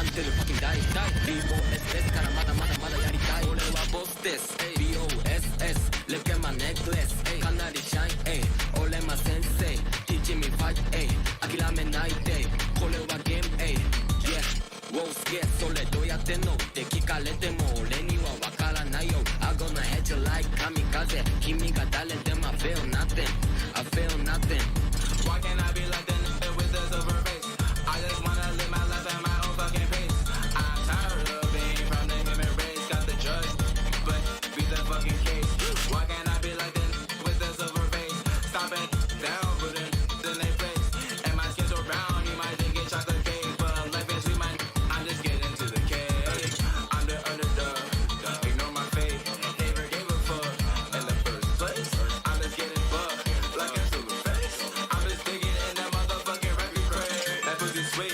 until the fucking die BOSS からまだまだまだやりたい俺はボスです BOSS look at my necklace かなりシャイン俺ま先生 teach me fight 諦めないでこれはゲーム yeah Whoa, scared, それどうやってんのって聞かれても俺にはわからないよ I'm gonna hit you like 神風君が誰でも I feel nothing I feel nothing Why can't I be like that with the silver face I just wanna live my life at my own fucking pace I'm tired of being from the human race Got the judge, but be the fucking case Why can't I be like that with the silver face Stop it down, put it in their place And my skin's so brown, you might think it's chocolate cake But life is sweet, man I'm just getting to the cake I'm the underdog, ignore my fate Never gave a fuck in the first place I'm just getting fucked like a silver face I'm just digging in that motherfucking record crate That pussy sweet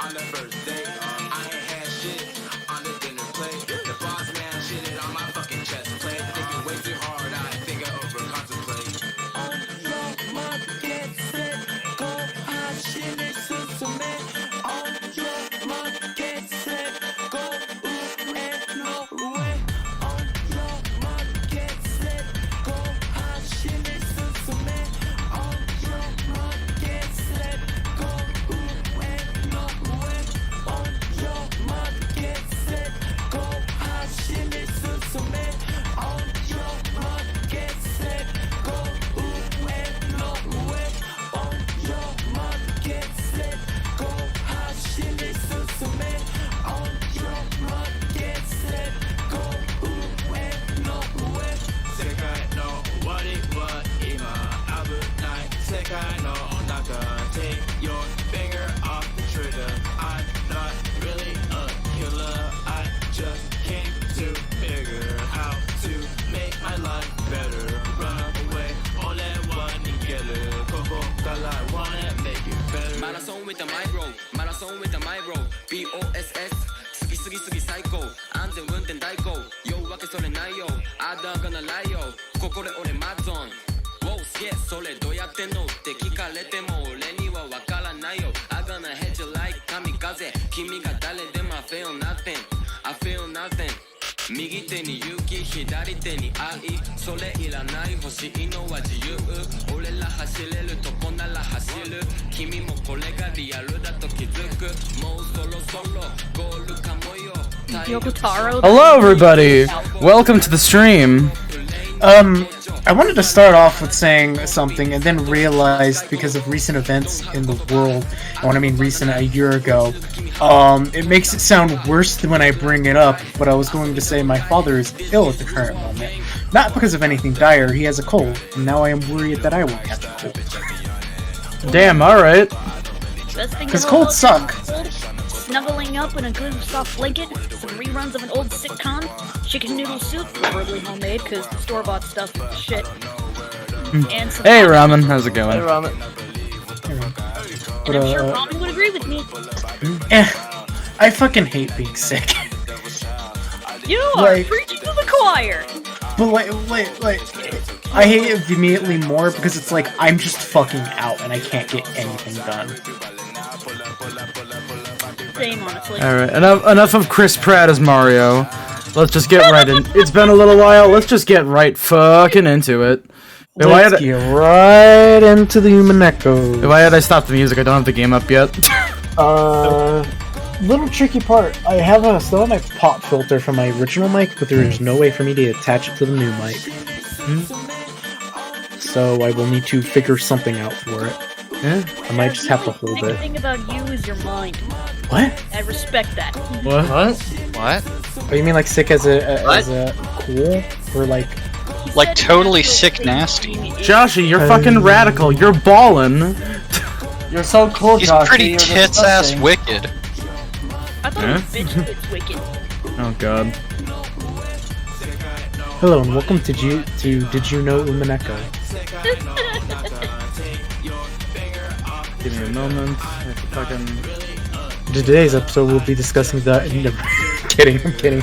on the first date I ain't had shit on the dinner plate The boss man shitted on my fucking chest plate Thinking way too hard, I think I over contemplate On your mark, get set, go hard, shit is susume On your mark, get set, go and no way On your mark, get set, go hard, shit is susume On your mark, get set, go and no way On your mark, get set, go hard, shit is susume On your mark, get set, go and no way On your mark, get set, go hard, shit is susume On your mark, get set, go and no way 世界の終わりは今危ない世界の中 Take your finger off the trigger I'm not really a killer I just came to figure how to make my life better Run away 俺は逃げるここから I wanna make it better Marathon with the micro Marathon with the micro BOSS 過ぎ過ぎ過ぎ最高安全運転代行言うわけそれないよ I don't gonna lie よここで俺マッゾン Wow, yeah, それどうやってんのって聞かれても俺にはわからないよ I gonna hit you like 神風君が誰でも I feel nothing I feel nothing 右手に勇気左手に愛それいらない欲しいのは自由俺ら走れるとこなら走る君もこれがリアルだと気づくもうそろそろゴールかもよ Hello everybody! Welcome to the stream. I wanted to start off with saying something and then realized because of recent events in the world, and when I mean recent, a year ago, it makes it sound worse than when I bring it up, but I was going to say my father is ill at the current moment. Not because of anything dire, he has a cold, and now I am worried that I won't have the cold. Damn, alright. Because colds suck. Snuggling up in a good soft blanket, some reruns of an old sitcom, chicken noodle soup, preferably homemade, because store-bought stuff is shit. And some Hey Ramen, how's it going? Hey, Ramen. And I'm sure Ramen would agree with me. I fucking hate being sick. You are preaching to the choir! But like, I hate it immediately more because it's like, I'm just fucking out and I can't get anything done. Same, honestly. Alright, enough of Chris Pratt as Mario. Let's just get right in. It's been a little while, let's just get right fucking into it. Let's get right into the Umineko. Why had I stopped the music? I don't have the game up yet. Little tricky part. I still have my pop filter from my original mic, but there is no way for me to attach it to the new mic. So I will need to figure something out for it. Yeah. I might just have to hold The it. thing about you is your mind. What? I respect that. What? What? Oh, you mean like sick as a cool? Or like... Like totally sick nasty. Joshy, you're fucking radical. You're ballin'. You're so cool, He's Josh. pretty tits-ass wicked. I thought it was bitch it's wicked. Oh god. Hello and welcome to Did You Know Umineko? Give me a moment. I have to fucking... Today's episode we'll be discussing the... kidding, I'm kidding.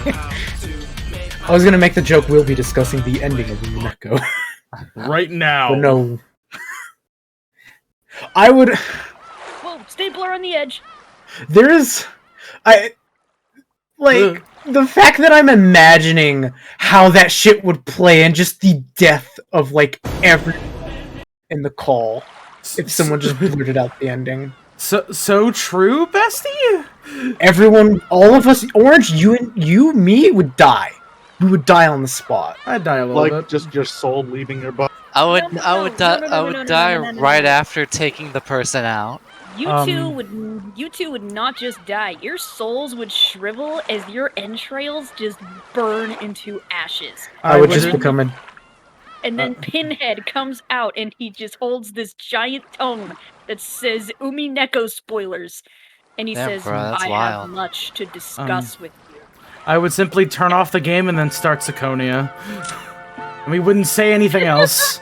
I was gonna make the joke we'll be discussing the ending of Umineko. Right now. But no. I would... Whoa, stapler on the edge. There is I like the fact that I'm imagining how that shit would play and just the death of like everyone in the call if someone just blurted out the ending. So true, bestie? Everyone, all of us, Orange, you, me, would die. We would die on the spot. I'd die a little Like bit. just your soul leaving your body. I would No, I would no, die no, no, I no, would no, no, die no, no, no, right no. after taking the person out. You two would not just die. Your souls would shrivel as your entrails just burn into ashes. I would just become a. And then Pinhead comes out and he just holds this giant tome that says Umineko spoilers. And he Damn, says, bro, that's I wild. have much to discuss with you. I would simply turn off the game and then start Siconia. And we wouldn't say anything else.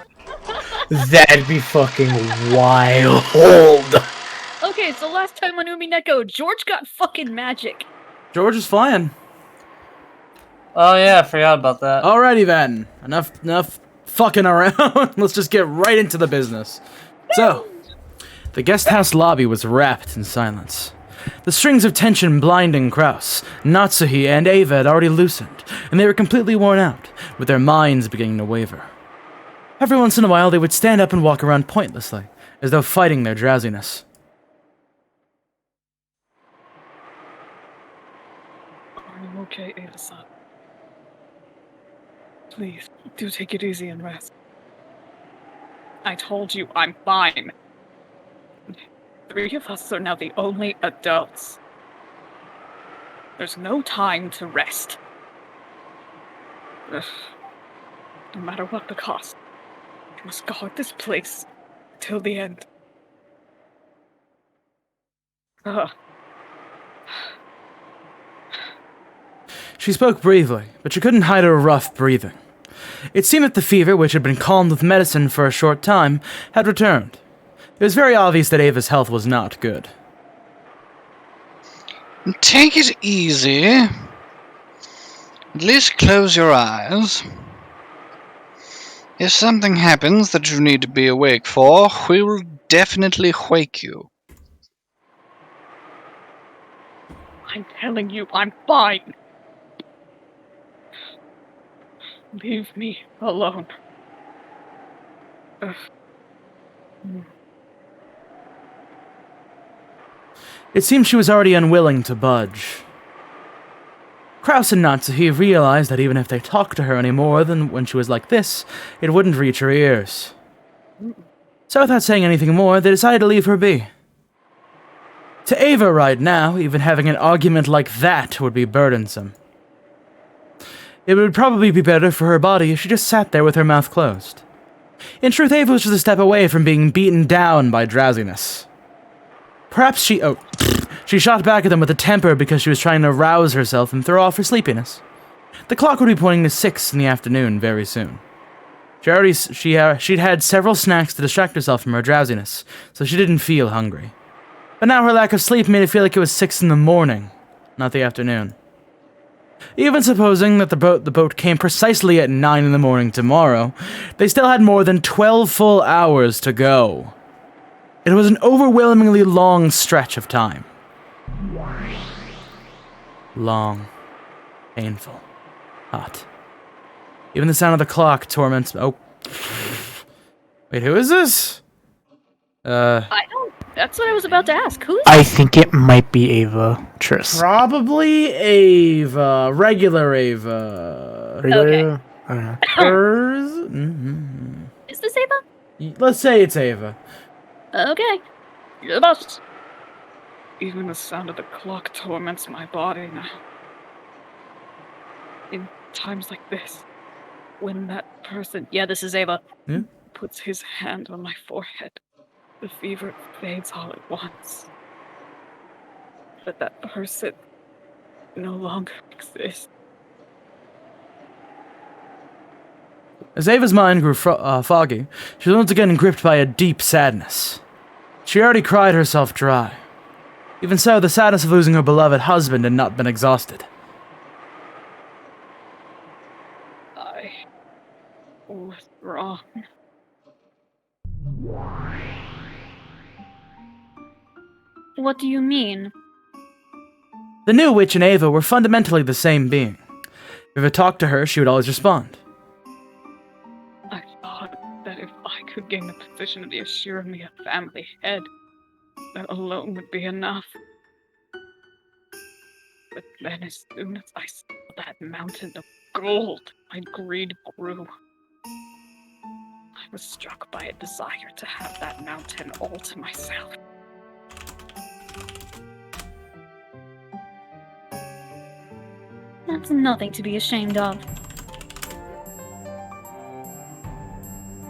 That'd be fucking wild. Okay, so last time on Umineko, George got fucking magic. George is flying. Oh yeah, I forgot about that. Alrighty then. Enough fucking around. Let's just get right into the business. So, the guest house lobby was wrapped in silence. The strings of tension blinding Kraus, Natsuhi, and Ava had already loosened, and they were completely worn out, with their minds beginning to waver. Every once in a while, they would stand up and walk around pointlessly, as though fighting their drowsiness. Are you okay, Ava-san? Please, do take it easy and rest. I told you I'm fine. 3 of us are now the only adults. There's no time to rest. Ugh. No matter what the cost, we must guard this place till the end. Ugh. She spoke bravely, but she couldn't hide her rough breathing. It seemed that the fever, which had been calmed with medicine for a short time, had returned. It was very obvious that Ava's health was not good. Take it easy. At least close your eyes. If something happens that you need to be awake for, we will definitely wake you. I'm telling you, I'm fine. Leave me alone. Ugh. It seemed she was already unwilling to budge. Kraus and Natsuhi realized that even if they talked to her any more than when she was like this, it wouldn't reach her ears. So without saying anything more, they decided to leave her be. To Ava right now, even having an argument like that would be burdensome. It would probably be better for her body if she just sat there with her mouth closed. In truth, Ava was just a step away from being beaten down by drowsiness. Perhaps she shot back at them with a temper because she was trying to rouse herself and throw off her sleepiness. The clock would be pointing to 6 in the afternoon very soon. She'd had several snacks to distract herself from her drowsiness, so she didn't feel hungry. But now her lack of sleep made it feel like it was 6 in the morning, not the afternoon. Even supposing that the boat came precisely at 9 in the morning tomorrow, they still had more than 12 full hours to go. It was an overwhelmingly long stretch of time. Long. Painful. Hot. Even the sound of the clock torments... Oh. Wait, who is this? I don't. That's what I was about to ask. Who's I think it might be Ava Triss. Probably Ava. Regular Ava. Okay. I don't know. Hers? Mm-hmm. Is this Ava? Let's say it's Ava. Okay. You're the boss. Even the sound of the clock torments my body now. In times like this, when that person Yeah, this is Ava. puts his hand on my forehead, the fever fades all at once. But that person no longer exists. As Ava's mind grew foggy, she was once again gripped by a deep sadness. She already cried herself dry. Even so, the sadness of losing her beloved husband had not been exhausted. I was wrong. What do you mean? The new witch and Ava were fundamentally the same being. If I talked to her, she would always respond. I thought that if I could gain the position of the Ashiramiya family head, that alone would be enough. But then as soon as I saw that mountain of gold, my greed grew. I was struck by a desire to have that mountain all to myself. That's nothing to be ashamed of.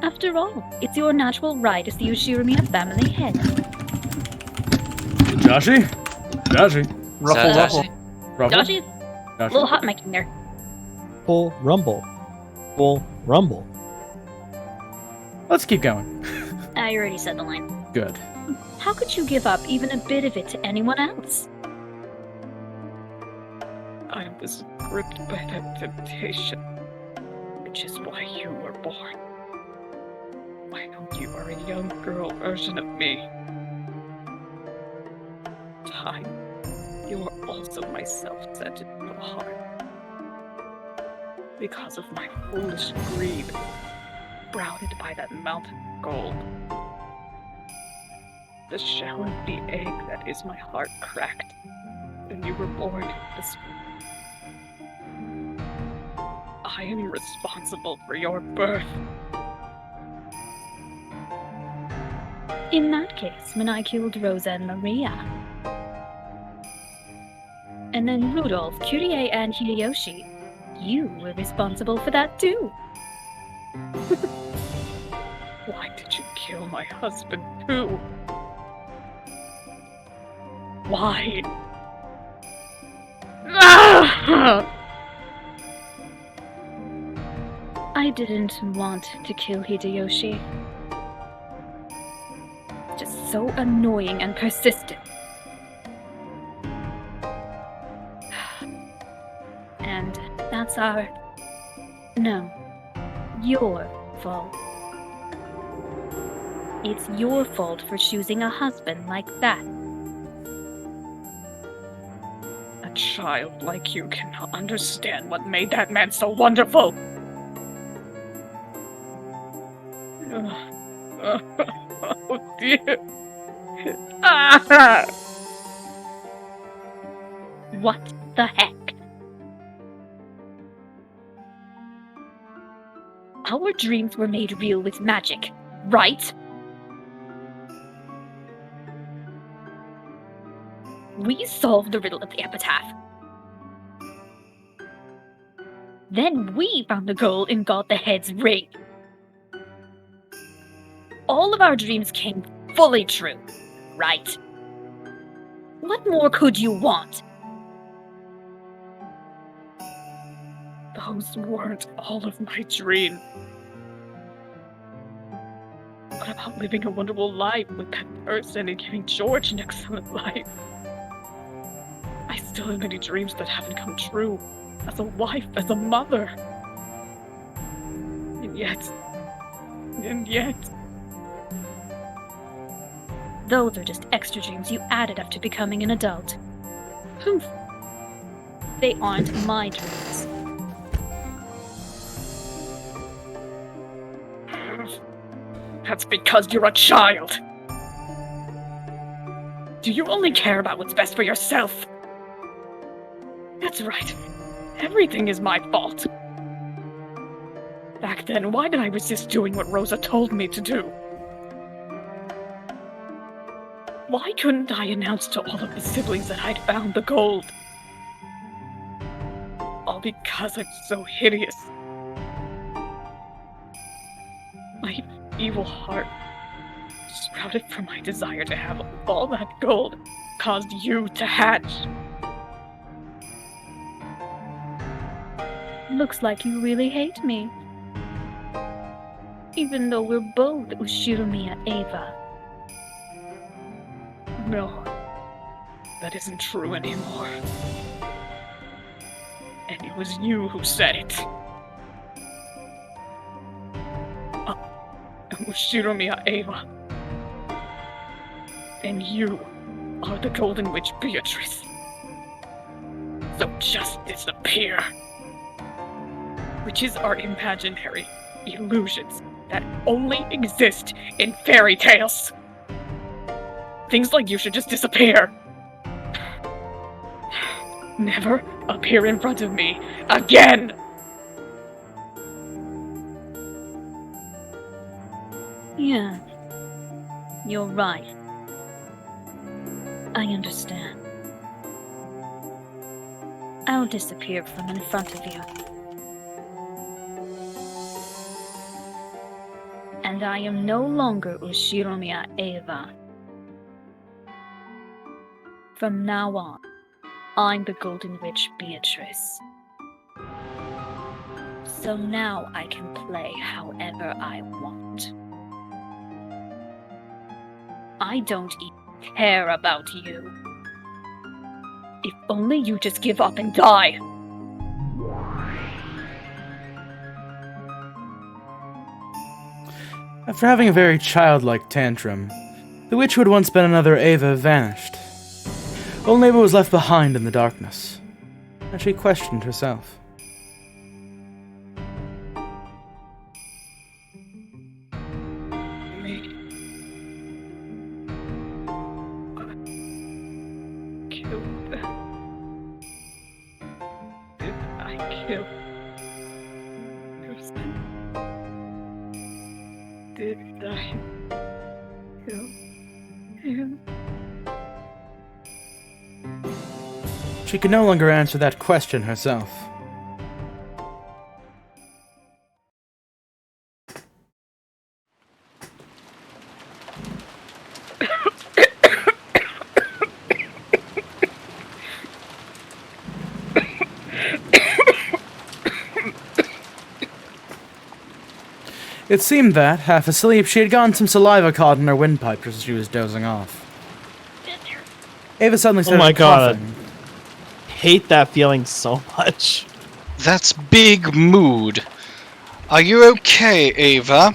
After all, it's your natural right as the Ushiramiya family head. Joshi? Joshi? Ruffle, ruffle. Ruffle? Joshi, a little hot mic in there. Full rumble. Full rumble. Let's keep going. I already said the line. Good. How could you give up even a bit of it to anyone else? I was gripped by that temptation, which is why you were born. I know you are a young girl version of me. Time, you are also my self-centered little heart. Because of my foolish greed, shrouded by that mountain of gold. The shell of the egg that is my heart cracked, and you were born this way. I am responsible for your birth. In that case, when I killed Rosa and Maria, and then Rudolph, Kyrie, and Hideyoshi, you were responsible for that too. Why did you kill my husband too? Why? I didn't want to kill Hideyoshi. Just so annoying and persistent. And that's your fault. It's your fault for choosing a husband like that. A child like you cannot understand what made that man so wonderful. Oh dear. What the heck? Our dreams were made real with magic, right? We solved the riddle of the epitaph. Then we found the gold and got the head's ring. All of our dreams came fully true, right? What more could you want? Those weren't all of my dreams. What about living a wonderful life with that person and giving George an excellent life? I still have many dreams that haven't come true. As a wife, as a mother. And yet... Those are just extra dreams you added after becoming an adult. Humph. They aren't my dreams. That's because you're a child. Do you only care about what's best for yourself? That's right. Everything is my fault. Back then, why did I resist doing what Rosa told me to do? Why couldn't I announce to all of the siblings that I'd found the gold? All because I'm so hideous. My evil heart, sprouted from my desire to have all that gold, caused you to hatch. Looks like you really hate me. Even though we're both Ushiromiya Eva. No, that isn't true anymore. And it was you who said it. Ushiromiya Eva. And you are the Golden Witch Beatrice. So just disappear. Witches are imaginary illusions that only exist in fairy tales. Things like you should just disappear. Never appear in front of me again! Yeah. You're right. I understand. I'll disappear from in front of you. And I am no longer Ushiromiya Eva. From now on, I'm the Golden Witch Beatrice. So now I can play however I want. I don't even care about you. If only you just give up and die. After having a very childlike tantrum, the witch who had once been another Ava vanished. Old Ava was left behind in the darkness, and she questioned herself. Me. Killed them. Did I kill person? Did I kill him? She could no longer answer that question herself. It seemed that, half asleep, she had gotten some saliva caught in her windpipe just as she was dozing off. Ava suddenly started my God. coughing. Hate that feeling so much. That's big mood. Are you okay, Ava?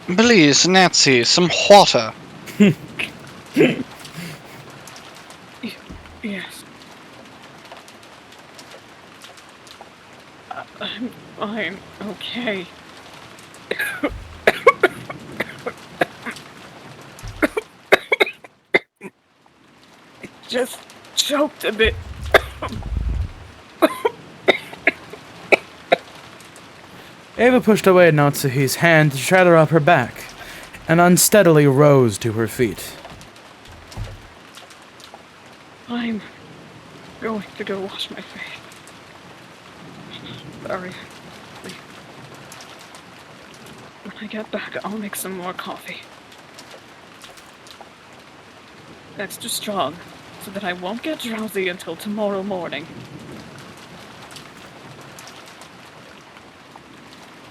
Please, Nazi, some water. Yes. I'm fine. Okay. Just choked a bit. Ava pushed away Natsuhi's hand to try to rub her back, and unsteadily rose to her feet. I'm going to go wash my face. Sorry. When I get back, I'll make some more coffee. Extra strong, so that I won't get drowsy until tomorrow morning.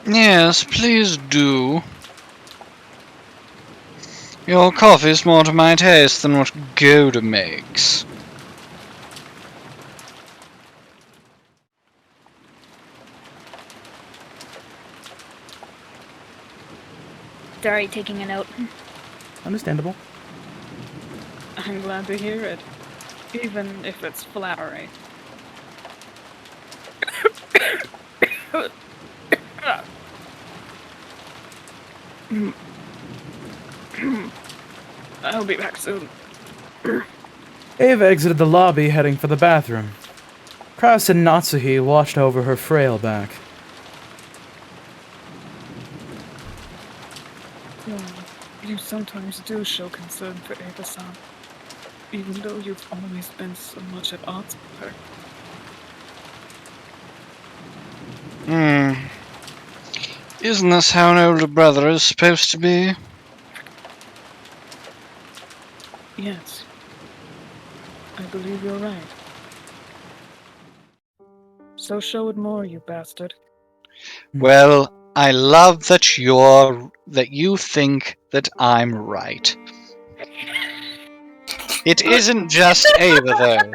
Yes, please do. Your coffee's more to my taste than what Gouda makes. Dari taking a note. Understandable. I'm glad to hear it, even if it's flowery. I'll be back soon. Ava exited the lobby, heading for the bathroom. Kraus and Natsuhi watched over her frail back. You sometimes do show concern for Ava-san, even though you've always been so much at odds with her. Isn't this how an older brother is supposed to be? Yes. I believe you're right. So show it more, you bastard. Well, I love that you think that I'm right. It isn't just Ava, though.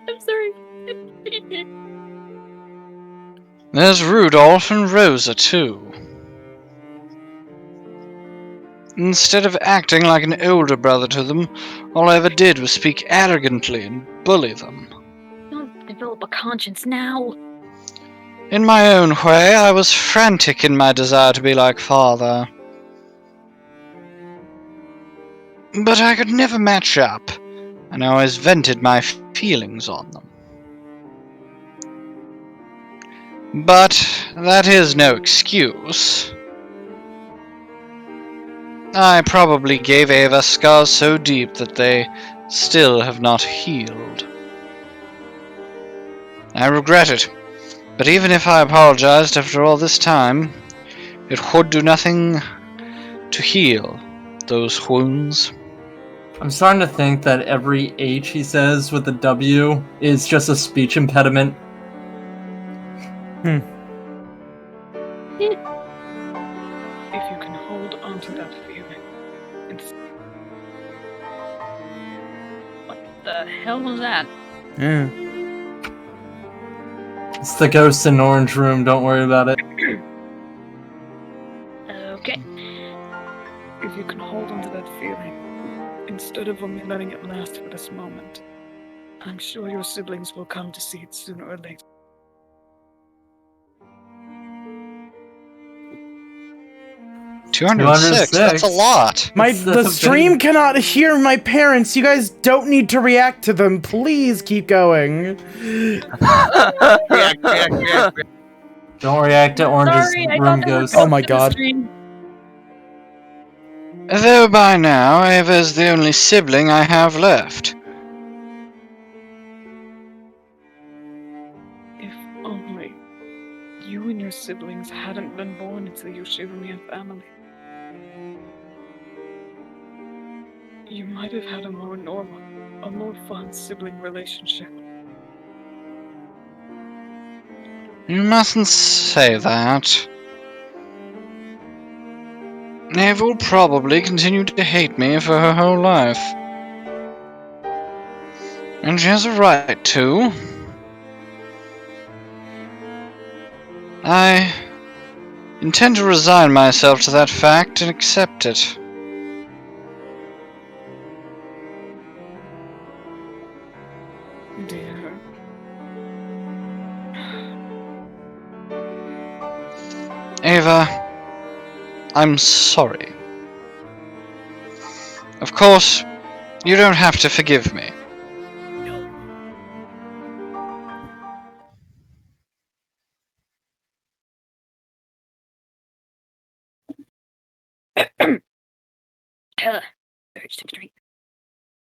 I'm sorry. There's Rudolph and Rosa, too. Instead of acting like an older brother to them, all I ever did was speak arrogantly and bully them. Don't develop a conscience now. In my own way, I was frantic in my desire to be like father. But I could never match up, and I always vented my feelings on them. But that is no excuse. I probably gave Ava scars so deep that they still have not healed. I regret it, but even if I apologized after all this time, it would do nothing to heal those wounds. I'm starting to think that every H he says with a W is just a speech impediment. If you can hold on to that feeling. What the hell was that? Yeah. It's the ghost in Orange Room, don't worry about it. Okay. If you can hold on to that feeling, instead of only letting it last for this moment, I'm sure your siblings will come to see it sooner or later. $206, that's a lot. The stream cannot hear my parents. You guys don't need to react to them. Please keep going. Don't react to Orange's Sorry, I room thought that ghost. was Oh my the god. stream. Though by now, Ava is the only sibling I have left. If only you and your siblings hadn't been born into the Yoshiromia family, you might have had a more normal, a more fun sibling relationship. You mustn't say that. Ava will probably continue to hate me for her whole life. And she has a right to. I intend to resign myself to that fact and accept it. Dear. Ava, I'm sorry. Of course, you don't have to forgive me. Urge to drink.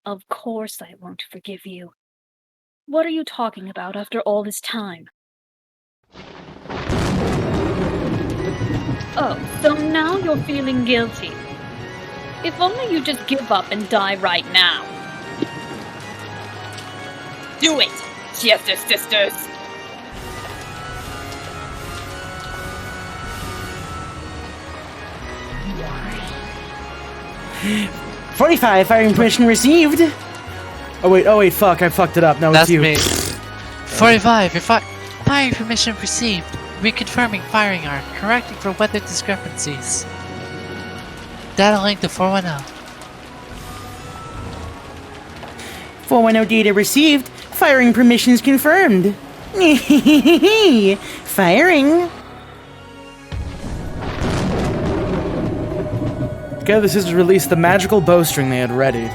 Of course I won't forgive you. What are you talking about after all this time? Oh, so now you're feeling guilty. If only you just give up and die right now. Do it, Siesta Sisters! $45 firing permission received. Oh wait, fuck, I fucked it up. No, That's it's you. me. 45, firing permission received. Reconfirming firing arc, correcting for weather discrepancies. Data link to 410. 410 data received. Firing permissions confirmed. Firing. Together the sisters released the magical bowstring they had readied.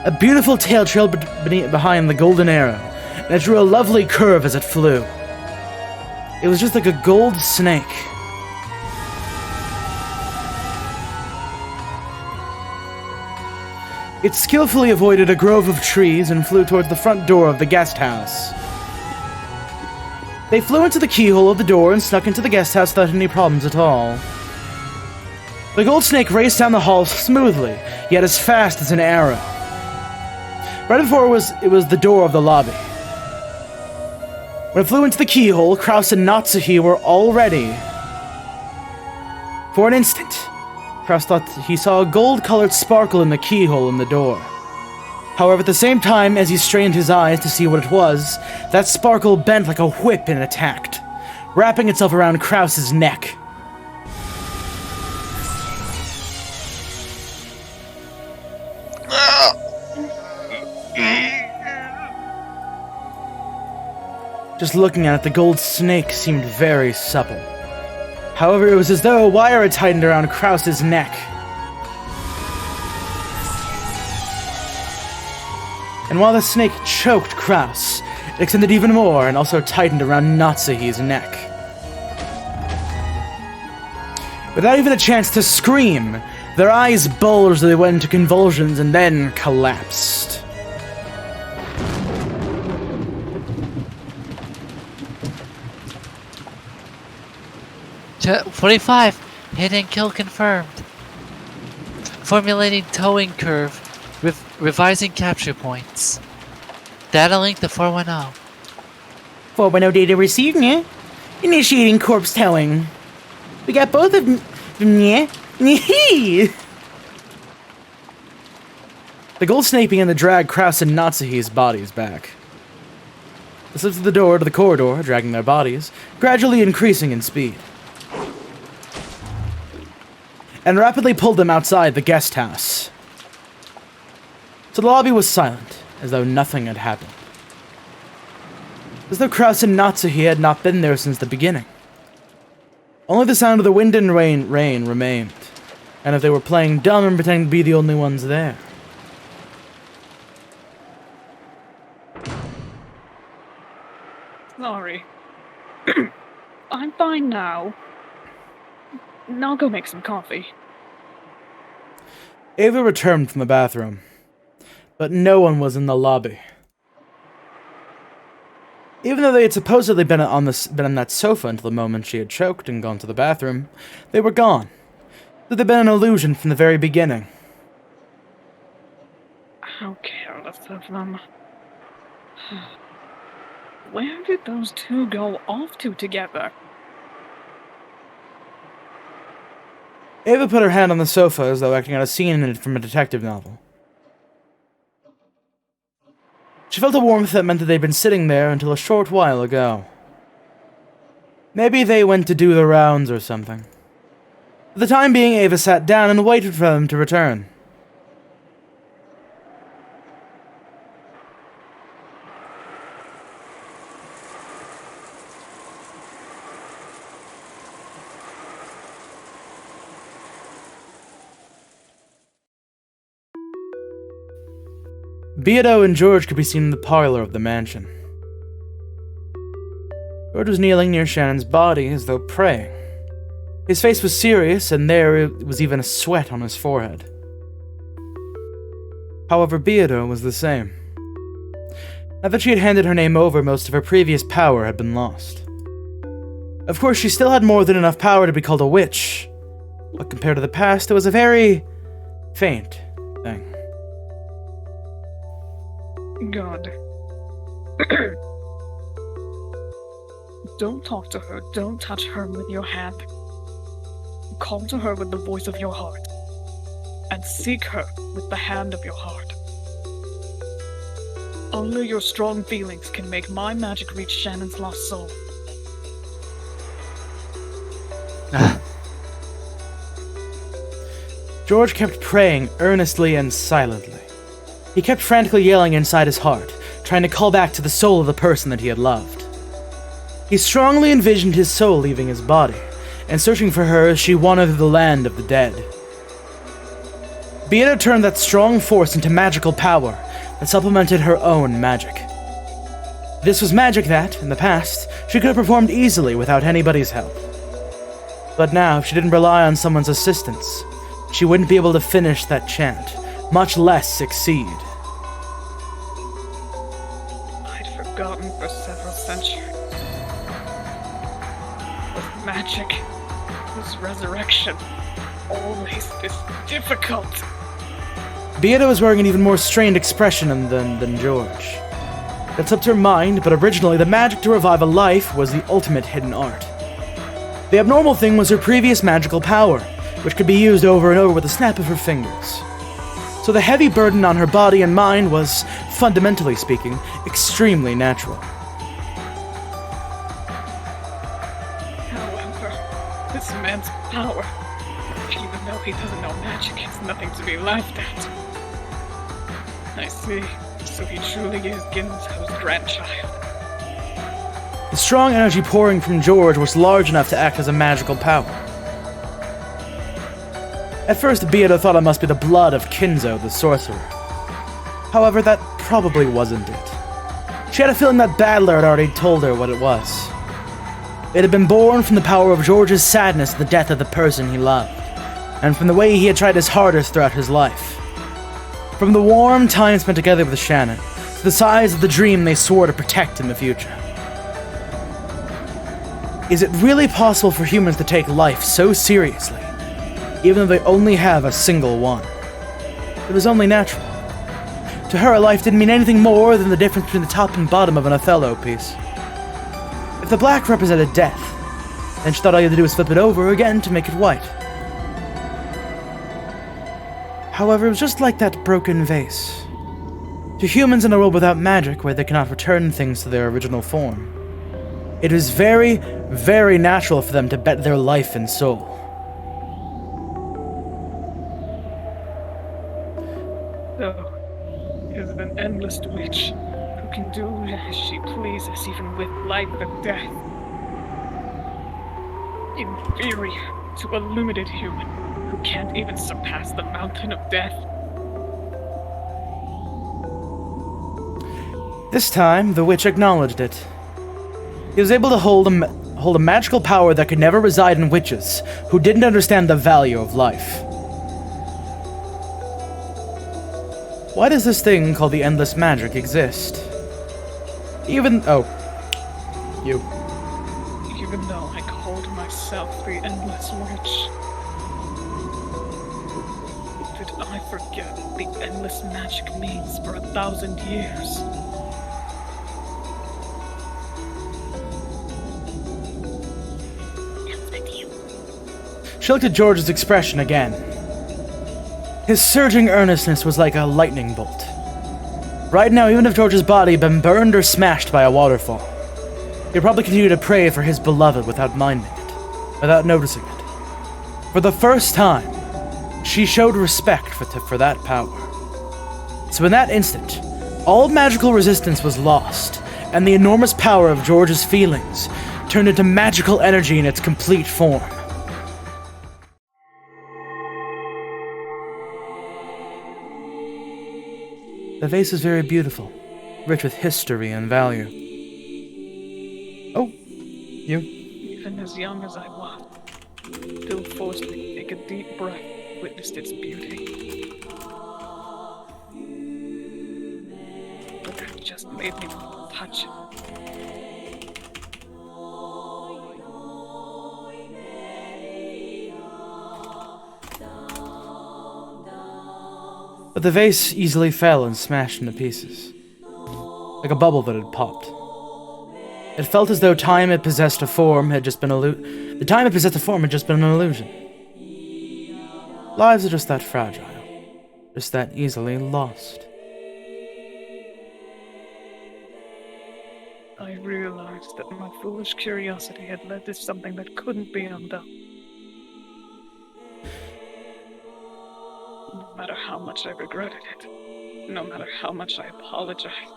A beautiful tail trailed behind the golden arrow, and it drew a lovely curve as it flew. It was just like a gold snake. It skillfully avoided a grove of trees and flew towards the front door of the guest house. They flew into the keyhole of the door and snuck into the guest house without any problems at all. The gold snake raced down the hall smoothly, yet as fast as an arrow. Right before it was the door of the lobby. When it flew into the keyhole, Kraus and Natsuhi were all ready. For an instant, Kraus thought he saw a gold-colored sparkle in the keyhole in the door. However, at the same time as he strained his eyes to see what it was, that sparkle bent like a whip and attacked, wrapping itself around Kraus's neck. Just looking at it, the gold snake seemed very supple. However, it was as though a wire had tightened around Krause's neck. And while the snake choked Krause, it extended even more and also tightened around Natsuhi's neck. Without even a chance to scream, their eyes bulged as they went into convulsions and then collapsed. Ch- 45. Hit and kill confirmed. Formulating towing curve. Revising capture points. Data link to 410. 410 data received, yeah? Initiating corpse towing. We got both of them, yeah? The gold snake began to drag Krause and Natsuhi's bodies back. They slipped through the door to the corridor, dragging their bodies, gradually increasing in speed. And rapidly pulled them outside the guest house. So the lobby was silent, as though nothing had happened. As though Krause and Natsuhi had not been there since the beginning. Only the sound of the wind and rain remained, and if they were playing dumb and pretending to be the only ones there. Sorry. I'm fine now. I'll go make some coffee. Ava returned from the bathroom, but no one was in the lobby. Even though they had supposedly been on that sofa until the moment she had choked and gone to the bathroom, they were gone. That had been an illusion from the very beginning. How careless of them. Where did those two go off to together? Ava put her hand on the sofa as though acting out a scene from a detective novel. She felt a warmth that meant that they'd been sitting there until a short while ago. Maybe they went to do the rounds or something. For the time being, Ava sat down and waited for them to return. Beato and George could be seen in the parlor of the mansion. George was kneeling near Shannon's body as though praying. His face was serious, and there was even a sweat on his forehead. However, Beato was the same. Now that she had handed her name over, most of her previous power had been lost. Of course, she still had more than enough power to be called a witch, but compared to the past, it was a very faint thing. God. Don't talk to her. Don't touch her with your hand. Call to her with the voice of your heart. And seek her with the hand of your heart. Only your strong feelings can make my magic reach Shannon's lost soul. George kept praying earnestly and silently. He kept frantically yelling inside his heart, trying to call back to the soul of the person that he had loved. He strongly envisioned his soul leaving his body, and searching for her as she wandered through the land of the dead. Beata turned that strong force into magical power that supplemented her own magic. This was magic that, in the past, she could have performed easily without anybody's help. But now, if she didn't rely on someone's assistance, she wouldn't be able to finish that chant, much less succeed. I'd forgotten for several centuries. With magic, this resurrection, always this difficult. Beata was wearing an even more strained expression than George. That slipped her mind, but originally the magic to revive a life was the ultimate hidden art. The abnormal thing was her previous magical power, which could be used over and over with a snap of her fingers. So the heavy burden on her body and mind was, fundamentally speaking, extremely natural. However, this man's power, even though he doesn't know magic, is nothing to be laughed at. I see. So he truly is Ginzo's grandchild. The strong energy pouring from George was large enough to act as a magical power. At first, Beata thought it must be the blood of Kinzo, the sorcerer. However, that probably wasn't it. She had a feeling that Battler had already told her what it was. It had been born from the power of George's sadness at the death of the person he loved, and from the way he had tried his hardest throughout his life. From the warm time spent together with Shannon, to the size of the dream they swore to protect in the future. Is it really possible for humans to take life so seriously, even though they only have a single one? It was only natural. To her, life didn't mean anything more than the difference between the top and bottom of an Othello piece. If the black represented death, then she thought all you had to do was flip it over again to make it white. However, it was just like that broken vase. To humans in a world without magic, where they cannot return things to their original form, it is very, very natural for them to bet their life and soul. Though, is an endless witch who can do as she pleases, even with life and death. Inferior to a limited human who can't even surpass the mountain of death. This time, the witch acknowledged it. He was able to hold a magical power that could never reside in witches who didn't understand the value of life. Why does this thing called the endless magic exist? Even though I called myself the endless witch, did I forget what the endless magic means for 1,000 years? She looked at George's expression again. His surging earnestness was like a lightning bolt. Right now, even if George's body had been burned or smashed by a waterfall, he'd probably continue to pray for his beloved without minding it, without noticing it. For the first time, she showed respect for that power. So in that instant, all magical resistance was lost, and the enormous power of George's feelings turned into magical energy in its complete form. The vase is very beautiful, rich with history and value. Oh, you? Even as young as I was, still forced me to take a deep breath, witnessed its beauty. But that just made me want to touch it. But the vase easily fell and smashed into pieces, like a bubble that had popped. It felt as though time it possessed a form had just been the time it possessed a form had just been an illusion. Lives are just that fragile, just that easily lost. I realized that my foolish curiosity had led to something that couldn't be undone. No matter how much I regretted it, no matter how much I apologized,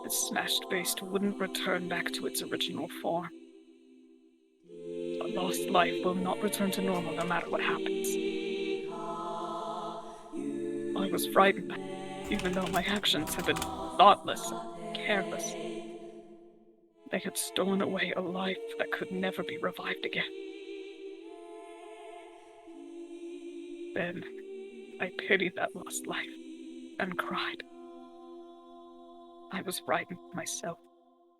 the smashed vase wouldn't return back to its original form. A lost life will not return to normal no matter what happens. I was frightened, even though my actions had been thoughtless and careless. They had stolen away a life that could never be revived again. Then, I pitied that lost life, and cried. I was frightened myself,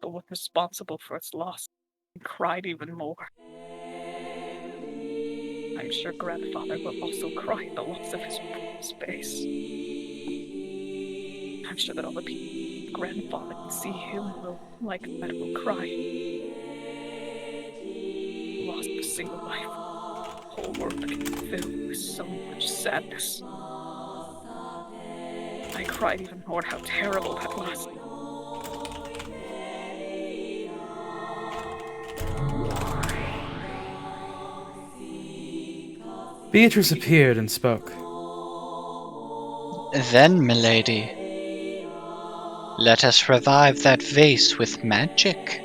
the one responsible for its loss, and cried even more. I'm sure Grandfather will also cry at the loss of his space. I'm sure that all the people Grandfather can see him will, like that, will cry. Lost a single life. Whole world became filled with so much sadness. I cried even more how terrible that was. Beatrice appeared and spoke. Then, milady, Let us revive that vase with magic.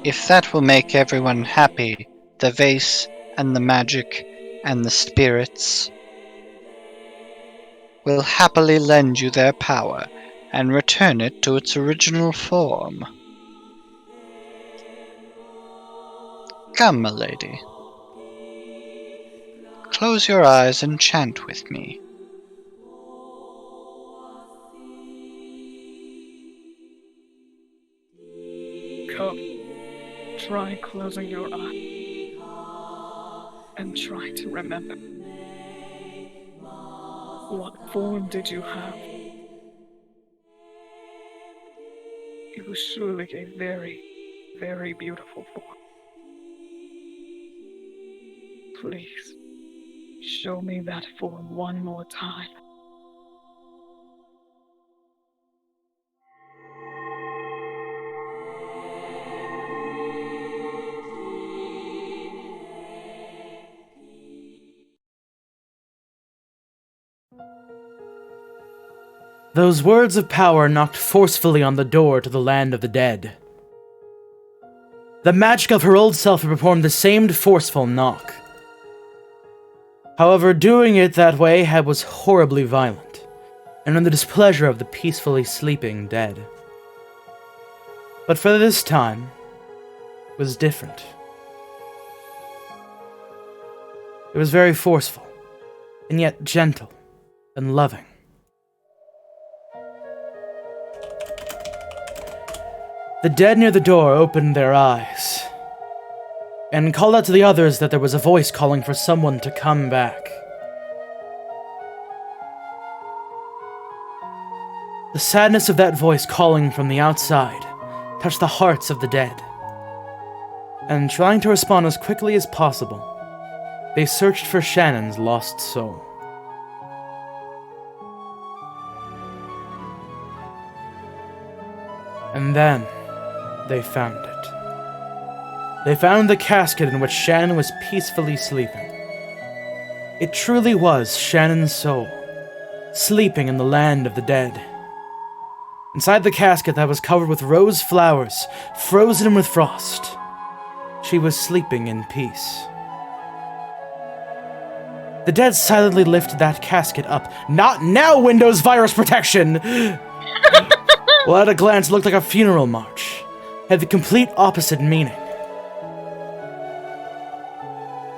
If that will make everyone happy, the vase and the magic and the spirits will happily lend you their power and return it to its original form. Come, milady. Close your eyes and chant with me. Come, try closing your eyes and try to remember. What form did you have? It was surely a very, very beautiful form. Please, show me that form one more time. Those words of power knocked forcefully on the door to the land of the dead. The magic of her old self had performed the same forceful knock. However, doing it that way was horribly violent, and in the displeasure of the peacefully sleeping dead. But for this time, it was different. It was very forceful, and yet gentle and loving. The dead near the door opened their eyes, and called out to the others that there was a voice calling for someone to come back. The sadness of that voice calling from the outside touched the hearts of the dead, and trying to respond as quickly as possible, they searched for Shannon's lost soul. And then they found it. They found the casket in which Shannon was peacefully sleeping. It truly was Shannon's soul, sleeping in the land of the dead. Inside the casket that was covered with rose flowers, frozen with frost, she was sleeping in peace. The dead silently lifted that casket up. Not now, Windows virus protection! Well, at a glance, it looked like a funeral march. Had the complete opposite meaning.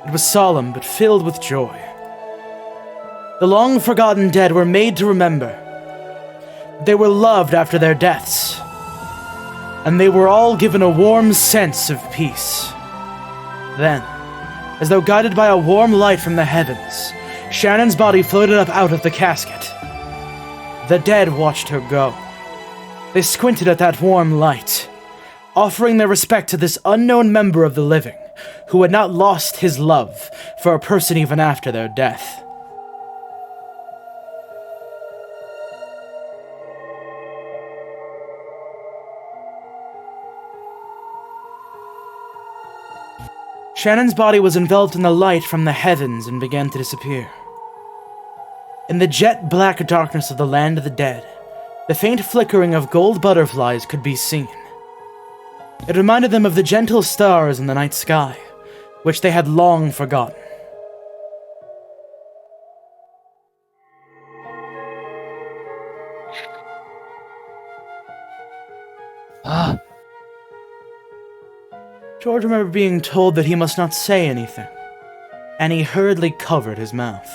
It was solemn, but filled with joy. The long-forgotten dead were made to remember. They were loved after their deaths. And they were all given a warm sense of peace. Then, as though guided by a warm light from the heavens, Shannon's body floated up out of the casket. The dead watched her go. They squinted at that warm light, offering their respect to this unknown member of the living, who had not lost his love for a person even after their death. Shannon's body was enveloped in the light from the heavens and began to disappear. In the jet-black darkness of the land of the dead, the faint flickering of gold butterflies could be seen. It reminded them of the gentle stars in the night sky, which they had long forgotten. George remembered being told that he must not say anything, and he hurriedly covered his mouth.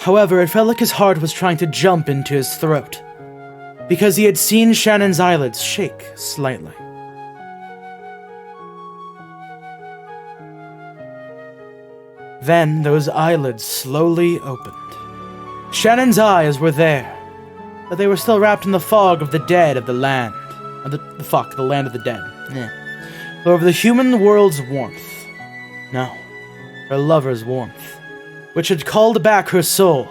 However, it felt like his heart was trying to jump into his throat, because he had seen Shannon's eyelids shake slightly. Then those eyelids slowly opened. Shannon's eyes were there, but they were still wrapped in the fog of the dead of the land. The land of the dead. Over the human world's warmth. No, her lover's warmth, which had called back her soul,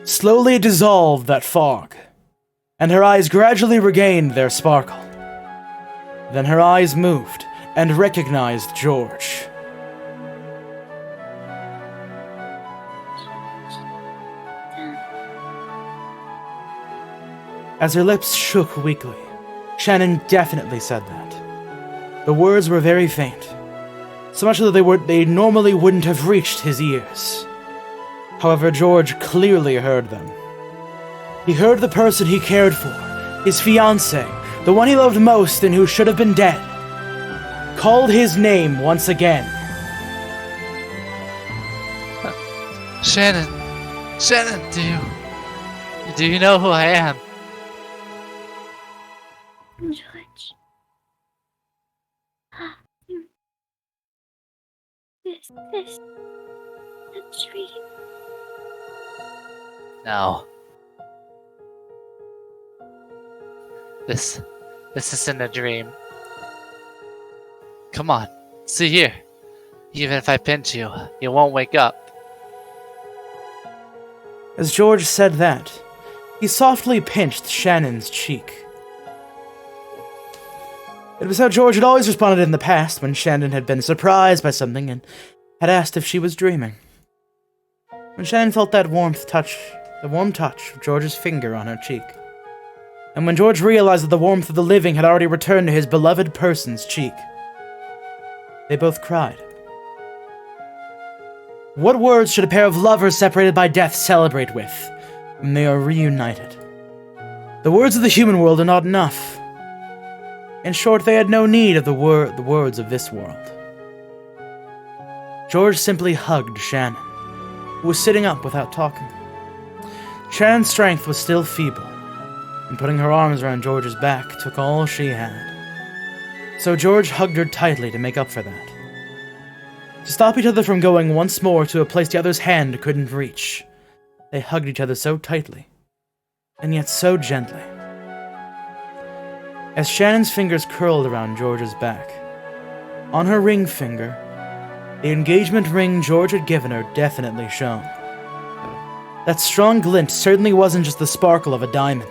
slowly dissolved that fog, and her eyes gradually regained their sparkle. Then her eyes moved and recognized George. As her lips shook weakly, Shannon definitely said that. The words were very faint, so much that they normally wouldn't have reached his ears. However, George clearly heard them. He heard the person he cared for, his fiancée, the one he loved most and who should have been dead, called his name once again. Shannon, do you know who I am? George. This, a dream. No. This isn't a dream. Come on, see here. Even if I pinch you, you won't wake up. As George said that, he softly pinched Shannon's cheek. It was how George had always responded in the past when Shannon had been surprised by something and had asked if she was dreaming. When Shannon felt that warm touch of George's finger on her cheek. And when George realized that the warmth of the living had already returned to his beloved person's cheek, they both cried. What words should a pair of lovers separated by death celebrate with when they are reunited? The words of the human world are not enough. In short, they had no need of the words of this world. George simply hugged Shannon, who was sitting up without talking. Shannon's strength was still feeble, and putting her arms around George's back took all she had. So George hugged her tightly to make up for that. To stop each other from going once more to a place the other's hand couldn't reach, they hugged each other so tightly, and yet so gently. As Shannon's fingers curled around George's back, on her ring finger, the engagement ring George had given her definitely shone. That strong glint certainly wasn't just the sparkle of a diamond.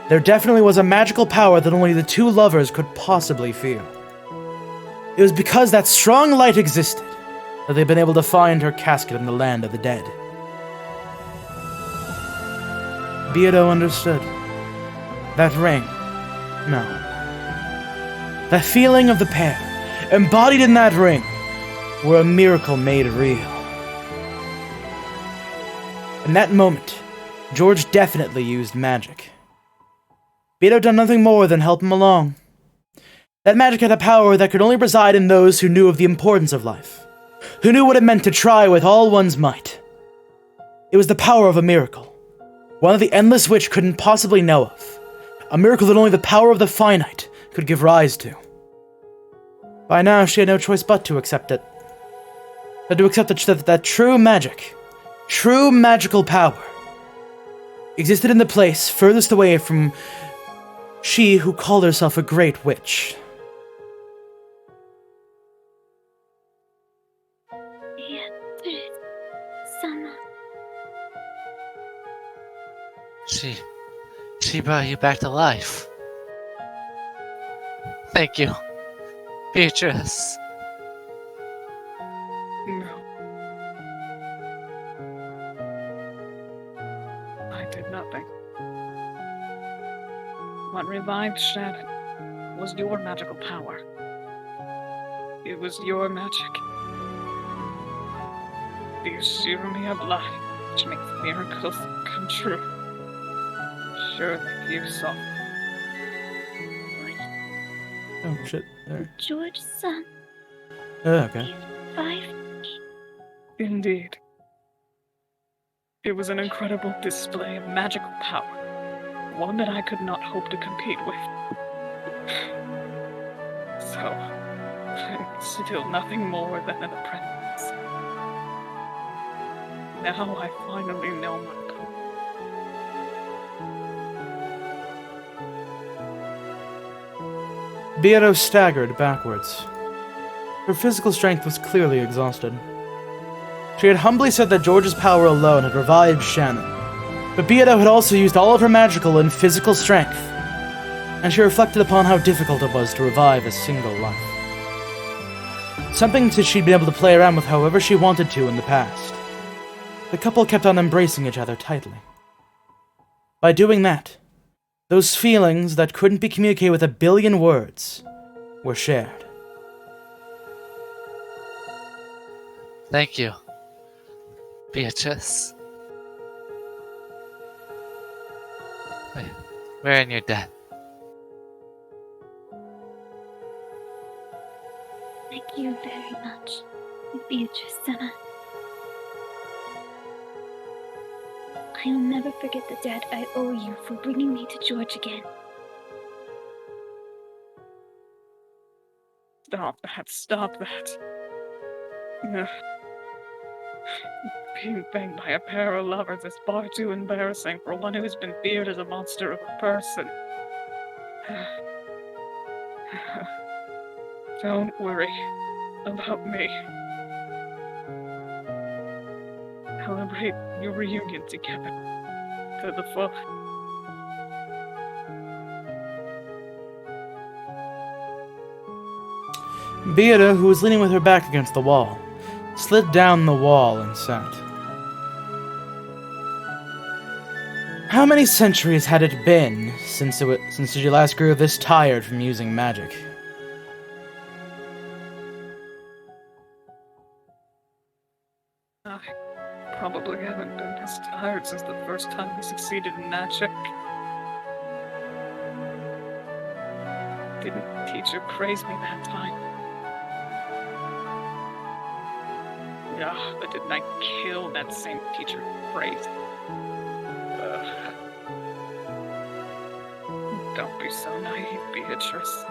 There definitely was a magical power that only the two lovers could possibly feel. It was because that strong light existed that they'd been able to find her casket in the land of the dead. Beato understood. That ring. No. That feeling of the pair, embodied in that ring, were a miracle made real. In that moment, George definitely used magic. Beato done nothing more than help him along. That magic had a power that could only reside in those who knew of the importance of life, who knew what it meant to try with all one's might. It was the power of a miracle, one that the endless witch couldn't possibly know of, a miracle that only the power of the finite could give rise to. By now, she had no choice but to accept it. But to accept that true magic, true magical power, existed in the place furthest away from she who called herself a great witch. She brought you back to life. Thank you, Beatrice. No. I did nothing. What revived Shannon was your magical power. It was your magic. The assurity of life which makes miracles come true. Surely you saw. Oh, shit. There. George's son. Okay. Indeed. It was an incredible display of magical power, one that I could not hope to compete with. So, I'm still nothing more than an apprentice. Now I finally know my goal. Beato staggered backwards. Her physical strength was clearly exhausted. She had humbly said that George's power alone had revived Shannon, but Beato had also used all of her magical and physical strength, and she reflected upon how difficult it was to revive a single life. Something that she'd been able to play around with however she wanted to in the past. The couple kept on embracing each other tightly. By doing that, Those feelings that couldn't be communicated with a billion words were shared. Thank you, Beatrice. We're in your debt. Thank you very much, Beatrice Senna. I'll never forget the debt I owe you for bringing me to George again. Stop that. Ugh. Being banged by a pair of lovers is far too embarrassing for one who's been feared as a monster of a person. Don't worry about me. Celebrate your reunion together to the full. Beata, who was leaning with her back against the wall, slid down the wall and sat. How many centuries had it been since she last grew this tired from using magic? I probably haven't been this tired since the first time we succeeded in magic. Didn't the teacher praise me that time? Yeah, but didn't I kill that same teacher who praised? Don't be so naive, Beatrice.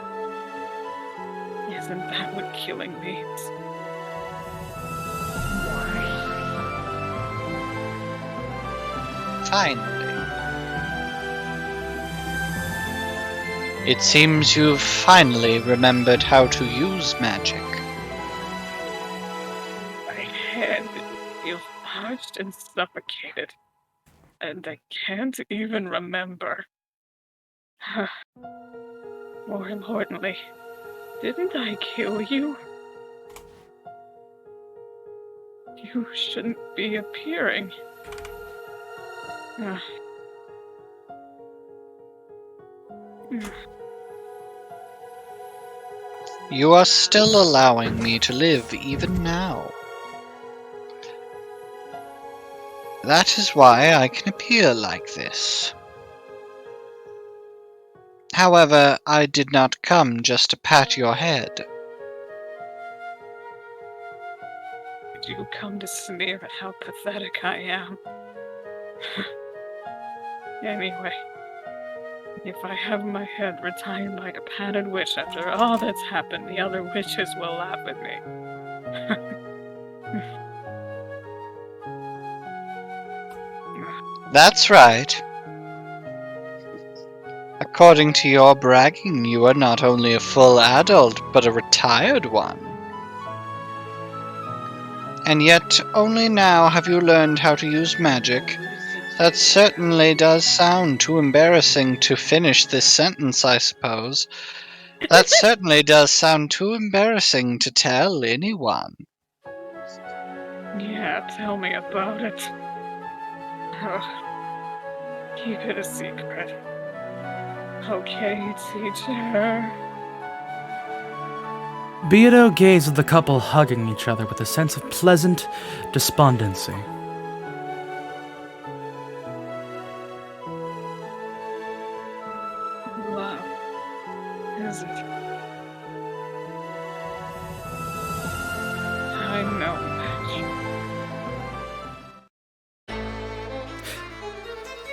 Isn't that what killing means? Finally. It seems you've finally remembered how to use magic. My hand feels parched and suffocated. And I can't even remember. More importantly, didn't I kill you? You shouldn't be appearing. You are still allowing me to live even now. That is why I can appear like this. However, I did not come just to pat your head. Did you come to sneer at how pathetic I am? Anyway, if I have my head retired by a padded witch after all that's happened, the other witches will laugh at me. That's right. According to your bragging, you are not only a full adult, but a retired one. And yet, only now have you learned how to use magic. That certainly does sound too embarrassing to finish this sentence, I suppose. That certainly does sound too embarrassing to tell anyone. Yeah, tell me about it. Oh, keep it a secret. Okay, teacher. Beato gazed at the couple hugging each other with a sense of pleasant despondency. Love. Is it? I know magic.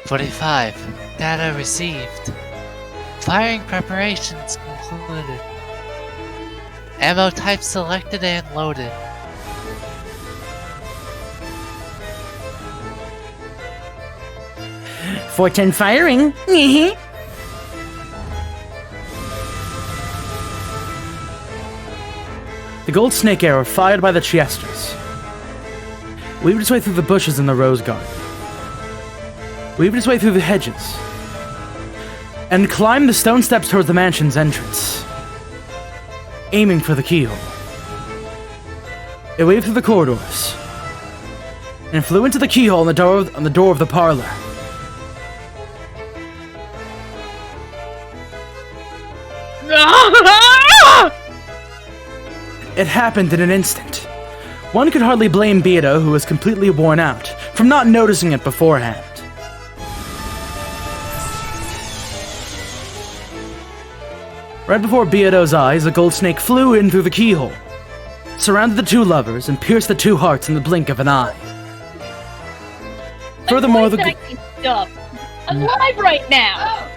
45. Data received. Firing preparations concluded. Ammo type selected and loaded. Fortune firing. The gold snake arrow fired by the Chesters weaved its way through the bushes in the rose garden, weaved its way through the hedges, and climbed the stone steps towards the mansion's entrance, aiming for the keyhole. It waved through the corridors and flew into the keyhole on the door of the parlor. It happened in an instant. One could hardly blame Beato, who was completely worn out, from not noticing it beforehand. Right before Beato's eyes, a gold snake flew in through the keyhole, surrounded the two lovers, and pierced the two hearts in the blink of an eye. Furthermore, I'm live right now!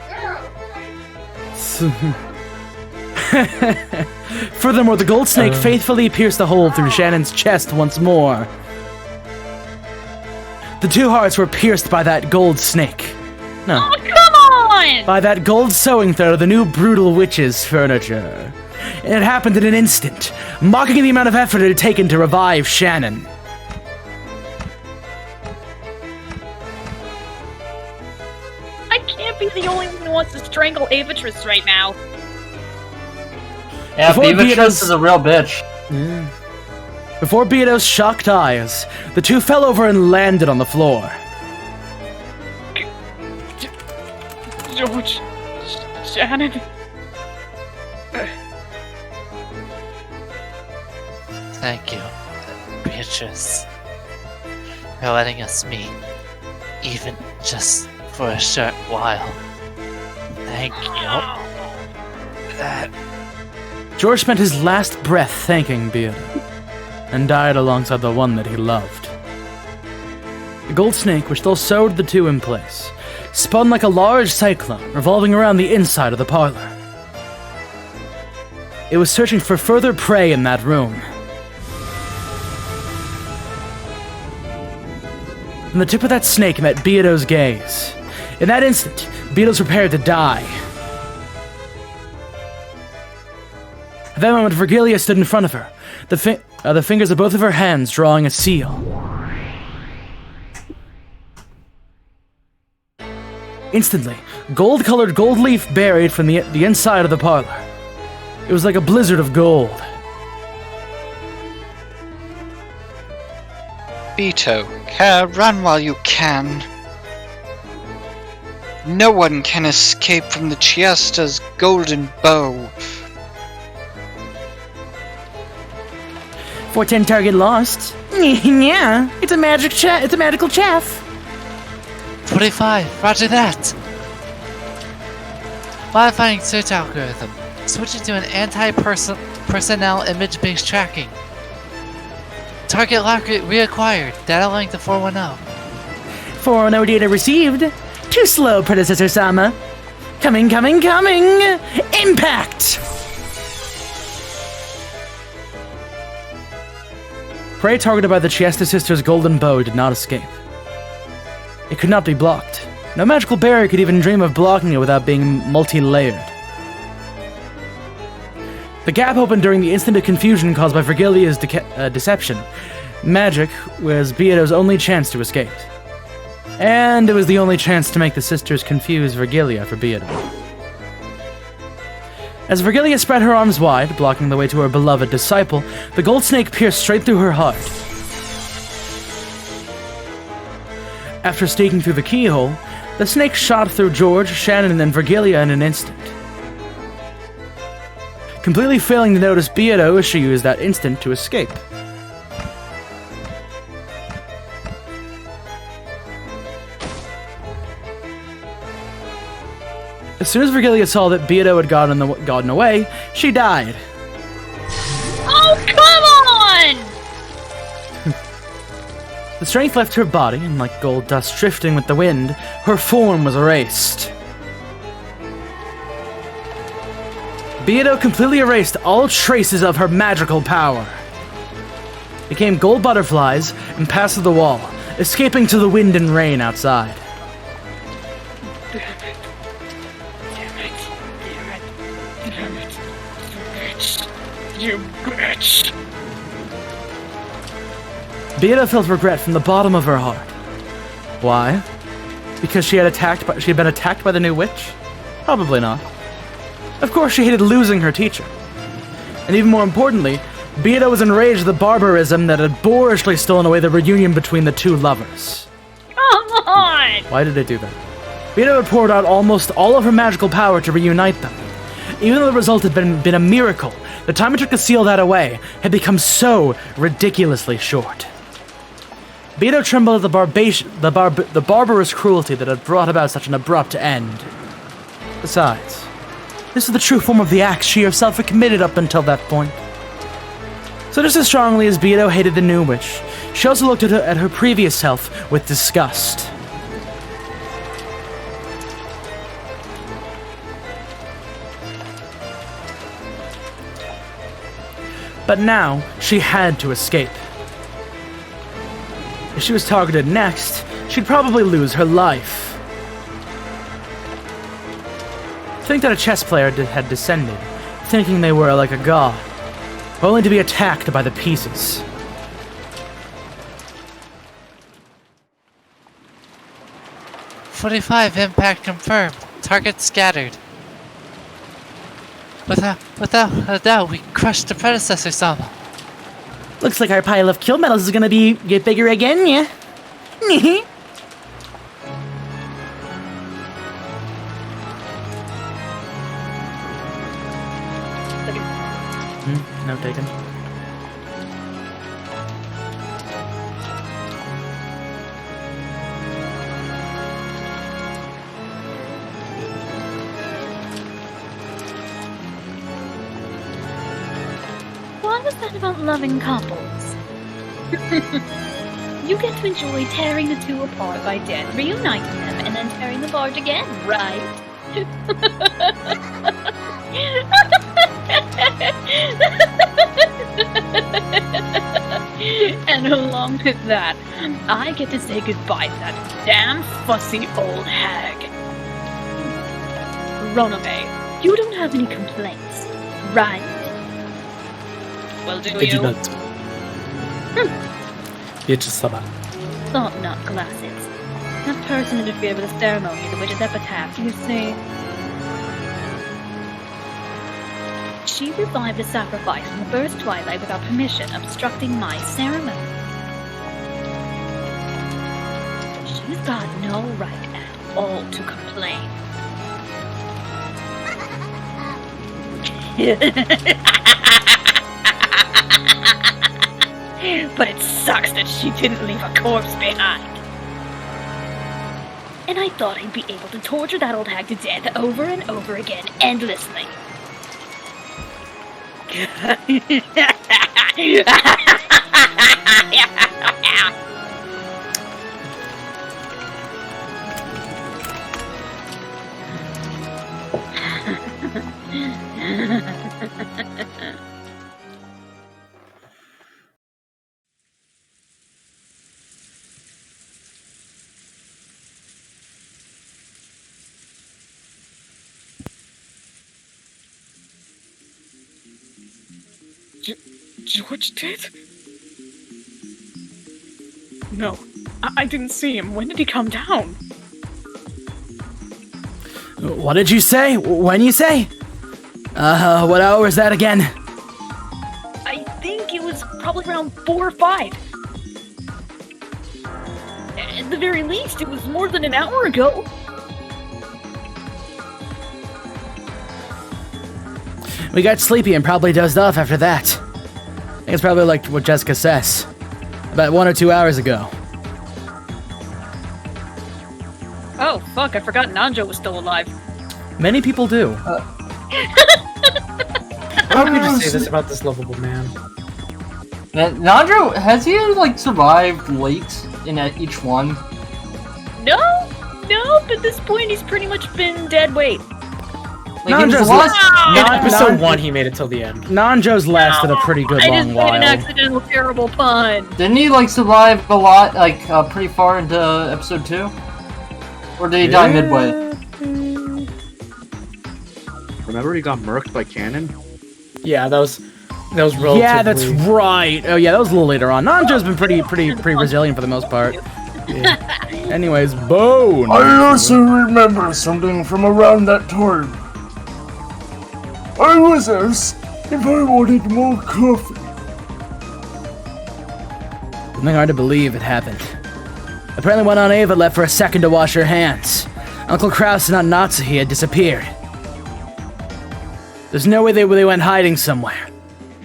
Furthermore, the gold snake faithfully pierced the hole through Shannon's chest once more. The two hearts were pierced by that gold snake. No. Oh, come on! By that gold sewing thread of the new brutal witch's furniture. And it happened in an instant, mocking the amount of effort it had taken to revive Shannon. I can't be the only one who wants to strangle Avatris right now. Yeah, Beatrice is a real bitch. Before Beato's shocked eyes, the two fell over and landed on the floor. George, Shannon. Thank you, Beatrice, for letting us meet, even just for a short while. Thank you. George spent his last breath thanking Beato, and died alongside the one that he loved. The gold snake, which still sewed the two in place, spun like a large cyclone, revolving around the inside of the parlor. It was searching for further prey in that room. And the tip of that snake met Beato's gaze. In that instant, Beato's prepared to die. At that moment, Virgilia stood in front of her, the fingers of both of her hands drawing a seal. Instantly, gold-colored gold leaf buried from the inside of the parlor. It was like a blizzard of gold. Beato, run while you can. No one can escape from the Chiesta's golden bow. 410 target lost. Yeah, it's a magical chaff. 25, roger that. Modifying search algorithm. Switching to an anti-personnel image-based tracking. Target lock reacquired. Data link to 410. 410 data received. Too slow, Predecessor Sama. Coming. Impact! Prey targeted by the Chiesta sisters' golden bow did not escape. It could not be blocked. No magical barrier could even dream of blocking it without being multi-layered. The gap opened during the instant of confusion caused by Virgilia's deception. Magic was Beato's only chance to escape. And it was the only chance to make the sisters confuse Virgilia for Beato. As Virgilia spread her arms wide, blocking the way to her beloved disciple, the gold snake pierced straight through her heart. After sneaking through the keyhole, the snake shot through George, Shannon, and Virgilia in an instant. Completely failing to notice Beato as she used that instant to escape. As soon as Virgilia saw that Beato had gotten away, she died. Oh, come on! The strength left her body, and like gold dust drifting with the wind, her form was erased. Beato completely erased all traces of her magical power. Became gold butterflies and passed through the wall, escaping to the wind and rain outside. You bitch! Beato felt regret from the bottom of her heart. Why? Because she had been attacked by the new witch? Probably not. Of course, she hated losing her teacher. And even more importantly, Beato was enraged at the barbarism that had boorishly stolen away the reunion between the two lovers. Come on! Why did it do that? Beato had poured out almost all of her magical power to reunite them. Even though the result had been a miracle, the time it took to seal that away had become so ridiculously short. Beto trembled at the barbarous cruelty that had brought about such an abrupt end. Besides, this was the true form of the acts she herself had committed up until that point. So just as strongly as Beto hated the new witch, she also looked at her previous self with disgust. But now, she had to escape. If she was targeted next, she'd probably lose her life. Think that a chess player had descended, thinking they were like a god, only to be attacked by the pieces. "45 impact confirmed. Target scattered." Without a doubt, we crushed the predecessor Sama. Looks like our pile of kill medals is gonna get bigger again, yeah? No taken. What was that about loving couples? You get to enjoy tearing the two apart by death, reuniting them, and then tearing them apart again, right? And along with that, I get to say goodbye to that damn fussy old hag. Roname, you don't have any complaints, right? Well, do you? Thought not glasses. That person interfered with the ceremony of the witch's epitaph, you see. She revived the sacrifice in the first twilight without permission, obstructing my ceremony. She's got no right at all to complain. But it sucks that she didn't leave a corpse behind. And I thought I'd be able to torture that old hag to death over and over again, endlessly. George did? No, I didn't see him. When did he come down? What did you say? When you say? What hour was that again? I think it was probably around 4 or 5. At the very least, it was more than an hour ago. We got sleepy and probably dozed off after that. I think it's probably like what Jessica says. About 1 or 2 hours ago. Oh, fuck, I forgot Nanjo was still alive. Many people do. How could you say this about this lovable man? Nandro, has he like survived late in each one? No, at this point he's pretty much been dead weight. Like in episode 1, he made it till the end. Nanjo's lasted a pretty good long while. I just made an accidental terrible pun. Didn't he like survive a lot, like pretty far into episode 2? Or did he die midway? Remember he got murked by cannon? Yeah, that was relatively... Yeah, that's right. Oh yeah, that was a little later on. Nanjo's been pretty resilient for the most part. Yeah. Anyways, Bone. I also remember something from around that time. I was asked if I wanted more coffee. Something hard to believe it happened. Apparently when Aunt Ava left for a second to wash her hands, Uncle Kraus and Aunt Natsuhi had disappeared. There's no way they went hiding somewhere.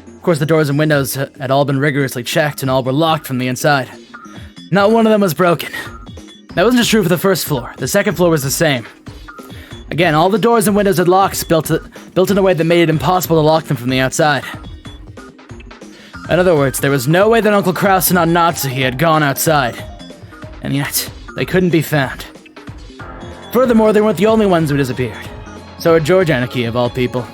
Of course, the doors and windows had all been rigorously checked and all were locked from the inside. Not one of them was broken. That wasn't just true for the first floor. The second floor was the same. Again, all the doors and windows had locks built in a way that made it impossible to lock them from the outside. In other words, there was no way that Uncle Kraus and Aunt Natsuhi had gone outside. And yet, they couldn't be found. Furthermore, they weren't the only ones who disappeared. So had George Anarchy, of all people.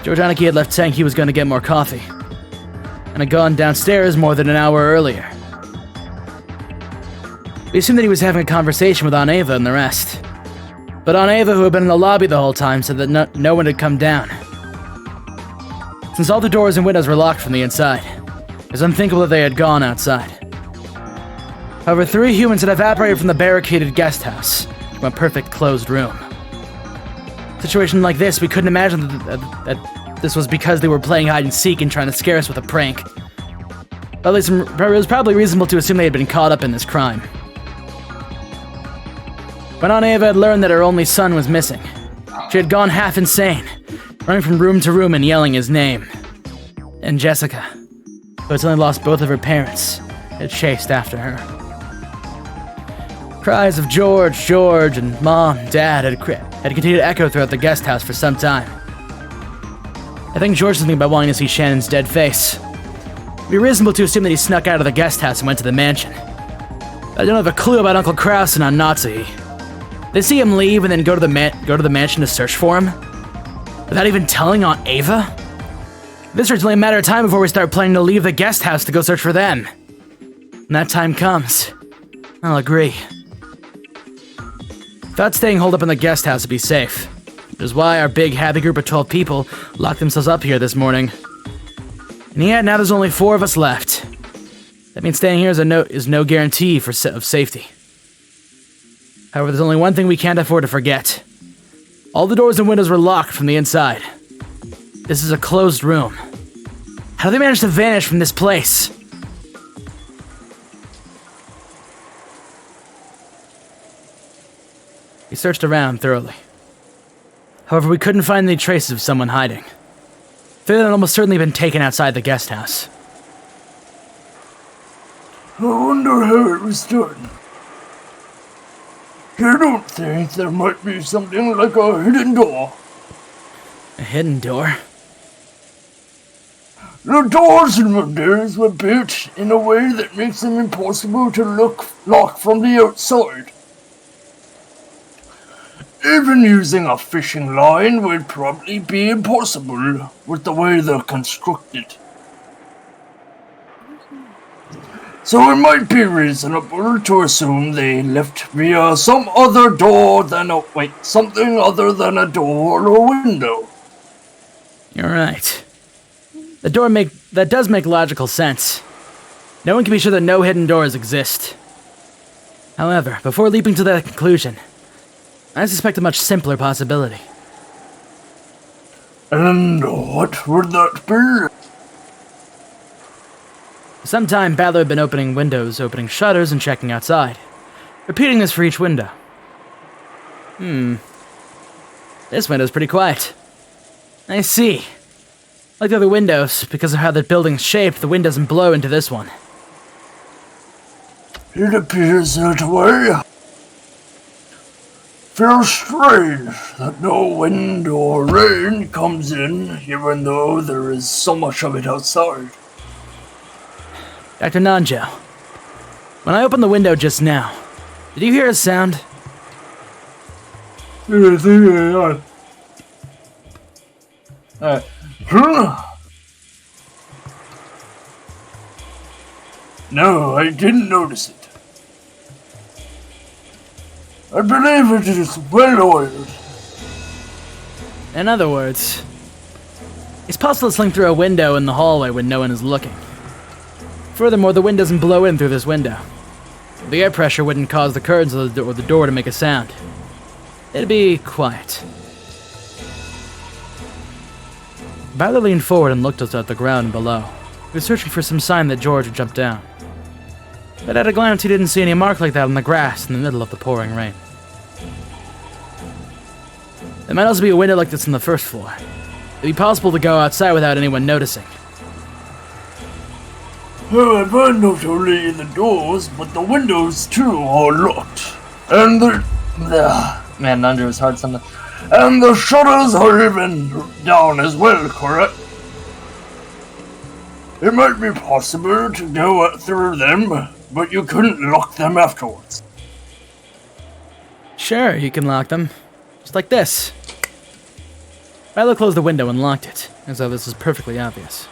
George Anarchy had left saying he was going to get more coffee, and had gone downstairs more than an hour earlier. We assumed that he was having a conversation with Aunt Ava and the rest. But Aunt Ava, who had been in the lobby the whole time, said that no one had come down. Since all the doors and windows were locked from the inside, it was unthinkable that they had gone outside. However, 3 humans had evaporated from the barricaded guest house from a perfect closed room. A situation like this, we couldn't imagine that this was because they were playing hide and seek and trying to scare us with a prank. But at least it was probably reasonable to assume they had been caught up in this crime. When Aunt Ava had learned that her only son was missing, she had gone half insane, running from room to room and yelling his name. And Jessica, who had suddenly lost both of her parents, had chased after her. Cries of George, George, and Mom, Dad had continued to echo throughout the guest house for some time. I think George was thinking about wanting to see Shannon's dead face. It'd be reasonable to assume that he snuck out of the guest house and went to the mansion. But I don't have a clue about Uncle Kraus and Aunt Natsuhi. They see him leave and then go to the mansion to search for him, without even telling Aunt Ava? This is only a matter of time before we start planning to leave the guest house to go search for them. When that time comes, I'll agree. Thought staying holed up in the guest house would be safe, which is why our big happy group of 12 people locked themselves up here this morning. And yet, now there's only 4 of us left. That means staying here is no guarantee of safety. However, there's only one thing we can't afford to forget. All the doors and windows were locked from the inside. This is a closed room. How did they manage to vanish from this place? We searched around thoroughly. However, we couldn't find any traces of someone hiding. They had almost certainly been taken outside the guest house. I wonder how it was done. You don't think there might be something like a hidden door? A hidden door? The doors and windows were built in a way that makes them impossible to lock from the outside. Even using a fishing line would probably be impossible with the way they're constructed. So it might be reasonable to assume they left via something other than a door or window. You're right. That does make logical sense. No one can be sure that no hidden doors exist. However, before leaping to that conclusion, I suspect a much simpler possibility. And what would that be? For some time, Badler had been opening windows, opening shutters, and checking outside. Repeating this for each window. This window's pretty quiet. I see. Like the other windows, because of how the building's shaped, the wind doesn't blow into this one. It appears that way. Feels strange that no wind or rain comes in, even though there is so much of it outside. Dr. Nanjo, when I opened the window just now, did you hear a sound? No, I didn't notice it. I believe it is well oiled. In other words, it's possible to slink through a window in the hallway when no one is looking. Furthermore, the wind doesn't blow in through this window. The air pressure wouldn't cause the curtains or the door to make a sound. It'd be quiet. Badler leaned forward and looked at the ground below. He was searching for some sign that George would jump down. But at a glance, he didn't see any mark like that on the grass in the middle of the pouring rain. There might also be a window like this on the first floor. It'd be possible to go outside without anyone noticing. However, not only the doors, but the windows too are locked. And Man, Nandro is hard sometimes. and the shutters are even down as well, correct? It might be possible to go through them, but you couldn't lock them afterwards. Sure, you can lock them. Just like this. Milo closed the window and locked it, as though this was perfectly obvious.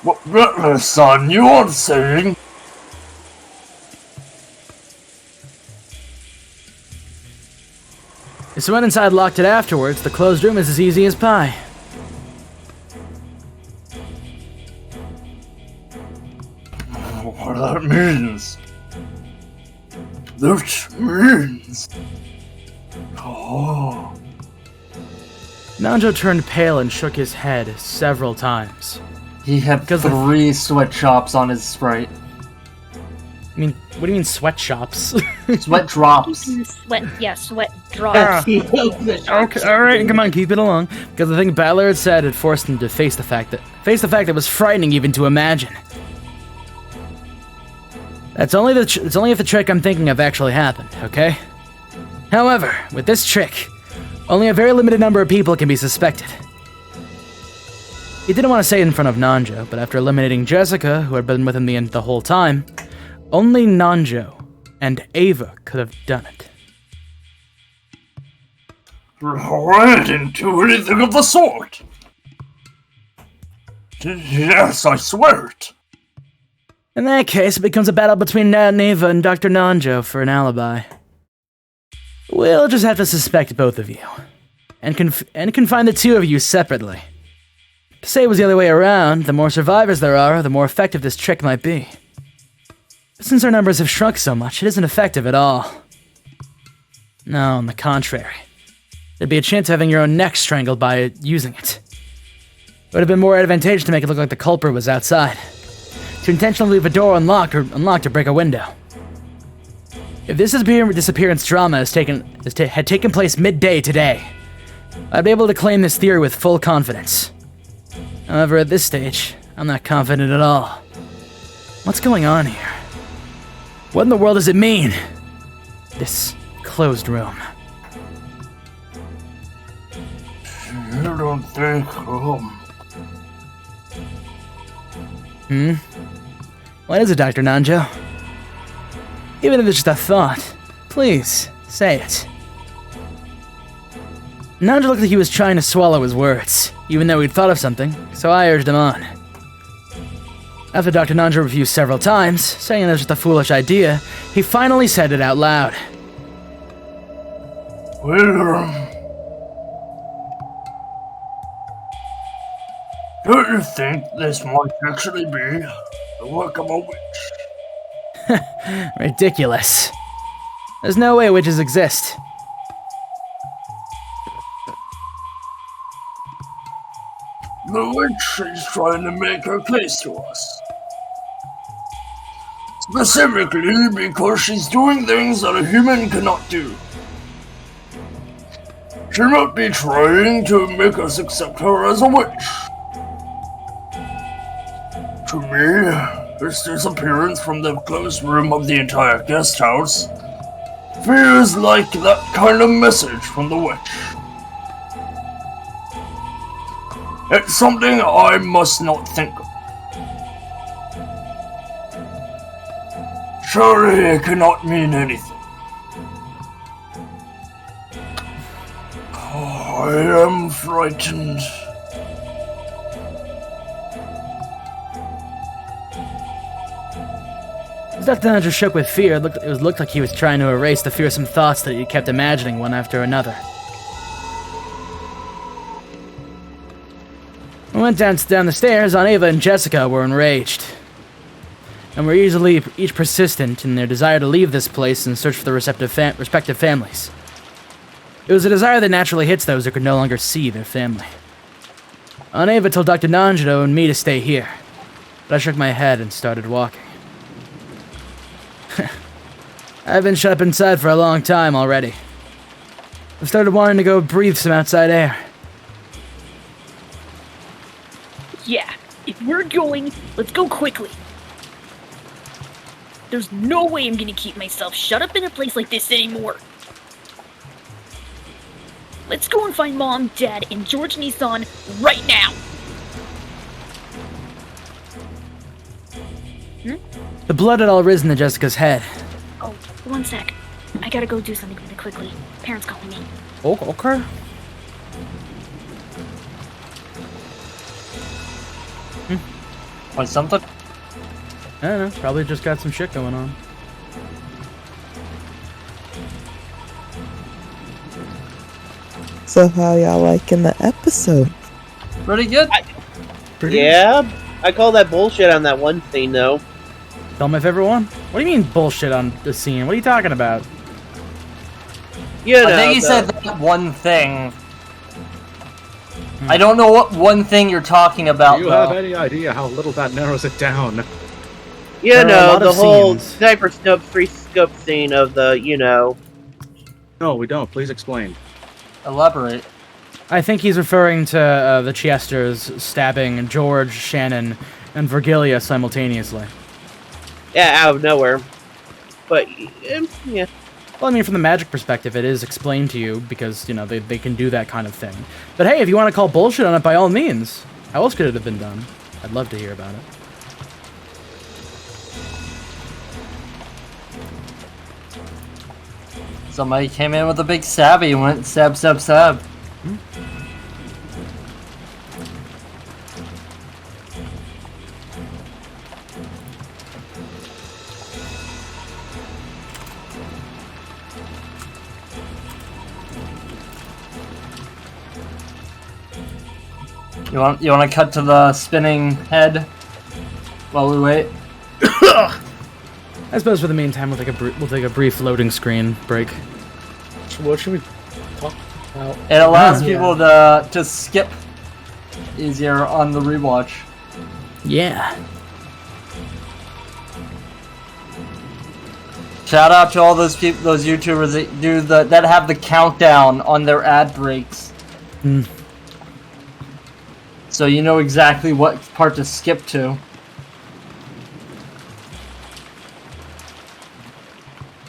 What, son, you aren't saying? If someone inside locked it afterwards, the closed room is as easy as pie. What that means? That means... Oh... Nanjo turned pale and shook his head several times. He had 3 sweatshops on his Sprite. I mean, what do you mean sweatshops? Sweat drops. Sweat drops. Okay, alright, come on, keep it along. Because the thing Ballard said had forced him to face the fact that was frightening even to imagine. It's only if the trick I'm thinking of actually happened, okay? However, with this trick, only a very limited number of people can be suspected. He didn't want to say it in front of Nanjo, but after eliminating Jessica, who had been with him the whole time, only Nanjo and Ava could have done it. I didn't do anything of the sort! Yes, I swear it! In that case, it becomes a battle between Ava and Dr. Nanjo for an alibi. We'll just have to suspect both of you, and confine the two of you separately. To say it was the other way around, the more survivors there are, the more effective this trick might be. But since our numbers have shrunk so much, it isn't effective at all. No, on the contrary. There'd be a chance of having your own neck strangled by using it. It would have been more advantageous to make it look like the culprit was outside. To intentionally leave a door unlocked or break a window. If this disappearance drama had taken place midday today, I'd be able to claim this theory with full confidence. However, at this stage, I'm not confident at all. What's going on here? What in the world does it mean? This closed room. I don't think, What is it, Dr. Nanjo? Even if it's just a thought, please, say it. Nanjo looked like he was trying to swallow his words, even though he'd thought of something, so I urged him on. After Dr. Nanjo refused several times, saying it was just a foolish idea, he finally said it out loud. Well, don't you think this might actually be the work of a witch? Ridiculous. There's no way witches exist. The witch is trying to make her case to us. Specifically because she's doing things that a human cannot do. She might be trying to make us accept her as a witch. To me, this disappearance from the closed room of the entire guest house feels like that kind of message from the witch. It's something I must not think of. Surely it cannot mean anything. I am frightened. As Dr. Nanjo shook with fear, it looked like he was trying to erase the fearsome thoughts that he kept imagining one after another. We went down the stairs. Ava and Jessica were enraged, and were each persistent in their desire to leave this place and search for their respective families. It was a desire that naturally hits those who could no longer see their family. Ava told Dr. Nanjo and me to stay here, but I shook my head and started walking. I've been shut up inside for a long time already. I've started wanting to go breathe some outside air. Yeah, if we're going, let's go quickly. There's no way I'm gonna keep myself shut up in a place like this anymore. Let's go and find Mom, Dad, and George Nissan right now. The blood had all risen to Jessica's head. Oh, one sec. I gotta go do something really quickly. Parents calling me. Oh, okay. Want something? I don't know. Probably just got some shit going on. So how y'all liking the episode? Pretty good. Yeah, I call that bullshit on that one scene, though. Tell my favorite one? What do you mean bullshit on the scene? What are you talking about? I think he said that one thing. I don't know what one thing you're talking about. Do you have any idea how little that narrows it down? You know, the whole sniper scope, free scope scene of the, you know. No, we don't. Please explain. Elaborate. I think he's referring to the Chesters stabbing George, Shannon, and Virgilia simultaneously. Yeah, out of nowhere. But, yeah. Well, I mean, from the magic perspective, it is explained to you because, you know, they can do that kind of thing. But hey, if you want to call bullshit on it, by all means. How else could it have been done? I'd love to hear about it. Somebody came in with a big sabby and went stab, stab, stab. You want to cut to the spinning head while we wait? I suppose for the meantime, we'll take a brief loading screen break. What should we talk about? It allows people to skip easier on the rewatch. Yeah. Shout out to all those people, those YouTubers that do that have the countdown on their ad breaks. So you know exactly what part to skip to.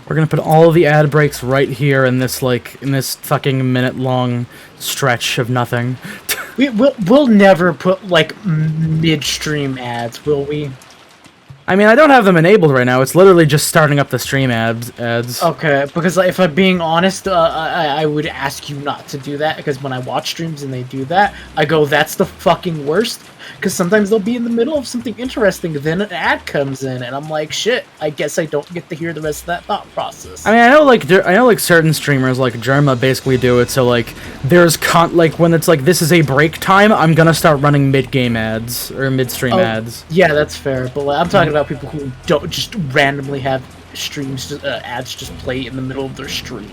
We're gonna put all of the ad breaks right here in this fucking minute-long stretch of nothing. We'll never put like midstream ads, will we? I mean, I don't have them enabled right now. It's literally just starting up the stream ads. Okay, because like, if I'm being honest, I would ask you not to do that, because when I watch streams and they do that, I go, that's the fucking worst, because sometimes they'll be in the middle of something interesting, then an ad comes in, and I'm like, shit, I guess I don't get to hear the rest of that thought process. I mean, I know certain streamers like Germa basically do it, so like there's when it's like this is a break time, I'm gonna start running mid-game ads or midstream ads. Yeah, that's fair, but like, I'm talking about people who don't just randomly have streams, ads just play in the middle of their stream.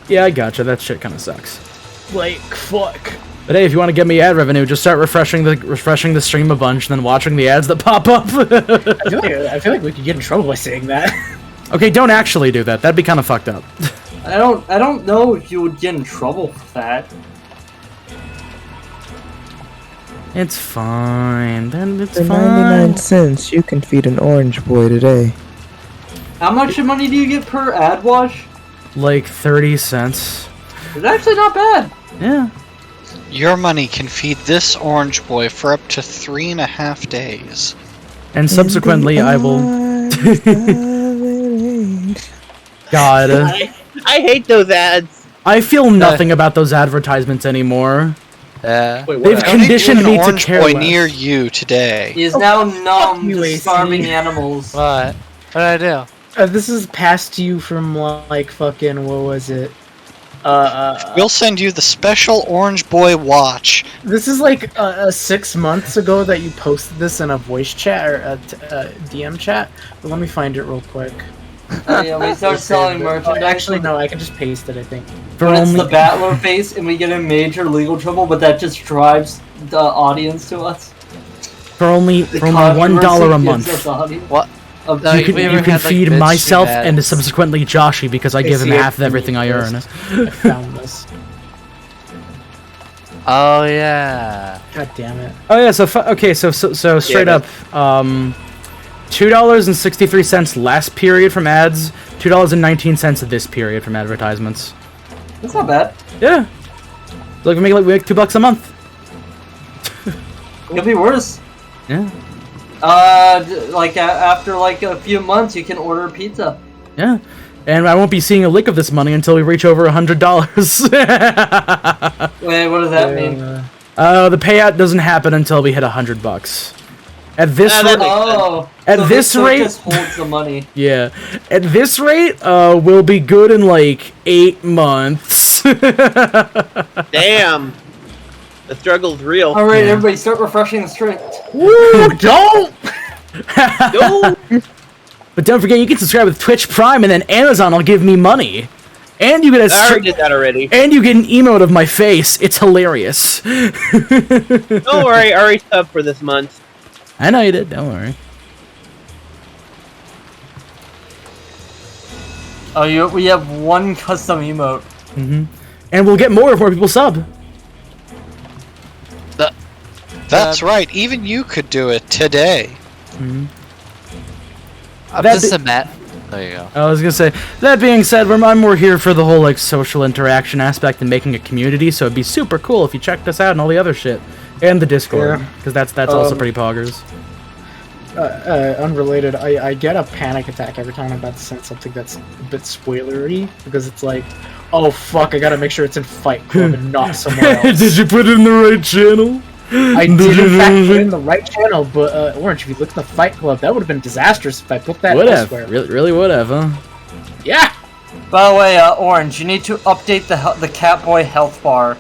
Yeah, I gotcha. That shit kind of sucks. Like, fuck. But hey, if you want to get me ad revenue, just start refreshing the stream a bunch, and then watching the ads that pop up. I feel like we could get in trouble by saying that. Okay, don't actually do that. That'd be kind of fucked up. I don't know if you would get in trouble for that. It's fine. Then it's For fine. 99 cents, you can feed an orange boy today. How much money do you get per ad wash? Like 30 cents. It's actually not bad. Yeah. Your money can feed this orange boy for up to 3.5 days. And subsequently, I will. God. I hate those ads. I feel nothing about those advertisements anymore. They've conditioned me to care boy less. near you today. He is now numb you, to AC. starving animals. What? What did I do? This is passed to you from like fucking, what was it? We'll send you the special Orange Boy watch. This is like 6 months ago that you posted this in a voice chat or a DM chat. But let me find it real quick. Yeah, we start selling merchandise. Actually, no, I can just paste it, I think. When it's the Battler face and we get in major legal trouble, but that just drives the audience to us. For only $1 a month. What? You can feed myself and subsequently Joshi because I give him half of everything I earn. I found this. Oh yeah. God damn it. Oh yeah. So straight up, $2.63 last period from ads, $2.19 this period from advertisements. That's not bad. Yeah. Like we make $2 a month. Could be worse. Yeah. After like a few months, you can order pizza. Yeah. And I won't be seeing a lick of this money until we reach over $100. Wait, what does that mean? The payout doesn't happen until we hit $100. At this rate, just holds the money. Yeah. At this rate, we'll be good in like 8 months. Damn. The struggle's real. All right, everybody, start refreshing the script. Woo! Don't. But don't forget, you can subscribe with Twitch Prime, and then Amazon will give me money. And you get a I already did that already. And you get an emote of my face. It's hilarious. Don't worry, I already subbed for this month. I know you did. Don't worry. Oh, we have one custom emote. Mm-hmm. And we'll get more if more people sub. That's right. Even you could do it today. Mm-hmm. Just a Matt. There you go. I was gonna say, that being said, I'm more here for the whole like social interaction aspect and making a community, so it'd be super cool if you checked us out and all the other shit. And the Discord, because that's also pretty poggers. Unrelated, I get a panic attack every time I'm about to send something that's a bit spoilery, because it's like, oh fuck, I gotta make sure it's in Fight Club and not somewhere else. Did you put it in the right channel? I did in fact put it in the right channel, but Orange, if you look at the Fight Club, that would have been disastrous if I put that elsewhere. Really would have, huh? Yeah! By the way, Orange, you need to update the Catboy health bar.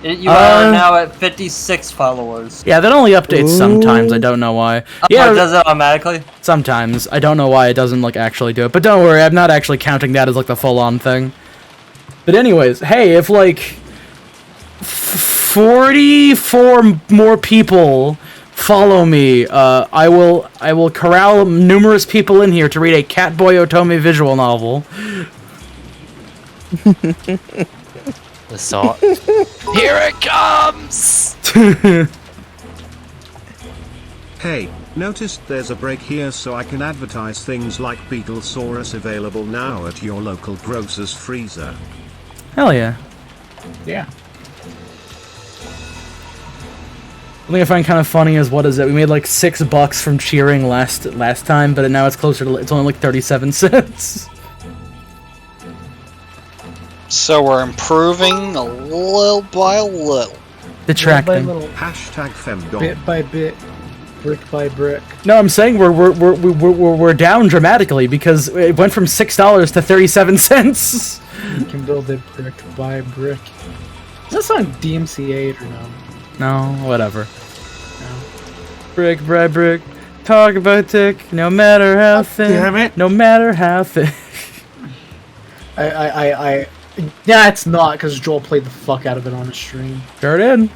You are now at 56 followers. Yeah, that only updates sometimes. I don't know why. Yeah, it does it automatically? Sometimes. I don't know why it doesn't like actually do it. But don't worry, I'm not actually counting that as like the full-on thing. But anyways, hey, if like 44 more people follow me, I will corral numerous people in here to read a Catboy Otome visual novel. So, here it comes! Hey, noticed there's a break here so I can advertise things like Beetlesaurus available now at your local grocer's freezer. Hell yeah. Yeah. The thing I find kind of funny is, what is it? We made like $6 from cheering last time, but now it's closer to, it's only like 37 cents. So we're improving a little by little. Detracting. Hashtag femdom. Bit by bit, brick by brick. No, I'm saying we're down dramatically because it went from $6 to 37 cents. You can build it brick by brick. Is that song DMC8 or no? No, whatever. No. Brick by brick, talk about tick, no matter how thin. Damn it. No matter how thick. Yeah, it's not, because Joel played the fuck out of it on his stream. Sure did.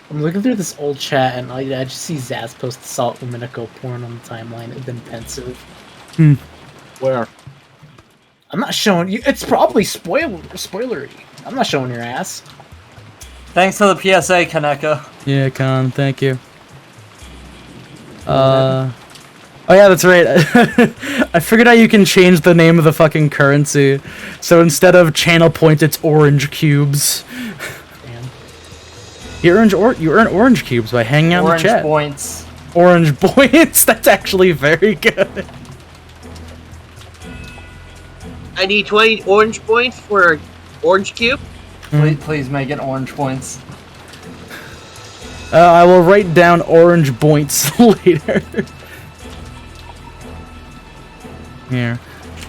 I'm looking through this old chat, and I just see Zaz post Salt Umineko porn on the timeline, and then pensive. Where? I'm not showing you. It's probably spoilery. I'm not showing your ass. Thanks for the PSA, Kaneka. Yeah, Con, thank you. Oh yeah, that's right. I figured out you can change the name of the fucking currency. So instead of channel points, it's orange cubes. Damn. You earn orange cubes by hanging out in the chat. Orange points. Orange points? That's actually very good. I need 20 orange points for orange cube. Please make it orange points. I will write down orange points later. Here.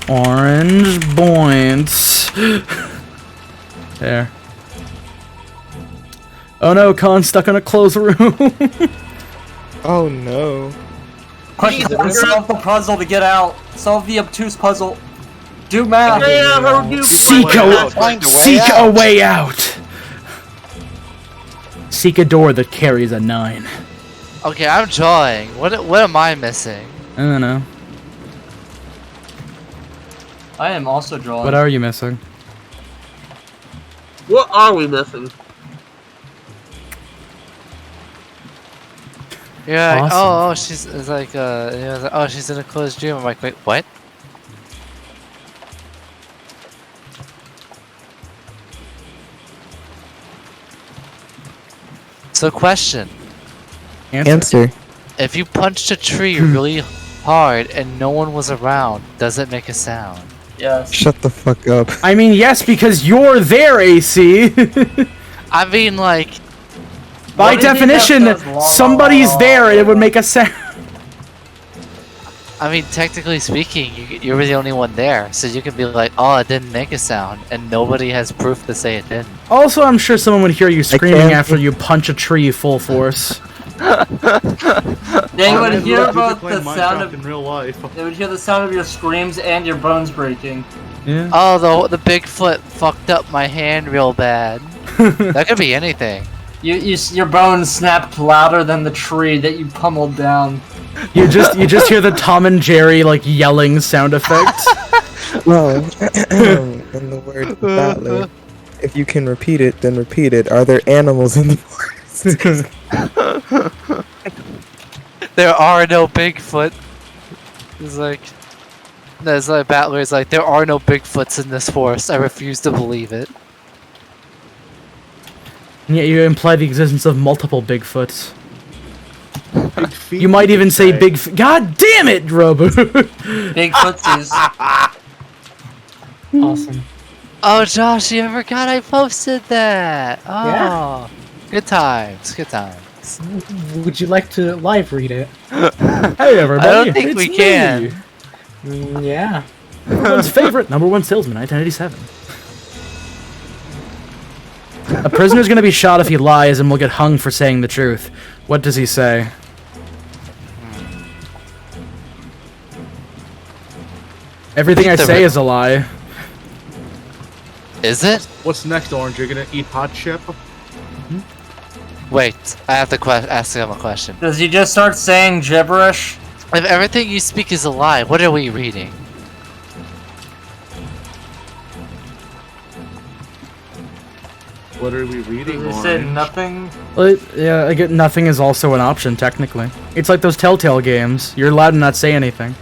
Orange points. There. Oh no, Khan's stuck in a closed room. Oh no. Quick, solve the puzzle to get out. Solve the obtuse puzzle. Do math. Seek a way out. Seek a door that carries a 9. Okay, I'm drawing. What am I missing? I don't know. I am also drawing. What are you missing? What are we missing? Yeah. Awesome. Oh, she's it's like oh, she's in a closed dream. I'm like, wait, what? So, question. Answer. If you punched a tree really hard and no one was around, does it make a sound? Yes. Shut the fuck up. I mean, yes, because you're there, AC. I mean, like, by definition, somebody's there and it would make a sound. I mean, technically speaking, you were the only one there, so you can be like, oh, it didn't make a sound, and nobody has proof to say it didn't. Also, I'm sure someone would hear you screaming after you punch a tree full force. They would hear both the sound of in real life. They would hear the sound of your screams and your bones breaking. Yeah. Oh, the Bigfoot fucked up my hand real bad. That could be anything. Your bones snapped louder than the tree that you pummeled down. You just hear the Tom and Jerry like yelling sound effect. Well, in the words of Butler, if you can repeat it, then repeat it. Are there animals in the forest? There are no Bigfoot. There's like Battler is like, there are no Bigfoots in this forest. I refuse to believe it. And yet you imply the existence of multiple Bigfoots. You might even say big. God damn it, Robo! Bigfootsies. Awesome. Oh, Josh, you ever forgot I posted that? Oh, Yeah. Good times, good times. Would you like to live read it? Hey everybody, I don't think it's we me. can. Yeah. Everyone's favorite number 1 salesman, 1987. A prisoner's gonna be shot if he lies and will get hung for saying the truth. What does he say? Everything I say is a lie. Is it? What's next, Orange? You're gonna eat hot chip? Wait, I have to ask him a question. Does he just start saying gibberish? If everything you speak is a lie, what are we reading? What are we reading, He Orange? said nothing. Well, yeah, I get nothing is also an option, technically. It's like those Telltale games. You're allowed to not say anything.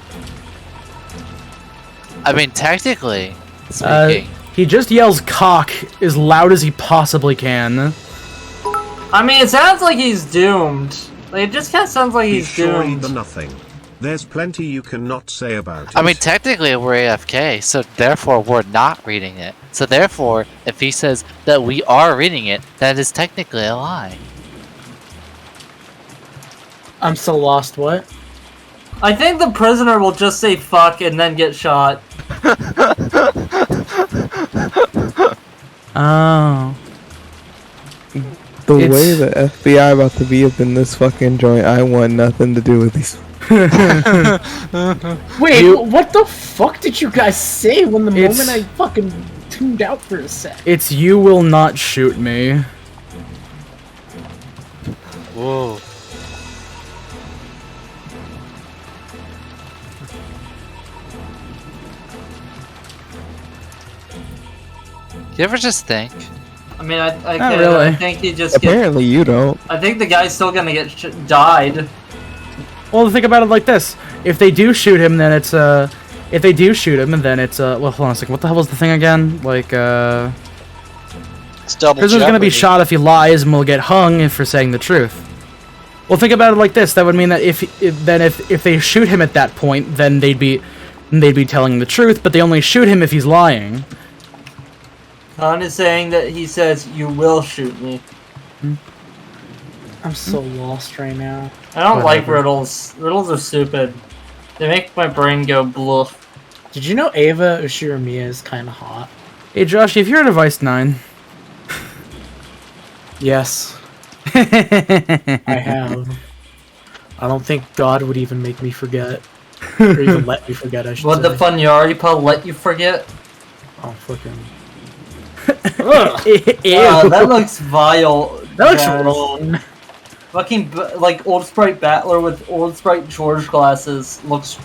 I mean, technically speaking. He just yells cock as loud as he possibly can. I mean, it sounds like he's doomed. Like, it just kind of sounds like he's Sure doomed. the nothing. There's plenty you cannot say about it. I mean, technically we're AFK, so therefore we're not reading it. So therefore, if he says that we are reading it, that is technically a lie. I'm so lost. What? I think the prisoner will just say fuck and then get shot. Oh. The way the FBI about to be up in this fucking joint, I want nothing to do with these. Wait, what the fuck did you guys say when the It's- moment I fucking tuned out for a sec? It's you will not shoot me. Whoa. You ever just think? I mean, I Not really. I think he just Apparently you don't. I think the guy's still gonna get died. Well, think about it like this: if they do shoot him, then it's if they do shoot him, and then it's well, hold on a second. What the hell was the thing again? Like It's double prisoner's gonna be jeopardy. shot if he lies, and will get hung for saying the truth. Well, think about it like this: that would mean that if they shoot him at that point, then they'd be telling the truth, but they only shoot him if he's lying. Khan is saying that he says you will shoot me. I'm so lost right now. I don't like Whatever. riddles. Riddles are stupid. They make my brain go bluff. Did you know Ava Ushiramiya is kind of hot? Hey, Josh, if you're at Device 9, Yes, I have. I don't think God would even make me forget, or even let me forget. I should What say. the Funyari Pub let you forget? Oh, fucking. Ew. That looks vile. That looks guys. wrong. Fucking like Old Sprite Battler with Old Sprite George glasses looks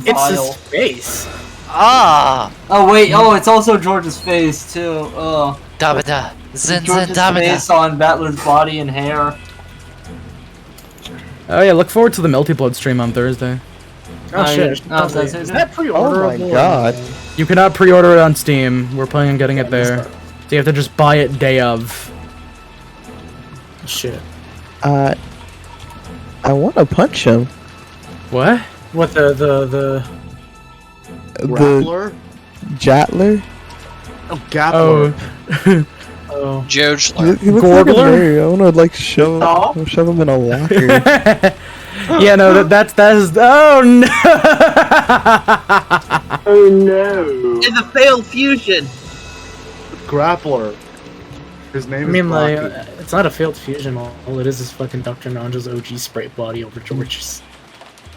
It's vile. his face. Ah! Oh wait, oh it's also George's face too. Oh. Dabada. Zin zin George's dabada. face on Battler's body and hair. Oh yeah, look forward to the Melty Blood stream on Thursday. Oh shit. No, Is that Oh pre-orderable? my god. You cannot pre-order it on Steam. We're planning on getting it there. So you have to just buy it day of. Shit. I want to punch him. What? What the Grappler? Jatler? Oh, Gappler. Oh. George. He looks like a Mary. I want to like shove him in a locker. Yeah, no, that is. Oh no! Oh no! It's a failed fusion. Grappler. His name I is mean, like, Blocky. it's not a failed fusion. All it is fucking Dr. Nanja's OG Sprite body over George's.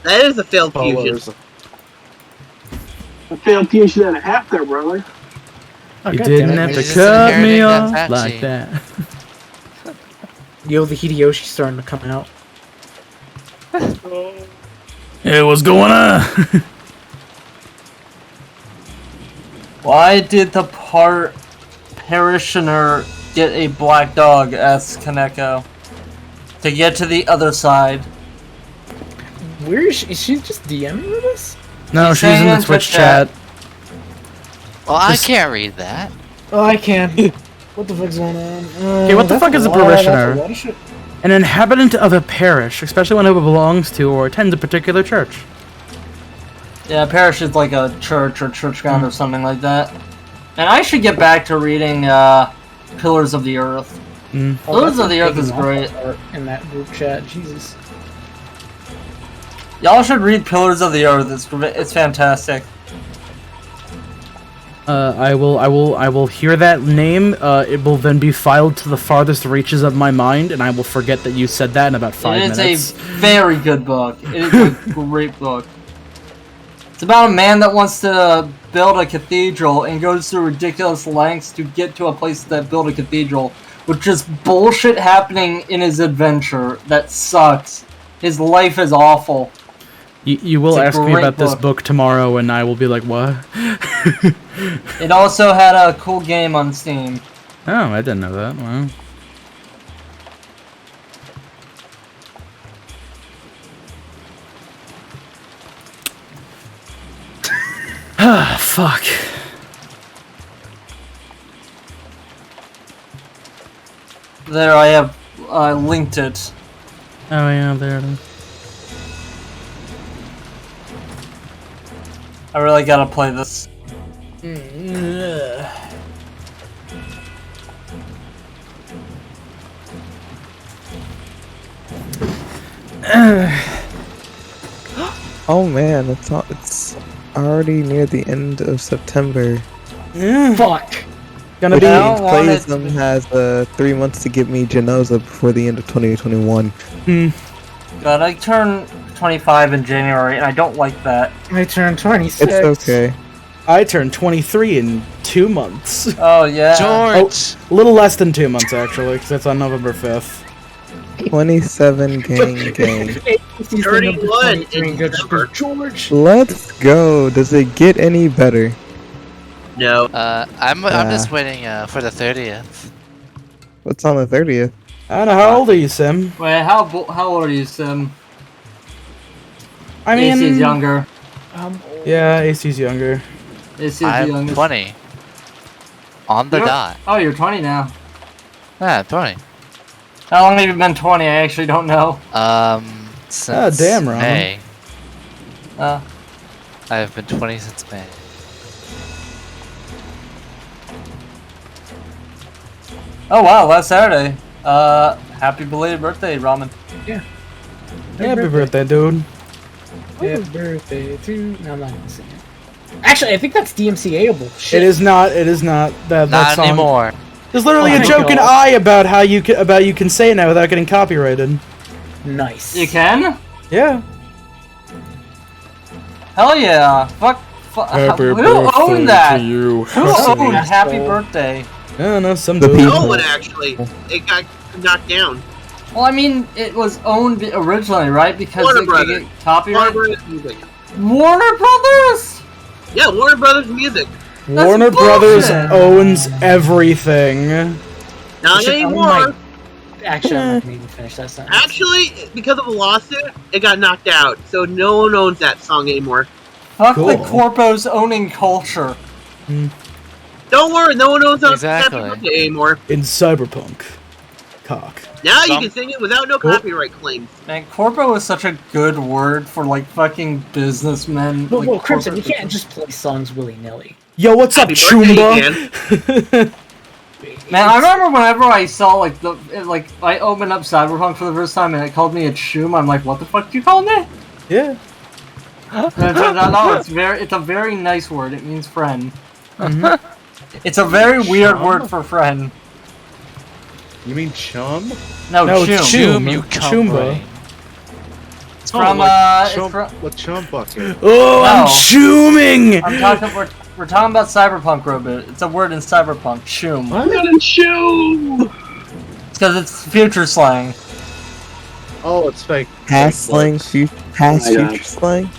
That is a failed Oh, fusion. there's A failed fusion and a half there, brother. Oh, You God didn't damn it, have man. to He's cut inheriting me that off fat like gene. that. Yo, the Hideyoshi's starting to come out. Hey, what's going on? Why did the parishioner get a black dog? Asks Kaneko. To get to the other side. Where is she? Is she just DMing with us? No, He's she's in saying the in Twitch the chat. Well, I can't read that. Oh, I can. What the fuck's going on? Okay, what the fuck is a parishioner? An inhabitant of a parish, especially one who belongs to or attends a particular church. Yeah, parish is like a church or church ground or something like that. And I should get back to reading Pillars of the Earth. Pillars of the Earth is great. In that group chat, Jesus. Y'all should read Pillars of the Earth. It's fantastic. I will hear that name. It will then be filed to the farthest reaches of my mind, and I will forget that you said that in about 5 minutes. It is a very good book. It is a great book. It's about a man that wants to build a cathedral and goes through ridiculous lengths to get to a place that build a cathedral, with just bullshit happening in his adventure that sucks. His life is awful. You will It's a ask me great about this book tomorrow, and I will be like, what? It also had a cool game on Steam. Oh, I didn't know that. Wow. Ah, fuck. There, I have linked it. Oh yeah, there it is. I really gotta play this. Oh man, it's already near the end of September. Fuck. Gonna Which be. means Playism has 3 months to get me Genoza before the end of 2021. God, I turn 25 in January, and I don't like that. I turned 26. It's okay. I turned 23 in 2 months. Oh yeah. George! A little less than 2 months actually, because that's on November 5th. 27 gang. 31 in December. George. Let's go. Does it get any better? No. I'm just waiting for the 30th. What's on the 30th? I don't know, how old are you, Sim? Wait, how old are you, Sim? I mean... AC's younger. Yeah, AC's younger. AC's the I'm youngest. 20. On the dot. Oh, you're 20 now. Yeah, 20. How long have you been 20? I actually don't know. Since damn, Ron. May. Uh, I've been 20 since May. oh wow, last Saturday. Happy belated birthday, Ramen. Yeah. Happy birthday, dude. Happy birthday to... No, I'm not gonna sing it. Actually, I think that's DMCA-able. Shit. It is not. It is not. That Not song. anymore. There's literally Oh a my joke in God. I about how you can say it now without getting copyrighted. Nice. You can? Yeah. Hell yeah. Fuck. Who owned that? you. Who owned Happy Birthday? I don't know, some The dude. people. No one actually. It got knocked down. Well, I mean, it was owned originally, right? Because Warner it could Brothers. get copyright. Warner Brothers Music. Warner Brothers? Yeah, Warner Brothers Music. Warner Brothers owns everything. Not Except I anymore. might- Actually, I'm not going to even finish that sentence. Actually, because of a lawsuit, it got knocked out, so no one owns that song anymore. Fuck the corpos owning culture. Don't worry, no one owns that Exactly. anymore. In Cyberpunk. Cock. Now you can sing it without no copyright claims. Man, corpo is such a good word for like fucking businessmen. Well, like, Crimson, you corporate can't just play songs willy-nilly. Yo, what's up, Happy birthday, Chumba? Man, I remember whenever I saw I opened up Cyberpunk for the first time and it called me a choom. I'm like, what the fuck do you call me? Yeah. No, it's a very nice word. It means friend. It's a very weird word for friend. You mean chum? No, choom. Choom, you Chumba. It's from What chum bucket? Oh, I'm No. chooming! I'm talking. We're talking about Cyberpunk, Robot. It's a word in Cyberpunk. Choom. I'm gonna chew. It's because it's future slang. Oh, it's fake. Past slang, past Oh my God. future slang.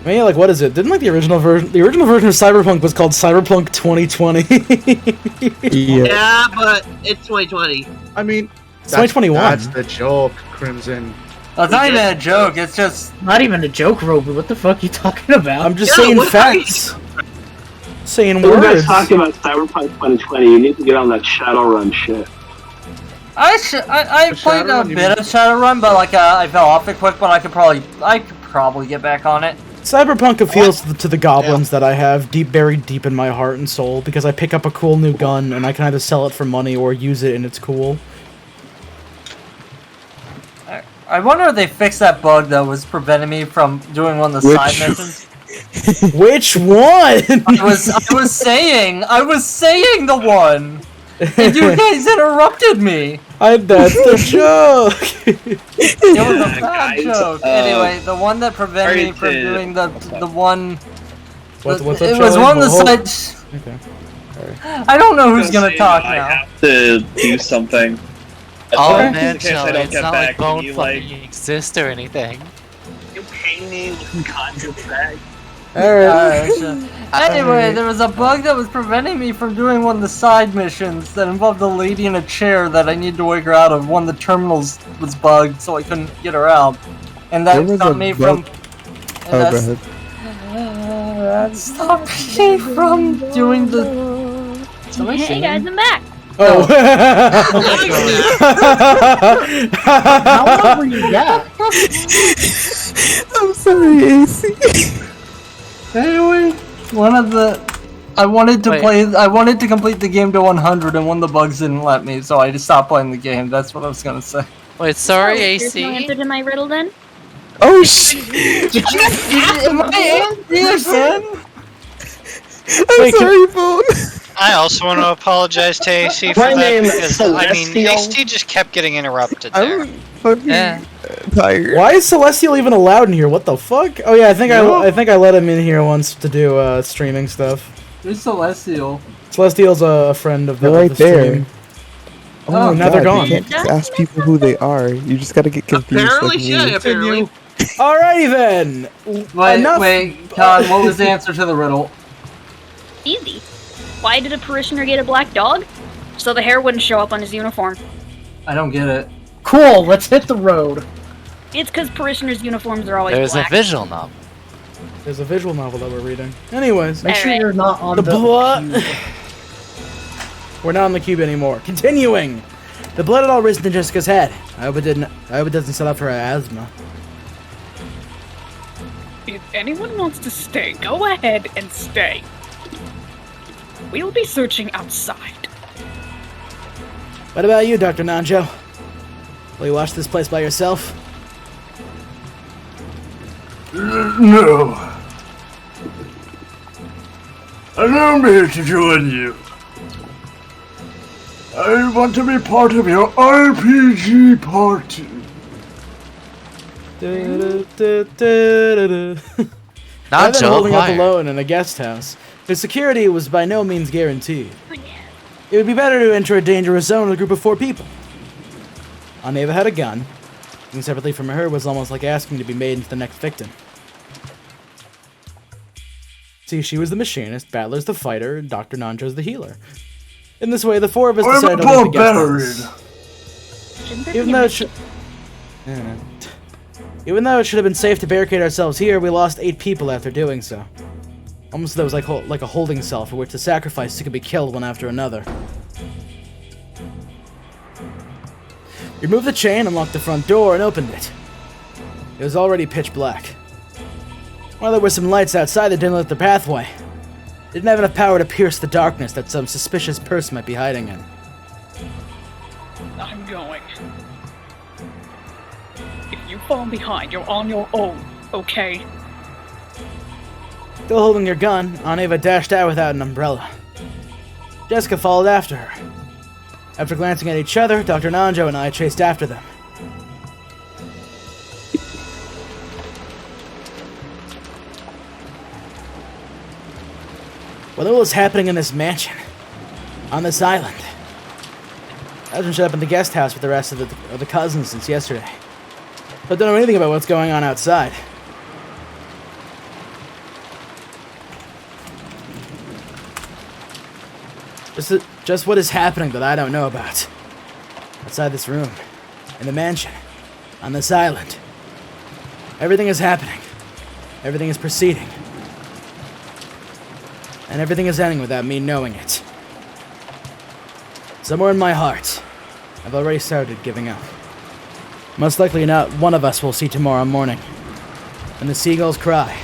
I mean, like, what is it? Didn't, like, the original version of Cyberpunk was called Cyberpunk 2020. Yeah, but it's 2020. I mean, It's 2021. That's the joke, Crimson. It's not even a joke. It's just Not even a joke, Roby. What the fuck are you talking about? I'm just Yeah, saying what- facts. Saying You guys words. talking about Cyberpunk 2020, you need to get on that Shadowrun shit. I played a Shadowrun, you bit mean? of Shadowrun, but like I fell off it quick. But I could probably get back on it. Cyberpunk appeals to the goblins that I have buried deep in my heart and soul because I pick up a cool new gun and I can either sell it for money or use it and it's cool. I wonder if they fixed that bug that was preventing me from doing one of the side missions. Which one? I was saying the one, and you guys interrupted me. That's the joke. It was a bad Guys, joke. Anyway, the one that prevented me from doing the one. What's up, it was Charlie? one of the Well, hold- sides. Okay. I don't know who's gonna talk I now. have to do something. Oh Just man, in case I Charlie, don't it's get not back, like bone can you, fucking exist or anything. You pay me with content back. Alright, sure. Anyway, there was a bug that was preventing me from doing one of the side missions that involved a lady in a chair that I needed to wake her out of. One of the terminals was bugged, so I couldn't get her out. And that There was stopped a me bug- from... Oh, go ahead. That stopped me from doing the... Hey guys, I'm back. Oh. How long were you back? I'm sorry, AC. Anyway, I wanted to complete the game to 100 and one of the bugs didn't let me, so I just stopped playing the game. That's what I was gonna say. Wait, sorry, There's no AC. answer to my riddle then? Oh shit! Am I angry, son? I'm sorry, phone. I also want to apologize to AC for My that name is because I mean Celestial. AC just kept getting interrupted there. I'm fucking tired. Why is Celestial even allowed in here? What the fuck? Oh yeah, I think I let him in here once to do streaming stuff. Who's Celestial? Celestial's a friend of the, They're right of the there. stream. Oh, now they're gone. You can't just ask people who they are. You just gotta get confused. Apparently, like yeah, me. apparently. Alrighty then. Wait, Todd, what was the answer to the riddle? Easy. Why did a parishioner get a black dog? So the hair wouldn't show up on his uniform. I don't get it. Cool, let's hit the road. It's because parishioners' uniforms are always There's black. a visual novel. There's a visual novel that we're reading. Anyways, Make sure you're not on the the blood. cube. We're not on the cube anymore. Continuing. The blood had all risen to Jessica's head. I hope it doesn't set up for her asthma. If anyone wants to stay, go ahead and stay. We'll be searching outside. What about you, Dr. Nanjo? Will you watch this place by yourself? No. I'm here to join you. I want to be part of your RPG party. Not I've been holding up Joe alone in a guest house. Their security was by no means guaranteed. It would be better to enter a dangerous zone with a group of 4 people. Aneva had a gun. Being separately from her was almost like asking to be made into the next victim. See, she was the machinist, Battler's the fighter, and Dr. Nanjo's the healer. In this way, the 4 of us decided to leave the guest house. Even though it should have been safe to barricade ourselves here, we lost 8 people after doing so. Almost that was like a holding cell for which the sacrifices could be killed one after another. We removed the chain, unlocked the front door, and opened it. It was already pitch black. While there were some lights outside that didn't lit the pathway, it didn't have enough power to pierce the darkness that some suspicious person might be hiding in. I'm going. If you fall behind, you're on your own, okay? Still holding your gun, Aneva dashed out without an umbrella. Jessica followed after her. After glancing at each other, Dr. Nanjo and I chased after them. What was happening in this mansion? On this island? I haven't shut up in the guest house with the rest of the cousins since yesterday. But don't know anything about what's going on outside. Just what is happening that I don't know about. Outside this room. In the mansion. On this island. Everything is happening. Everything is proceeding. And everything is ending without me knowing it. Somewhere in my heart, I've already started giving up. Most likely not one of us will see tomorrow morning. When the seagulls cry,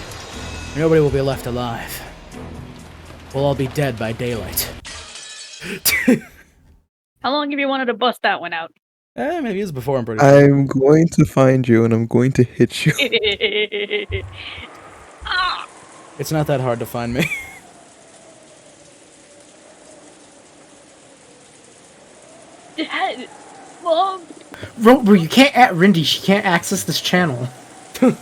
nobody will be left alive. We'll all be dead by daylight. How long have you wanted to bust that one out? Maybe it was before I'm pretty sure. I'm going to find you and I'm going to hit you. It's not that hard to find me. Dad! Mom! Roper, you can't at Rindy. She can't access this channel. Oof.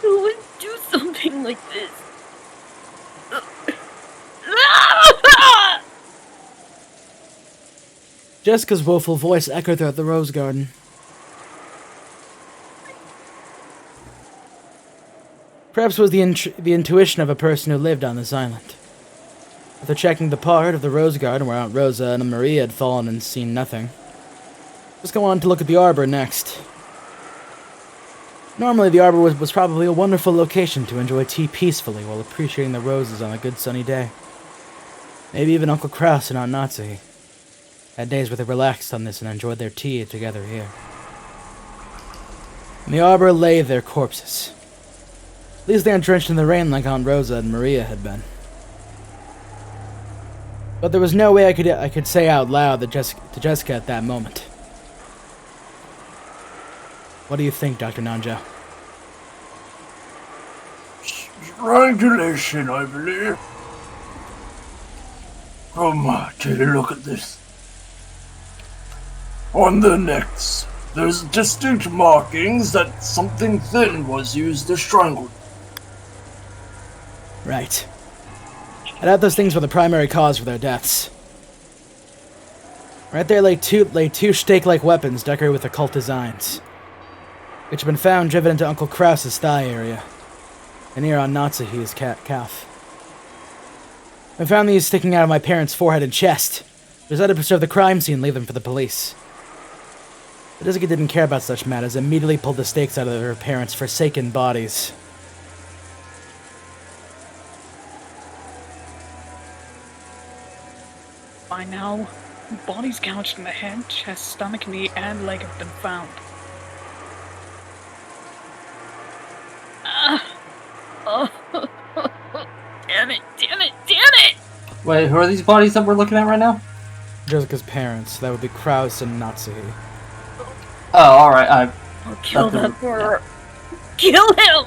Who would do something like this? Jessica's woeful voice echoed throughout the rose garden. Perhaps it was the intuition of a person who lived on this island. After checking the part of the rose garden where Aunt Rosa and Maria had fallen and seen nothing, let's go on to look at the arbor next. Normally, the arbor was probably a wonderful location to enjoy tea peacefully while appreciating the roses on a good sunny day. Maybe even Uncle Kraus and Aunt Natsuhi had days where they relaxed on this and enjoyed their tea together here. In the arbor lay their corpses. At least they aren't drenched in the rain like Aunt Rosa and Maria had been. But there was no way I could say out loud to Jessica at that moment. What do you think, Dr. Nanjo? Strangulation, I believe. Take a look at this. On the necks, there's distinct markings that something thin was used to strangle. Right. I doubt those things were the primary cause for their deaths. Right there lay two stake-like weapons decorated with occult designs, which have been found driven into Uncle Kraus's thigh area, and near on Natsuhi's calf. I found these sticking out of my parents' forehead and chest. Decided to preserve the crime scene and leave them for the police. But Jessica didn't care about such matters, immediately pulled the stakes out of her parents' forsaken bodies. By now, bodies gouged in the head, chest, stomach, knee, and leg have been found. Damn it, damn it, damn it! Wait, who are these bodies that we're looking at right now? Jessica's parents. That would be Kraus and Natsuhi. Oh, alright, I'll kill that horror. Kill him!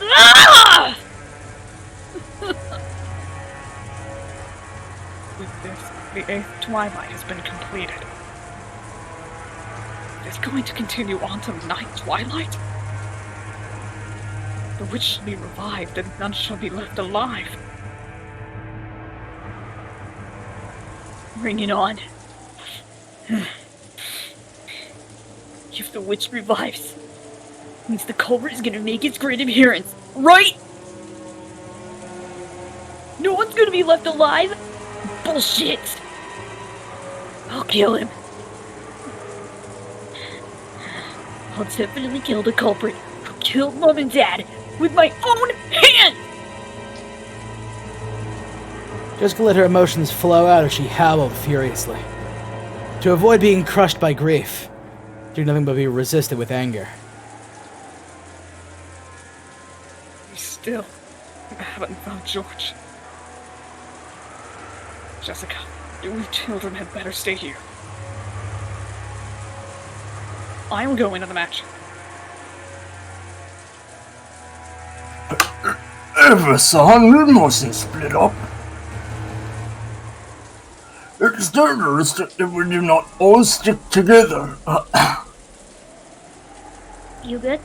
Ah! With this, the 8th twilight has been completed. It's going to continue on to night twilight? The witch shall be revived, and none shall be left alive. Bring it on. If the witch revives, means the culprit is gonna make its great appearance, right? No one's gonna be left alive? Bullshit! I'll kill him. I'll definitely kill the culprit who killed Mom and Dad with my own hand! Jessica let her emotions flow out as she howled furiously. To avoid being crushed by grief, she did nothing but be resisted with anger. We still haven't found George. Jessica, you children had better stay here. I'll go into the match. Everson, we mustn't split up. It's dangerous that we do not all stick together. You good?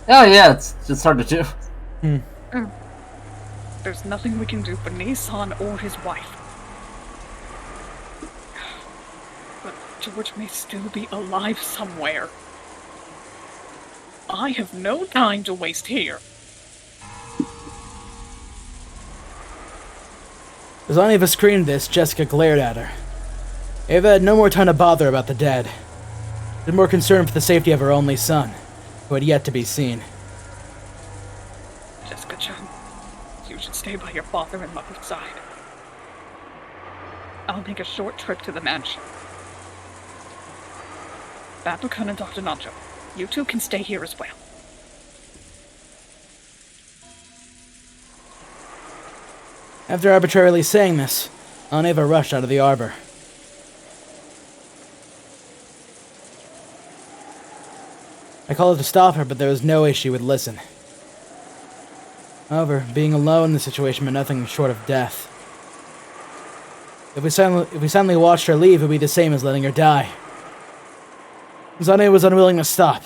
Yeah, it's just hard to do. There's nothing we can do for Nissan or his wife. But George may still be alive somewhere. I have no time to waste here. As Aniva screamed this, Jessica glared at her. Ava had no more time to bother about the dead. She was more concerned for the safety of her only son, who had yet to be seen. Jessica Chung, you should stay by your father and mother's side. I'll make a short trip to the mansion. Batukun and Dr. Nacho, you two can stay here as well. After arbitrarily saying this, Aniva rushed out of the arbor. I called to stop her, but there was no way she would listen. However, being alone in the situation meant nothing short of death. If we suddenly watched her leave, it would be the same as letting her die. Zane was unwilling to stop.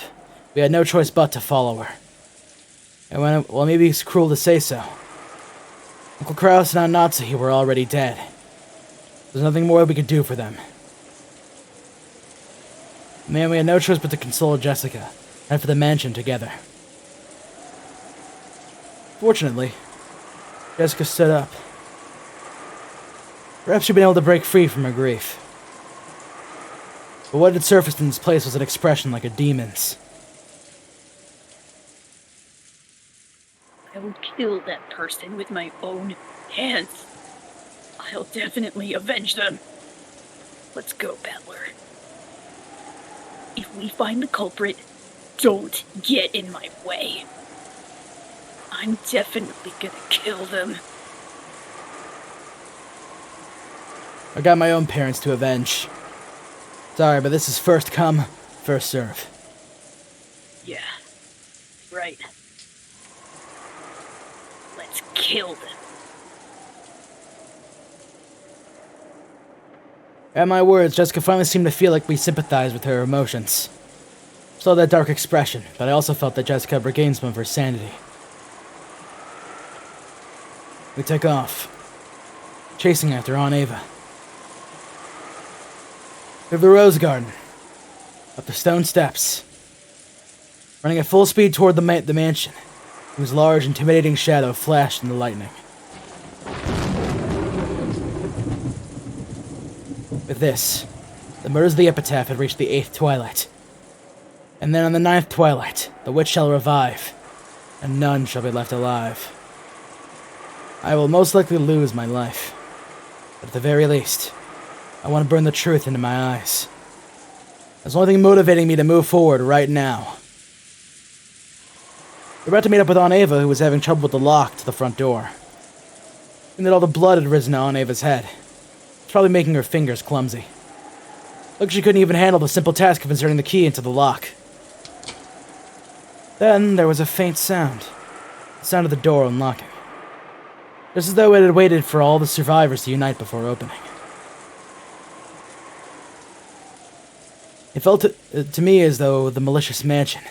We had no choice but to follow her. And well, maybe it's cruel to say so. Uncle Kraus and Aunt Natsuhi were already dead. There's nothing more we could do for them. Man, we had no choice but to console Jessica, and for the mansion together. Fortunately, Jessica stood up. Perhaps she'd been able to break free from her grief. But what had surfaced in its place was an expression like a demon's. I will kill that person with my own hands. I'll definitely avenge them. Let's go, Battler. If we find the culprit, don't get in my way. I'm definitely gonna kill them. I got my own parents to avenge. Sorry, but this is first come, first serve. Yeah, right. Let's kill them. At my words, Jessica finally seemed to feel like we sympathized with her emotions. Saw that dark expression, but I also felt that Jessica had regained some of her sanity. We took off, chasing after Aunt Ava. Through the rose garden, up the stone steps, running at full speed toward the mansion, whose large, intimidating shadow flashed in the lightning. With this, the murders of the epitaph had reached the 8th twilight. And then on the 9th twilight, the witch shall revive, and none shall be left alive. I will most likely lose my life, but at the very least, I want to burn the truth into my eyes. That's the only thing motivating me to move forward right now. We're about to meet up with Aunt Ava, who was having trouble with the lock to the front door. And that all the blood had risen to Aunt Ava's head. It's probably making her fingers clumsy. Look, she couldn't even handle the simple task of inserting the key into the lock. Then there was a faint sound. The sound of the door unlocking. Just as though it had waited for all the survivors to unite before opening. It felt to me as though the malicious mansion,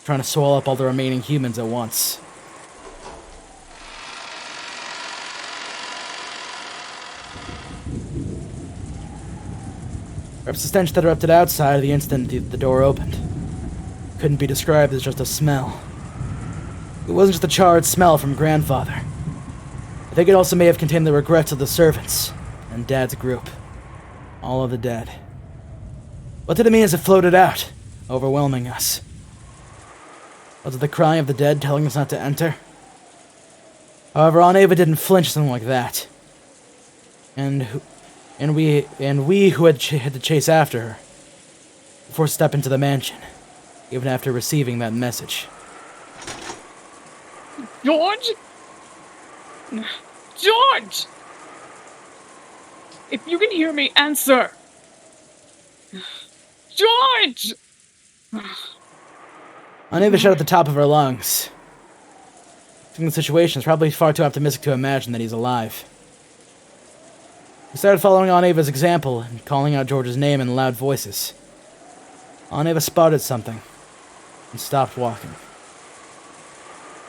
trying to swallow up all the remaining humans at once. Perhaps the stench that erupted outside the instant the door opened couldn't be described as just a smell. It wasn't just a charred smell from Grandfather. I think it also may have contained the regrets of the servants and Dad's group. All of the dead. What did it mean as it floated out, overwhelming us? Was it the cry of the dead telling us not to enter? However, Aunt Ava didn't flinch something like that. And we who had to chase after her, forced to step into the mansion, even after receiving that message. George? George! If you can hear me, answer! George! Aunt Ava shouted at the top of her lungs. I think the situation is probably far too optimistic to imagine that he's alive. We started following Aunt Ava's example and calling out George's name in loud voices. Aunt Ava spotted something and stopped walking,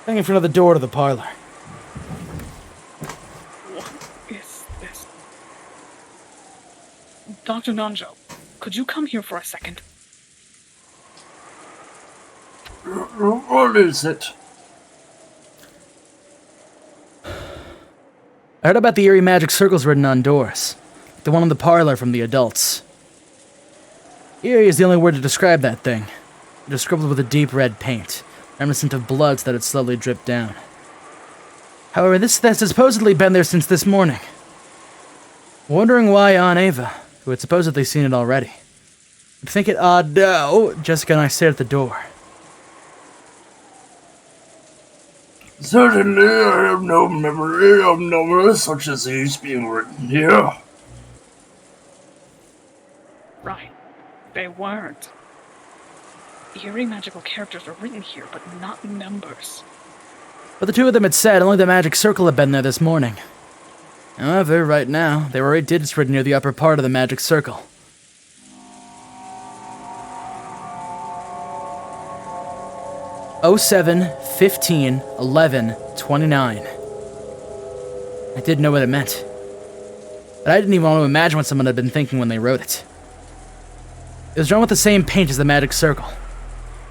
standing in front of the door to the parlor. What is this? Dr. Nanjo, could you come here for a second? What is it? I heard about the eerie magic circles written on doors. The one in the parlor from the adults. Eerie is the only word to describe that thing. It was scribbled with a deep red paint, reminiscent of bloods that had slowly dripped down. However, this has supposedly been there since this morning. Wondering why Aunt Ava, who had supposedly seen it already, would think it odd now Jessica and I stayed at the door. Certainly, I have no memory of numbers such as these being written here. Right. They weren't. Eerie magical characters were written here, but not numbers. But the two of them had said only the magic circle had been there this morning. However, right now, there were 8 digits written near the upper part of the magic circle. "07, 15, 11, 29. I didn't know what it meant. But I didn't even want to imagine what someone had been thinking when they wrote it. It was drawn with the same paint as the magic circle,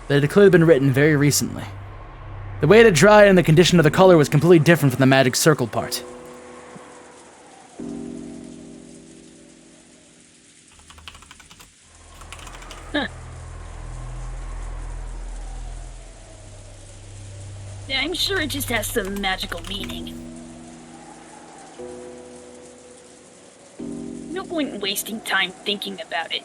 but it had clearly been written very recently. The way it had dried and the condition of the color was completely different from the magic circle part. Huh. I'm sure it just has some magical meaning. No point in wasting time thinking about it.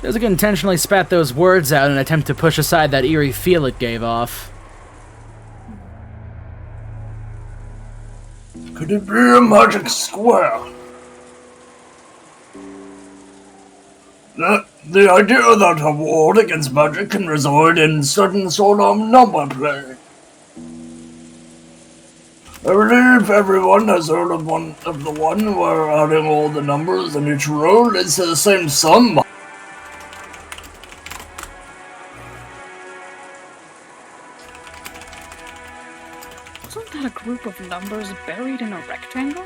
Jessica intentionally spat those words out in an attempt to push aside that eerie feel it gave off. Could it be a magic square? The idea that a ward against magic can reside in certain sort of number play. I believe everyone has heard of the one where adding all the numbers in each row leads to the same sum. Wasn't that a group of numbers buried in a rectangle?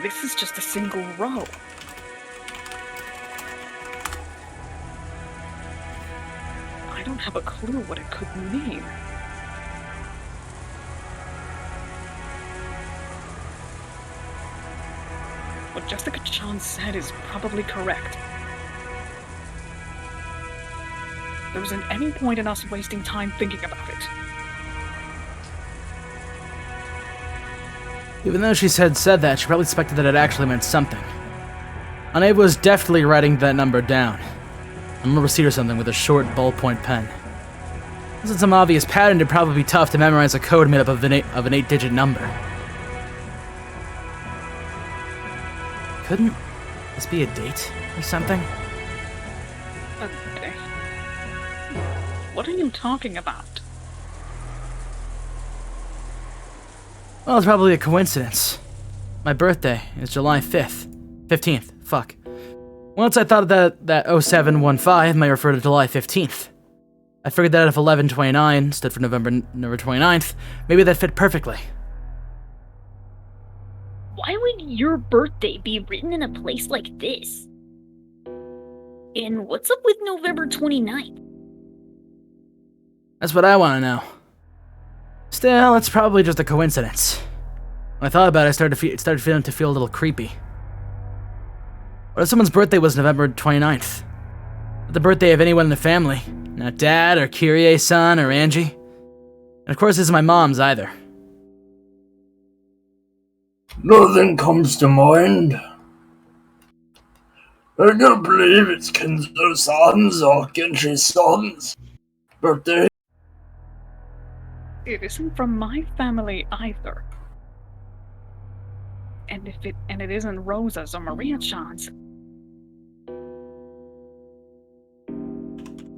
This is just a single row. I don't have a clue what it could mean. What Jessica Chan said is probably correct. There isn't any point in us wasting time thinking about it. Even though she said that, she probably expected that it actually meant something. Aunt Ava was deftly writing that number down, on a little receipt or something with a short ballpoint pen. If this is some obvious pattern, it'd probably be tough to memorize a code made up of an 8-digit number. Couldn't this be a date or something? Okay. What are you talking about? Well, it's probably a coincidence. My birthday is July 15th, fuck. Once I thought that 0715 might refer to July 15th. I figured that if 11/29 stood for November 29th, maybe that fit perfectly. Why would your birthday be written in a place like this? And what's up with November 29th? That's what I want to know. Still, it's probably just a coincidence. When I thought about it, I started feeling a little creepy. What if someone's birthday was November 29th? Not the birthday of anyone in the family. Not Dad, or Kyrie-san, or Angie. And of course, this is my mom's either. Nothing comes to mind. I can't believe it's Kenzo-san's or Genshi-san's birthday. It isn't from my family either. And it isn't Rosa's or Maria-chan's.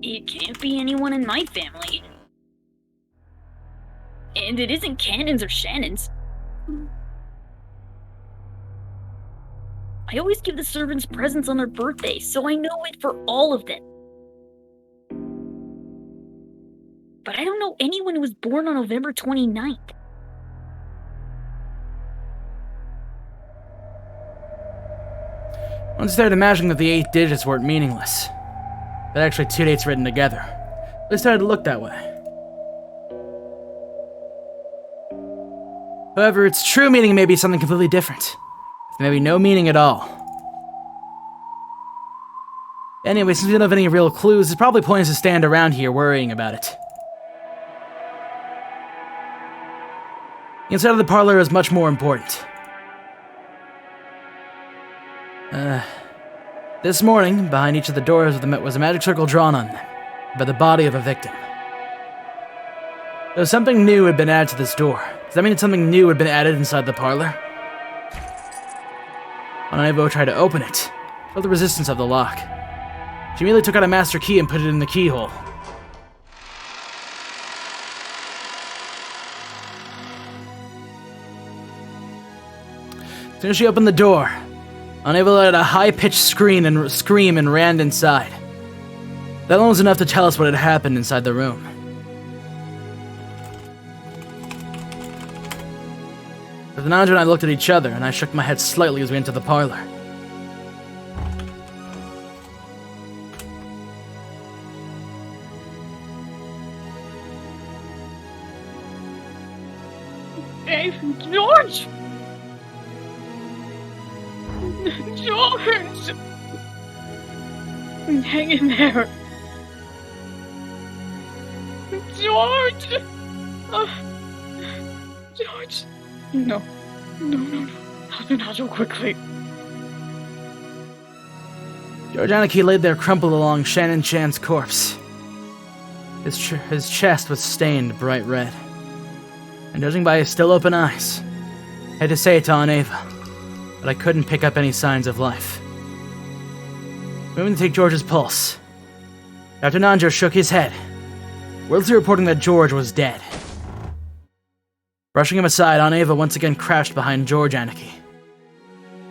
It can't be anyone in my family. And it isn't Cannon's or Shannon's. I always give the servants presents on their birthdays, so I know it for all of them. But I don't know anyone who was born on November 29th. Once I started imagining that the 8 digits weren't meaningless, but actually 2 dates written together, they started to look that way. However, its true meaning may be something completely different. Maybe no meaning at all. Anyway, since we don't have any real clues, it's probably pointless to stand around here worrying about it. The inside of the parlor is much more important. This morning, behind each of the doors was a magic circle drawn on them, by the body of a victim. Though something new had been added to this door. Does that mean that something new had been added inside the parlor? When Ivo tried to open it, felt the resistance of the lock. She immediately took out a master key and put it in the keyhole. As soon as she opened the door, unable to let a high-pitched scream and ran inside. That alone was enough to tell us what had happened inside the room. Fernando and I looked at each other, and I shook my head slightly as we entered the parlor. Hey, George! George! Hang in there. George! George! No. Not quickly. George Anarchy laid there crumpled along Shannon Chan's corpse. His chest was stained bright red. And judging by his still open eyes, I had to say it to Aunt Ava, but I couldn't pick up any signs of life. Moving to take George's pulse, Dr. Nanjo shook his head, wordlessly reporting that George was dead. Brushing him aside, Aunt Ava once again crashed behind George Anarchy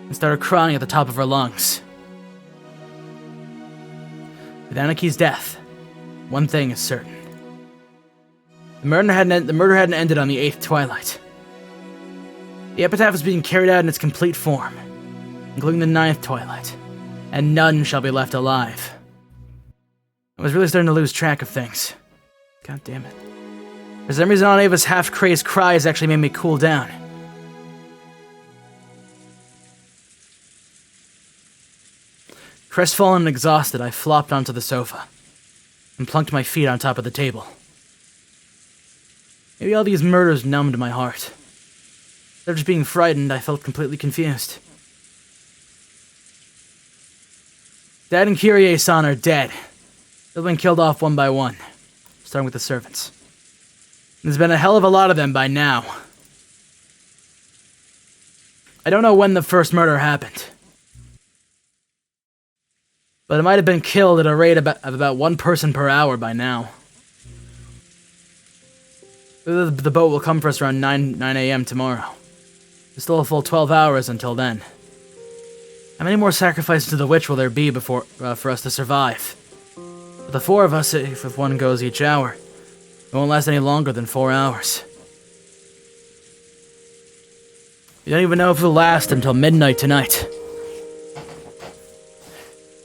and started crying at the top of her lungs. With Anarchy's death, one thing is certain. The murder hadn't ended on the 8th twilight. The epitaph is being carried out in its complete form, including the 9th twilight, and none shall be left alive. I was really starting to lose track of things. God damn it. For some reason, Aunt Ava's half-crazed cries actually made me cool down. Crestfallen and exhausted, I flopped onto the sofa and plunked my feet on top of the table. Maybe all these murders numbed my heart. Instead of just being frightened, I felt completely confused. Dad and Kyrie-san are dead. They've been killed off one by one, starting with the servants. There's been a hell of a lot of them by now. I don't know when the first murder happened, but it might have been killed at a rate of about 1 person per hour by now. The boat will come for us around 9 a.m. tomorrow. There's still a full 12 hours until then. How many more sacrifices to the witch will there be for us to survive? But the four of us, if one goes each hour, it won't last any longer than 4 hours. We don't even know if it'll last until midnight tonight.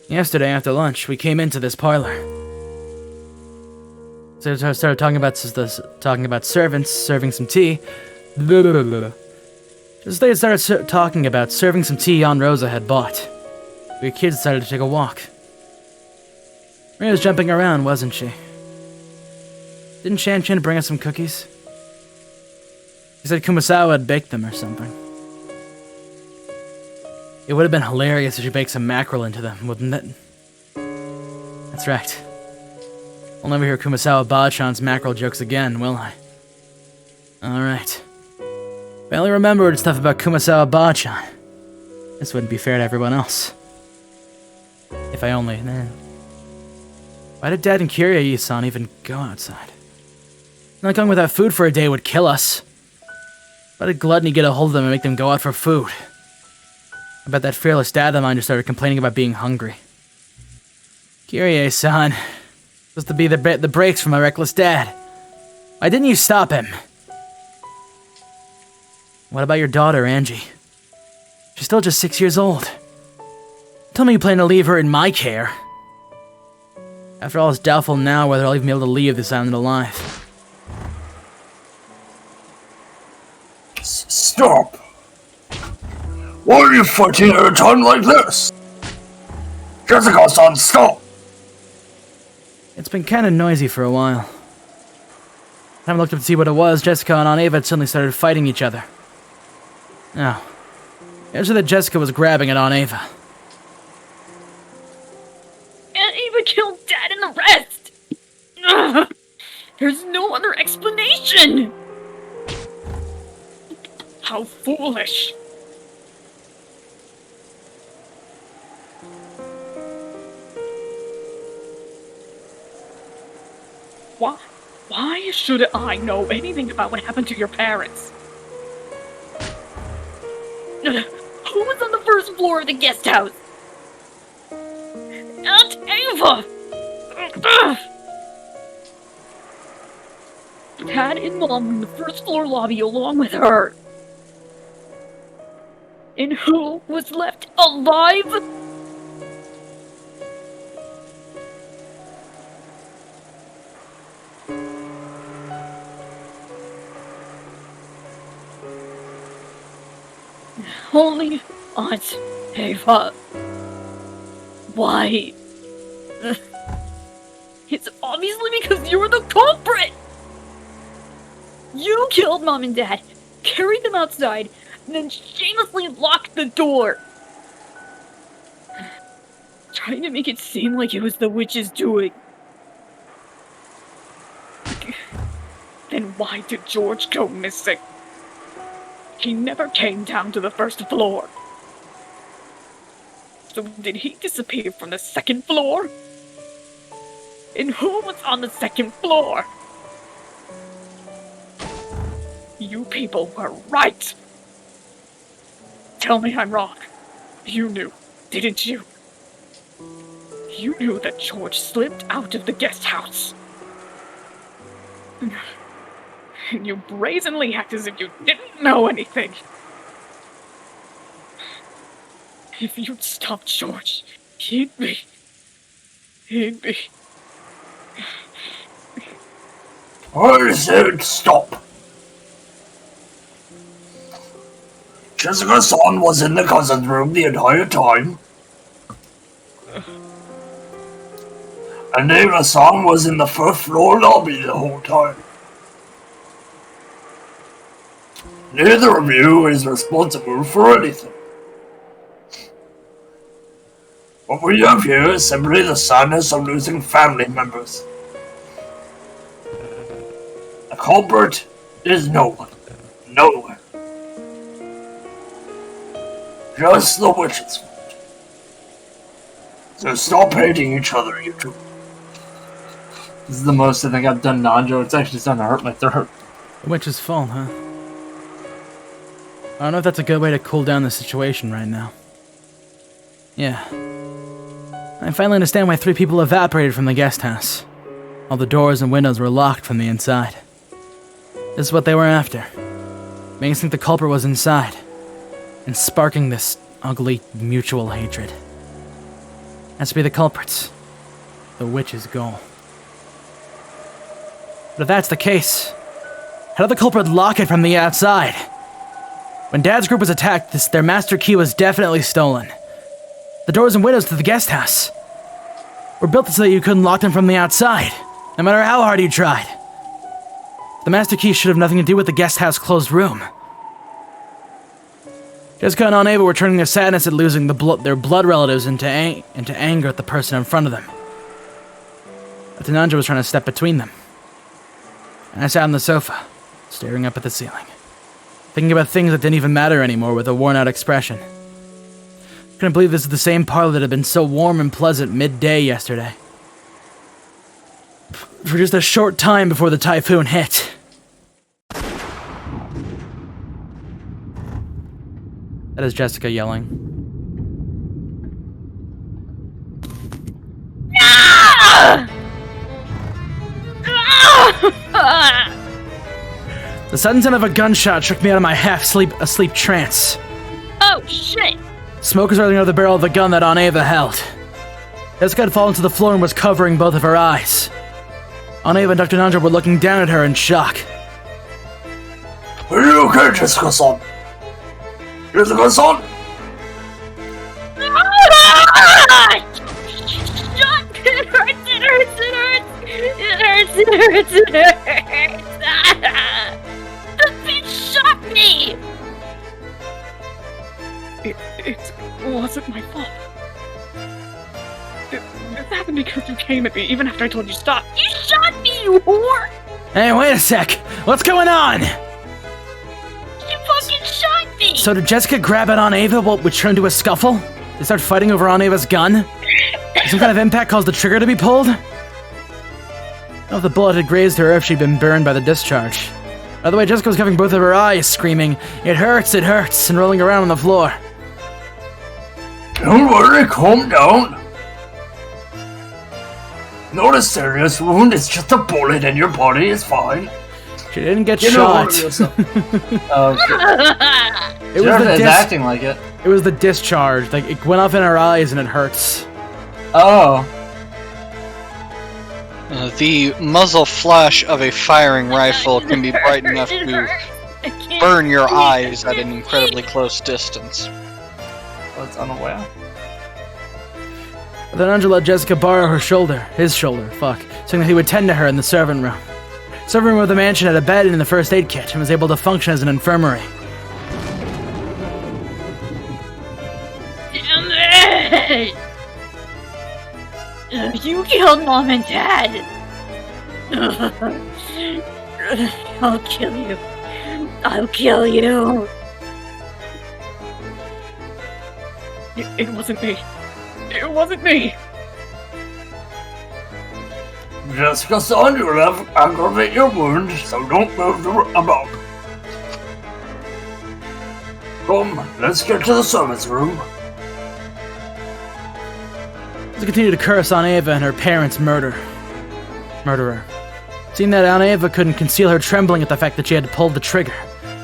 Yesterday after lunch, we came into this parlor. So I started talking about servants serving some tea. Just they started talking about serving some tea Aunt Rosa had bought. We kids decided to take a walk. Maria was jumping around, wasn't she? Didn't Shan Chan bring us some cookies? He said Kumasawa had baked them or something. It would have been hilarious if she baked some mackerel into them, wouldn't it? That's right. I'll never hear Kumasawa Ba-chan's mackerel jokes again, will I? Alright. If I only remembered stuff about Kumasawa Ba-chan. This wouldn't be fair to everyone else. If I only... Why did Dad and Kiryu-san even go outside? Not going without food for a day would kill us. Why did Gluttony get a hold of them and make them go out for food? I bet that fearless dad of mine just started complaining about being hungry. Kiryu-san, supposed to be the brakes for my reckless dad. Why didn't you stop him? What about your daughter, Angie? She's still just 6 years old. Tell me you plan to leave her in my care. After all, it's doubtful now whether I'll even be able to leave this island alive. Stop! Why are you fighting at a time like this? Jessica-san, stop! It's been kinda noisy for a while. When I looked up to see what it was, Jessica and Aunt Ava had suddenly started fighting each other. No. It was that Jessica was grabbing at Aunt Ava. Aunt Ava killed Dad and the rest! Ugh. There's no other explanation! How foolish! Why should I know anything about what happened to your parents? Who was on the first floor of the guest house? Aunt Ava! Dad and Mom were in the first floor lobby along with her. And who was left alive? Only Aunt Ava. Why? It's obviously because you're the culprit! You killed Mom and Dad, carried them outside, and then shamelessly locked the door! Trying to make it seem like it was the witch's doing. Then why did George go missing? He never came down to the first floor. So did he disappear from the second floor? And who was on the second floor? You people were right! Tell me I'm wrong. You knew, didn't you? You knew that George slipped out of the guest house. And you brazenly act as if you didn't know anything. If you'd stopped George, he'd be... I said stop. Jessica-san was in the cousin's room the entire time. And Ava-san was in the first floor lobby the whole time. Neither of you is responsible for anything. What we have here is simply the sadness of losing family members. The culprit is no one. Nowhere. Just the witch's fault. So stop hating each other, you two. This is the most I think I've done Nanjo. It's actually starting to hurt my throat. The witch's fault, huh? I don't know if that's a good way to cool down the situation right now. Yeah. I finally understand why 3 people evaporated from the guest house. All the doors and windows were locked from the inside. This is what they were after. Making us think the culprit was inside, and sparking this ugly mutual hatred. Has to be the culprits. The witch's goal. But if that's the case, how did the culprit lock it from the outside? When Dad's group was attacked, their master key was definitely stolen. The doors and windows to the guest house were built so that you couldn't lock them from the outside, no matter how hard you tried. The master key should have nothing to do with the guest house closed room. Jessica and Aunt Ava were turning their sadness at losing their blood relatives into anger at the person in front of them. But Nanja was trying to step between them. And I sat on the sofa, staring up at the ceiling, thinking about things that didn't even matter anymore with a worn-out expression. Couldn't believe this is the same parlor that had been so warm and pleasant midday yesterday. For just a short time before the typhoon hit. That is Jessica yelling. The sudden sound of a gunshot shook me out of my half-asleep trance. Oh, shit! Smoke was rolling out of the barrel of the gun that Aunt Ava held. Jessica had fallen to the floor and was covering both of her eyes. Aunt Ava and Dr. Nanja were looking down at her in shock. Are you okay, Jessica-san? Jessica-san? It hurts, it hurts, it hurts! It hurts, it hurts, it hurts! The bitch shot me! It wasn't my fault. This happened because you came at me even after I told you to stop. You shot me, you whore! Hey, wait a sec! What's going on? You fucking shot me! So did Jessica grab at Aunt Ava which turned into a scuffle? They start fighting over Aunt Ava's gun? Some kind of impact caused the trigger to be pulled? I don't know if the bullet had grazed her or if she'd been burned by the discharge. By the way, Jessica was covering both of her eyes, screaming, it hurts, and rolling around on the floor. Don't worry, calm down. Not a serious wound, it's just a bullet in your body, it's fine. She didn't get shot. It was the acting like it. It was the discharge. Like, it went off in her eyes and it hurts. Oh. The muzzle flash of a firing rifle can be bright enough to burn your eyes at an incredibly close distance. That's unaware. Then Angela let Jessica borrow his shoulder, saying that he would tend to her in the servant room. The servant room of the mansion had a bed and the first aid kit and was able to function as an infirmary. Damn it! You killed Mom and Dad! I'll kill you. I'll kill you. It wasn't me. It wasn't me. Jessica-san, you'll have aggravate your wound, so don't move about. Come, let's get to the service room. They continued to curse Aunt Ava and her parents' murderer. Seeing that Aunt Ava couldn't conceal her trembling at the fact that she had pulled the trigger,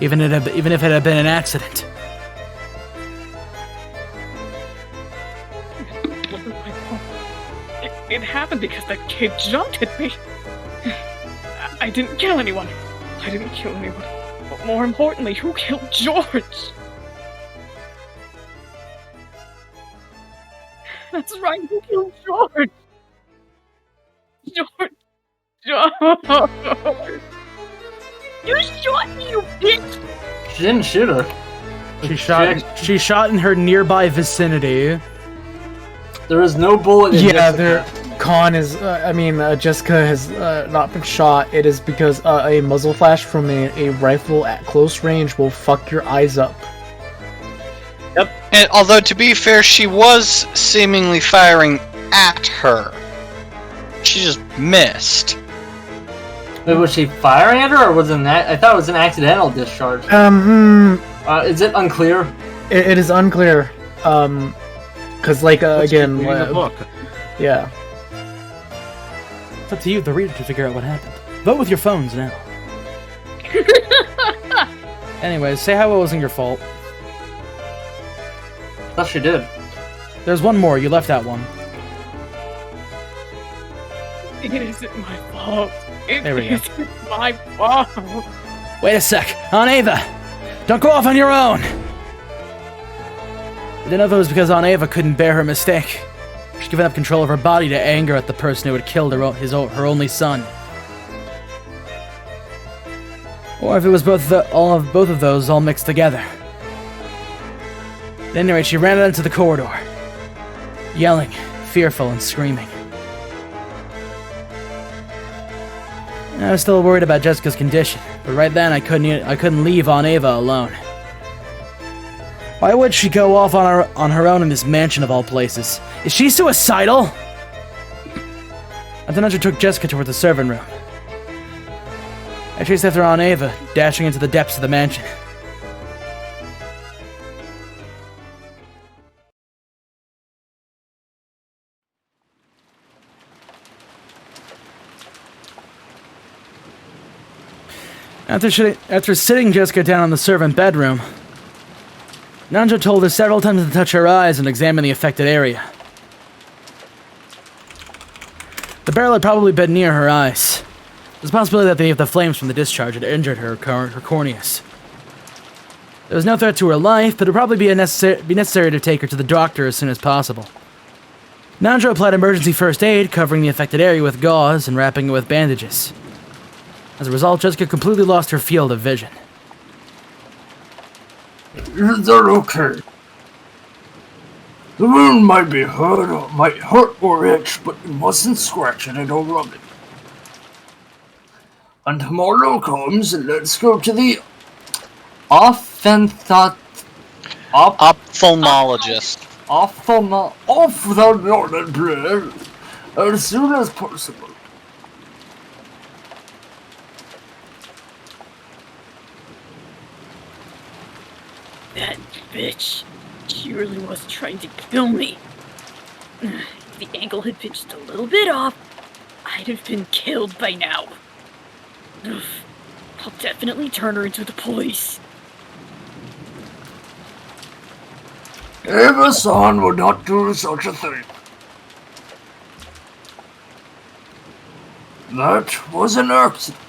even if it had been an accident. It happened because that kid jumped at me. I didn't kill anyone. But more importantly, who killed George? That's right, who killed George? George. You shot me, you bitch! She didn't shoot her. She shot in her nearby vicinity. There is no bullet in Jessica. Jessica has not been shot. It is because a muzzle flash from a rifle at close range will fuck your eyes up. Yep. And although, to be fair, she was seemingly firing at her. She just missed. Wait, was she firing at her, or was it I thought it was an accidental discharge. Is it unclear? It is unclear. Because, again... Reading the book. Yeah. It's up to you, the reader, to figure out what happened. Vote with your phones now. Anyways, say how it wasn't your fault. Thought she did. There's one more. You left out one. It isn't my fault. There we go. It isn't my fault. Wait a sec. Aunt Ava! Don't go off on your own! I didn't know if it was because Aunt Ava couldn't bear her mistake. She's given up control of her body to anger at the person who had killed her only son. Or if it was both of those all mixed together. At any rate, she ran out into the corridor, yelling, fearful and screaming. I was still worried about Jessica's condition, but right then I couldn't leave Aunt Ava alone. Why would she go off on her own in this mansion of all places? Is she suicidal? And then I took Jessica toward the servant room. I chased after Aunt Ava, dashing into the depths of the mansion. After sitting Jessica down in the servant bedroom, Nanjo told her several times to touch her eyes and examine the affected area. The barrel had probably been near her eyes. There's a possibility that the flames from the discharge had injured her corneas. There was no threat to her life, but it would probably be necessary to take her to the doctor as soon as possible. Nanjo applied emergency first aid, covering the affected area with gauze and wrapping it with bandages. As a result, Jessica completely lost her field of vision. Is that okay? The wound might be hurt or itch, but you mustn't scratch it or rub it. And tomorrow comes, and let's go to the ophthalmologist. Ophthalmologist as soon as possible. That bitch. She really was trying to kill me. If the ankle had pitched a little bit off, I'd have been killed by now. I'll definitely turn her into the police. Ava-san would not do such a thing. That was an accident.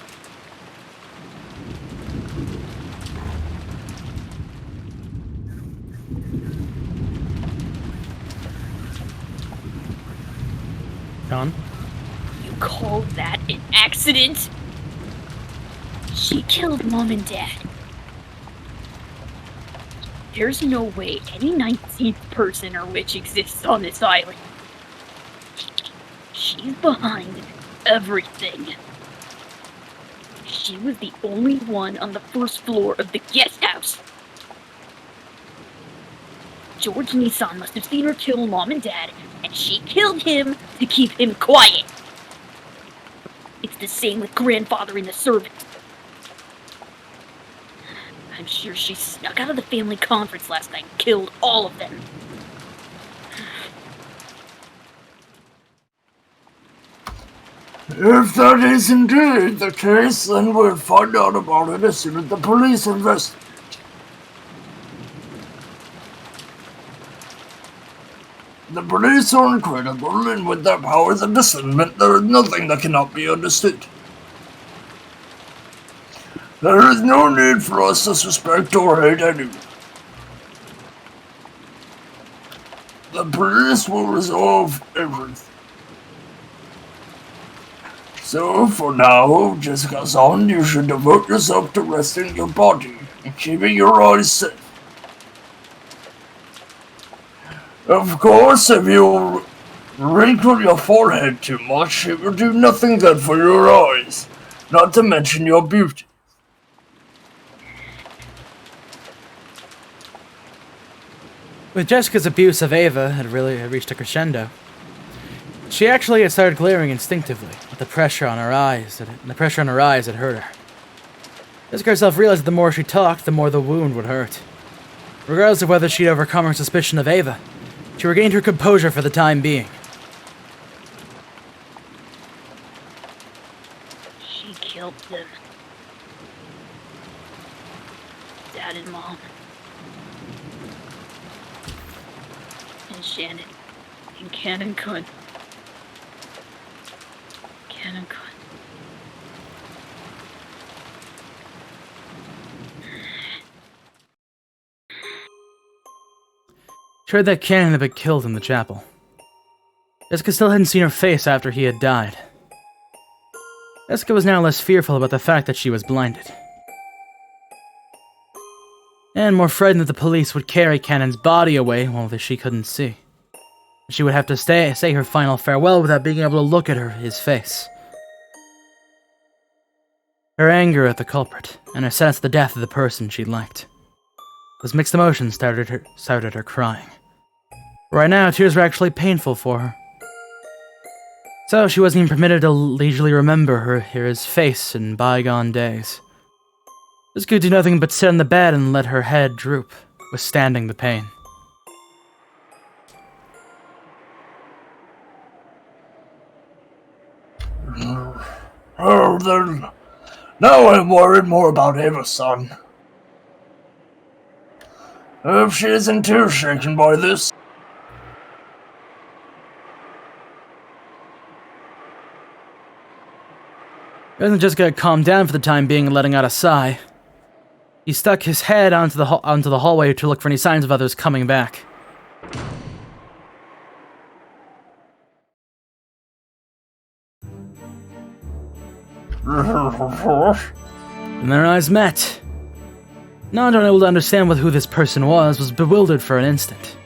John? You call that an accident? She killed Mom and Dad. There's no way any 19th person or witch exists on this island. She's behind everything. She was the only one on the first floor of the guest house. George Nissan must have seen her kill Mom and Dad, and she killed him to keep him quiet. It's the same with Grandfather and the servant. I'm sure she snuck out of the family conference last night and killed all of them. If that is indeed the case, then we'll find out about it as soon as the police investigate. The police are incredible, and with their powers of discernment, there is nothing that cannot be understood. There is no need for us to suspect or hate anyone. The police will resolve everything. So, for now, Jessica-san, you should devote yourself to resting your body and keeping your eyes safe. Of course, if you wrinkle your forehead too much, it will do nothing good for your eyes, not to mention your beauty. With Jessica's abuse of Ava had reached a crescendo. She actually had started glaring instinctively, with the pressure on her eyes had hurt her. Jessica herself realized that the more she talked, the more the wound would hurt. Regardless of whether she'd overcome her suspicion of Ava, she regained her composure for the time being. She killed them. Dad and Mom. And Shannon. And Cannon Kun. Cannon Kun. She heard that Cannon had been killed in the chapel. Jessica still hadn't seen her face after he had died. Jessica was now less fearful about the fact that she was blinded. And more frightened that the police would carry Cannon's body away while she couldn't see. She would have to say her final farewell without being able to look at his face. Her anger at the culprit, and her sense of the death of the person she liked. Those mixed emotions started her crying. Right now, tears were actually painful for her. So she wasn't even permitted to leisurely remember his face in bygone days. This could do nothing but sit on the bed and let her head droop, withstanding the pain. Oh, then. Now I'm worried more about Ava's son. If she isn't too shaken by this. He wasn't just gonna calm down for the time being and letting out a sigh. He stuck his head onto the hallway to look for any signs of others coming back. And their eyes met. Not unable to understand who this person was bewildered for an instant.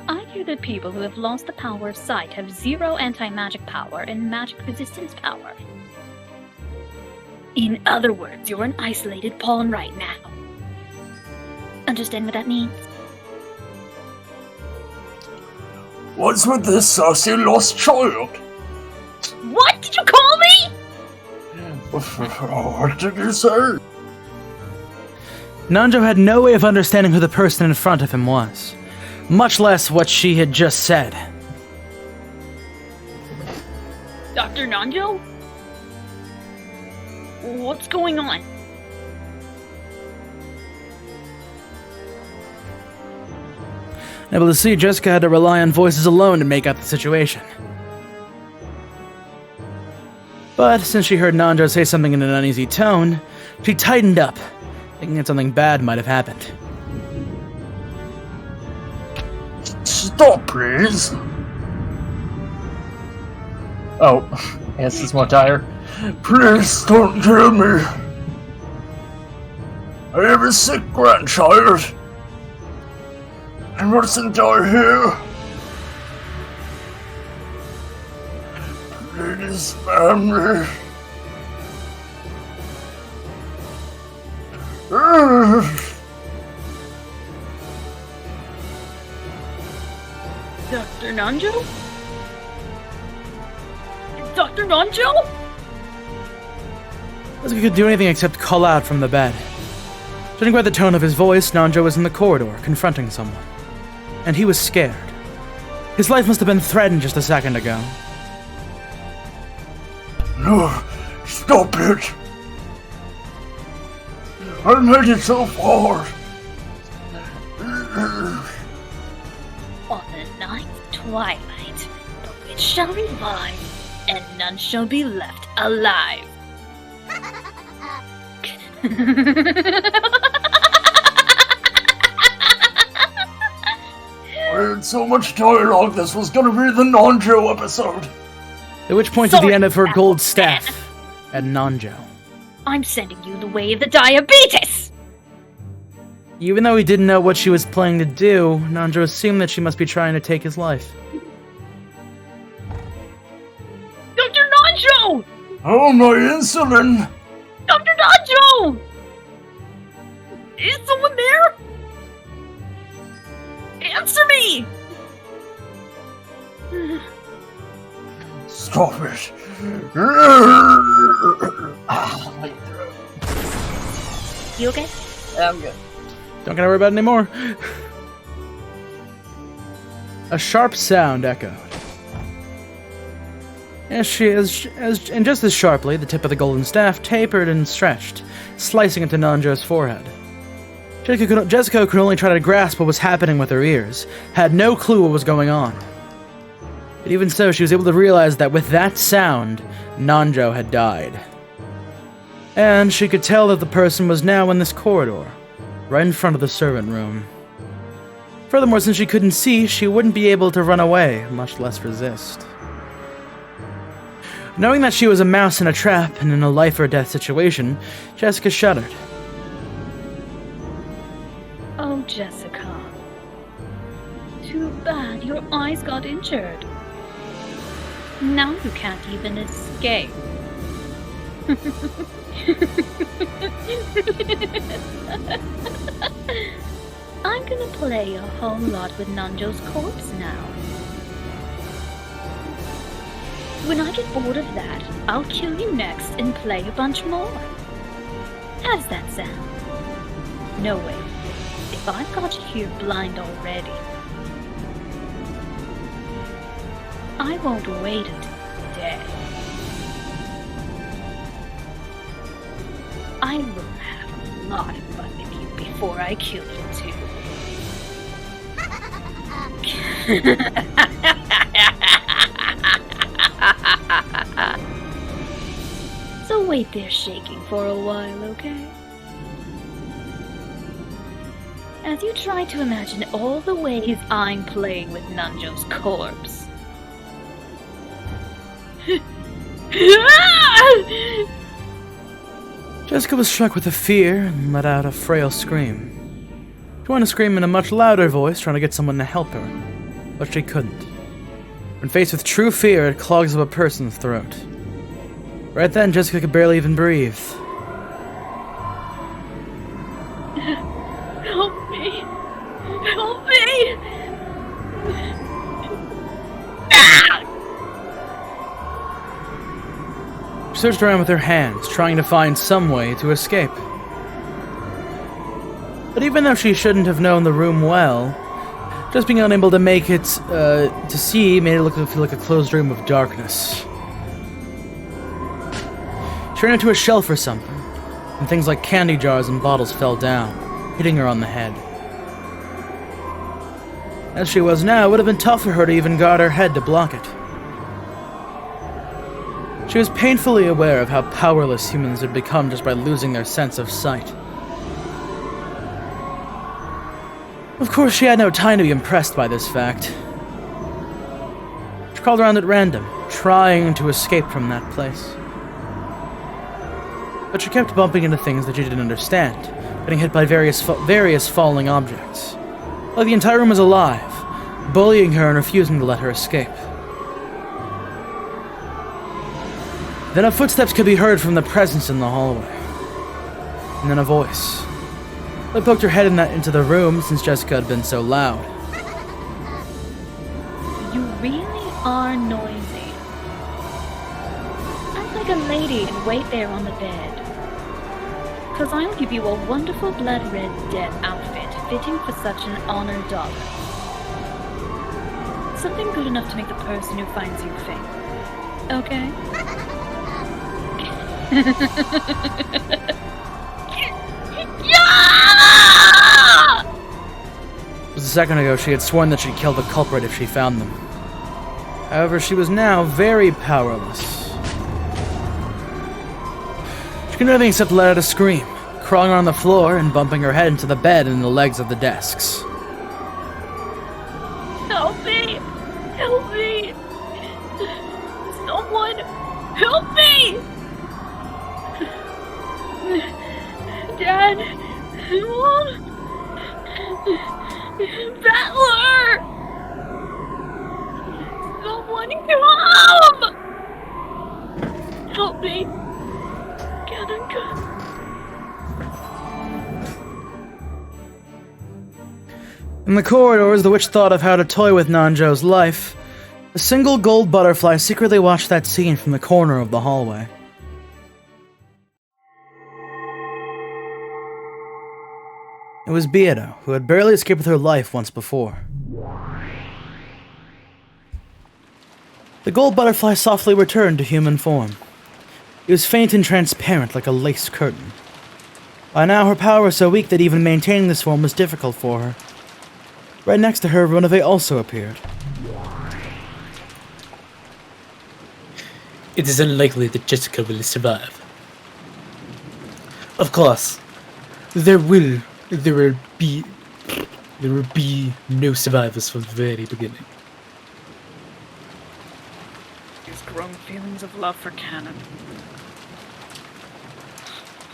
I hear that people who have lost the power of sight have 0 anti-magic power and magic resistance power. In other words, you're an isolated pawn right now. Understand what that means? What's with this saucy lost child? What did you call me? What did you say? Nanjo had no way of understanding who the person in front of him was, much less what she had just said. Dr. Nanjo? What's going on? Able to see, Jessica had to rely on voices alone to make out the situation. But since she heard Nanjo say something in an uneasy tone, she tightened up, thinking that something bad might have happened. Stop, please. Oh, yes, it's more tired. Please don't kill me. I have a sick grandchild. I mustn't die here. Please spare me. Dr. Nanjo? Dr. Nanjo? Jessica could do anything except call out from the bed. Judging by the tone of his voice, Nanjo was in the corridor, confronting someone. And he was scared. His life must have been threatened just a second ago. No, stop it. I made it so far. On the ninth twilight, the witch shall revive, and none shall be left alive. I had so much dialogue, this was gonna be the Nanjo episode. At which point, at the end of her gold staff, at Nanjo. I'm sending you the way of the diabetes! Even though he didn't know what she was planning to do, Nanjo assumed that she must be trying to take his life. Dr. Nanjo! Oh, my insulin! Dr. Nanjo! Is someone there? Answer me! Stop it. You okay? Yeah, I'm good. Don't gotta worry about it anymore. A sharp sound echoed. And just as sharply, the tip of the golden staff tapered and stretched, slicing into Nanjo's forehead. Jessica could only try to grasp what was happening with her ears, had no clue what was going on. But even so, she was able to realize that with that sound, Nanjo had died. And she could tell that the person was now in this corridor, right in front of the servant room. Furthermore, since she couldn't see, she wouldn't be able to run away, much less resist. Knowing that she was a mouse in a trap and in a life-or-death situation, Jessica shuddered. Oh, Jessica. Too bad your eyes got injured. Now you can't even escape. I'm gonna play a whole lot with Nanjo's corpse now. When I get bored of that, I'll kill you next and play a bunch more. How's that sound? No way. If I've got you here blind already, I won't wait until you're dead. I will have a lot of fun with you before I kill you too. So wait there shaking for a while, okay? As you try to imagine all the ways I'm playing with Nanjo's corpse. Jessica was struck with a fear and let out a frail scream. She wanted to scream in a much louder voice, trying to get someone to help her, but she couldn't. When faced with true fear, it clogs up a person's throat. Right then, Jessica could barely even breathe. Help me! Help me! She searched around with her hands, trying to find some way to escape. But even though she shouldn't have known the room well, just being unable to make it to see made it feel like a closed room of darkness. She ran into a shelf or something, and things like candy jars and bottles fell down, hitting her on the head. As she was now, it would have been tough for her to even guard her head to block it. She was painfully aware of how powerless humans had become just by losing their sense of sight. Of course, she had no time to be impressed by this fact. She crawled around at random, trying to escape from that place. But she kept bumping into things that she didn't understand, getting hit by various falling objects. Like the entire room was alive, bullying her and refusing to let her escape. Then her footsteps could be heard from the presence in the hallway. And then a voice. They poked her head into the room since Jessica had been so loud. You really are noisy. Act like a lady and wait there on the bed. 'Cause I'll give you a wonderful blood-red death outfit fitting for such an honored daughter. Something good enough to make the person who finds you faint. Okay? Just a second ago, she had sworn that she'd kill the culprit if she found them. However, she was now very powerless. She could do nothing except let out a scream, crawling on the floor and bumping her head into the bed and the legs of the desks. Help me! Help me! Someone help me! Dad! Mom! Battler! Someone come! Help me! Get him good. In the corridors, the witch thought of how to toy with Nanjo's life. A single gold butterfly secretly watched that scene from the corner of the hallway. It was Beato, who had barely escaped with her life once before. The gold butterfly softly returned to human form. It was faint and transparent like a lace curtain. By now, her power was so weak that even maintaining this form was difficult for her. Right next to her, Renove also appeared. It is unlikely that Jessica will survive. Of course, there will be no survivors from the very beginning. These grown feelings of love for Canon.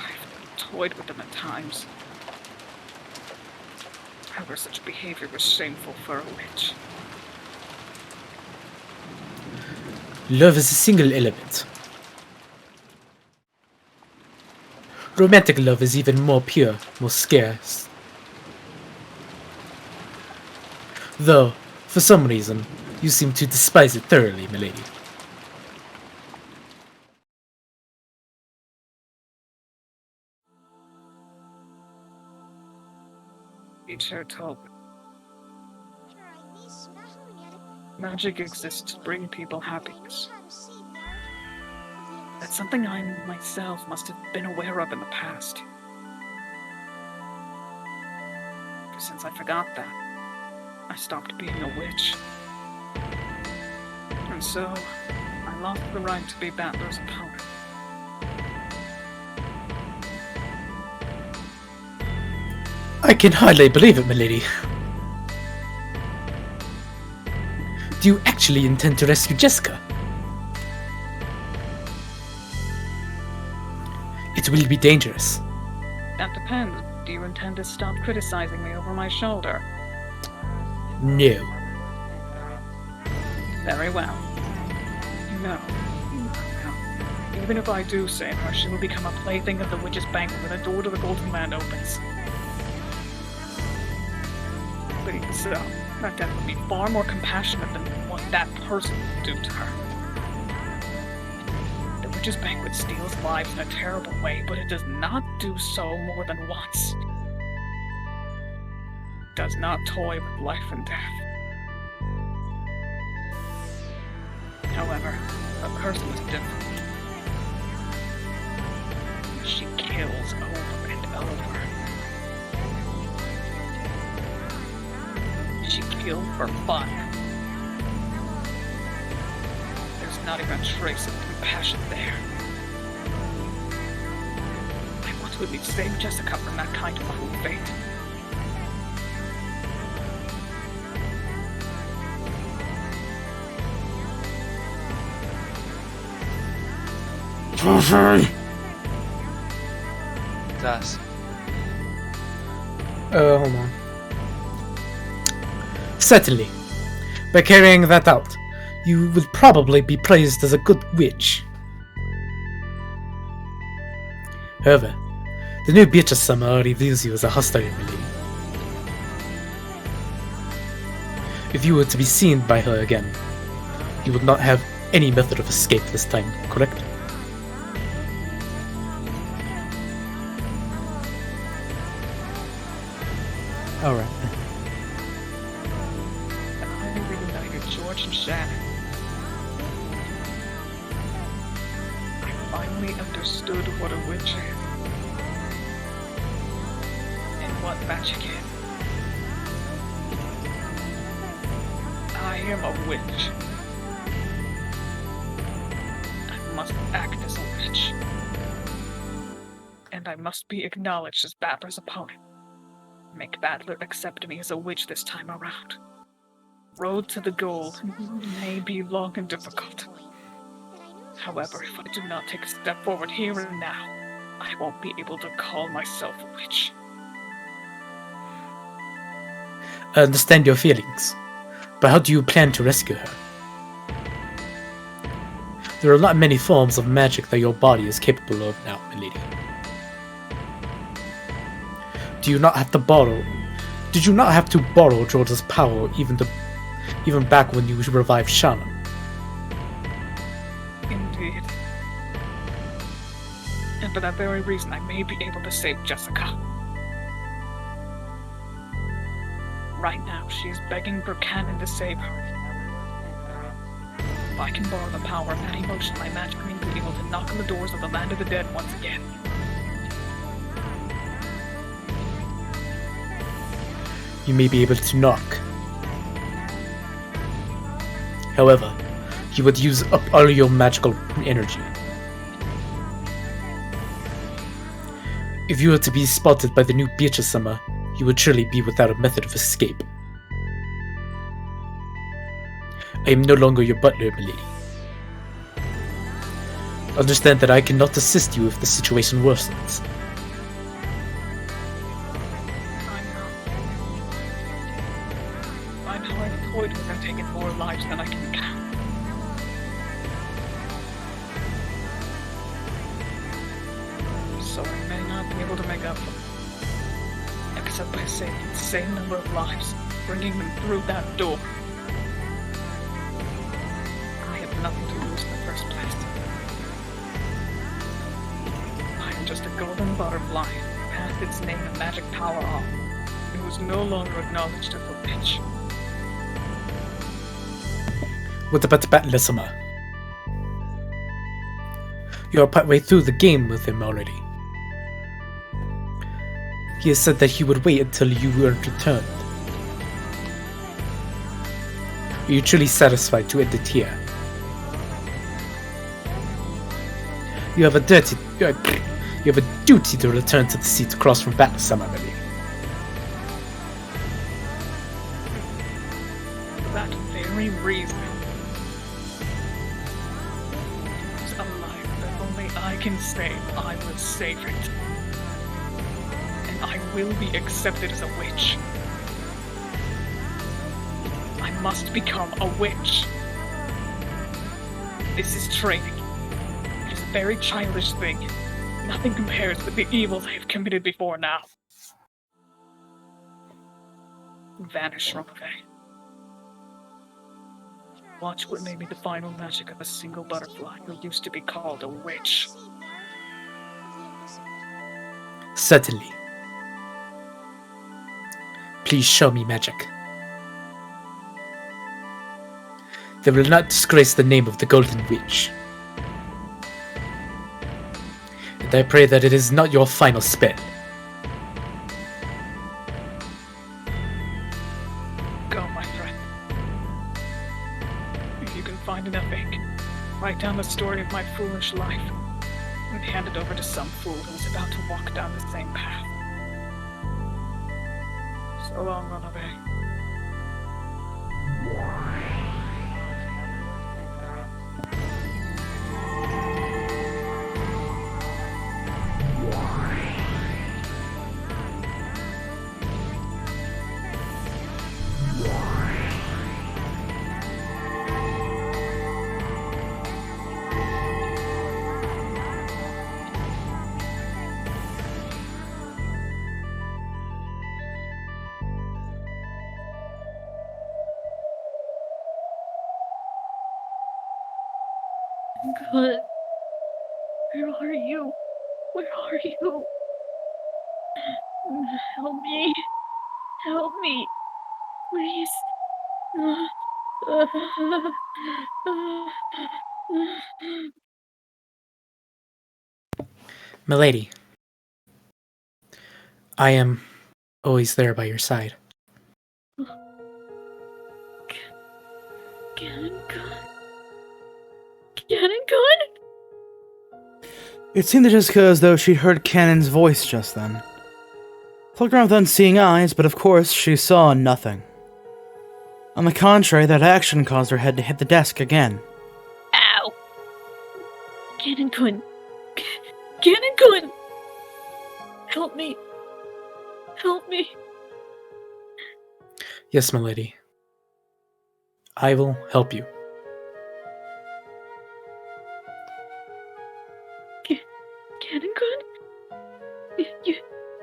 I've toyed with them at times. However, such behavior was shameful for a witch. Love is a single element. Romantic love is even more pure, more scarce. Though, for some reason, you seem to despise it thoroughly, milady. Teacher told me. Magic exists to bring people happiness. That's something I myself must have been aware of in the past. But since I forgot that, I stopped being a witch. And so, I lost the right to be Battler's opponent. I can hardly believe it, milady. Do you actually intend to rescue Jessica? It will be dangerous. That depends. Do you intend to stop criticizing me over my shoulder? No. Very well. No. Even if I do save her, she will become a plaything of the witch's banquet when the door to the Golden Land opens. Please, that death would be far more compassionate than what that person would do to her. The witch's banquet steals lives in a terrible way, but it does not do so more than once. It does not toy with life and death. However, a person is different. She kills over and over. She killed for fun. There's not even a trace of compassion there. I want to at least save Jessica from that kind of cruel fate. Das. Hold on. Certainly. By carrying that out, you will probably be praised as a good witch. However, the new Beatrice Summer already views you as a hostile milady. If you were to be seen by her again, you would not have any method of escape this time, correct? Alright. I reunited George and Shannon. I finally understood what a witch is. And what magic is. I am a witch. I must act as a witch. And I must be acknowledged as Battler's opponent. Make Battler accept me as a witch this time around. Road to the goal may be long and difficult. However, if I do not take a step forward here and now, I won't be able to call myself a witch. I understand your feelings, but how do you plan to rescue her? There are not many forms of magic that your body is capable of now, milady. Did you not have to borrow George's power even back when you revived Shannon? Indeed. And for that very reason, I may be able to save Jessica. Right now, she is begging for Cannon to save her. If I can borrow the power of that emotion, my magic means being able to knock on the doors of the land of the dead once again. You may be able to knock. However, you would use up all your magical energy. If you were to be spotted by the new Beatrice-sama, you would surely be without a method of escape. I am no longer your butler, milady. Understand that I cannot assist you if the situation worsens. I'm hard employed when I've taken more lives than I can count. So I may not be able to make up, except by saving the same number of lives, bringing them through that door. I have nothing to lose in the first place. I am just a golden butterfly, passed its name and magic power off, and was no longer acknowledged as a witch. What about Battler-sama? You are partway through the game with him already. He has said that he would wait until you were returned. Are you truly satisfied to end it here? You have a duty to return to the seat across from Battler-sama, milady. For that very reason. It's a life that only I can save. I will save it. And I will be accepted as a witch. I must become a witch. This is training. It is a very childish thing. Nothing compares with the evils I have committed before now. Vanish, Romavé. Watch what may be the final magic of a single butterfly who used to be called a witch. Certainly. Please show me magic. They will not disgrace the name of the Golden Witch. And I pray that it is not your final spell. Go, my friend. If you can find enough ink, write down the story of my foolish life, and hand it over to some fool who is about to walk down the same path. So long, Romavé. God. Where are you? Where are you? Help me. Help me. Please. Milady, I am always there by your side. Cannon gun. Cannon gun? It seemed to Jessica as though she'd heard Cannon's voice just then. Looked around with unseeing eyes, but of course she saw nothing. On the contrary, that action caused her head to hit the desk again. Ow! Cannon gun. Cannon gun! Help me. Help me. Yes, milady. I will help you. Cannon gun?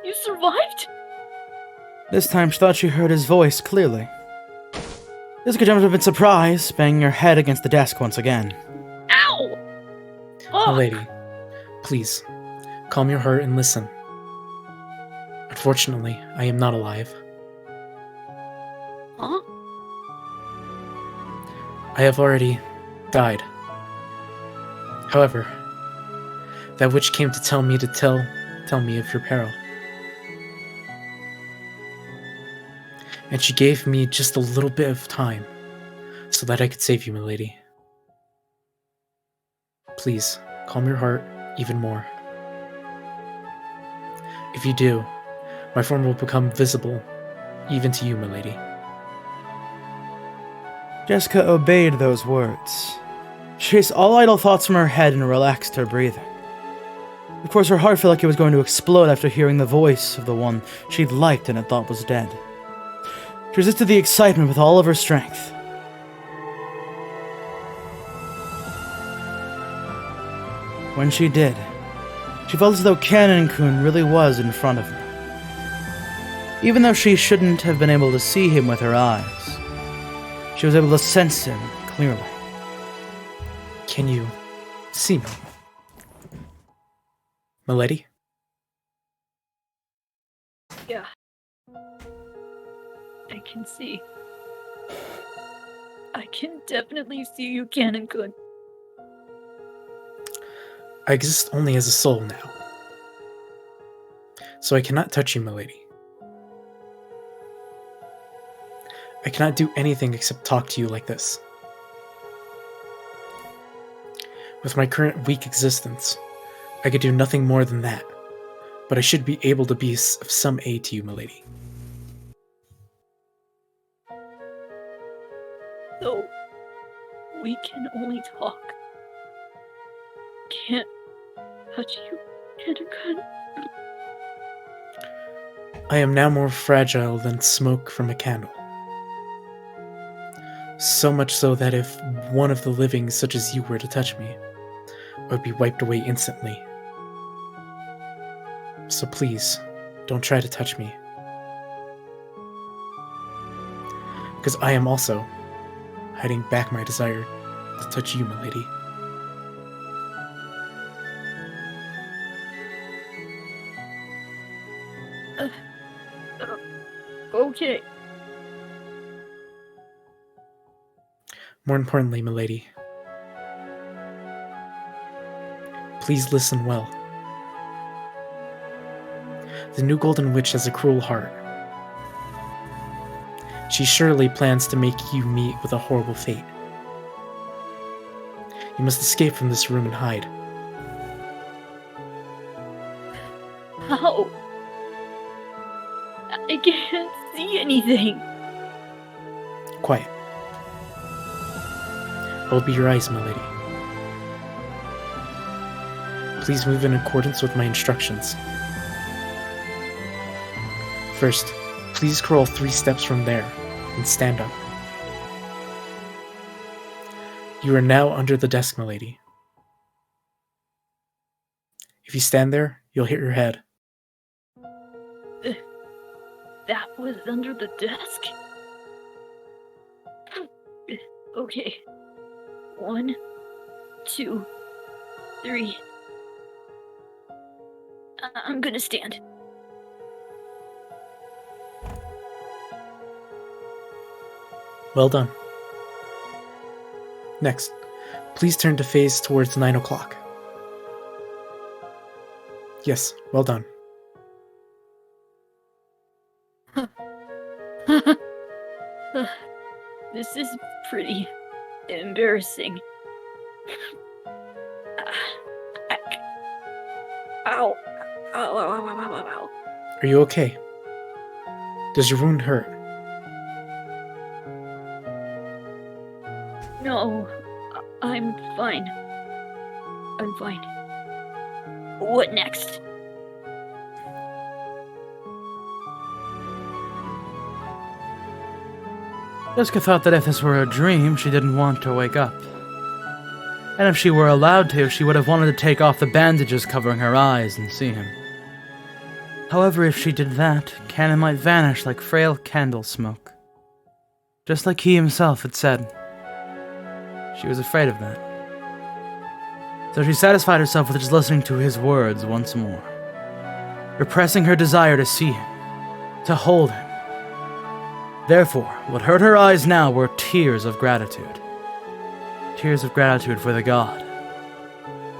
You survived? This time she thought she heard his voice clearly. Jessica jumped up in surprise, banging her head against the desk once again. Ow! Fuck. Milady, please, calm your heart and listen. Unfortunately, I am not alive. Huh? I have already died. However, that witch came to tell me of your peril. And she gave me just a little bit of time so that I could save you, milady. Please, calm your heart even more. If you do, my form will become visible, even to you, milady. Jessica obeyed those words. She chased all idle thoughts from her head and relaxed her breathing. Of course, her heart felt like it was going to explode after hearing the voice of the one she'd liked and had thought was dead. She resisted the excitement with all of her strength. When she did, she felt as though Canon-kun really was in front of her. Even though she shouldn't have been able to see him with her eyes, she was able to sense him clearly. Can you see me? Milady? Yeah. I can see. I can definitely see you, Canon-kun. I exist only as a soul now. So I cannot touch you, milady. I cannot do anything except talk to you like this. With my current weak existence, I could do nothing more than that, but I should be able to be of some aid to you, milady. So, we can only talk. Can't touch you, Canon-kun. I am now more fragile than smoke from a candle. So much so that if one of the living such as you were to touch me, I would be wiped away instantly. So please, don't try to touch me. Because I am also hiding back my desire to touch you, milady. Okay. More importantly, milady, please listen well. The new Golden Witch has a cruel heart. She surely plans to make you meet with a horrible fate. You must escape from this room and hide. How? I can't see anything. Quiet. I will be your eyes, milady. Please move in accordance with my instructions. First, please crawl 3 steps from there and stand up. You are now under the desk, milady. If you stand there, you'll hit your head. That was under the desk? Okay. 1, 2, 3. I'm gonna stand. Well done. Next, please turn to face towards 9 o'clock. Yes, well done. This is pretty embarrassing. Ow. Ow, ow, ow, ow, ow, ow. Are you okay? Does your wound hurt? No, I'm fine. I'm fine. What next? Jessica thought that if this were a dream, she didn't want to wake up. And if she were allowed to, she would have wanted to take off the bandages covering her eyes and see him. However, if she did that, Canon might vanish like frail candle smoke. Just like he himself had said. She was afraid of that. So she satisfied herself with just listening to his words once more, repressing her desire to see him, to hold him. Therefore, what hurt her eyes now were tears of gratitude. Tears of gratitude for the god.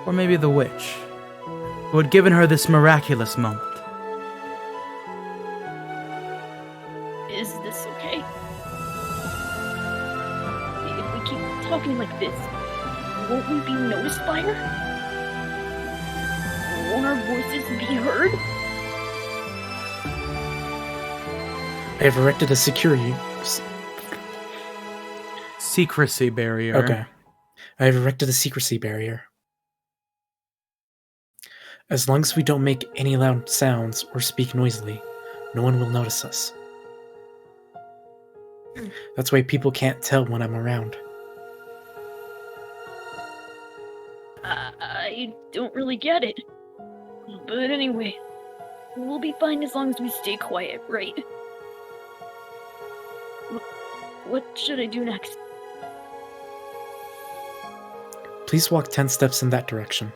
Or maybe the witch, who had given her this miraculous moment. Is this okay? If we keep talking like this, won't we be noticed by her? Won't our voices be heard? I have erected a secrecy barrier. Okay. I have erected a secrecy barrier. As long as we don't make any loud sounds or speak noisily, no one will notice us. That's why people can't tell when I'm around. I don't really get it. But anyway, we'll be fine as long as we stay quiet, right? What should I do next? Please walk 10 steps in that direction.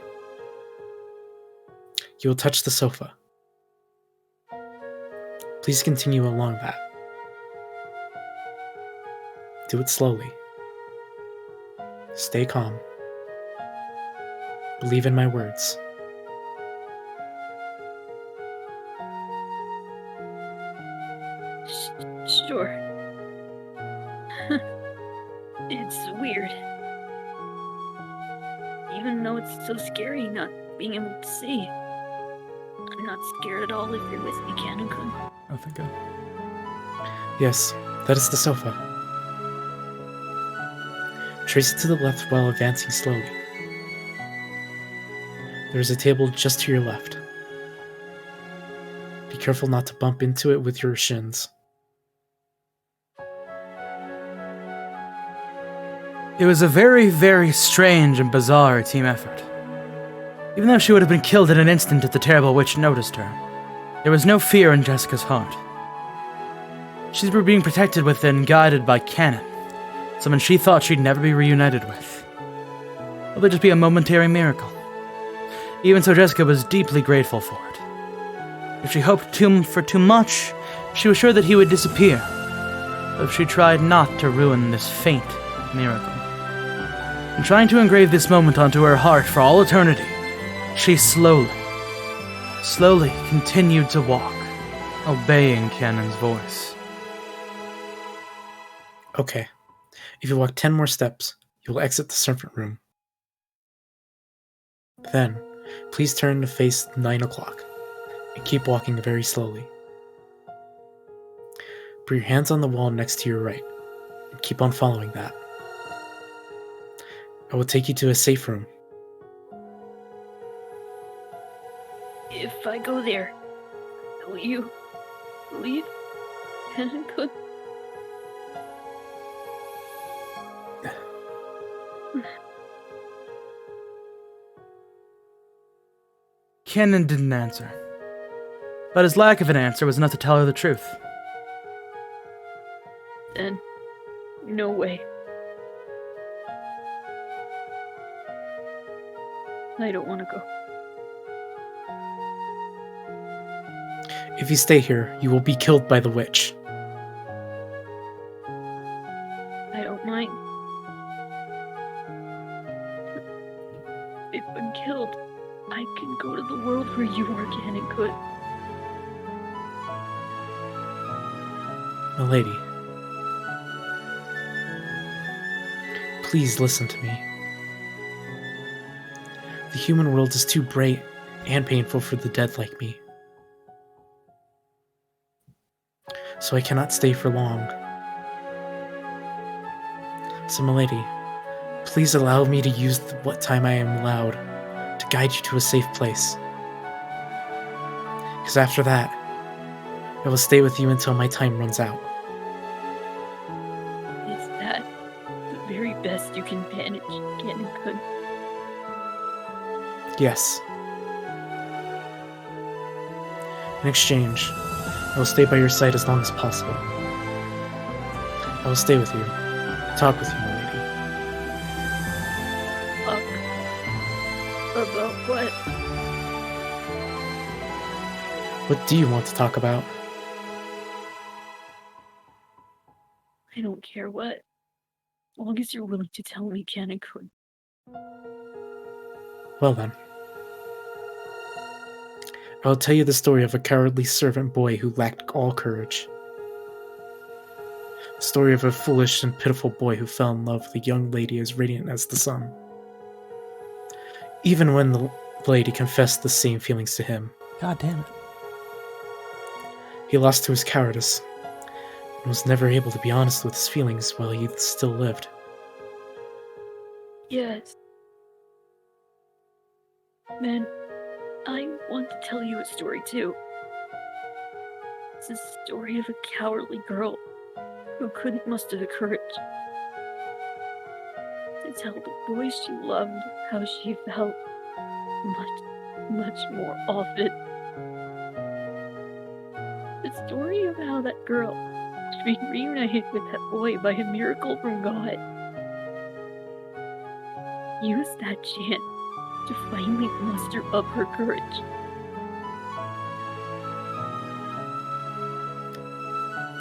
You will touch the sofa. Please continue along that. Do it slowly. Stay calm. Believe in my words. Sure. It's weird. Even though it's so scary not being able to see, I'm not scared at all if you're with me, Kanekun. Oh, thank God. Yes, that is the sofa. Trace it to the left while advancing slowly. There is a table just to your left. Be careful not to bump into it with your shins. It was a very, very strange and bizarre team effort. Even though she would have been killed in an instant if the terrible witch noticed her, there was no fear in Jessica's heart. She's being protected with and guided by Canon, someone she thought she'd never be reunited with. It would just be a momentary miracle. Even so, Jessica was deeply grateful for it. If she hoped for too much, she was sure that he would disappear. But if she tried not to ruin this faint miracle, and trying to engrave this moment onto her heart for all eternity, she slowly continued to walk, obeying Canon's voice. Okay. If you walk 10 more steps, you will exit the servant room. Then, please turn to face 9 o'clock, and keep walking very slowly. Put your hands on the wall next to your right, and keep on following that. I will take you to a safe room. If I go there, will you leave Kanekun? Canon didn't answer, but his lack of an answer was enough to tell her the truth. Then, no way. I don't want to go. If you stay here, you will be killed by the witch. I don't mind. If I'm killed, I can go to the world where you are, Kanekun. Milady, please listen to me. The human world is too bright and painful for the dead like me. So I cannot stay for long. So, milady, please allow me to use what time I am allowed to guide you to a safe place. Because after that, I will stay with you until my time runs out. Is that the very best you can manage, Kanekun? Yes. In exchange, I will stay by your side as long as possible. I will stay with you, talk with you, my lady. About what? What do you want to talk about? I don't care what. long as you're willing to tell me, Canon Kun. Well then. I'll tell you the story of a cowardly servant boy who lacked all courage. The story of a foolish and pitiful boy who fell in love with a young lady as radiant as the sun. Even when the lady confessed the same feelings to him. God damn it. He lost to his cowardice, and was never able to be honest with his feelings while he still lived. Yes. Man, I want to tell you a story too. It's a story of a cowardly girl who couldn't muster the courage to tell the boy she loved how she felt much more often. The story of how that girl, being reunited with that boy by a miracle from God, used that chance to finally muster up her courage.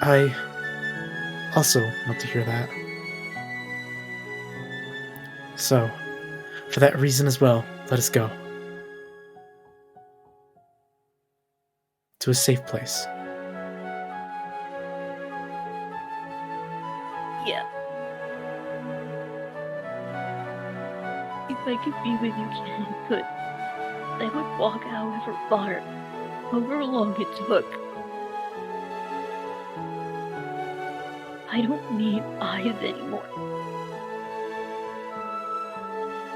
I also want to hear that. So, for that reason as well, let us go. To a safe place. Yeah. If I could be with you, Ken, could. I would walk however far, however long it took. I don't need eyes anymore.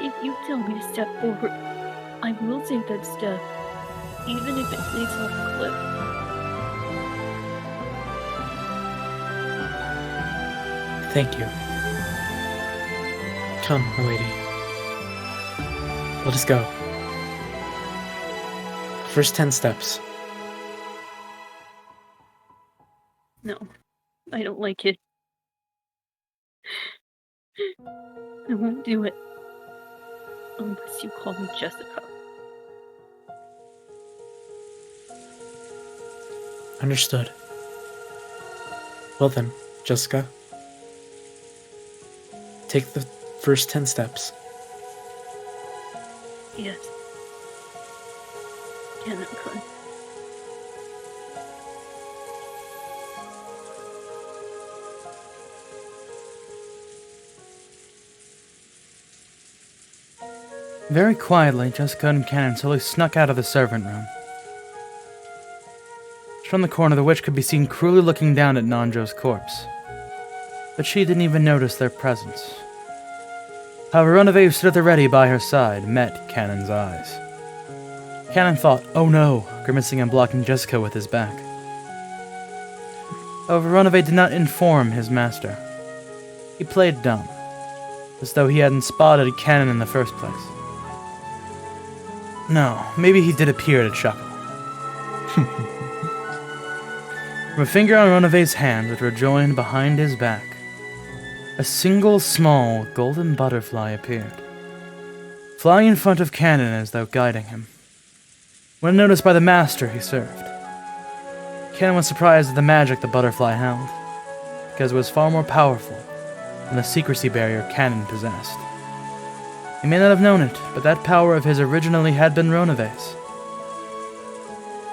If you tell me to step forward, I will take that step, even if it leads off a cliff. Thank you. Come, my lady. Let us go. First 10 steps. No, I don't like it. I won't do it. Unless you call me Jessica. Understood. Well then, Jessica. Take the first 10 steps. Yes. Canon Kun. Very quietly, Jessica and Canon slowly snuck out of the servant room. From the corner, the witch could be seen cruelly looking down at Nanjo's corpse. But she didn't even notice their presence. However, Runaway, who stood at the ready by her side, met Canon's eyes. Canon thought, "Oh no," grimacing and blocking Jessica with his back. However, Runaway did not inform his master. He played dumb, as though he hadn't spotted Canon in the first place. No, maybe he did appear to chuckle. From a finger on Runaway's hand, which were joined behind his back, a single small golden butterfly appeared, flying in front of Canon as though guiding him. When noticed by the master he served, Canon was surprised at the magic the butterfly held, because it was far more powerful than the secrecy barrier Canon possessed. He may not have known it, but that power of his originally had been Runaway's.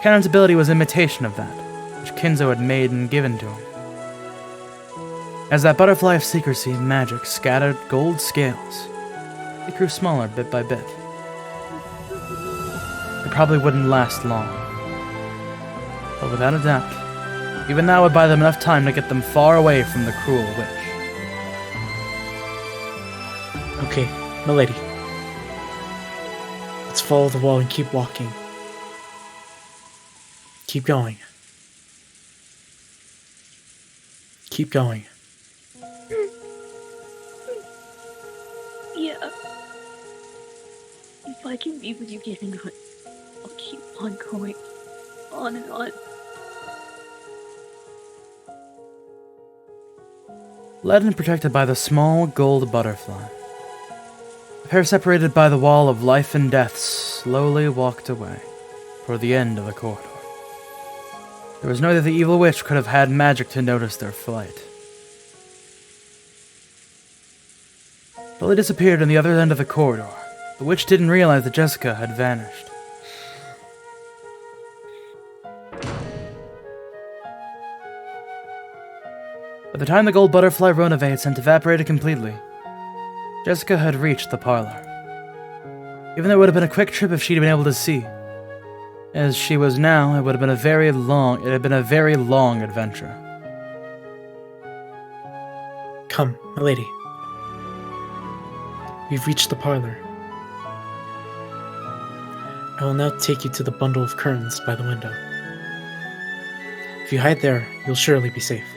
Canon's ability was imitation of that, which Kinzo had made and given to him. As that butterfly of secrecy and magic scattered gold scales, it grew smaller bit by bit. It probably wouldn't last long. But without a doubt, even that would buy them enough time to get them far away from the cruel witch. Okay, milady. Let's follow the wall and keep walking. Keep going. Keep going. Yeah. If I can be with you getting good, I'll keep on going. On and on. Led and protected by the small gold butterfly, the pair separated by the wall of life and death slowly walked away toward the end of the corridor. There was no way that the evil witch could have had magic to notice their flight. Billy disappeared on the other end of the corridor. The witch didn't realize that Jessica had vanished. By the time the gold butterfly Ronave had sent evaporated completely, Jessica had reached the parlor. Even though it would have been a quick trip if she'd been able to see, as she was now, it had been a very long adventure. Come, my lady. We've reached the parlor. I will now take you to the bundle of curtains by the window. If you hide there, you'll surely be safe.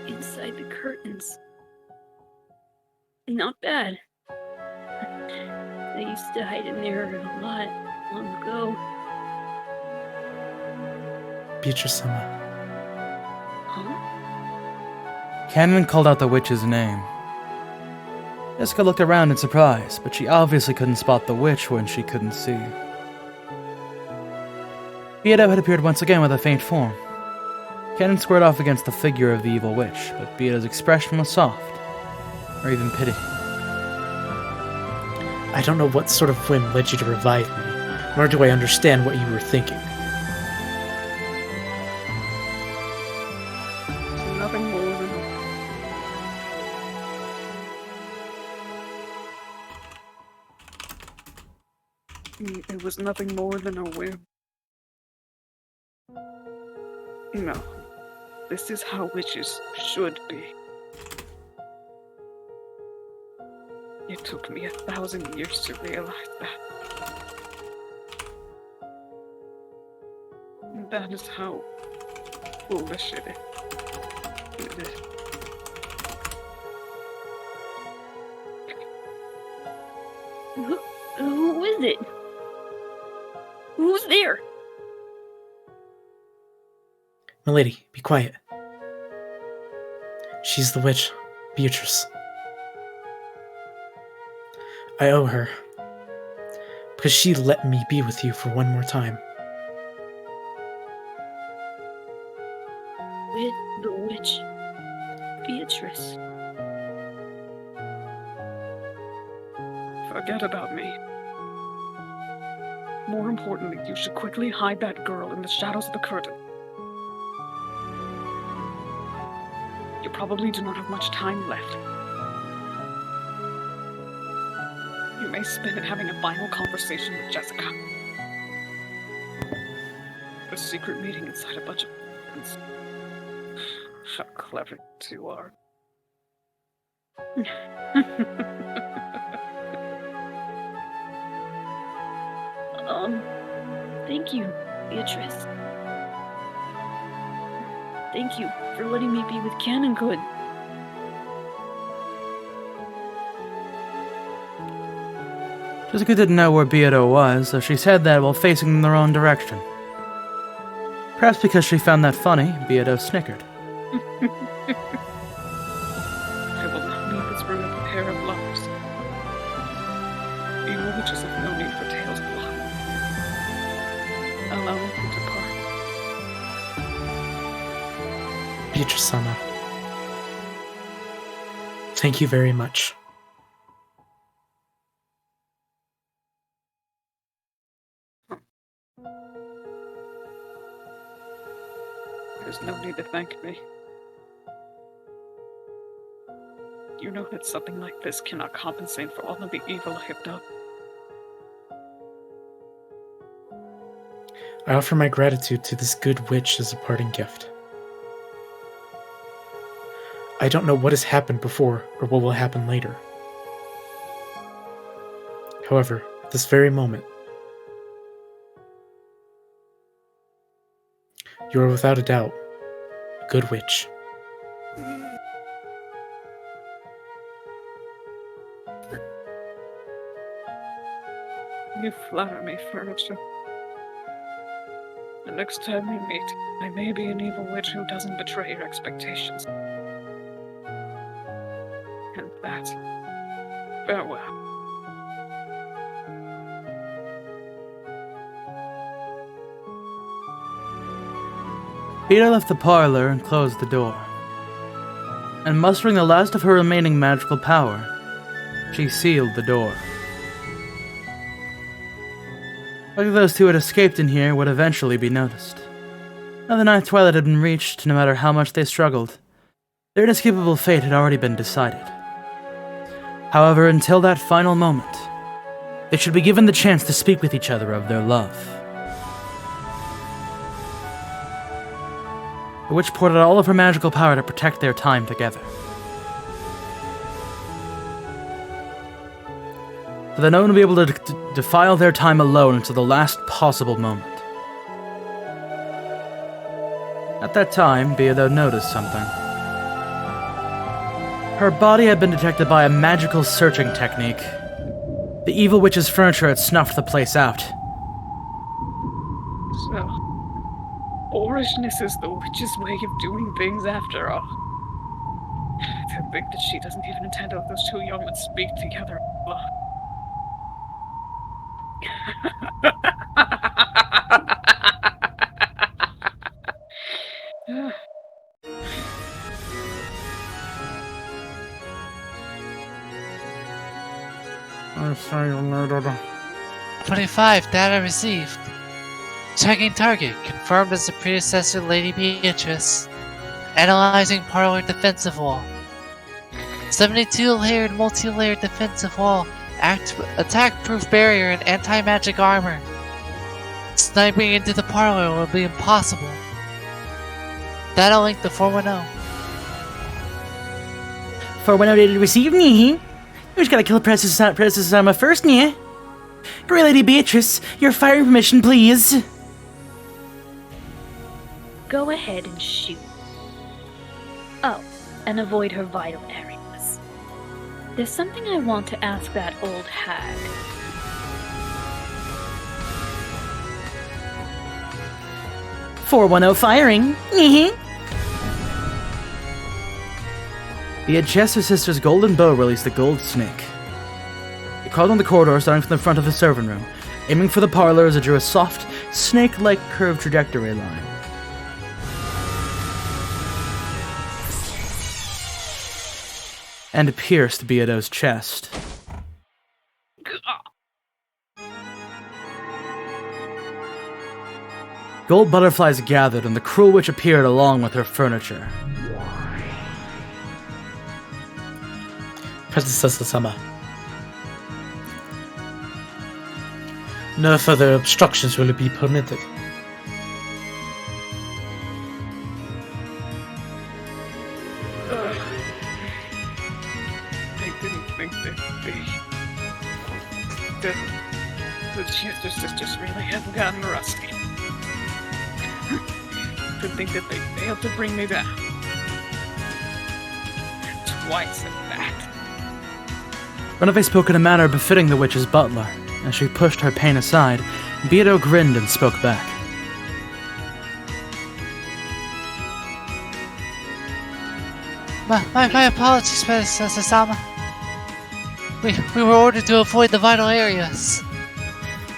Inside the curtains. Not bad. I used to hide in there a lot long ago. Beatrice-sama. Canon called out the witch's name. Jessica looked around in surprise, but she obviously couldn't spot the witch when she couldn't see. Beato had appeared once again with a faint form. Canon squared off against the figure of the evil witch, but Beato's expression was soft, or even pity. I don't know what sort of whim led you to revive me, nor do I understand what you were thinking. It's nothing more than It was nothing more than a whim. No. This is how witches should be. It took me 1,000 years to realize that. That is how foolish it is. Who is it? Who's there? Milady, be quiet. She's the witch, Beatrice. I owe her, because she let me be with you for one more time. With the witch, Beatrice. Forget about me. More importantly, you should quickly hide that girl in the shadows of the curtain. You probably do not have much time left. You may spend it having a final conversation with Jessica. A secret meeting inside a bunch of curtains. How clever you two are. Thank you, Beatrice. Thank you for letting me be with Canon Good. Jessica didn't know where Beato was, so she said that while facing in the wrong direction. Perhaps because she found that funny, Beato snickered. I will not leave this room with a pair of lovers. Evil witches have no need for tales of love. Allow me to depart. Beatrice-sama. Thank you very much. There's no need to thank me. You know that something like this cannot compensate for all of the evil I have done. I offer my gratitude to this good witch as a parting gift. I don't know what has happened before or what will happen later. However, at this very moment, you are without a doubt a good witch. You flatter me, Furniture. The next time we meet, I may be an evil witch who doesn't betray your expectations. And that, farewell. Beato left the parlor and closed the door. and mustering the last of her remaining magical power, she sealed the door. Whether those two had escaped in here would eventually be noticed. Now the ninth twilight had been reached, no matter how much they struggled. Their inescapable fate had already been decided. However, until that final moment, they should be given the chance to speak with each other of their love. The witch poured out all of her magical power to protect their time together. So that no one would be able to defile their time alone until the last possible moment. At that time, Beato noticed something. Her body had been detected by a magical searching technique. The evil witch's furniture had snuffed the place out. So, boorishness is the witch's way of doing things after all. To think that she doesn't even intend to let those two young men speak together. I say you murdered her. 25, data received. Checking target, confirmed as the predecessor Lady Beatrice. Analyzing parlor defensive wall. 72-layered multi-layered defensive wall. Attack-proof barrier and anti-magic armor. Sniping into the parlor will be impossible. Data link to 410. 410 data received, nee. We just gotta kill Princess Sama first, nee. Great Lady Beatrice, your firing permission, please. Go ahead and shoot. Oh, and avoid her vital areas. There's something I want to ask that old hag. .410 firing. The Adjester Sister's golden bow released the gold snake. It crawled on the corridor starting from the front of the servant room, aiming for the parlor as it drew a soft, snake-like curved trajectory line. And pierced Beato's chest. Gold butterflies gathered, and the cruel witch appeared along with her furniture. Princess Sama. No further obstructions will be permitted. I didn't think that the Chester sisters really had gotten rusty. To think that they failed to bring me down. Twice at that. Renove spoke in a manner befitting the witch's butler. As she pushed her pain aside, Beato grinned and spoke back. My apologies, Princess Sama. We were ordered to avoid the vital areas.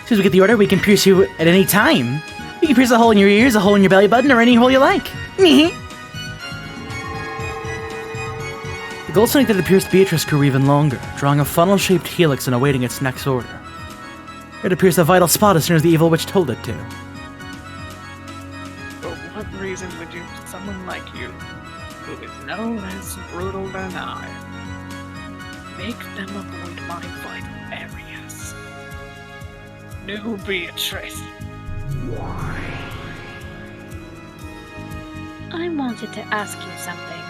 As soon as we get the order, we can pierce you at any time. We can pierce a hole in your ears, a hole in your belly button, or any hole you like. The gold snake that had pierced Beatrice grew even longer, drawing a funnel-shaped helix and awaiting its next order. It had pierced a vital spot as soon as the evil witch told it to. For what reason would you, someone like you, who is no less brutal than I, make them avoid my vital areas? New Beatrice. I wanted to ask you something.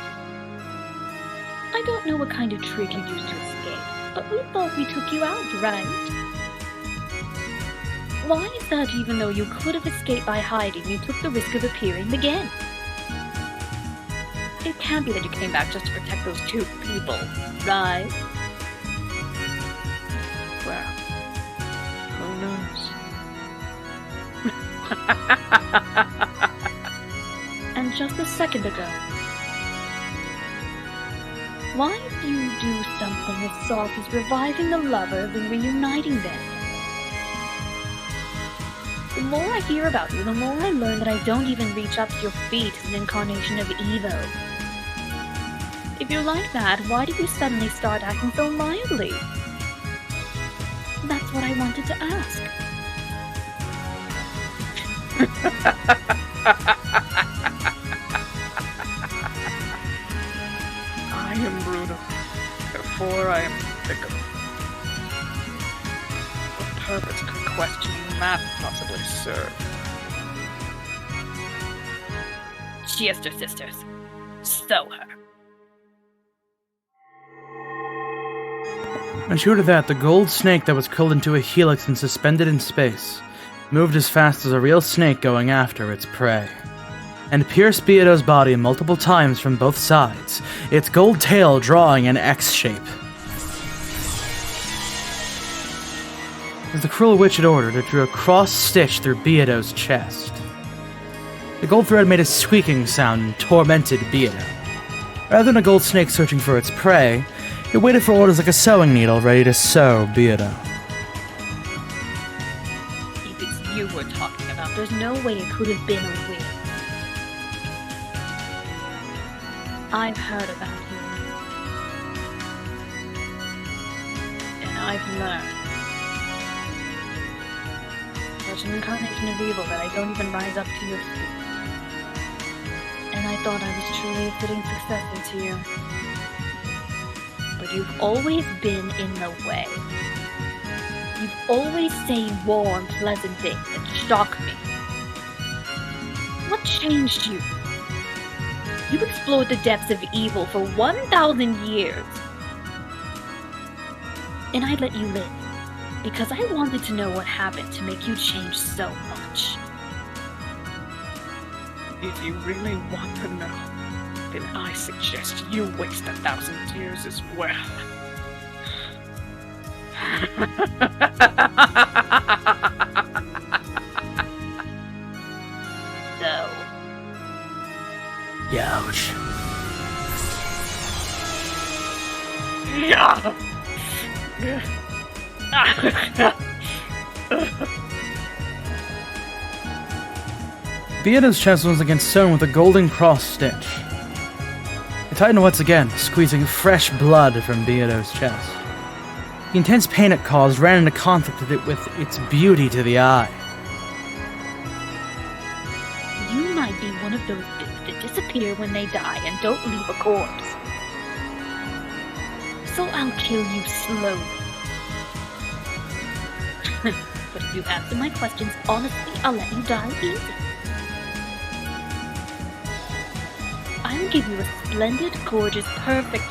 I don't know what kind of trick you used to escape, but we thought we took you out, right? Why is that even though you could have escaped by hiding, you took the risk of appearing again? It can't be that you came back just to protect those two people, right? Well, who knows? And just a second ago, why do you do something as soft as reviving the lovers and reuniting them? The more I hear about you, the more I learn that I don't even reach up to your feet as an incarnation of evil. If you're like that, why did you suddenly start acting so mildly? That's what I wanted to ask. I am brutal. Therefore, I am fickle. What purpose could questioning that possibly serve? Cheers to sisters. Sew her. And true to that, the gold snake that was curled into a helix and suspended in space moved as fast as a real snake going after its prey, and pierced Beato's body multiple times from both sides, its gold tail drawing an X shape. As the cruel witch had ordered, it drew a cross-stitch through Beato's chest. The gold thread made a squeaking sound and tormented Beato. Rather than a gold snake searching for its prey, it waited for orders like a sewing needle ready to sew Beato. If it's you we're talking about, there's no way it could have been a wig. I've heard about you. And I've learned. Such an incarnation of evil that I don't even rise up to your feet. And I thought I was truly a fitting successor to you. But you've always been in the way. You've always said warm, pleasant things that shock me. What changed you? You explored the depths of evil for 1,000 years. And I let you live, because I wanted to know what happened to make you change so much. If you really want to know, then I suggest you waste 1,000 years as well. So. Ouch. Yeah. Beato's chest was again sewn with a golden cross stitch. It tightened once again, squeezing fresh blood from Beato's chest. The intense pain it caused ran into conflict with its beauty to the eye. You might be one of those bits that disappear when they die and don't leave a corpse. So I'll kill you slowly. But if you answer my questions honestly, I'll let you die easy. I'll give you a splendid, gorgeous, perfect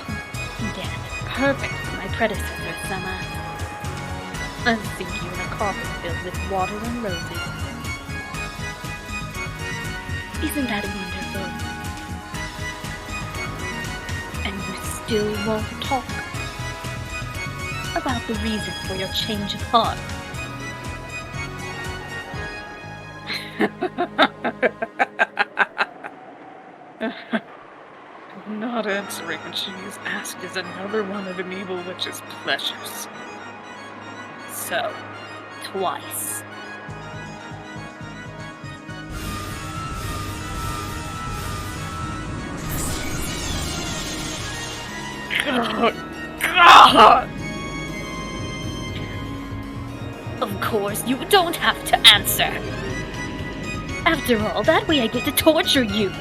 death. Perfect for my predecessor, Sama. I'll sink you in a coffin filled with water and roses. Isn't that wonderful? And you still won't talk about the reason for your change of heart. Not answering when she is asked is another one of an evil witch's pleasures. So, twice. God! Of course, you don't have to answer. After all, that way I get to torture you.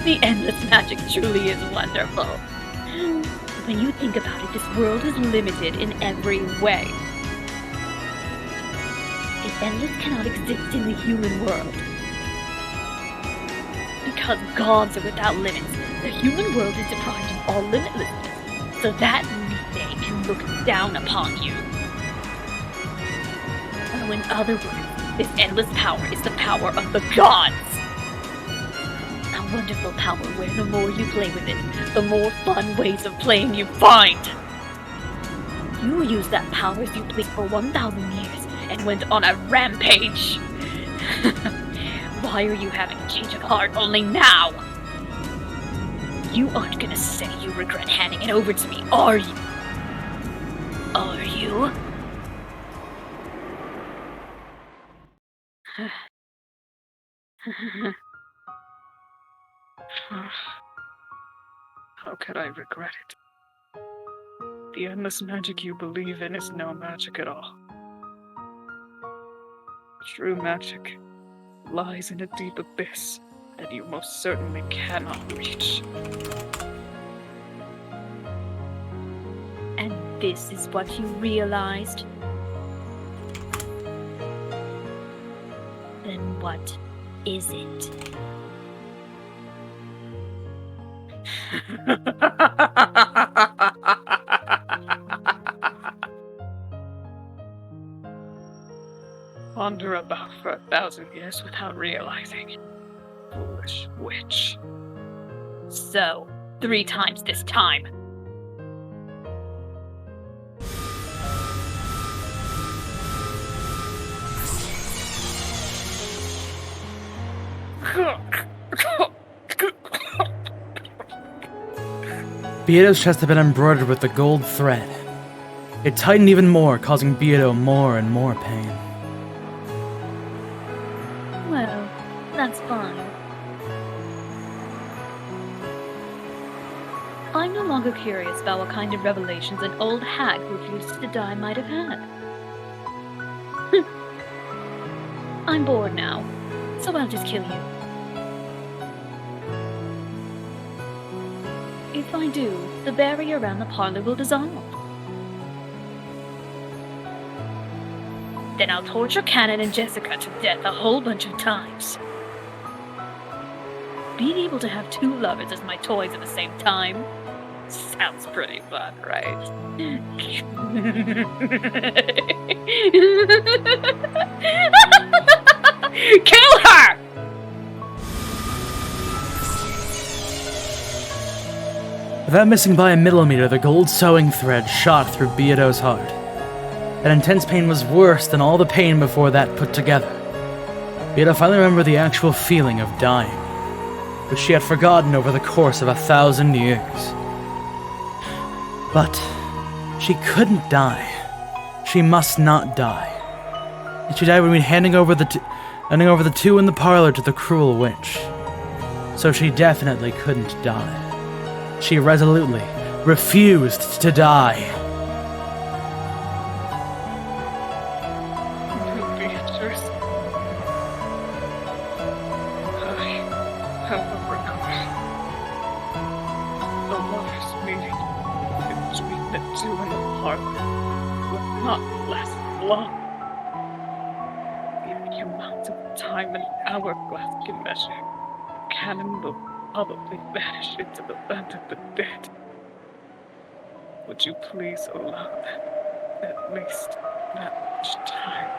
The endless magic truly is wonderful. When you think about it, this world is limited in every way. If endless cannot exist in the human world, because gods are without limits, the human world is deprived of all limitlessness, so that they can look down upon you. Or in other words, this endless power is the power of the gods. A wonderful power where the more you play with it, the more fun ways of playing you find. You used that power as you pleased for 1,000 years and went on a rampage. Why are you having a change of heart only now? You aren't gonna say you regret handing it over to me, are you? Are you? How could I regret it? The endless magic you believe in is no magic at all. True magic lies in a deep abyss that you most certainly cannot reach. And this is what you realized? Then what is it? Wander about for 1,000 years without realizing. Foolish witch. So, 3 times this time. Beato's chest had been embroidered with the gold thread. It tightened even more, causing Beato more and more pain. Well, that's fine. I'm no longer curious about what kind of revelations an old hag who refuses to die might have had. I'm bored now, so I'll just kill you. If I do, the barrier around the parlor will dissolve. Then I'll torture Cannon and Jessica to death a whole bunch of times. Being able to have 2 lovers as my toys at the same time sounds pretty fun, right? Kill her! Without missing by a millimeter, the gold sewing thread shot through Beato's heart. That intense pain was worse than all the pain before that put together. Beato finally remembered the actual feeling of dying, which she had forgotten over the course of 1,000 years. But she couldn't die. She must not die. And she died when handing over the 2 in the parlor to the cruel witch. So she definitely couldn't die. She resolutely refused to die. Beatrice, I have a request. The lover's meeting between the 2 in the parlor will not last long. The amount of time an hourglass can measure, Cannon will probably vanish into the land of the dead. Would you please allow them at least that much time?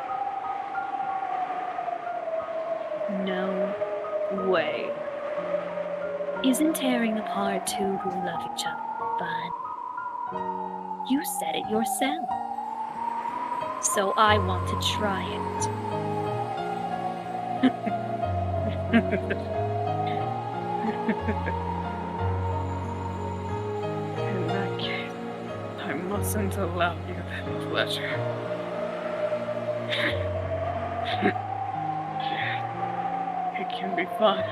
No way. Isn't tearing apart 2 who love each other fun? You said it yourself. So I want to try it. In that case, I mustn't allow you that pleasure. It can be fun,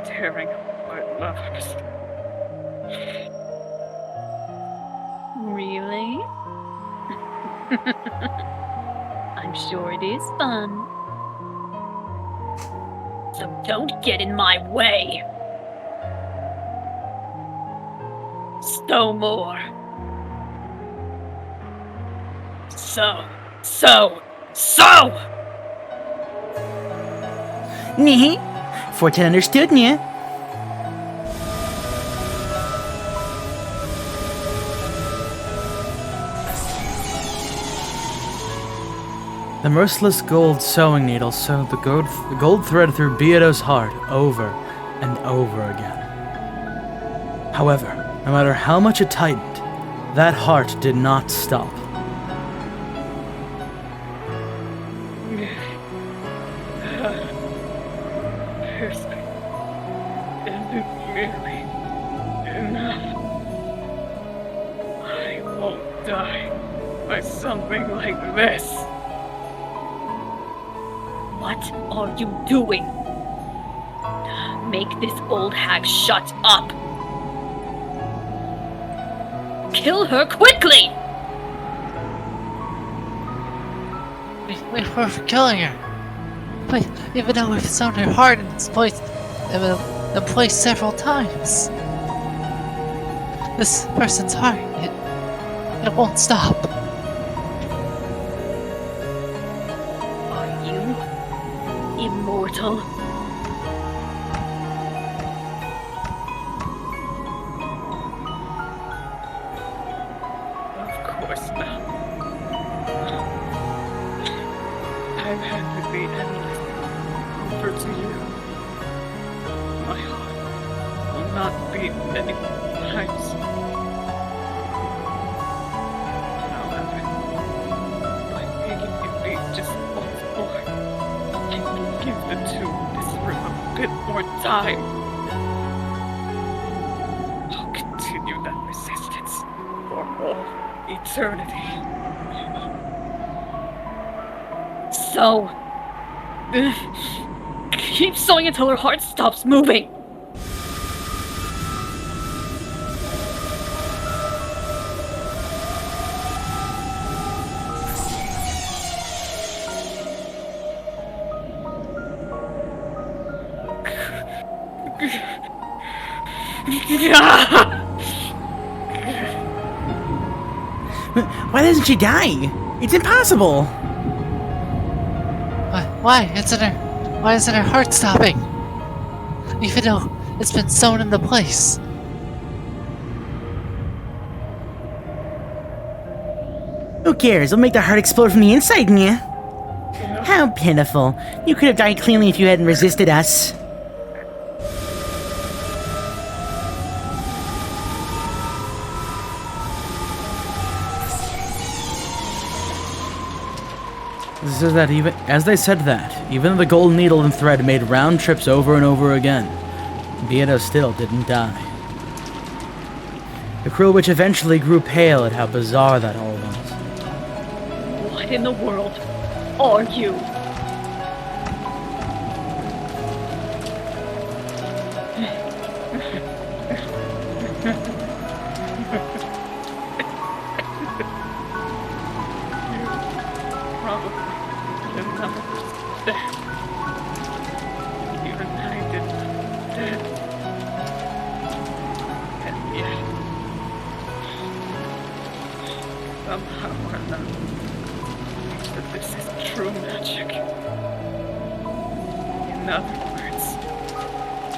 tearing apart lovers. Really? I'm sure it is fun. So don't get in my way. So more. So. Nee, Fortune understood me. The merciless gold sewing needle sewed the gold thread through Beato's heart over and over again. However, no matter how much it tightened, that heart did not stop. Piercing isn't merely enough. I won't die by something like this. What are you doing? make this old hag shut up. Kill her quickly! We're killing her. Wait, even though we've sewn her heart in its place, several times. This person's heart, it won't stop. Are you immortal? Of course not. I've had to be endless over to you. My heart will not beat many times. However, by making it beat just once more, I can give the two this room a bit more time. I'll continue that resistance for all eternity. So, keep sewing until her heart stops moving. Why doesn't she die? It's impossible! Why isn't her heart stopping? Even though it's been sewn into place. Who cares? It'll make the heart explode from the inside, Nya. How pitiful. You could have died cleanly if you hadn't resisted us. So that even as they said that, even the golden needle and thread made round trips over and over again, Bieto still didn't die. The cruel witch eventually grew pale at how bizarre that all was. What in the world are you? Somehow or another, that this is true magic. In other words,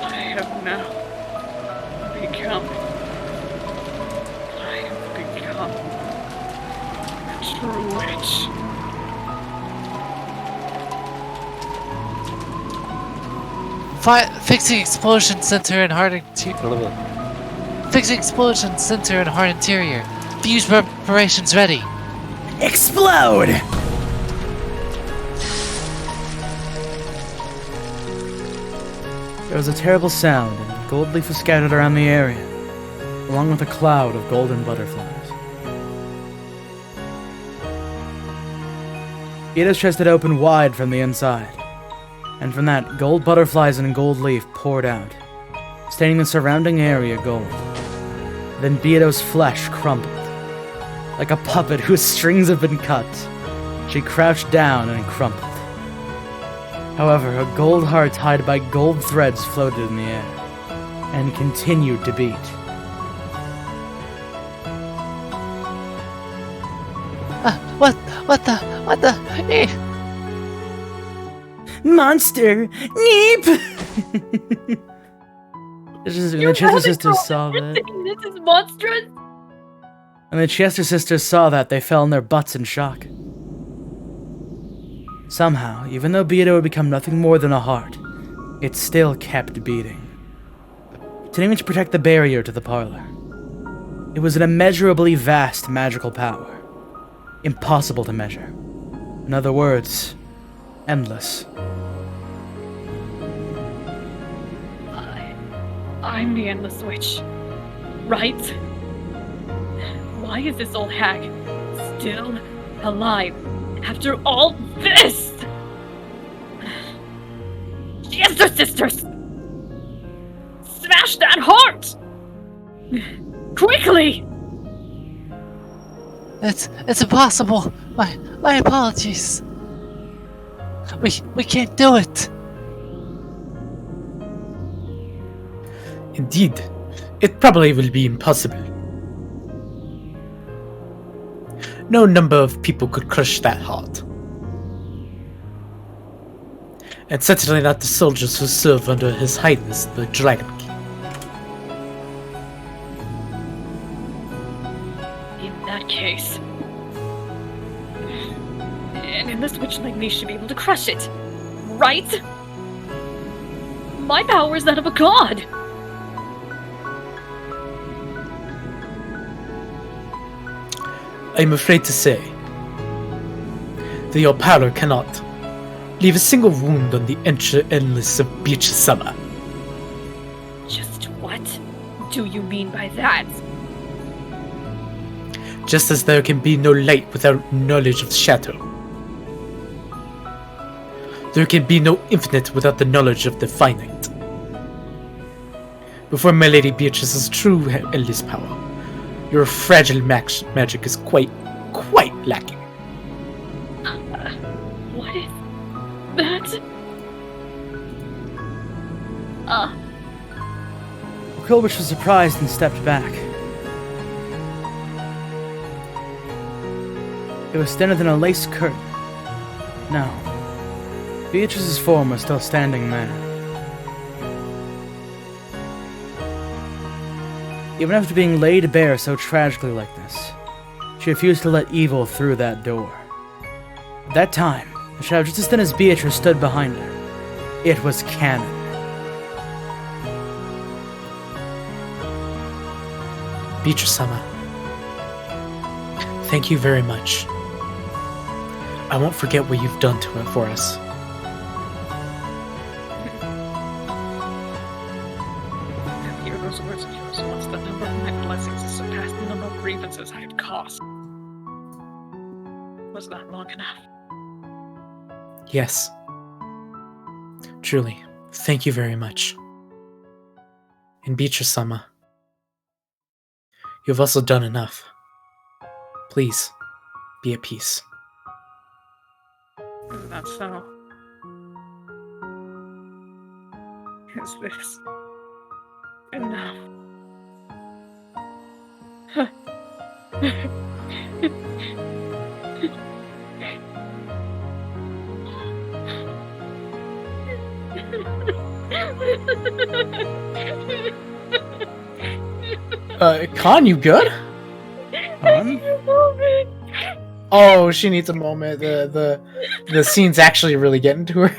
I have now become a true witch. Fixing explosion center and heart interior. Fuse preparations ready. Explode! There was a terrible sound, and gold leaf was scattered around the area, along with a cloud of golden butterflies. Ida's chest had opened wide from the inside, and from that, gold butterflies and gold leaf poured out, staining the surrounding area gold. Then Biedo's flesh crumbled. Like a puppet whose strings have been cut, she crouched down and crumpled. However, her gold heart tied by gold threads floated in the air, and continued to beat. What the? Monster! Neep! The Chester sisters saw that. This is monstrous! And the Chester sisters saw that, they fell on their butts in shock. Somehow, even though Bieto had become nothing more than a heart, it still kept beating, continuing to protect the barrier to the parlor. It was an immeasurably vast magical power, impossible to measure. In other words, endless. I'm the Endless Witch, right? Why is this old hag still alive after all this? Chester sisters! smash that heart! Quickly! It's impossible. My apologies. We can't do it. Indeed, it probably will be impossible. No number of people could crush that heart. And certainly not the soldiers who serve under His Highness, the Dragon King. In that case... And in this witch like me should be able to crush it, right? My power is that of a god! I'm afraid to say that your power cannot leave a single wound on the endless of Beach Summer. Just what do you mean by that? Just as there can be no light without knowledge of shadow, there can be no infinite without the knowledge of the finite. Before my Lady Beatrice's true endless power, your fragile magic is quite lacking. What is that? Quillwitch was surprised and stepped back. It was thinner than a lace curtain. No. Beatrice's form was still standing there. Even after being laid bare so tragically like this, she refused to let evil through that door. At that time, a shadow just as thin as Beatrice stood behind her. It was canon. Beatrice-sama, thank you very much. I won't forget what you've done to it for us. Hear those words of yours. Once the number of my blessings has surpassed the number of grievances I had caused. Was that long enough? Yes. Truly, thank you very much. And Beatrice-sama, you've also done enough. Please, be at peace. Is that so? Is this enough? Con, you good? Con? Oh, she needs a moment. The scene's actually really getting to her.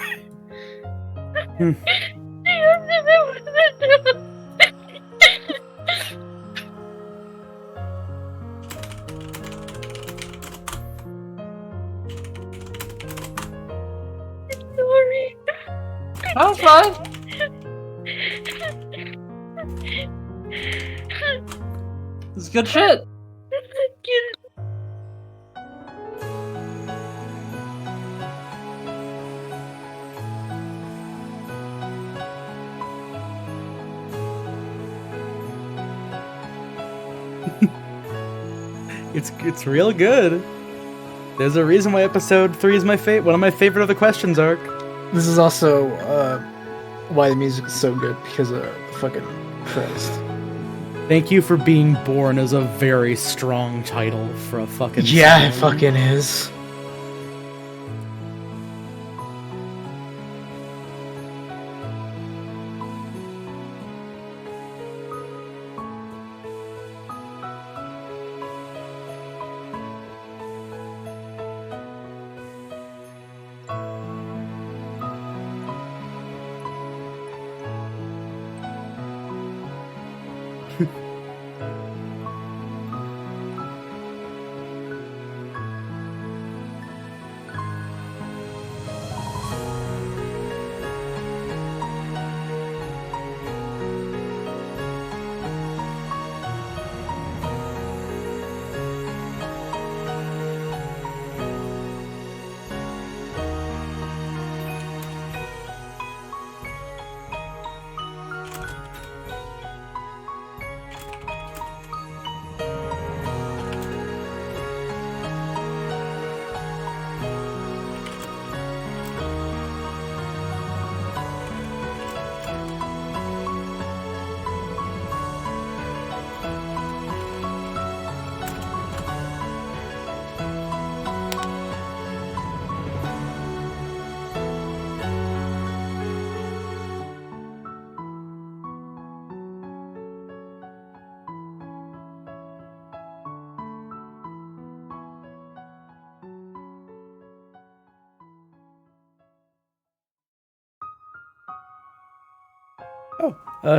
Sorry. That's fine. It's good shit. It's real good. There's a reason why episode 3 is one of my favorite of the questions arc. This is also why the music is so good, because of fucking Christ. Thank you for being born as a very strong title for a fucking Yeah, it song. fucking is.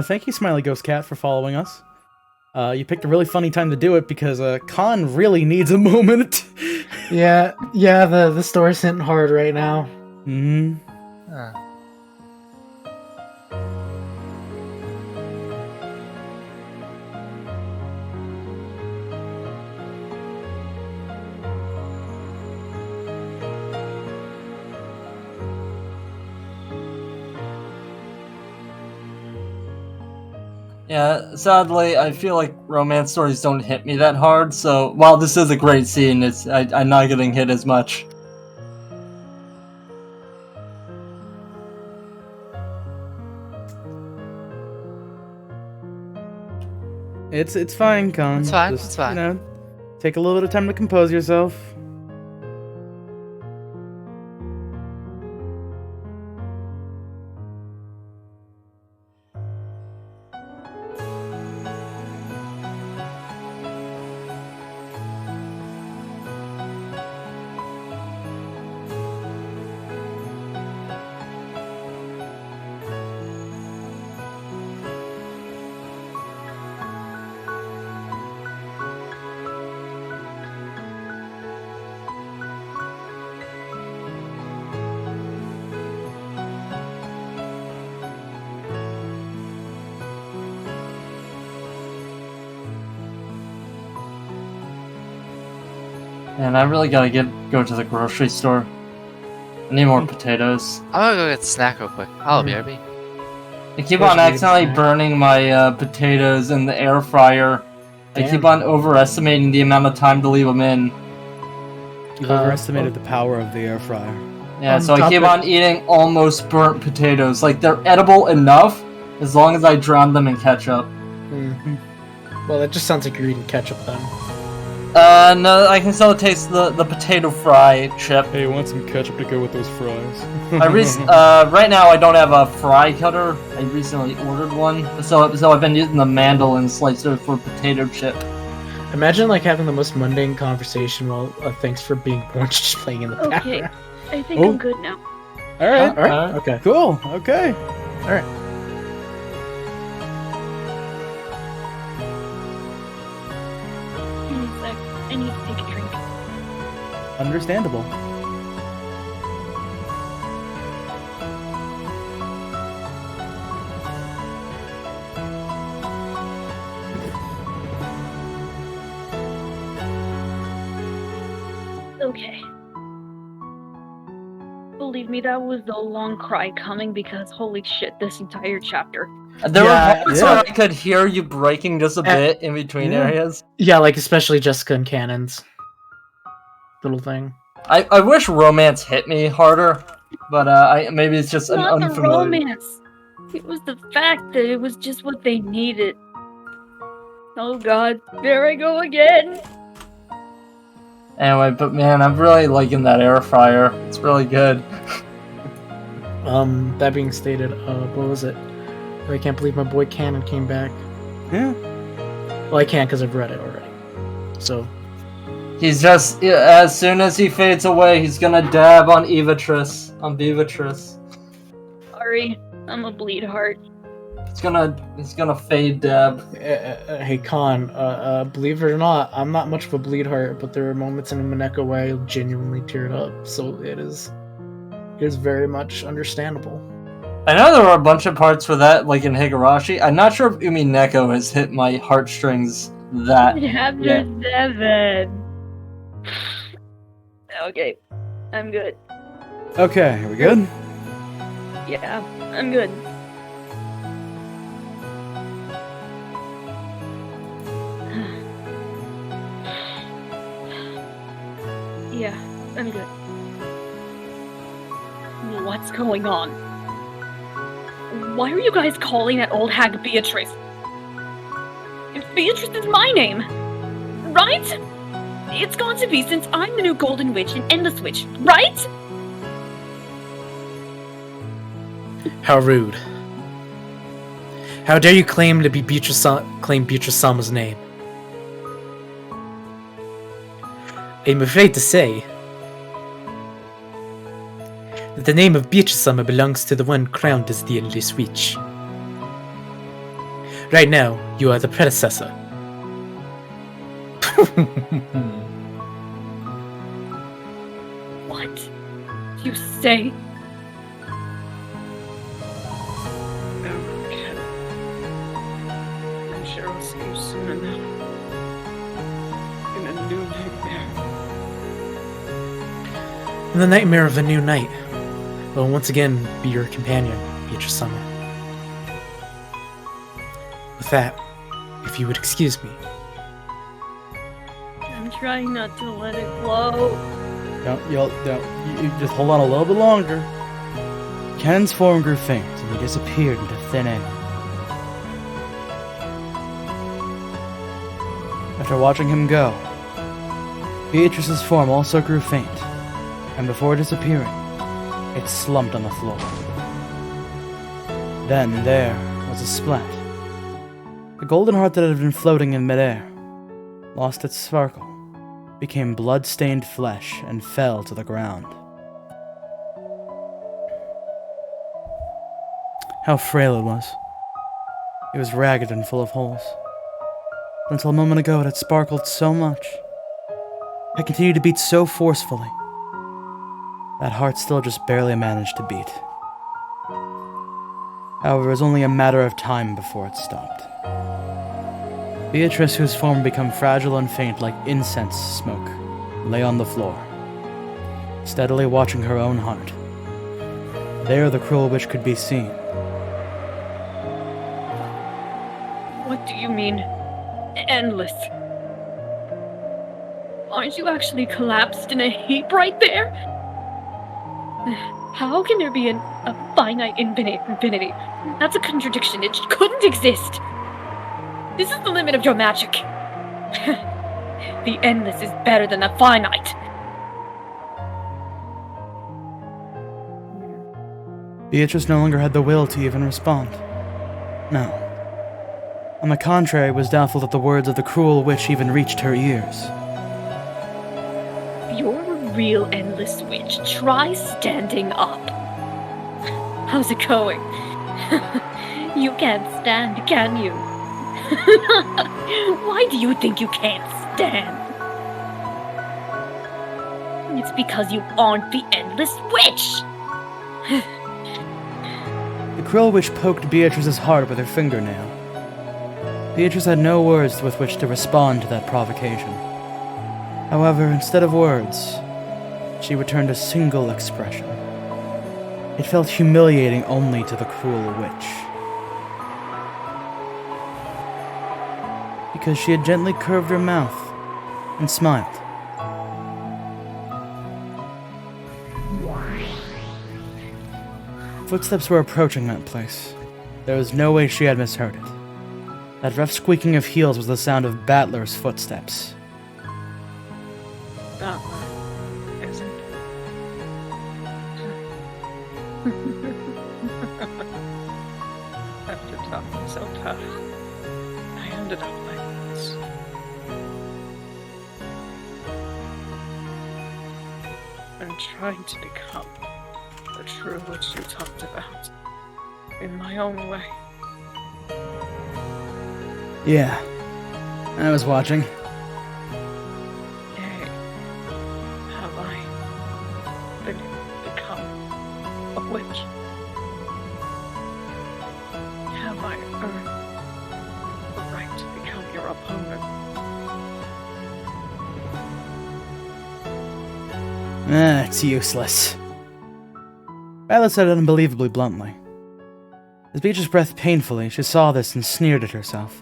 Thank you, Smiley Ghost Cat, for following us. You picked a really funny time to do it because Khan really needs a moment. Yeah, the store's hitting hard right now. Mm-hmm. Yeah, sadly, I feel like romance stories don't hit me that hard, so while this is a great scene, I'm not getting hit as much. It's fine, Khan. It's fine, Just, it's fine. You know, take a little bit of time to compose yourself. And I really gotta go to the grocery store. I need more potatoes. I'm gonna go get a snack real quick. I'll BRB. I keep on accidentally burning my potatoes in the air fryer. I Damn. keep on overestimating the amount of time to leave them in. You've overestimated the power of the air fryer. Yeah, so I keep on eating almost burnt potatoes. Like, they're edible enough as long as I drown them in ketchup. Well, that just sounds like you're eating ketchup then. No, I can still taste the potato fry chip. Hey, you want some ketchup to go with those fries? Right now I don't have a fry cutter. I recently ordered one, so I've been using the mandolin slicer for potato chip. Imagine like having the most mundane conversation while thanks for being born just playing in the background. Okay, I think I'm good now. Alright. Okay. Cool. Okay. Alright. I need to take a drink. Understandable. Okay. Believe me, that was a long cry coming because holy shit, this entire chapter. There were parts where I could hear you breaking just a bit in between areas. Yeah, like especially Jessica and Cannon's little thing. I wish romance hit me harder, but maybe it's just an Not the unfamiliar. romance. It was the fact that it was just what they needed. Oh god, there I go again. Anyway, but man, I'm really liking that air fryer. It's really good. That being stated, what was it? I can't believe my boy Cannon came back. Yeah. Well, I can't because I've read it already. So. He's just, as soon as he fades away, he's gonna dab on Beatrice. Sorry, I'm a bleed heart. He's gonna fade dab. Hey Con, believe it or not, I'm not much of a bleed heart, but there are moments in Umineko where I genuinely teared up, so it is very much understandable. I know there were a bunch of parts for that, like in Higurashi. I'm not sure if Umineko has hit my heartstrings that Chapter yet. 7. Okay, I'm good. Okay, are we good? Yeah, I'm good. Yeah, I'm good. What's going on? Why are you guys calling that old hag Beatrice? Beatrice is my name, right? It's got to be since I'm the new Golden Witch and Endless Witch, right? How rude. How dare you claim to be Beatrice Sama's name? I'm afraid to say that the name of Beatrice Sama belongs to the one crowned as the Endless Witch. Right now, you are the predecessor. What? You say? Okay. I'm sure I'll see you soon enough. In a new nightmare. In the nightmare of a new night, I will once again be your companion, Beatrice Summer. With that, if you would excuse me. I'm trying not to let it flow. You just hold on a little bit longer. Ken's form grew faint, and he disappeared into thin air. After watching him go, Beatrice's form also grew faint, and before disappearing, it slumped on the floor. Then there was a splat. The golden heart that had been floating in midair lost its sparkle, became blood-stained flesh, and fell to the ground. How frail it was. It was ragged and full of holes. Until a moment ago it had sparkled so much. It continued to beat so forcefully. That heart still just barely managed to beat. However, it was only a matter of time before it stopped. Beatrice, whose form had become fragile and faint like incense smoke, lay on the floor, steadily watching her own heart. There the cruel witch could be seen. What do you mean, endless? Aren't you actually collapsed in a heap right there? How can there be a finite infinity? That's a contradiction. It couldn't exist. This is the limit of your magic. The endless is better than the finite. Beatrice no longer had the will to even respond. No. On the contrary, was doubtful that the words of the cruel witch even reached her ears. You're a real endless witch. Try standing up. How's it going? You can't stand, can you? Why do you think you can't stand? It's because you aren't the endless witch! The cruel witch poked Beatrice's heart with her fingernail. Beatrice had no words with which to respond to that provocation. However, instead of words, she returned a single expression. It felt humiliating only to the cruel witch. Because she had gently curved her mouth and smiled. Footsteps were approaching that place. There was no way she had misheard it. That rough squeaking of heels was the sound of Battler's footsteps. Battler, isn't. After talking so tough, I ended up like this. I'm trying to become the true witch you talked about, in my own way. Yeah, I was watching. Yay. Have I become a witch? Have I earned the right to become your opponent? It's useless. Battler said it unbelievably bluntly. As Beatrice breathed painfully, she saw this and sneered at herself,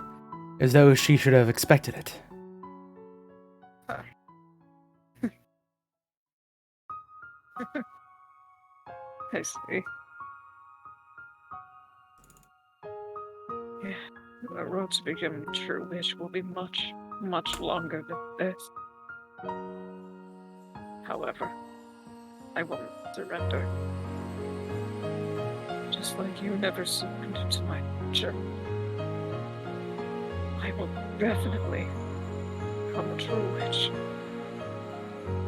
as though she should have expected it. I see. Yeah, the road to becoming a true witch will be much, much longer than this. However, I won't surrender. Just like you never surrendered to my nature. I will definitely become a true witch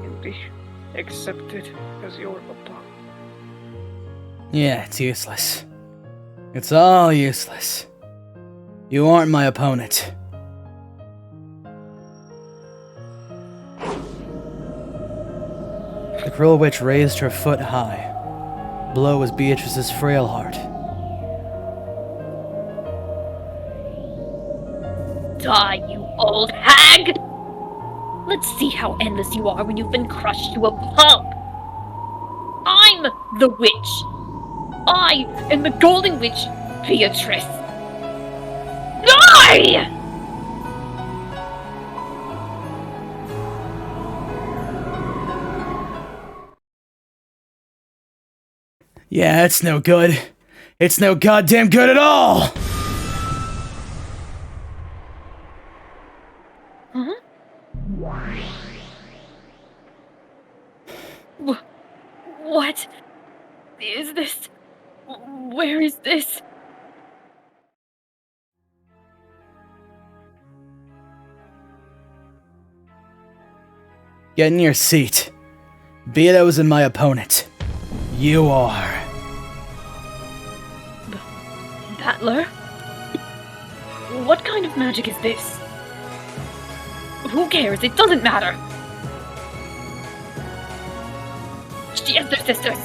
and be accepted as your papa. Yeah, it's useless. It's all useless. You aren't my opponent. The cruel witch raised her foot high. Below was Beatrice's frail heart. Die, you old hag! Let's see how endless you are when you've been crushed to a pulp. I'm the witch. I am the Golden Witch, Beatrice. Die! Yeah, it's no good. It's no goddamn good at all! Huh? What is this? Where is this? Get in your seat. Beto isn't my opponent. You are. Battler? What kind of magic is this? Who cares? It doesn't matter. She has their sisters.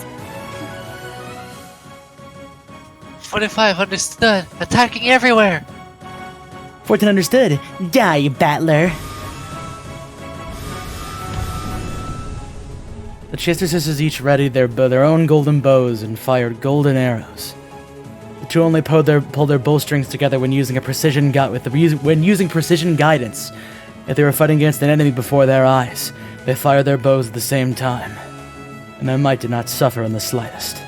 45 understood. Attacking everywhere. 14 understood. Die, you battler. The Chester sisters each readied their own golden bows and fired golden arrows. The two only pulled their bowstrings together when using precision guidance. If they were fighting against an enemy before their eyes, they fired their bows at the same time, and their might did not suffer in the slightest.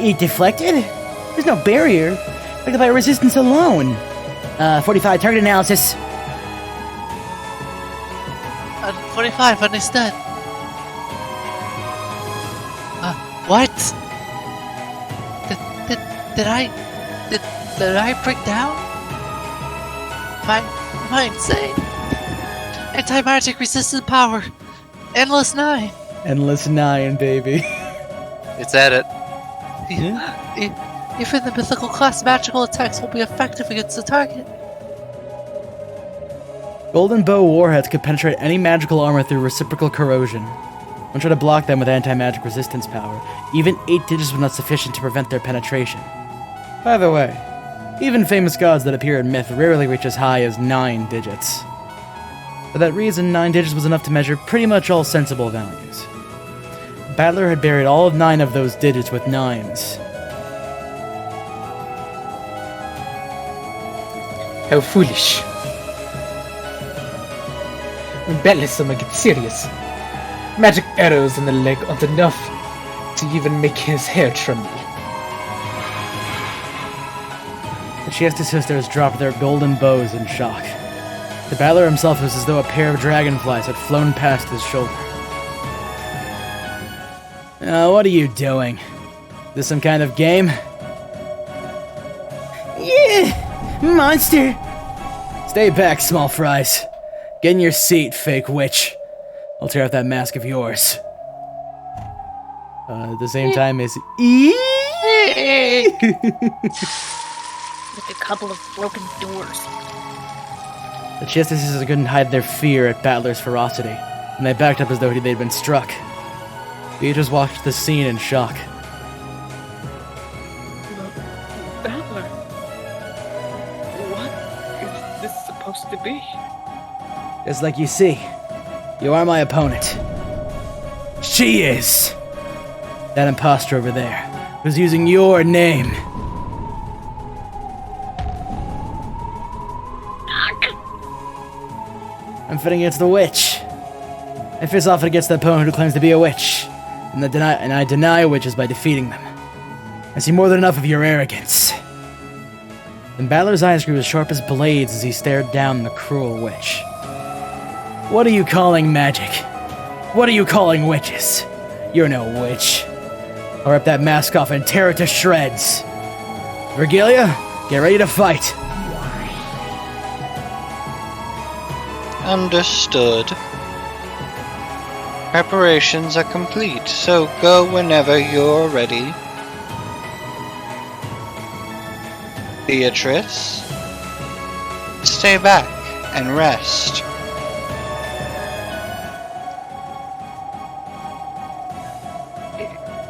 It deflected? There's no barrier. Like by resistance alone. 45, target analysis. 45 understood. What? Did I break down? Am I insane? Anti-magic resistant power. Endless 9. Endless 9, baby. It's at it. Even the mythical class magical attacks will be effective against the target. Golden bow warheads could penetrate any magical armor through reciprocal corrosion. One tried to block them with anti-magic resistance power. Even 8 digits was not sufficient to prevent their penetration. By the way, even famous gods that appear in myth rarely reach as high as 9 digits. For that reason, 9 digits was enough to measure pretty much all sensible values. Battler had buried all of 9 of those digits with 9s. How foolish. When Battler gets serious, magic arrows in the leg aren't enough to even make his hair tremble. The Chester sisters dropped their golden bows in shock. The battler himself was as though a pair of dragonflies had flown past his shoulder. What are you doing? This some kind of game? Yeah! Monster! Stay back, small fries. Get in your seat, fake witch. I'll tear off that mask of yours. At the same time as... Like a couple of broken doors. The Chester sisters couldn't hide their fear at Battler's ferocity, and they backed up as though they'd been struck. Beatrice watched the scene in shock. Battler? What is this supposed to be? Just like you see, you are my opponent. She is! That imposter over there, who's using your name. I'm fighting against the witch. I face off against the opponent who claims to be a witch, and I deny witches by defeating them. I see more than enough of your arrogance. Then Battler's eyes grew as sharp as blades as he stared down the cruel witch. What are you calling magic? What are you calling witches? You're no witch. I'll rip that mask off and tear it to shreds. Virgilia, get ready to fight. Understood. Preparations are complete, so go whenever you're ready. Beatrice, stay back and rest.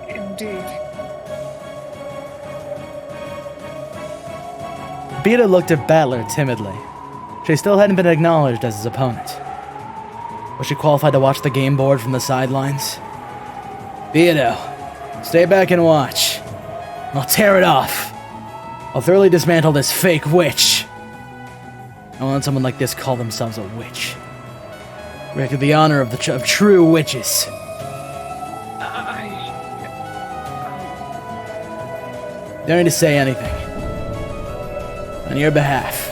Indeed. Beata looked at Battler timidly. She still hadn't been acknowledged as his opponent. Was she qualified to watch the game board from the sidelines? Beato, stay back and watch. I'll tear it off. I'll thoroughly dismantle this fake witch. I won't let someone like this call themselves a witch. Respect the honor of true witches. Don't need to say anything. On your behalf,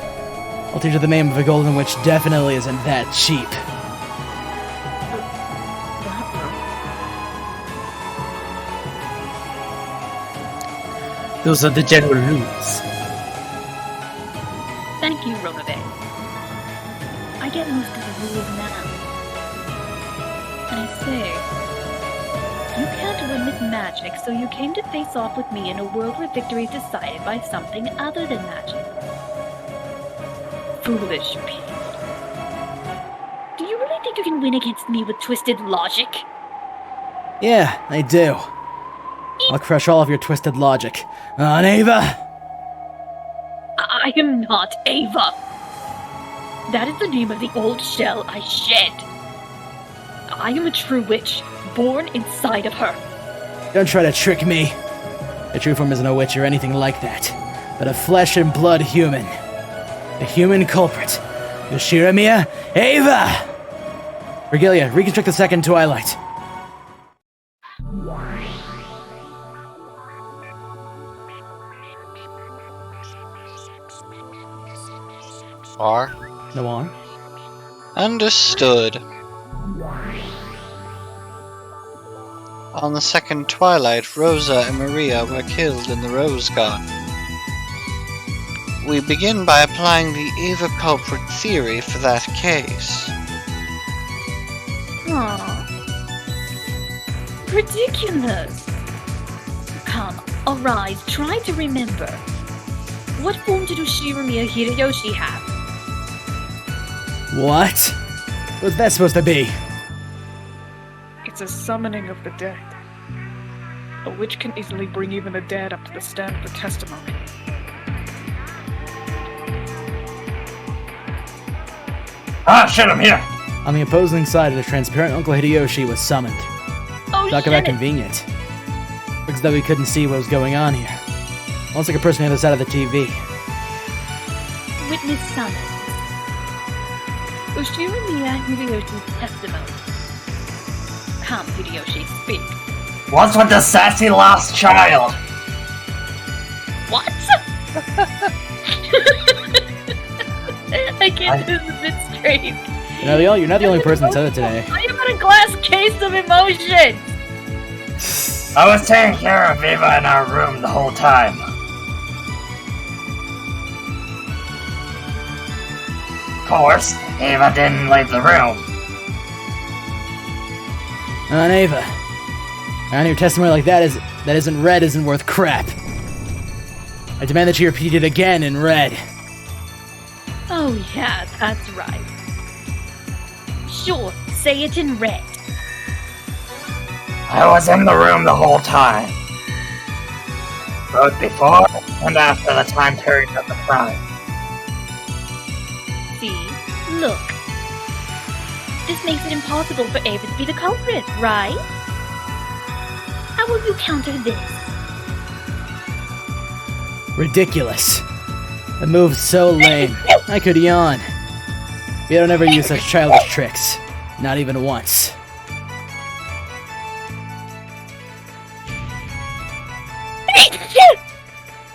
I'll teach you the name of a golden witch definitely isn't that cheap. Those are the general rules. Thank you, Ronabe. I get most of the rules now. I say, you can't win with magic, so you came to face off with me in a world where victory is decided by something other than magic. Foolish people. Do you really think you can win against me with twisted logic? Yeah, I do. I'll crush all of your twisted logic. On Ava! I am not Ava. That is the name of the old shell I shed. I am a true witch, born inside of her. Don't try to trick me. The true form isn't a witch or anything like that, but a flesh and blood human. The human culprit. Yoshiramiya Ava! Regalia, reconstruct the second twilight. Are? No on. Understood. On the second twilight, Rosa and Maria were killed in the Rose Garden. We begin by applying the Ava culprit theory for that case. Aww. Ridiculous. Come, arise, try to remember. What form did Ushiramiya Hideyoshi have? What? What's that supposed to be? It's a summoning of the dead. A witch can easily bring even the dead up to the stand for testimony. Ah, shit, I'm here! On the opposing side, a transparent Uncle Hideyoshi was summoned. Talk about convenient. Looks as though we couldn't see what was going on here. Almost like a person on the other side of the TV. Witness summoned. Ushiramiya Hideyoshi's testimony. Come, Hideyoshi, speak. What's with the sassy lost child? What? I can't do this a bit straight. You're not the only person that said it today. I am in a glass case of emotion. I was taking care of Eva in our room the whole time. Of course, Eva didn't leave the room. On Ava. On your testimony like that isn't red isn't worth crap. I demand that you repeat it again in red. Oh yeah, that's right. Sure, say it in red. I was in the room the whole time. Both before and after the time period of the crime. See? Look. This makes it impossible for Ava to be the culprit, right? How will you counter this? Ridiculous. The move's so lame. I could yawn. You don't ever use such childish tricks. Not even once.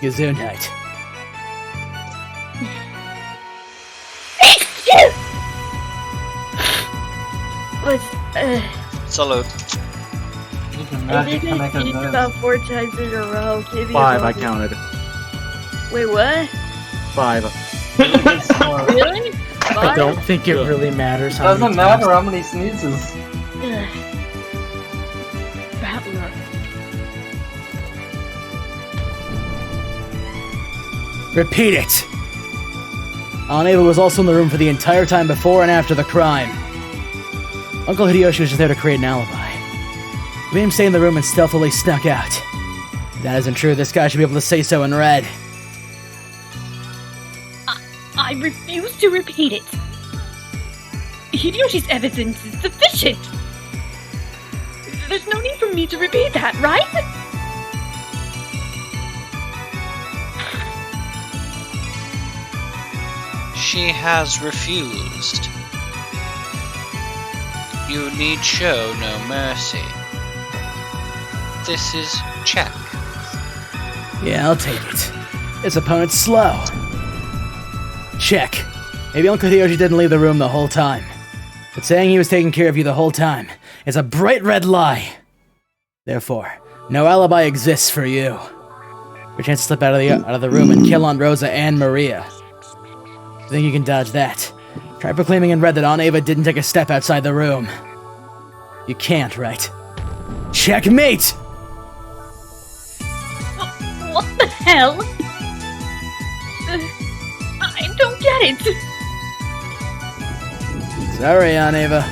Gesundheit. Salute. I did it about 4 times in a row. 5, I counted. Wait, what? 5. Really? I don't think it really matters how Doesn't many times. matter how many sneezes. Repeat it! Aunt Ava was also in the room for the entire time before and after the crime. Uncle Hideyoshi was just there to create an alibi. We made him stay in the room and stealthily snuck out. If that isn't true, this guy should be able to say so in red. I refuse to repeat it. Hideyoshi's evidence is sufficient. There's no need for me to repeat that, right? She has refused. You need show no mercy. This is check. Yeah, I'll take it. His opponent's slow. Check. Maybe Uncle Hideyoshi didn't leave the room the whole time. But saying he was taking care of you the whole time is a bright red lie. Therefore, no alibi exists for you. Your chance to slip out of the room and kill Aunt Rosa and Maria. You think you can dodge that? Try proclaiming in red that Aunt Ava didn't take a step outside the room. You can't, right? Checkmate! What the hell? I don't get it. Sorry, Aunt Ava.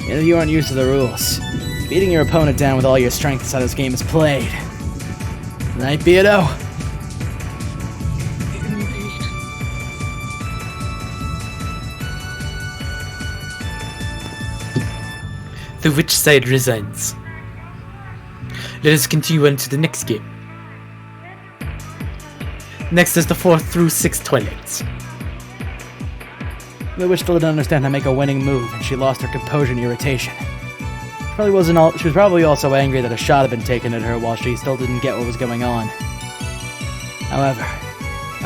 You aren't used to the rules. Beating your opponent down with all your strength is how this game is played. Right, Beato? The witch side resigns. Let us continue on to the next game. Next is the 4th through 6th Twilights. The witch still didn't understand how to make a winning move, and she lost her composure and irritation. She was probably also angry that a shot had been taken at her while she still didn't get what was going on. However,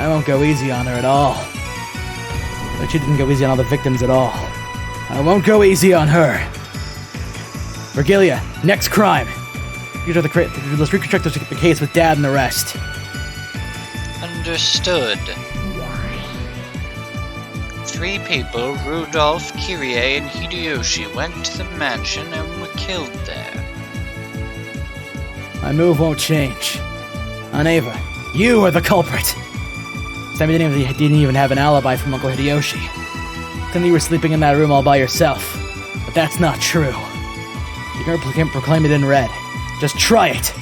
I won't go easy on her at all. But she didn't go easy on all the victims at all. I won't go easy on her. Virgilia, next crime. Let's reconstruct the case with Dad and the rest. Understood. 3 people, Rudolph, Kirie, and Hideyoshi, went to the mansion and were killed there. My move won't change. Aunt Ava, you are the culprit. This time you didn't even have an alibi from Uncle Hideyoshi. Then you were sleeping in that room all by yourself. But that's not true. You can proclaim it in red. Just try it.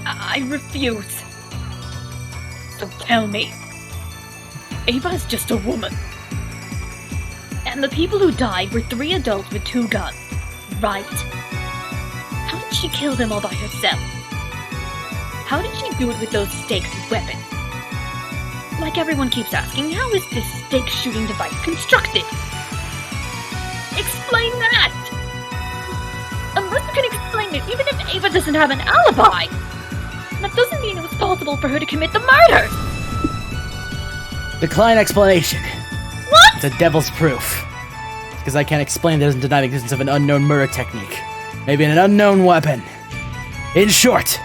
I refuse. So tell me. Ava's just a woman. And the people who died were 3 adults with 2 guns, right? How did she kill them all by herself? How did she do it with those stakes and weapons? Like everyone keeps asking, how is this stake shooting device constructed? Explain that! Unless you can explain it, even if Ava doesn't have an alibi! That doesn't mean it was possible for her to commit the murder! Decline explanation. What? It's a devil's proof. Because I can't explain that doesn't deny the existence of an unknown murder technique. Maybe an unknown weapon. In short,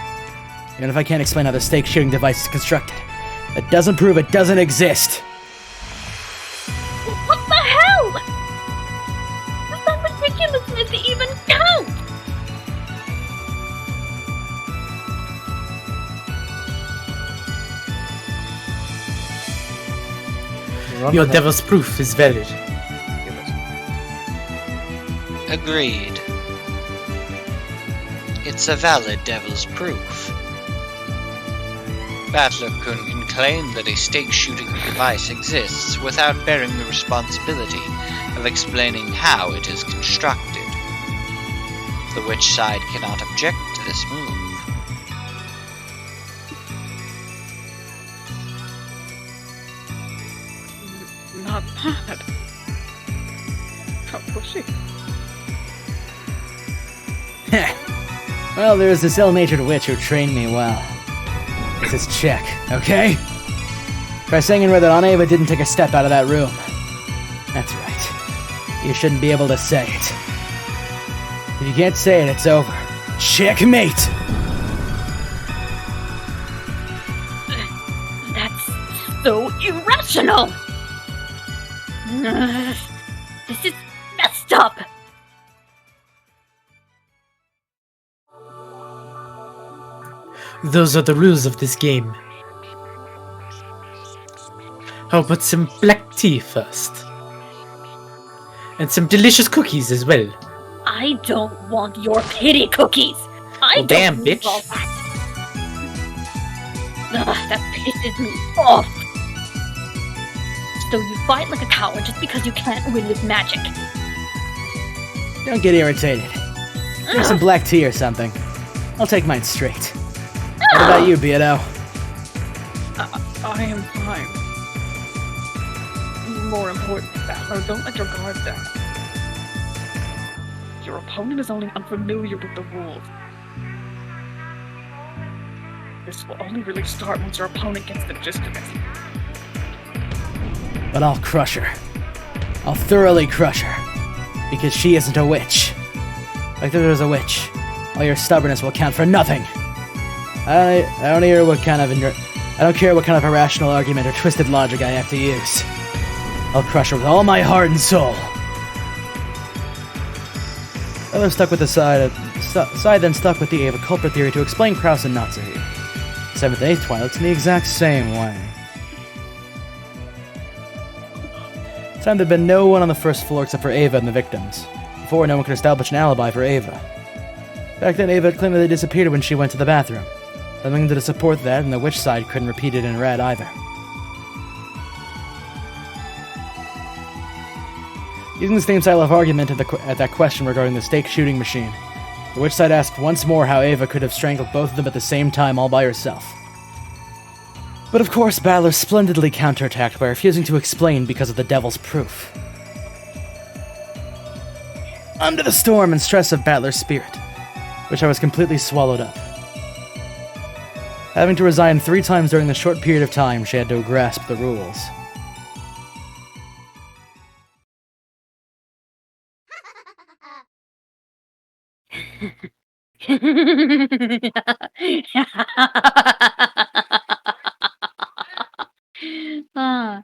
even if I can't explain how the stake shooting device is constructed, that doesn't prove it doesn't exist. What the hell? Does that ridiculousness even count? Your devil's proof is valid. Agreed. It's a valid devil's proof. Battler can claim that a stake-shooting device exists without bearing the responsibility of explaining how it is constructed. The witch side cannot object to this move. Not bad. How pushy. Well, there's this ill-natured witch who trained me well. It's his check, okay? Try saying in red that Aunt Ava didn't take a step out of that room. That's right. You shouldn't be able to say it. If you can't say it, it's over. Checkmate! That's so irrational! This is messed up! Those are the rules of this game. How about some black tea first? And some delicious cookies as well. I don't want your pity cookies. I Well, don't damn, need bitch. all that. Ugh, that pisses me off. So you fight like a coward just because you can't win with magic. Don't get irritated. Drink some black tea or something. I'll take mine straight. What about you, Beardo? I am fine. More important, Valor, don't let your guard down. Your opponent is only unfamiliar with the rules. This will only really start once your opponent gets the gist of it. But I'll crush her. I'll thoroughly crush her. Because she isn't a witch. Like if there's a witch, all your stubbornness will count for nothing. I don't care what kind of irrational argument or twisted logic I have to use. I'll crush her with all my heart and soul. Other stuck with the side then stuck with the Ava culprit theory to explain Krause and Natsuhi. 7th and 8th Twilights in the exact same way. This time there'd been no one on the first floor except for Ava and the victims. Before, no one could establish an alibi for Ava. Back then, Ava had claimed that they disappeared when she went to the bathroom. Nothing to support that, and the witch side couldn't repeat it in red either. Using the same style of argument at that question regarding the stake shooting machine, the witch side asked once more how Ava could have strangled both of them at the same time all by herself. But of course, Battler splendidly counterattacked by refusing to explain because of the devil's proof. Under the storm and stress of Battler's spirit, which I was completely swallowed up. Having to resign 3 times during the short period of time she had to grasp the rules. Ah.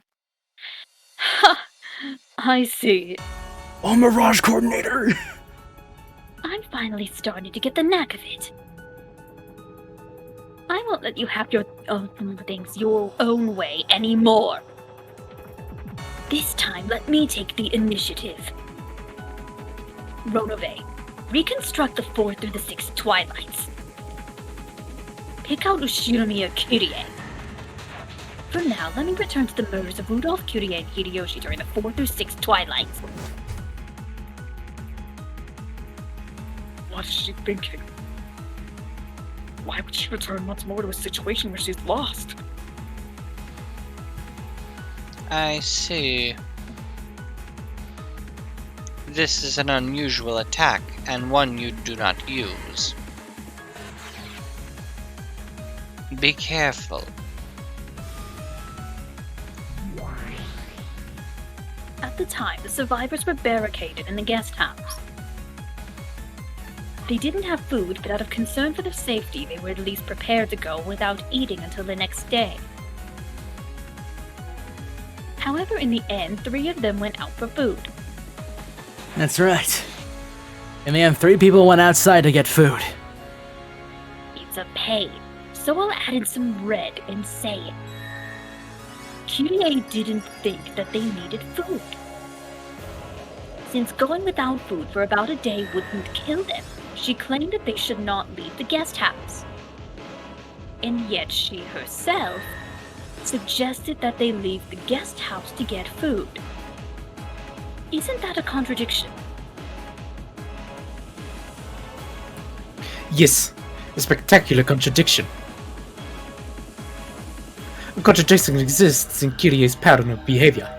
I see. Oh, Mirage Coordinator! I'm finally starting to get the knack of it. I won't let you have your own things your own way anymore. This time, let me take the initiative. Ronove, reconstruct the 4th through the 6th Twilights. Pick out Ushinomiya Kirie. For now, let me return to the murders of Rudolph, Kirie, and Hideyoshi during the 4th through 6th Twilights. What is she thinking? Why would she return once more to a situation where she's lost? I see. This is an unusual attack, and one you do not use. Be careful. At the time, the survivors were barricaded in the guest house. They didn't have food, but out of concern for their safety, they were at least prepared to go without eating until the next day. However, in the end, 3 of them went out for food. That's right. In the end, 3 people went outside to get food. It's a pain, so I'll add in some red and say it. Kirie didn't think that they needed food. Since going without food for about a day wouldn't kill them, she claimed that they should not leave the guest house. And yet she herself suggested that they leave the guest house to get food. Isn't that a contradiction? Yes, a spectacular contradiction. A contradiction exists in Kirie's pattern of behavior.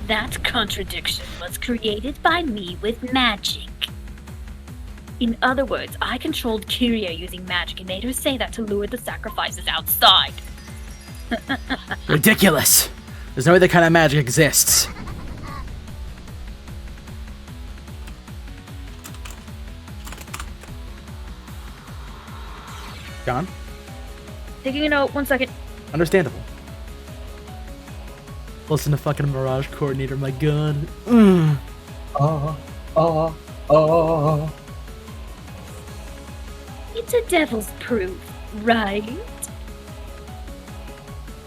That contradiction was created by me with magic. In other words, I controlled Kirie using magic and made her say that to lure the sacrifices outside. Ridiculous! There's no way that kind of magic exists. John? Taking a note, 1 second. Understandable. Listen to fucking Mirage Coordinator, my god. It's a devil's proof, right?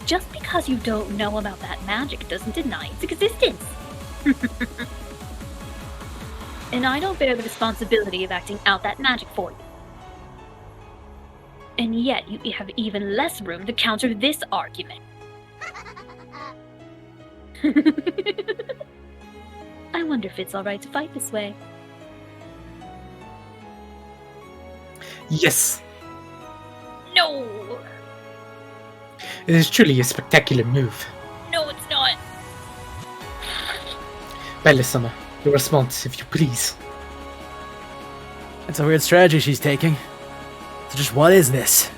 Just because you don't know about that magic doesn't deny its existence. And I don't bear the responsibility of acting out that magic for you. And yet you have even less room to counter this argument. I wonder if it's alright to fight this way. Yes, No! it is truly a spectacular move. No, it's not. Bella-sama, your response, if you please. It's a weird strategy she's taking. So just what is this?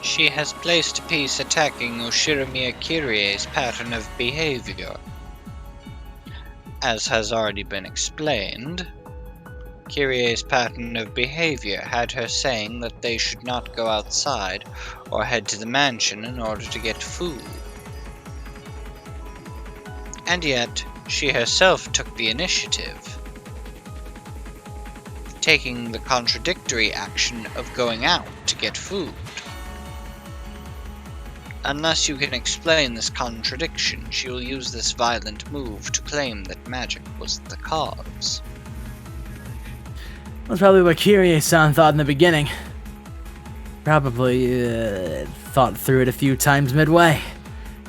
She has placed a piece attacking Ushirimiya Kirie's pattern of behavior. As has already been explained, Kirie's pattern of behavior had her saying that they should not go outside or head to the mansion in order to get food. And yet, she herself took the initiative, taking the contradictory action of going out to get food. Unless you can explain this contradiction, she will use this violent move to claim that magic was the cause. That's probably what Kirie-san thought in the beginning. Probably thought through it a few times midway.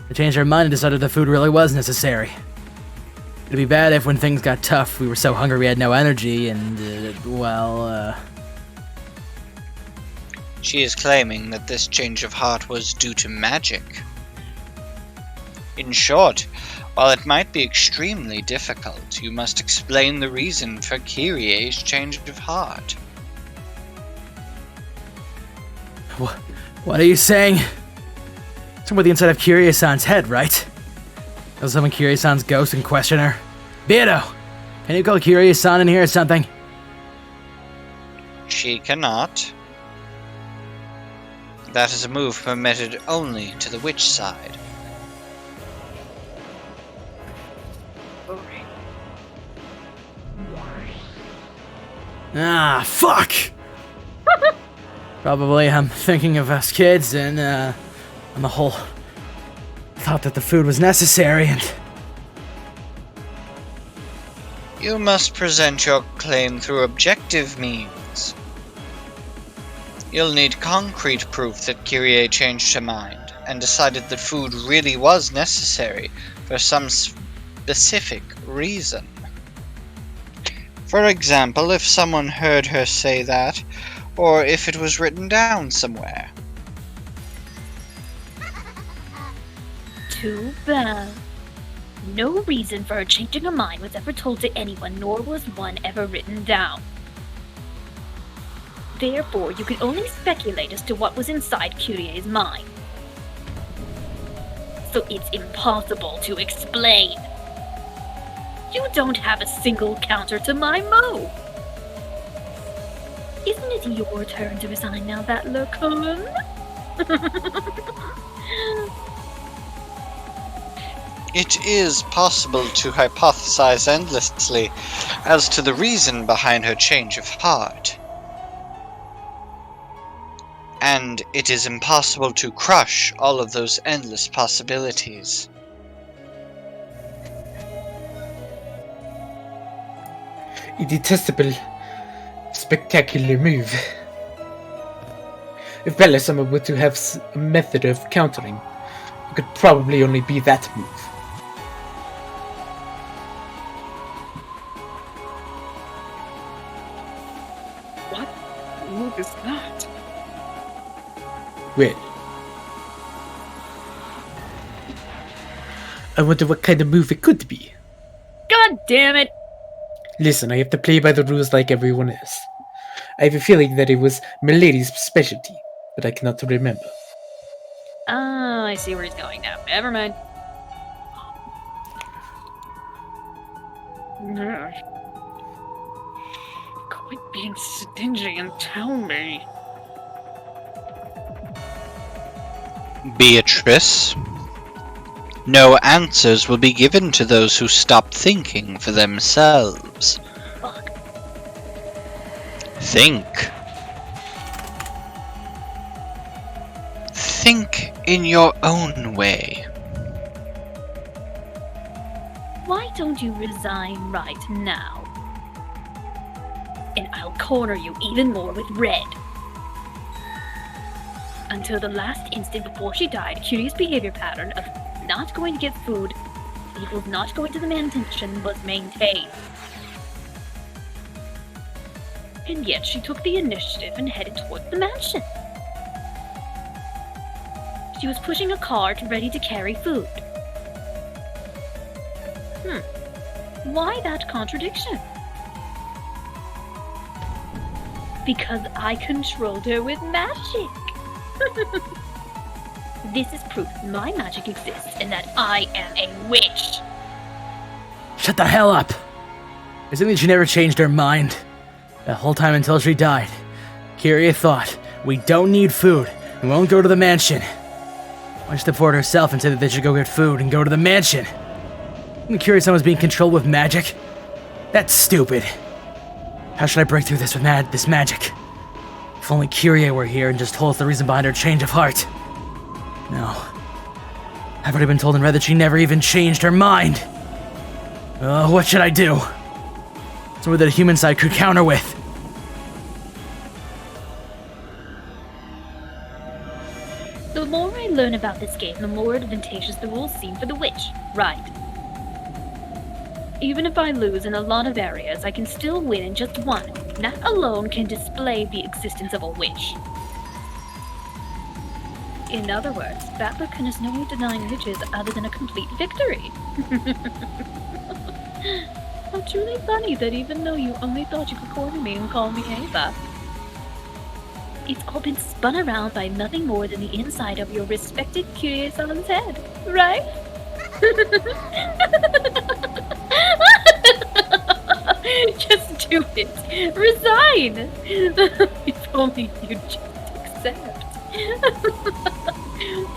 They changed her mind and decided the food really was necessary. It'd be bad if when things got tough, we were so hungry we had no energy and, She is claiming that this change of heart was due to magic. In short, while it might be extremely difficult, you must explain the reason for Kirie's change of heart. What are you saying? Somewhere the inside of Kirie-san's head, right? I'll summon Kirie-san's ghost and question her. Beato! Can you call Kirie-san in here or something? She cannot. That is a move permitted only to the witch side. Ah, fuck! Probably I'm thinking of us kids and on the whole thought that the food was necessary and... You must present your claim through objective means. You'll need concrete proof that Kirie changed her mind and decided that food really was necessary for some specific reason. For example, if someone heard her say that, or if it was written down somewhere. Too bad. No reason for her changing her mind was ever told to anyone, nor was one ever written down. Therefore, you can only speculate as to what was inside Kirie's mind. So it's impossible to explain. You don't have a single counter to my move. Isn't it your turn to resign now, Battler-kun? It is possible to hypothesize endlessly as to the reason behind her change of heart. And it is impossible to crush all of those endless possibilities. A detestable, spectacular move. If Bella-sama were to have a method of countering, it could probably only be that move. What move is that? Well, I wonder what kind of move it could be. God damn it! Listen, I have to play by the rules like everyone else. I have a feeling that it was Milady's specialty, but I cannot remember. Ah, I see where he's going now. Never mind. Quit being stingy and tell me. Beatrice, no answers will be given to those who stop thinking for themselves. Think. Think in your own way. Why don't you resign right now? And I'll corner you even more with Red. Until the last instant before she died, Curie's behavior pattern of not going to get food equals not going to the mansion was maintained. And yet she took the initiative and headed towards the mansion. She was pushing a cart ready to carry food. Why that contradiction? Because I controlled her with magic. This is proof my magic exists and that I am a witch. Shut the hell up! Isn't it she never changed her mind? The whole time until she died, Kyria thought, we don't need food, and won't go to the mansion. Why step forward herself and say that they should go get food and go to the mansion? I'm curious someone's being controlled with magic. That's stupid. How should I break through this with this magic? If only Kyria were here and just told us the reason behind her change of heart. No. I've already been told and read that she never even changed her mind. Oh, what should I do? Somewhere that a human side could counter with. The more I learn about this game, the more advantageous the rules seem for the witch, right? Even if I lose in a lot of areas, I can still win in just one. That alone can display the existence of a witch. In other words, Battlerkin is no way denying witches other than a complete victory. How truly funny that even though you only thought you could corner me and call me Ava, it's all been spun around by nothing more than the inside of your respected Curiousan's head, right? Just do it. Resign. If only you just accept.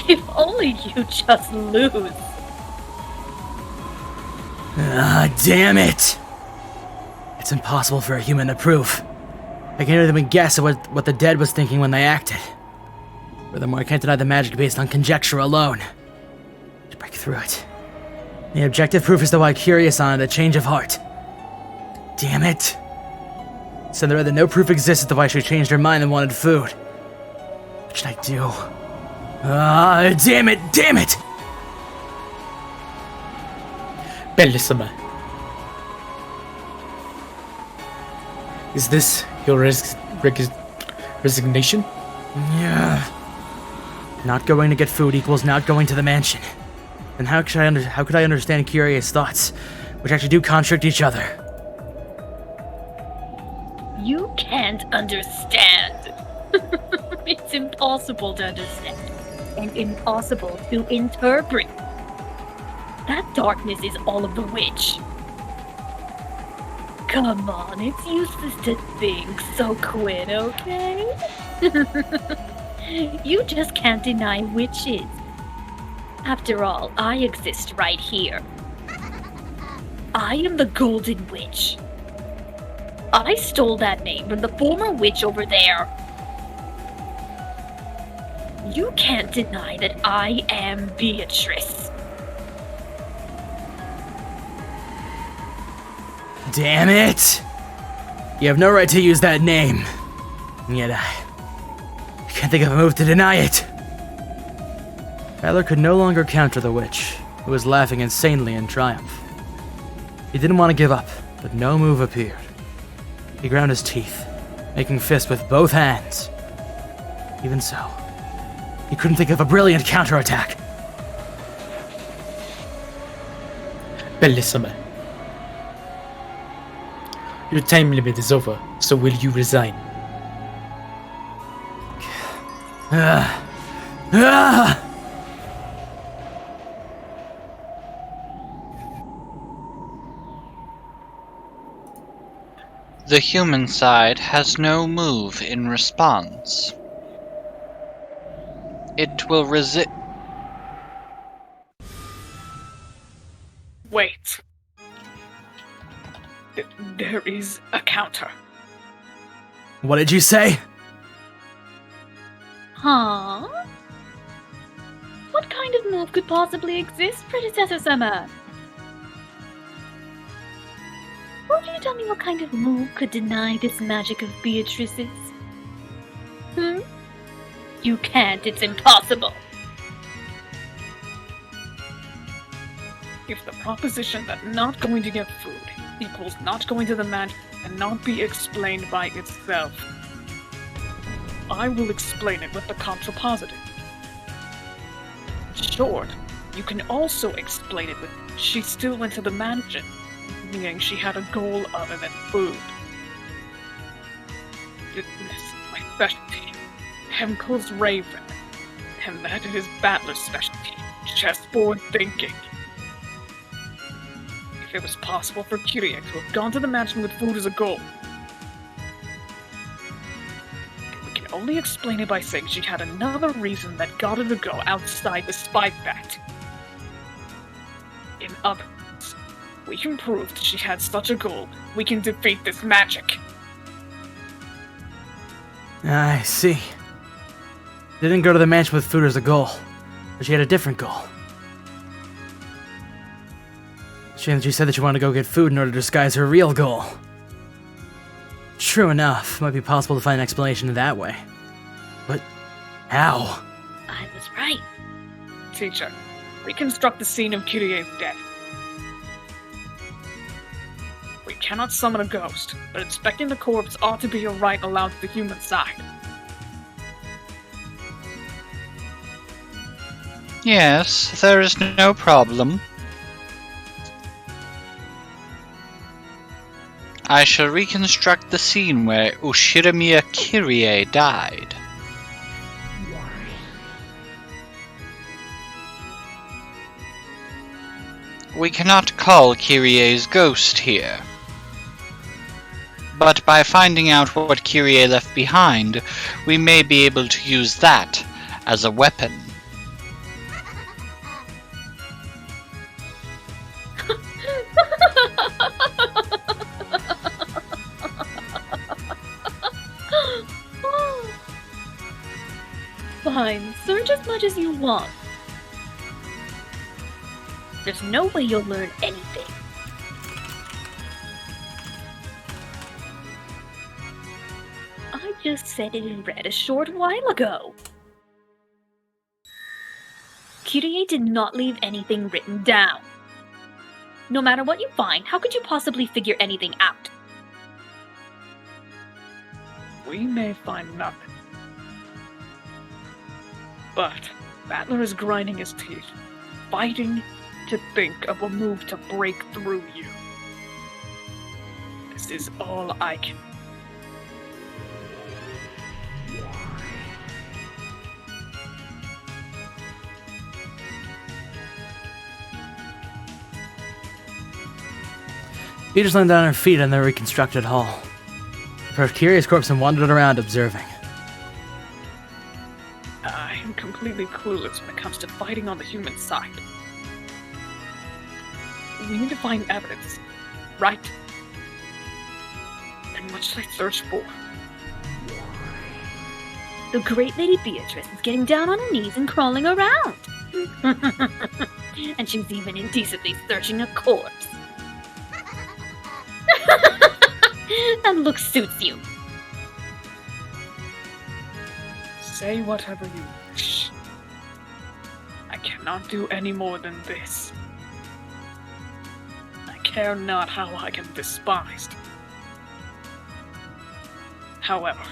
If only you just lose. Ah, damn it! It's impossible for a human to prove. I can't even guess at what the dead was thinking when they acted. Furthermore, I can't deny the magic based on conjecture alone. To break through it. The objective proof is the why curious on it, a change of heart. Damn it. So there that no proof exists as to why she changed her mind and wanted food. What should I do? Ah, damn it, damn it! Bellissima. Is this your resignation? Yeah. Not going to get food equals not going to the mansion. Then how could I understand Curious thoughts, which actually do contradict each other? You can't understand. It's impossible to understand, and impossible to interpret. That darkness is all of the witch. Come on, it's useless to think, so quit, okay? You just can't deny witches. After all, I exist right here. I am the Golden Witch. I stole that name from the former witch over there. You can't deny that I am Beatrice. Damn it! You have no right to use that name. And yet I can't think of a move to deny it. Tyler could no longer counter the witch, who was laughing insanely in triumph. He didn't want to give up, but no move appeared. He ground his teeth, making fists with both hands. Even so, he couldn't think of a brilliant counterattack. Bellissima. Your time limit is over, so will you resign? The human side has no move in response. It will resist. Wait. There is a counter. What did you say? Huh? kind of move could possibly exist, Predecessor Summer? Won't you tell me what kind of move could deny this magic of Beatrice's? You can't, it's impossible. If the proposition that not going to get food equals not going to the magic and not be explained by itself, I will explain it with the contrapositive. Short, you can also explain it with she still went to the mansion, meaning she had a goal other than food. Fitness, my specialty. Hemkel's Raven. And that is Battler's specialty. Chessboard thinking. If it was possible for Kyrie to have gone to the mansion with food as a goal, we can only explain it by saying she had another reason that got her to go outside despite that. In other words, we can prove that she had such a goal, we can defeat this magic. I see. She didn't go to the mansion with food as a goal, but she had a different goal. She said that she wanted to go get food in order to disguise her real goal. True enough, might be possible to find an explanation that way. But how? I was right. Teacher, reconstruct the scene of Kyrie's death. We cannot summon a ghost, but inspecting the corpse ought to be a right allowed to the human side. Yes, there is no problem. I shall reconstruct the scene where Ushiramiya Kyrie died. We cannot call Kyrie's ghost here. But by finding out what Kyrie left behind, we may be able to use that as a weapon. Fine, search as much as you want. There's no way you'll learn anything. I just said it in red a short while ago. Kyrie did not leave anything written down. No matter what you find, how could you possibly figure anything out? We may find nothing. But Battler is grinding his teeth, fighting to think of a move to break through you. This is all I can. Peter's laying down on her feet in the reconstructed hall. Approached Kyrie's corpse and wandered around observing. I am completely clueless when it comes to fighting on the human side. We need to find evidence, right? And what should I search for? The great Lady Beatrice is getting down on her knees and crawling around. And she's even indecently searching a corpse. That look suits you. Say whatever you wish. I cannot do any more than this. I care not how I am despised. However,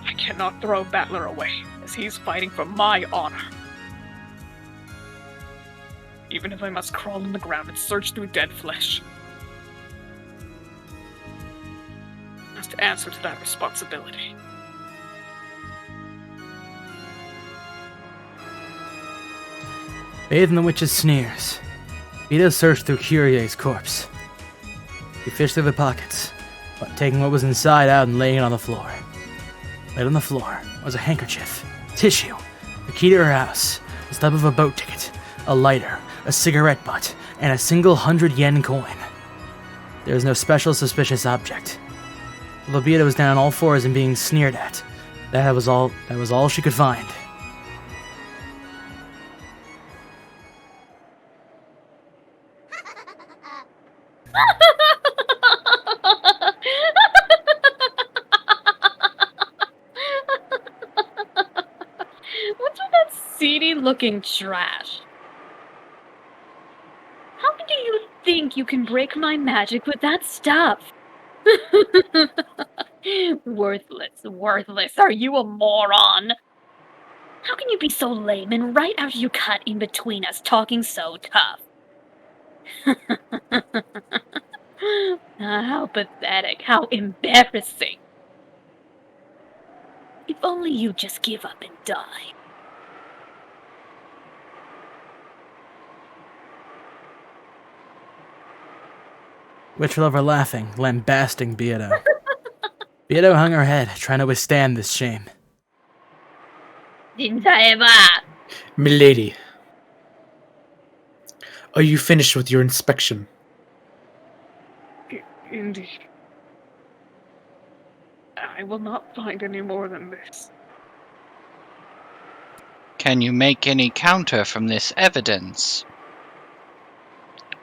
I cannot throw Battler away, as he's fighting for my honor. Even if I must crawl on the ground and search through dead flesh. I must answer to that responsibility. Bathed in the witch's sneers, Vito searched through Kyrie's corpse. He fished through the pockets, taking what was inside out and laying it on the floor. Laid on the floor was a handkerchief, tissue, the key to her house, the stub of a boat ticket, a lighter, a cigarette butt, and a single 100-yen coin. There was no special suspicious object. Lobita was down on all fours and being sneered at. That was all she could find. What's with that seedy-looking trash? How do you think you can break my magic with that stuff? Worthless. Are you a moron? How can you be so lame and right after you cut in between us talking so tough? How pathetic. How embarrassing. If only you'd just give up and die. Witch Lover laughing, lambasting Beato. Beato hung her head, trying to withstand this shame. Didn't I ever? Milady, are you finished with your inspection? Indeed. I will not find any more than this. Can you make any counter from this evidence?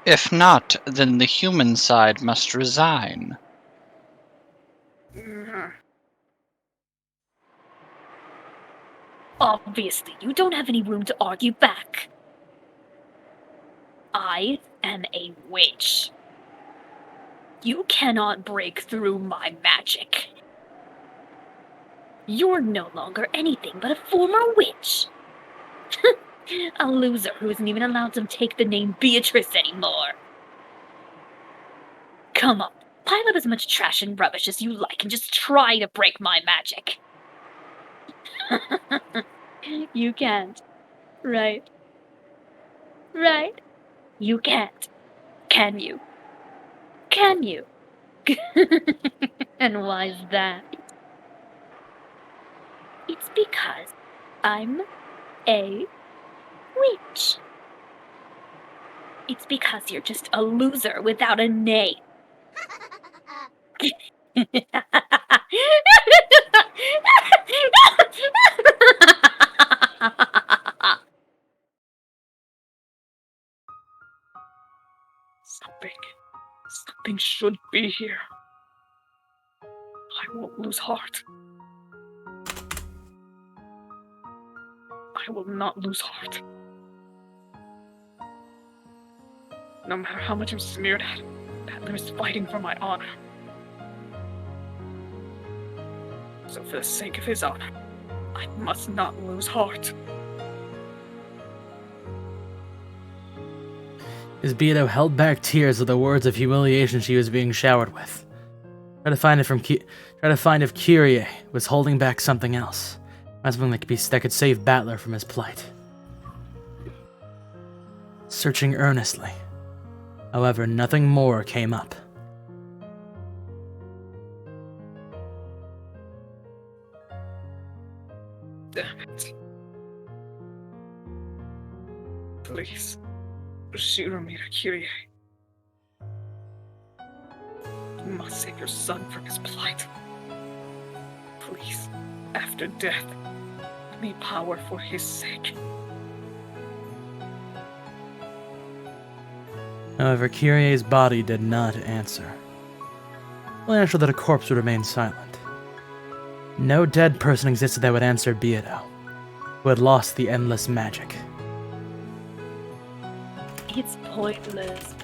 If not, then the human side must resign. Obviously, you don't have any room to argue back. I am a witch. You cannot break through my magic. You're no longer anything but a former witch. A loser who isn't even allowed to take the name Beatrice anymore. Come on, pile up as much trash and rubbish as you like and just try to break my magic. You can't. Right. Right? You can't. Can you? Can you? And why's that? It's because I'm a witch. It's because you're just a loser without a name. Something should be here. I won't lose heart. I will not lose heart. No matter how much I'm sneered at, Battler is fighting for my honor. So for the sake of his honor, I must not lose heart. As Beato held back tears at the words of humiliation she was being showered with. Try to find if Kyrie was holding back something else. Something that could save Battler from his plight. Searching earnestly. However, nothing more came up. Damn it. Please, Shiromira Kyrie. You must save your son from his plight. Please, after death, give me power for his sake. However, Kyrie's body did not answer. Only answered that a corpse would remain silent. No dead person existed that would answer Beato, who had lost the endless magic. It's pointless.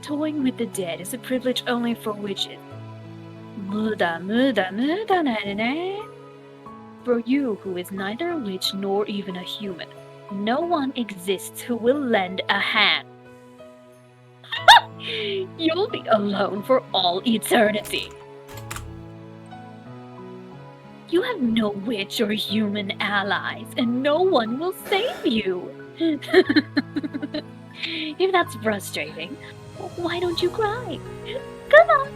Toying with the dead is a privilege only for witches. Muda. For you, who is neither a witch nor even a human, no one exists who will lend a hand. You'll be alone for all eternity. You have no witch or human allies, and no one will save you. If that's frustrating, why don't you cry? Come on,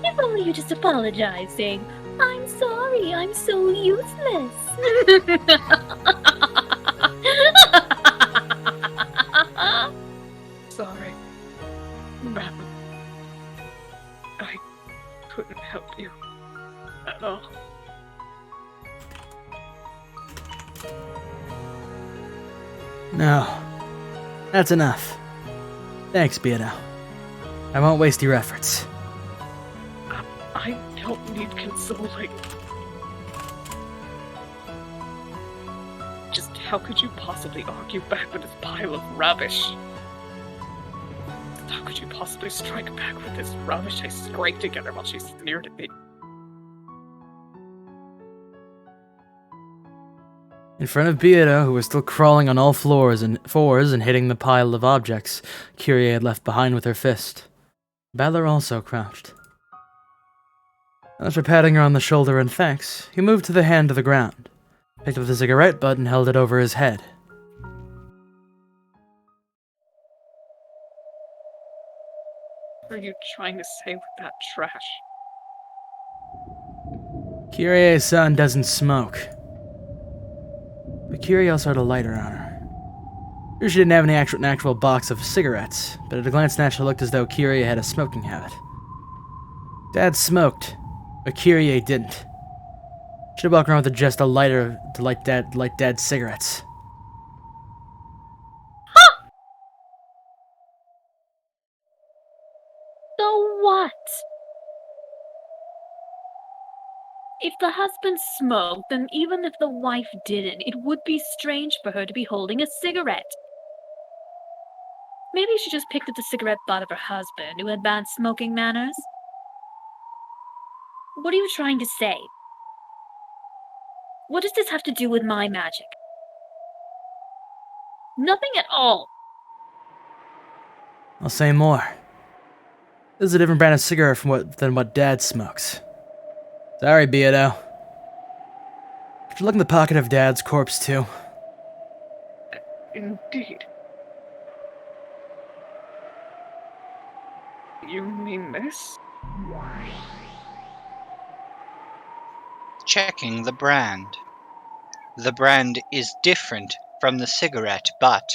if only you just apologize, saying, I'm sorry, I'm so useless. Sorry, Batman. I couldn't help you at all. No. That's enough. Thanks, Beato. I won't waste your efforts. I don't need consoling. Just how could you possibly argue back with this pile of rubbish? How could you possibly strike back with this rubbish I scraped together while she sneered at me? In front of Beato, who was still crawling on all fours and hitting the pile of objects Kyrie had left behind with her fist, Battler also crouched. After patting her on the shoulder in thanks, he moved to the hand to the ground, picked up the cigarette butt and held it over his head. What are you trying to say with that trash? Kyrie-san doesn't smoke. But Kyrie also had a lighter on her. Sure, she didn't have an actual box of cigarettes, but at a glance naturally looked as though Kyrie had a smoking habit. Dad smoked, but Kyrie didn't. She'd walk around with just a lighter to light Dad's cigarettes. So what? If the husband smoked, then even if the wife didn't, it would be strange for her to be holding a cigarette. Maybe she just picked up the cigarette butt of her husband, who had bad smoking manners. What are you trying to say? What does this have to do with my magic? Nothing at all. I'll say more. This is a different brand of cigarette than what Dad smokes. Sorry, Beato. Could you look in the pocket of Dad's corpse, too? Indeed. You mean this? Checking the brand. The brand is different from the cigarette butt.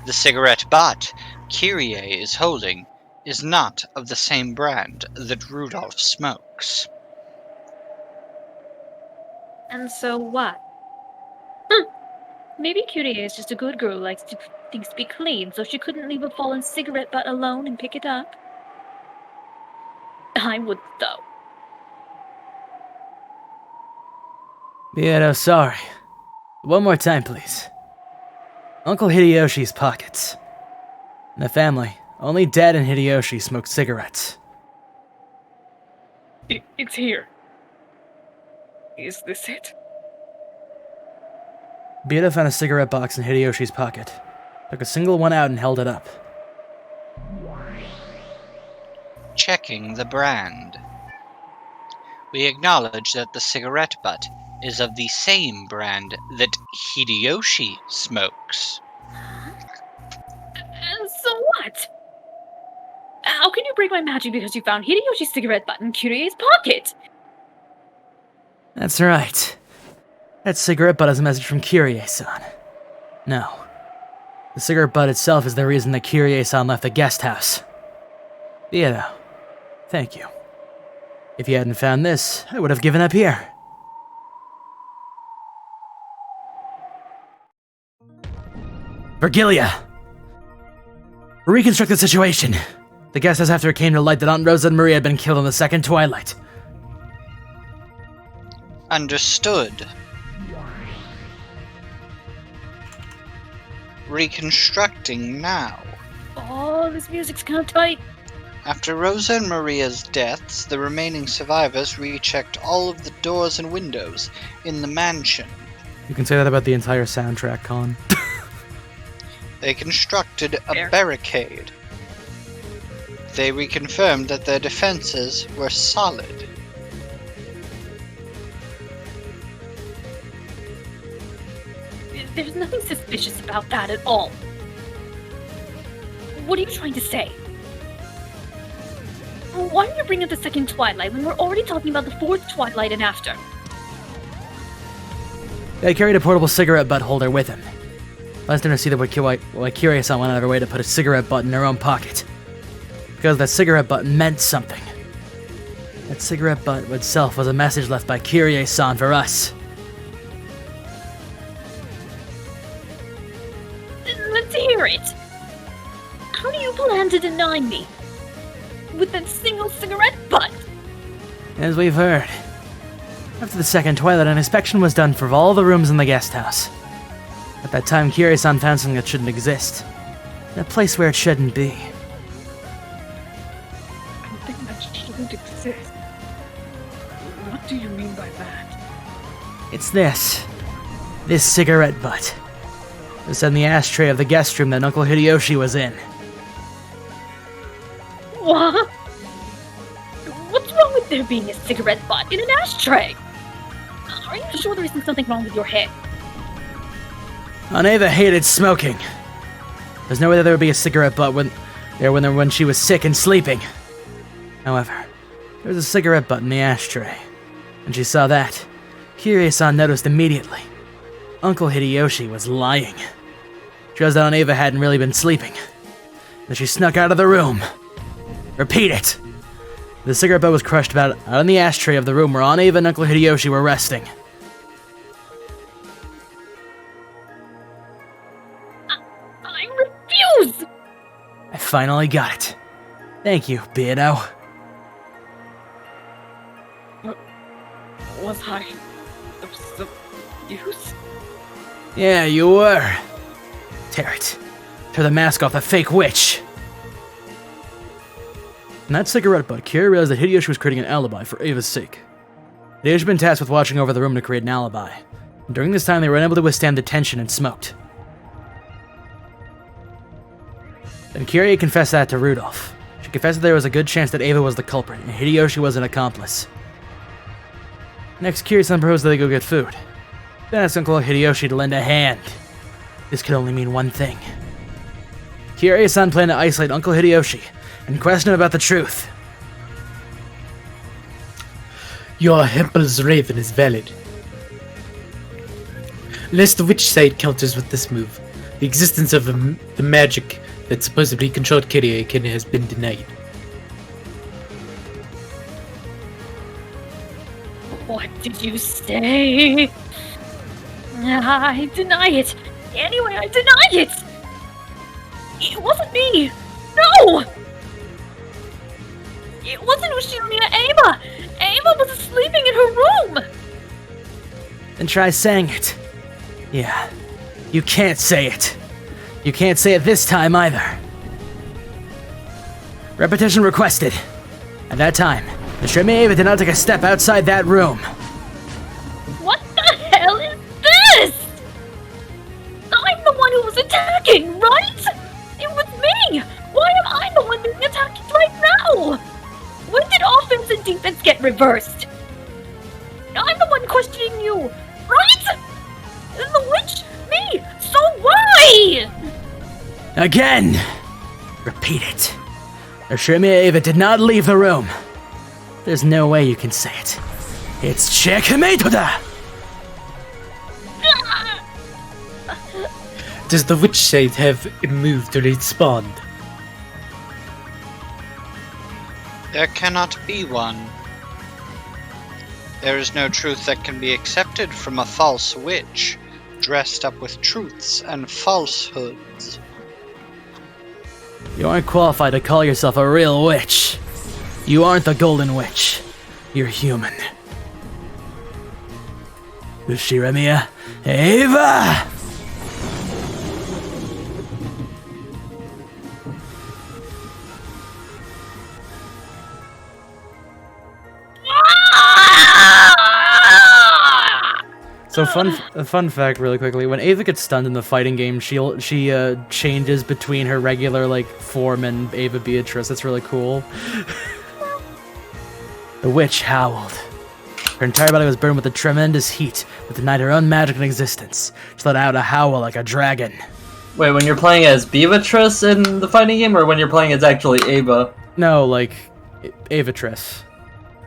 The cigarette butt Kyrie is holding is not of the same brand that Rudolph smokes. And so what? Maybe Kyrie is just a good girl who likes things to be clean, so she couldn't leave a fallen cigarette butt alone and pick it up. I would, though. Beato, sorry. One more time, please. Uncle Hideyoshi's pockets. In the family, only Dad and Hideyoshi smoke cigarettes. It's here. Is this it? Beato found a cigarette box in Hideyoshi's pocket, took a single one out and held it up. Checking the brand. We acknowledge that the cigarette butt is of the same brand that Hideyoshi smokes. And so what? How can you break my magic because you found Hideyoshi's cigarette butt in Kyrie's pocket? That's right. That cigarette butt is a message from Kyrie-san. No. The cigarette butt itself is the reason that Kyrie-san left the guest house. Beato, thank you. If you hadn't found this, I would have given up here. Virgilia! Reconstruct the situation. The guest house after it came to light that Aunt Rosa and Maria had been killed in the second twilight. Understood. Reconstructing now. Oh, this music's kind of tight. After Rosa and Maria's deaths, the remaining survivors rechecked all of the doors and windows in the mansion. You can say that about the entire soundtrack, Colin. They constructed a barricade. They reconfirmed that their defenses were solid. There's nothing suspicious about that at all. What are you trying to say? Why are you bringing up the second twilight when we're already talking about the fourth twilight and after? They carried a portable cigarette butt holder with him. Let's never see that why Kyrie-san went out of her way to put a cigarette butt in her own pocket. Because that cigarette butt meant something. That cigarette butt itself was a message left by Kyrie-san for us. to hear it. How do you plan to deny me? With that single cigarette butt? As we've heard. After the second toilet, an inspection was done for all the rooms in the guest house. At that time, Kiryu-san found something that shouldn't exist. In a place where it shouldn't be. Something that shouldn't exist? What do you mean by that? It's this. This cigarette butt. It was in the ashtray of the guest room that Uncle Hideyoshi was in. What? What's wrong with there being a cigarette butt in an ashtray? Are you sure there isn't something wrong with your head? Eva hated smoking. There's no way that there would be a cigarette butt when she was sick and sleeping. However, there was a cigarette butt in the ashtray. When she saw that, Kiryu-san noticed immediately. Uncle Hideyoshi was lying. She was that Eva hadn't really been sleeping. Then she snuck out of the room. Repeat it! The cigarette butt was crushed out in the ashtray of the room where Eva and Uncle Hideyoshi were resting. I refuse! I finally got it. Thank you, Beardo. Was I of use? Yeah, you were. Tear it. Tear the mask off the fake witch. In that cigarette butt, Kiryu realized that Hideyoshi was creating an alibi for Ava's sake. Hideyoshi had been tasked with watching over the room to create an alibi. And during this time, they were unable to withstand the tension and smoked. Then Kiryu confessed that to Rudolph. She confessed that there was a good chance that Ava was the culprit, and Hideyoshi was an accomplice. Next, Kiryu-san proposed that they go get food. Then asked Uncle Hideyoshi to lend a hand. This could only mean one thing. Kiryu-san planned to isolate Uncle Hideyoshi and question him about the truth. Your Hempel's raven is valid. Unless the witch side counters with this move, the existence of the magic that supposedly controlled Kiryu has been denied. What did you say? I deny it. Anyway, I deny it. It wasn't me. No! It wasn't Ushimiya Ava. Ava was sleeping in her room. Then try saying it. Yeah, you can't say it. You can't say it this time either. Repetition requested. At that time, Ushimiya Ava did not take a step outside that room. What the hell is this? I'm the one who was attacking, right? It was me. Why am I the one being attacked right now? When did offense and defense get reversed? I'm the one questioning you, right? The witch? Me? So why? Again! Repeat it. Ushimiya Ava did not leave the room. There's no way you can say it. It's checkmate! Does the witch side have a move to respond? There cannot be one. There is no truth that can be accepted from a false witch, dressed up with truths and falsehoods. You aren't qualified to call yourself a real witch. You aren't the Golden Witch. You're human. Ushimiya Ava! So a fun fact really quickly, when Ava gets stunned in the fighting game, she changes between her regular form and Ava Beatrice. That's really cool. The witch howled. Her entire body was burned with a tremendous heat that denied her own magic and existence. She let out a howl like a dragon. Wait, when you're playing as Beatrice in the fighting game, or when you're playing as actually Ava? No, Avatrice.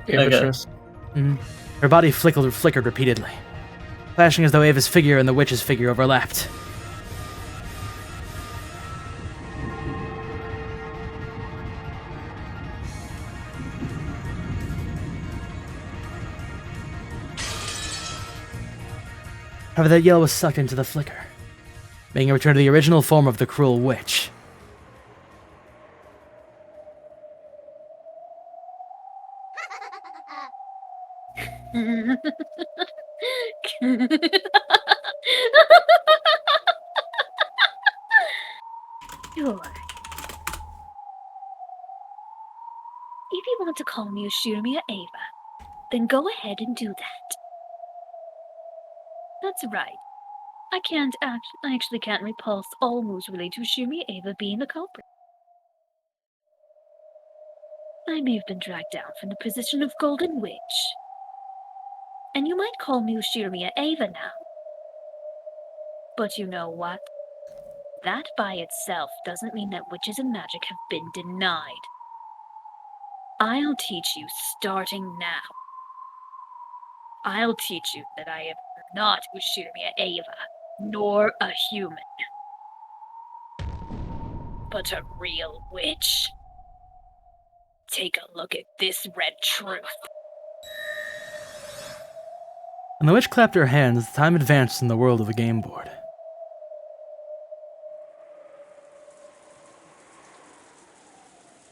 Avatrice. Mm-hmm. Her body flickered repeatedly, flashing as though Ava's figure and the witch's figure overlapped. However, that yell was sucked into the flicker. making a return to the original form of the cruel witch. Sure. If you want to call me Ushirimiya Ava, then go ahead and do that. That's right. I actually can't repulse all moves related to Ushirimiya Ava being the culprit. I may have been dragged down from the position of Golden Witch. And you might call me Ushirimiya Ava now. But you know what? That by itself doesn't mean that witches and magic have been denied. I'll teach you starting now. I'll teach you that I am not Ushirimiya Ava, nor a human, but a real witch. Take a look at this red truth. And the witch clapped her hands as time advanced in the world of the game board.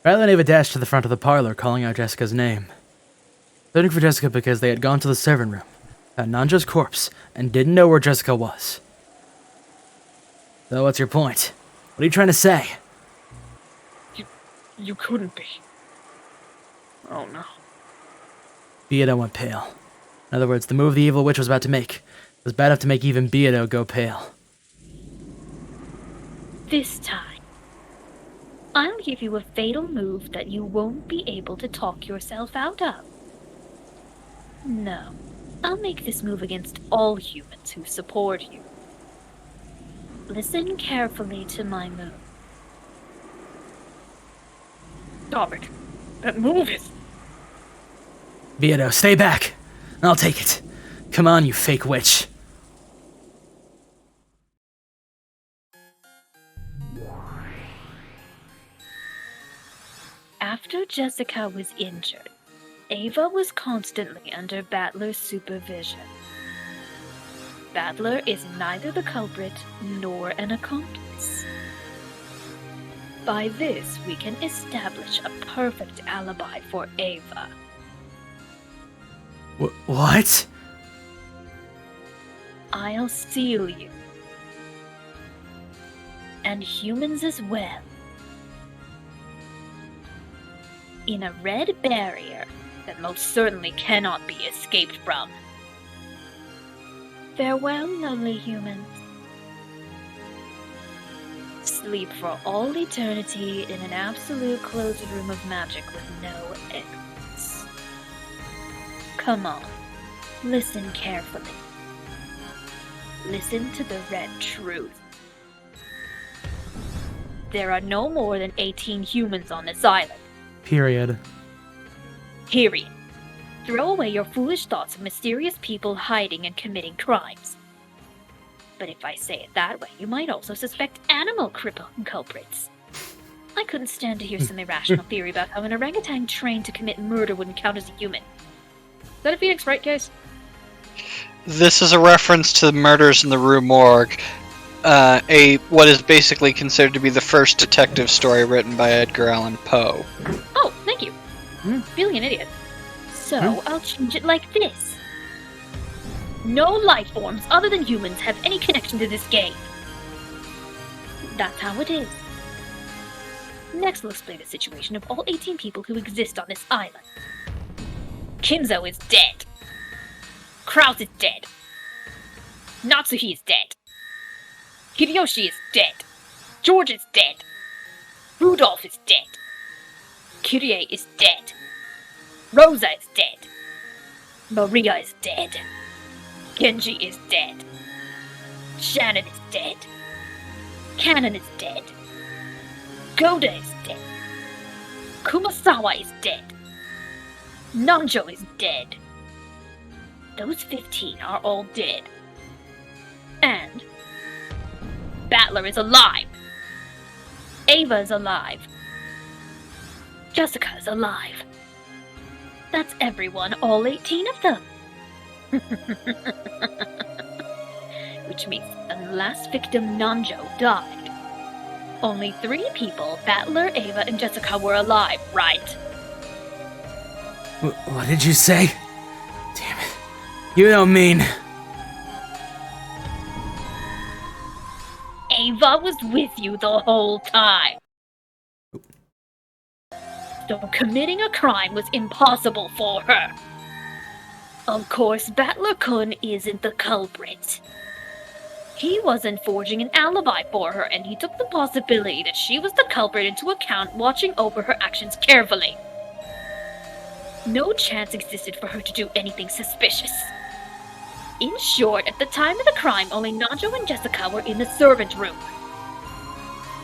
Riley and Ava dashed to the front of the parlor, calling out Jessica's name. Looking for Jessica because they had gone to the servant room, found Nanja's corpse, and didn't know where Jessica was. So what's your point? What are you trying to say? You couldn't be. Oh no. Beato went pale. In other words, the move the evil witch was about to make was bad enough to make even Beato go pale. This time, I'll give you a fatal move that you won't be able to talk yourself out of. No, I'll make this move against all humans who support you. Listen carefully to my move. Stop it. That move is... Beato, stay back. I'll take it. Come on, you fake witch. After Jessica was injured, Ava was constantly under Battler's supervision. Battler is neither the culprit nor an accomplice. By this, we can establish a perfect alibi for Ava. What? I'll seal you. And humans as well. In a red barrier that most certainly cannot be escaped from. Farewell, lovely humans. Sleep for all eternity in an absolute closed room of magic with no exits. Come on, listen carefully. Listen to the red truth. There are no more than 18 humans on this island. Period. Period. Throw away your foolish thoughts of mysterious people hiding and committing crimes. But if I say it that way, you might also suspect animal culprits. I couldn't stand to hear some irrational theory about how an orangutan trained to commit murder wouldn't count as a human. Is that a Phoenix Wright case? This is a reference to the Murders in the Rue Morgue, what is basically considered to be the first detective story written by Edgar Allan Poe. Oh, thank you. Really an idiot. So, I'll change it like this. No life forms other than humans have any connection to this game. That's how it is. Next, we'll explain the situation of all 18 people who exist on this island. Kinzo is dead. Kraus is dead. Natsuhi is dead. Hideyoshi is dead. George is dead. Rudolph is dead. Kyrie is dead. Rosa is dead. Maria is dead. Genji is dead. Shannon is dead. Cannon is dead. Goda is dead. Kumasawa is dead. Nanjo is dead. Those 15 are all dead. And Battler is alive. Ava is alive. Jessica is alive. That's everyone, all 18 of them. which means the last victim, Nanjo, died. Only 3 people, Battler, Ava, and Jessica, were alive, right? What did you say? Damn it. You don't mean... Ava was with you the whole time. So committing a crime was impossible for her. Of course, Battler-kun isn't the culprit. He wasn't forging an alibi for her, and he took the possibility that she was the culprit into account, watching over her actions carefully. No chance existed for her to do anything suspicious. In short, at the time of the crime, only Nanjo and Jessica were in the servant room.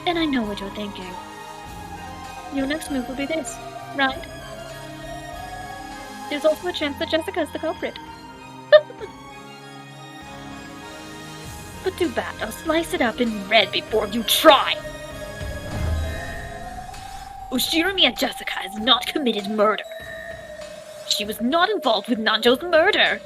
And I know what you're thinking. Your next move will be this, right? There's also a chance that Jessica's the culprit. But too bad, I'll slice it up in red before you try! Ushiramiya Jessica has not committed murder. She was not involved with Nanjo's murder.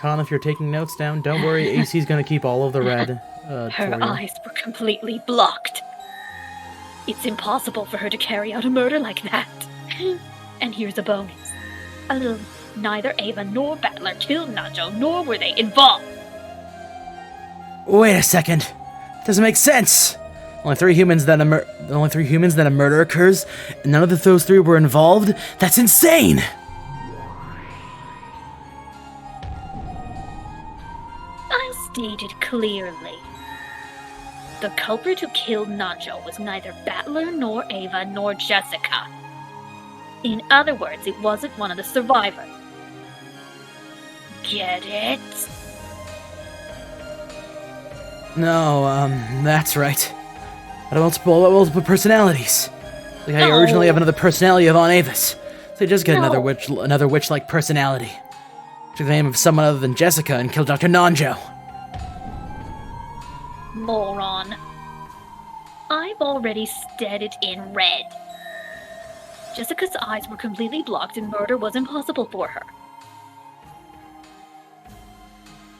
Con, if you're taking notes down, don't worry, AC's gonna keep all of the red. Her eyes were completely blocked. It's impossible for her to carry out a murder like that. And here's a bonus. Neither Ava nor Battler killed Nanjo, nor were they involved. Wait a second. Doesn't make sense. Only 3 humans, then a murder occurs, and none of those 3 were involved? That's insane! I'll state it clearly. The culprit who killed Nanjo was neither Battler nor Ava nor Jessica. In other words, it wasn't one of the survivors. Get it? No, that's right. I have multiple personalities. Like I originally have another personality of Aunt Avis. So just get another witch-like personality. Took the name of someone other than Jessica and killed Dr. Nanjo. Moron. I've already stated it in red. Jessica's eyes were completely blocked and murder was impossible for her.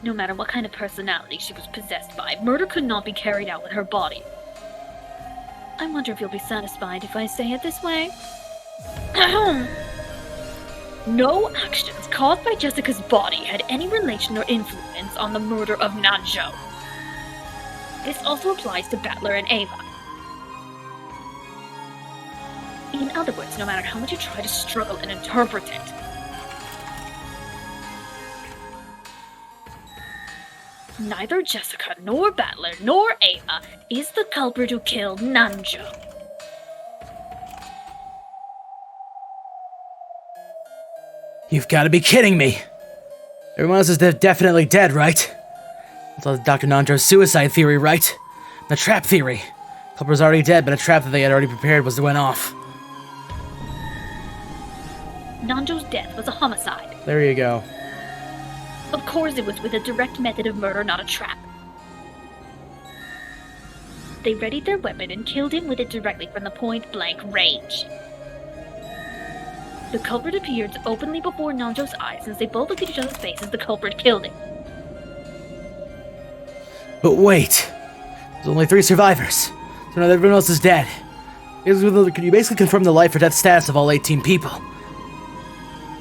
No matter what kind of personality she was possessed by, murder could not be carried out with her body. I wonder if you'll be satisfied if I say it this way. No actions caused by Jessica's body had any relation or influence on the murder of Nanjo. This also applies to Battler and Ava. In other words, no matter how much you try to struggle and interpret it, neither Jessica nor Battler nor Ava is the culprit who killed Nanjo. You've got to be kidding me! Everyone else is definitely dead, right? That's Dr. Nanjo's suicide theory, right? The trap theory. The culprit was already dead, but a trap that they had already prepared went off. Nanjo's death was a homicide. There you go. Of course it was with a direct method of murder, not a trap. They readied their weapon and killed him with it directly from the point-blank range. The culprit appeared openly before Nanjo's eyes. Since they both looked at each other's faces, the culprit killed him. But wait! There's only 3 survivors. So now everyone else is dead. Could you basically confirm the life or death status of all 18 people?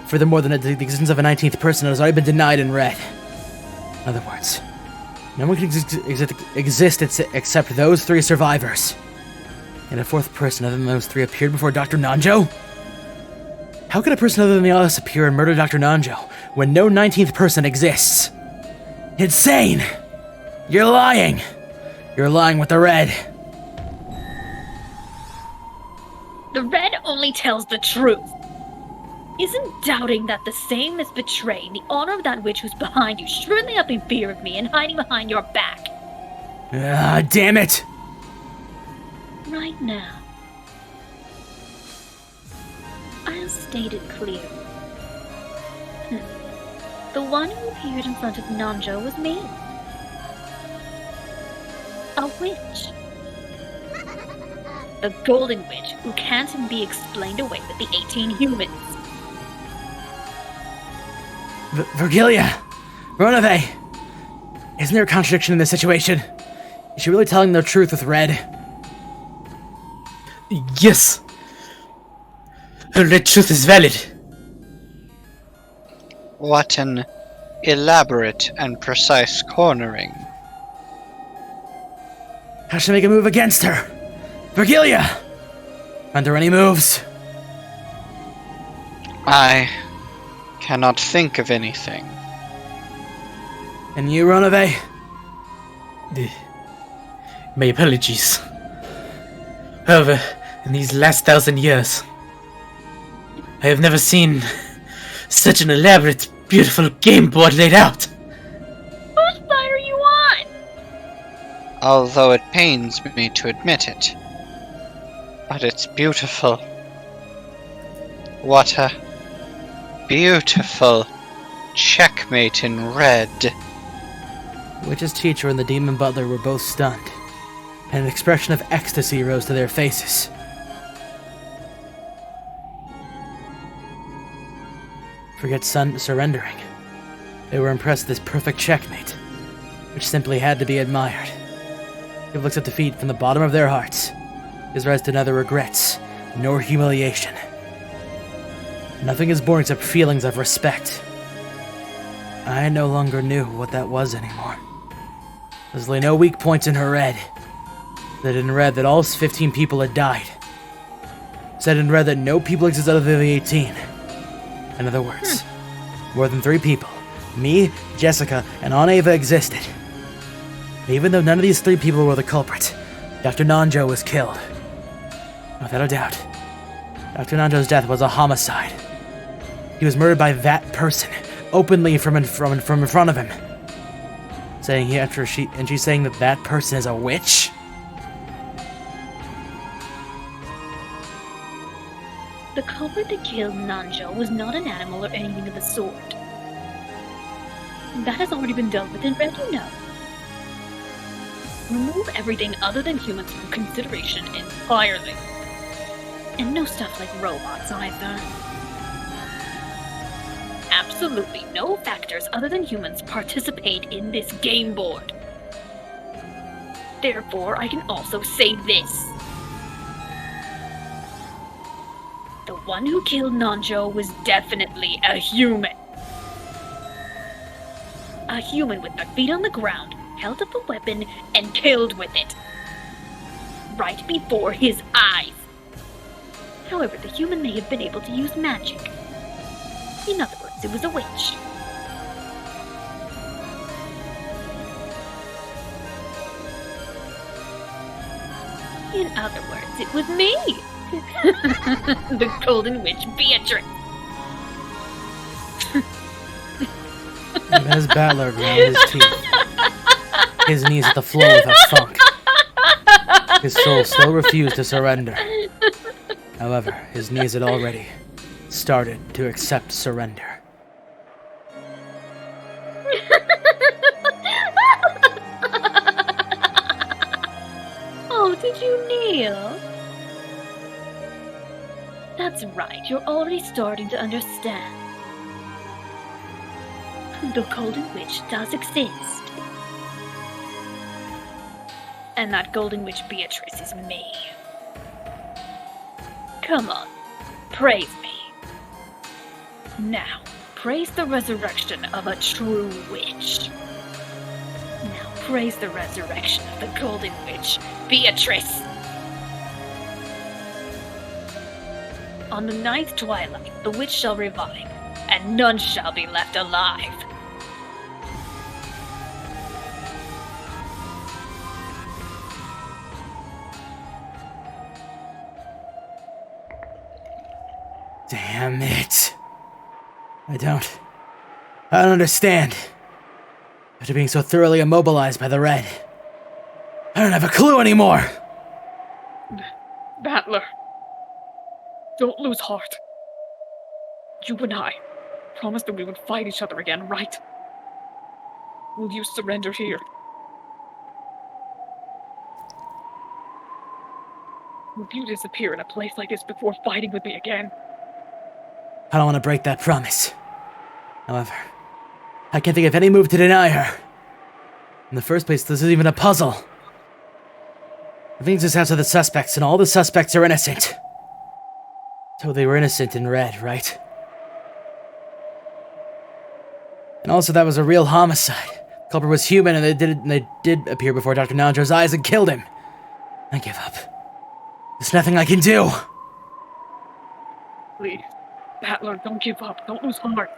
Furthermore, the existence of a 19th person has already been denied in red. In other words, no one can exist except those 3 survivors. And a 4th person other than those 3 appeared before Dr. Nanjo? How could a person other than the others appear and murder Dr. Nanjo when no 19th person exists? Insane! You're lying! You're lying with the red. The red only tells the truth. Isn't doubting that the same as betraying the honor of that witch who's behind you, shrinking up in fear of me and hiding behind your back? Ah, damn it! Right now, I'll state it clearly. The one who appeared in front of Nanjo was me. A witch. The Golden Witch, who can't be explained away with the 18 humans. Virgilia! Ronave! Isn't there a contradiction in this situation? Is she really telling the truth with Red? Yes. Her red truth is valid. What an elaborate and precise cornering. How should I make a move against her? Virgilia! Aren't there any moves? I cannot think of anything. And you, Ronave? My apologies. However, in these last 1,000 years, I have never seen such an elaborate, beautiful game board laid out. Whose side are you on? Although it pains me to admit it. But it's beautiful. What a beautiful checkmate in red. The witch's teacher and the demon butler were both stunned, and an expression of ecstasy rose to their faces. Forget surrendering. They were impressed with this perfect checkmate, which simply had to be admired. It looks at defeat from the bottom of their hearts. Gives rise to neither regrets nor humiliation. Nothing is born except feelings of respect. I no longer knew what that was anymore. There's lay no weak points in her Red. Said in Red that all 15 people had died. Said in Red that no people exist other than the 18. In other words, more than 3 people, me, Jessica, and Aunt Ava existed. Even though none of these 3 people were the culprit, Dr. Nanjo was killed. Without a doubt, Dr. Nanjo's death was a homicide. He was murdered by that person, openly from in front of him. She's saying that that person is a witch? The culprit that killed Nanjo was not an animal or anything of the sort. That has already been dealt with in Red, you know. Remove everything other than humans from consideration entirely. And no stuff like robots either. Absolutely no factors other than humans participate in this game board. Therefore, I can also say this. The one who killed Nanjo was definitely a human. A human with their feet on the ground, held up a weapon, and killed with it. Right before his eyes. However, the human may have been able to use magic. In other words, it was a witch. In other words, it was me! The Golden Witch Beatrice! As Battler ground his teeth, his knees hit the floor with a thunk. His soul still refused to surrender. However, his knees had already started to accept surrender. Oh, did you kneel? That's right, you're already starting to understand. The Golden Witch does exist. And that Golden Witch Beatrice is me. Come on, praise me. Now, praise the resurrection of a true witch. Now, praise the resurrection of the Golden Witch Beatrice. On the 9th twilight, the witch shall revive, and none shall be left alive. Damn it. I don't understand. After being so thoroughly immobilized by the red, I don't have a clue anymore. Battler, don't lose heart. You and I promised that we would fight each other again, right? Will you surrender here? Would you disappear in a place like this before fighting with me again? I don't want to break that promise. However, I can't think of any move to deny her. In the first place, this isn't even a puzzle. I think this out to the suspects, and all the suspects are innocent. So they were innocent in red, right? And also, that was a real homicide. The culprit was human, and they did appear before Dr. Naojo's eyes and killed him. I give up. There's nothing I can do. Please, Battler, don't give up. Don't lose heart.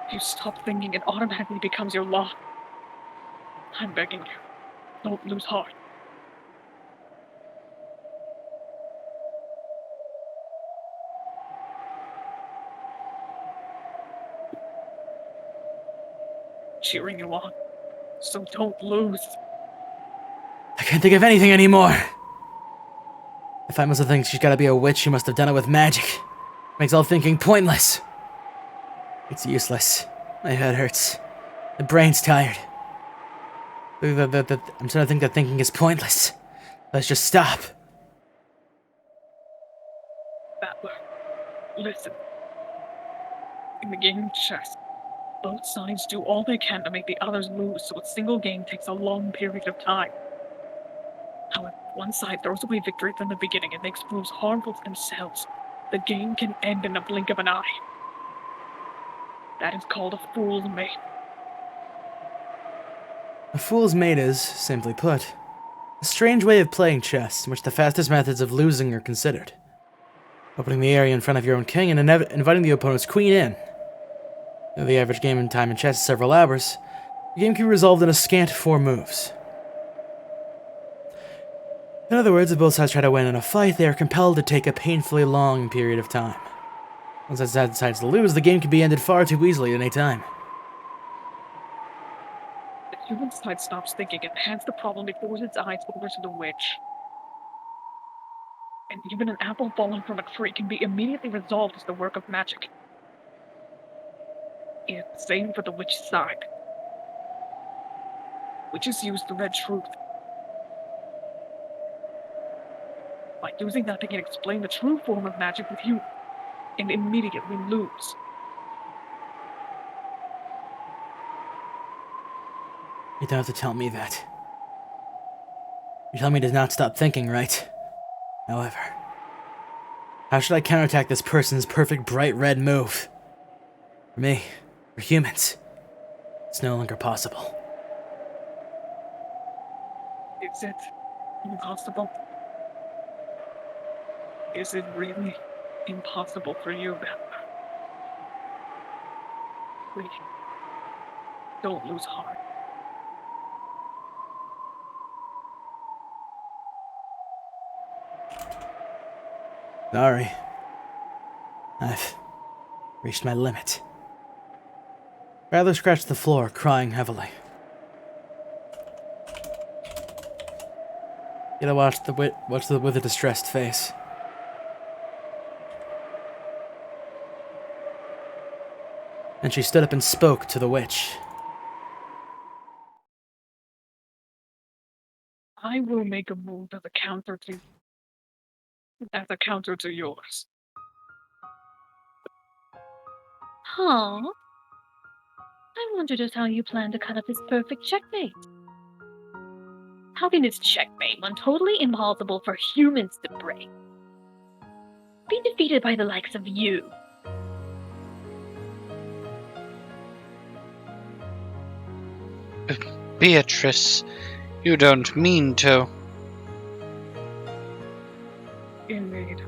If you stop thinking, it automatically becomes your law. I'm begging you, don't lose heart. Cheering you on, so don't lose. I can't think of anything anymore. If I must have think she's gotta be a witch, she must have done it with magic. Makes all thinking pointless. It's useless. My head hurts. The brain's tired. I'm starting to think that thinking is pointless. Let's just stop. Battler, listen. In the game of chess, both sides do all they can to make the others lose, so a single game takes a long period of time. However, if one side throws away victory from the beginning and makes moves harmful to themselves, the game can end in a blink of an eye. That is called a fool's mate. A fool's mate is, simply put, a strange way of playing chess in which the fastest methods of losing are considered. Opening the area in front of your own king and inviting the opponent's queen in. Though the average game in time in chess is several hours, the game can be resolved in a scant 4 moves. In other words, if both sides try to win in a fight, they are compelled to take a painfully long period of time. Once that side decides to lose, the game can be ended far too easily at any time. The human side stops thinking and hands the problem before its eyes over to the witch. And even an apple falling from a tree can be immediately resolved as the work of magic. It is the same for the witch's side. Witches use the red truth. By using that, they can explain the true form of magic with you, and immediately lose. You don't have to tell me that. You're telling me to not stop thinking, right? However, how should I counterattack this person's perfect bright red move? For me, for humans, it's no longer possible. Is it impossible? Is it really impossible for you, Battler? Please, don't lose heart. Sorry. I've reached my limit. Rattler scratched the floor, crying heavily. Yet I watched with a distressed face. And she stood up and spoke to the witch. I will make a move as a counter to yours. Huh? I wonder just how you plan to cut up this perfect checkmate. How can this checkmate one totally impossible for humans to break be defeated by the likes of you? Beatrice, you don't mean to. Indeed.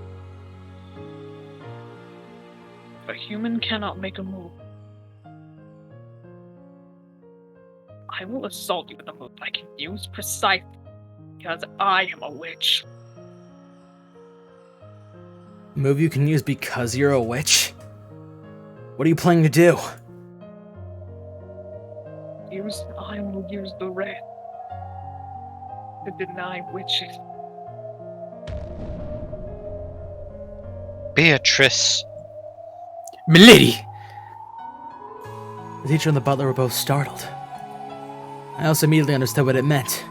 A human cannot make a move. I will assault you with a move I can use precisely, because I am a witch. A move you can use because you're a witch? What are you planning to do? I will use the red to deny witches. Beatrice. Milady! The teacher and the butler were both startled. I also immediately understood what it meant.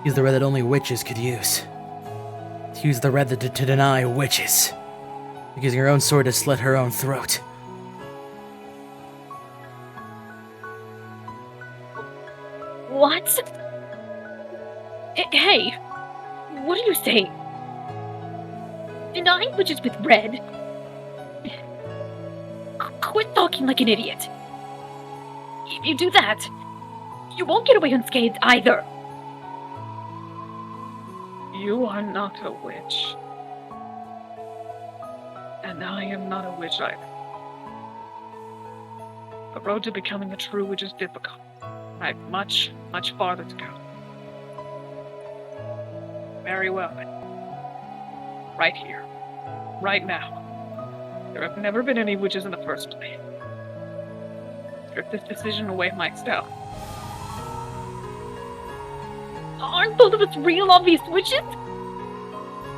Use the red that only witches could use. to use the red to deny witches. Using her own sword to slit her own throat. What? Hey, what are you saying? Denying witches with red? Quit talking like an idiot. If you do that, you won't get away unscathed either. You are not a witch. And I am not a witch either. The road to becoming a true witch is difficult. I have much, much farther to go. Very well then. Right here. Right now. There have never been any witches in the first place. Strip this decision away myself. Aren't both of us real obvious witches?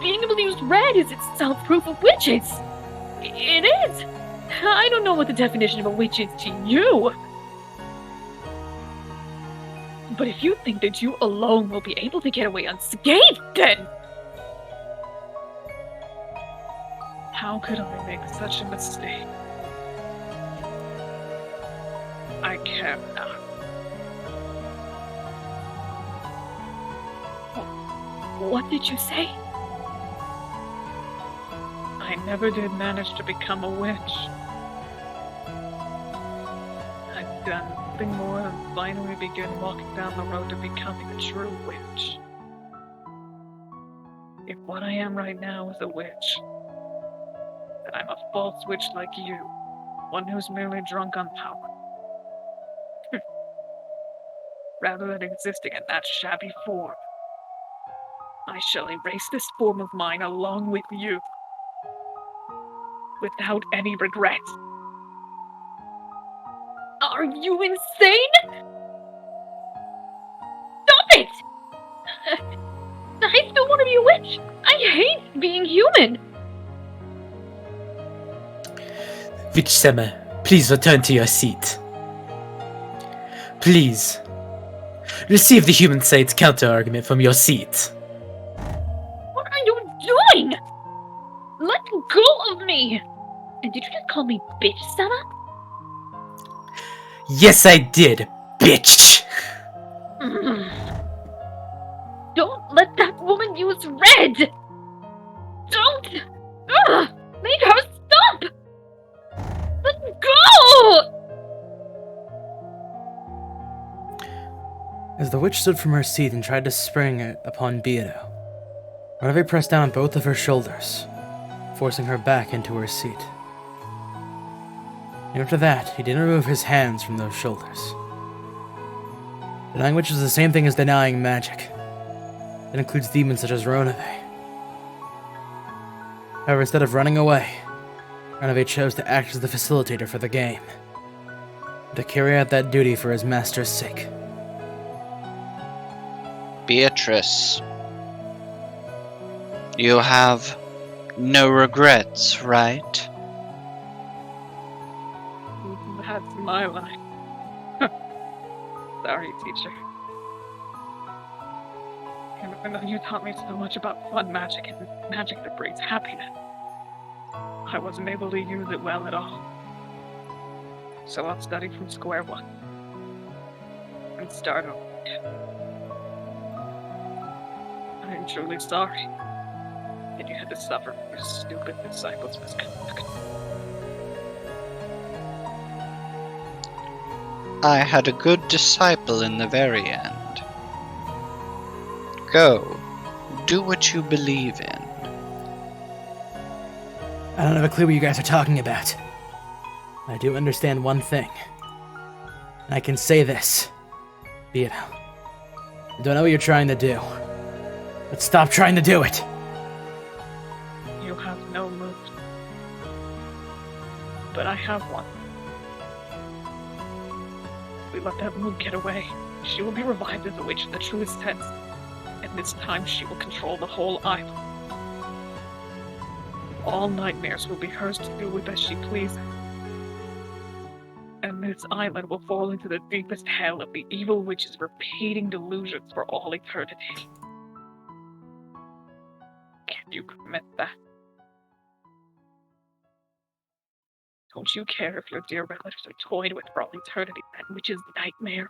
Being able to use red is itself proof of witches. It is. I don't know what the definition of a witch is to you. But if you think that you alone will be able to get away unscathed, then... How could I make such a mistake? I cannot. What did you say? I never did manage to become a witch. I've done nothing more than finally begin walking down the road to becoming a true witch. If what I am right now is a witch, then I'm a false witch like you, one who's merely drunk on power. Rather than existing in that shabby form, I shall erase this form of mine along with you, without any regret. Are you insane? Stop it! I still want to be a witch. I hate being human. Witch Summer, please return to your seat. Please. Receive the human side's counter-argument from your seat. What are you doing? Let go of me! And did you just call me bitch, Sama? Yes, I did, bitch! Don't let that woman use red! Don't! Make her stop! Let go! As the witch stood from her seat and tried to spring it upon Beato, Renove pressed down on both of her shoulders, forcing her back into her seat. And after that, he didn't remove his hands from those shoulders. Denying witch is the same thing as denying magic. It includes demons such as Renove. However, instead of running away, Renove chose to act as the facilitator for the game, and to carry out that duty for his master's sake. Beatrice, you have no regrets, right? That's my line. Sorry, teacher. Even though you taught me so much about fun magic and magic that brings happiness, I wasn't able to use it well at all. So I'll study from square one. And start over. I am truly sorry that you had to suffer from your stupid disciples' misconduct. I had a good disciple in the very end. Go, do what you believe in. I don't have a clue what you guys are talking about. I do understand one thing. And I can say this. Beato, I don't know what you're trying to do. But stop trying to do it! You have no mood. But I have one. If we let that mood get away, she will be revived as a witch in the truest sense. And this time she will control the whole island. All nightmares will be hers to do with as she pleases. And this island will fall into the deepest hell of the evil witch's repeating delusions for all eternity. you commit that. Don't you care if your dear relatives are toyed with for all eternity, that witch's nightmare?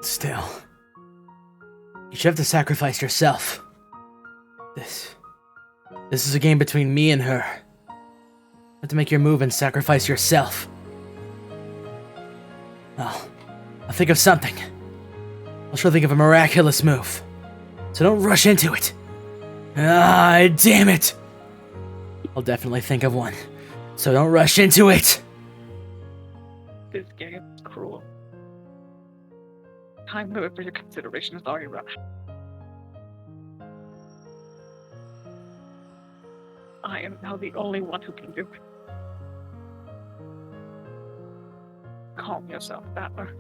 Still, you should have to sacrifice yourself. This is a game between me and her. You have to make your move and sacrifice yourself. I'll think of something. I'll sure think of a miraculous move. So don't rush into it. Ah, damn it! I'll definitely think of one. So don't rush into it! This game is cruel. Time limit for your consideration is already run. I am now the only one who can do it. Calm yourself, Battler.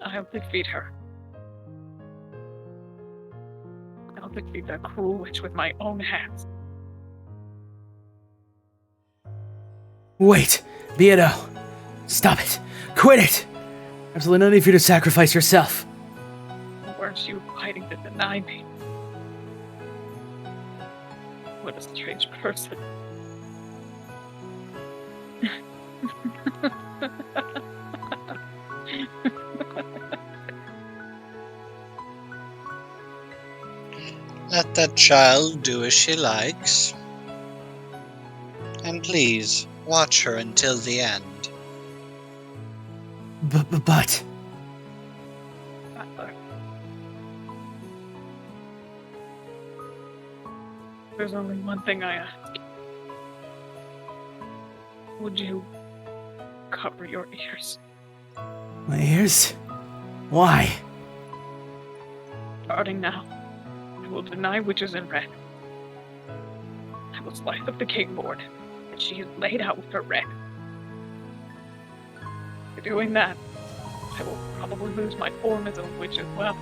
I'll defeat her. I'll defeat that cruel witch with my own hands. Wait, Beato. Stop it. Quit it. Absolutely no need for you to sacrifice yourself. Weren't you fighting to deny me? What a strange person. Let that child do as she likes. And please, watch her until the end. But... There's only one thing I ask. Would you cover your ears? My ears? Why? Starting now, I will deny witches in red. I will slice up the king board that she is laid out with her red. By doing that, I will probably lose my form as a witch as well.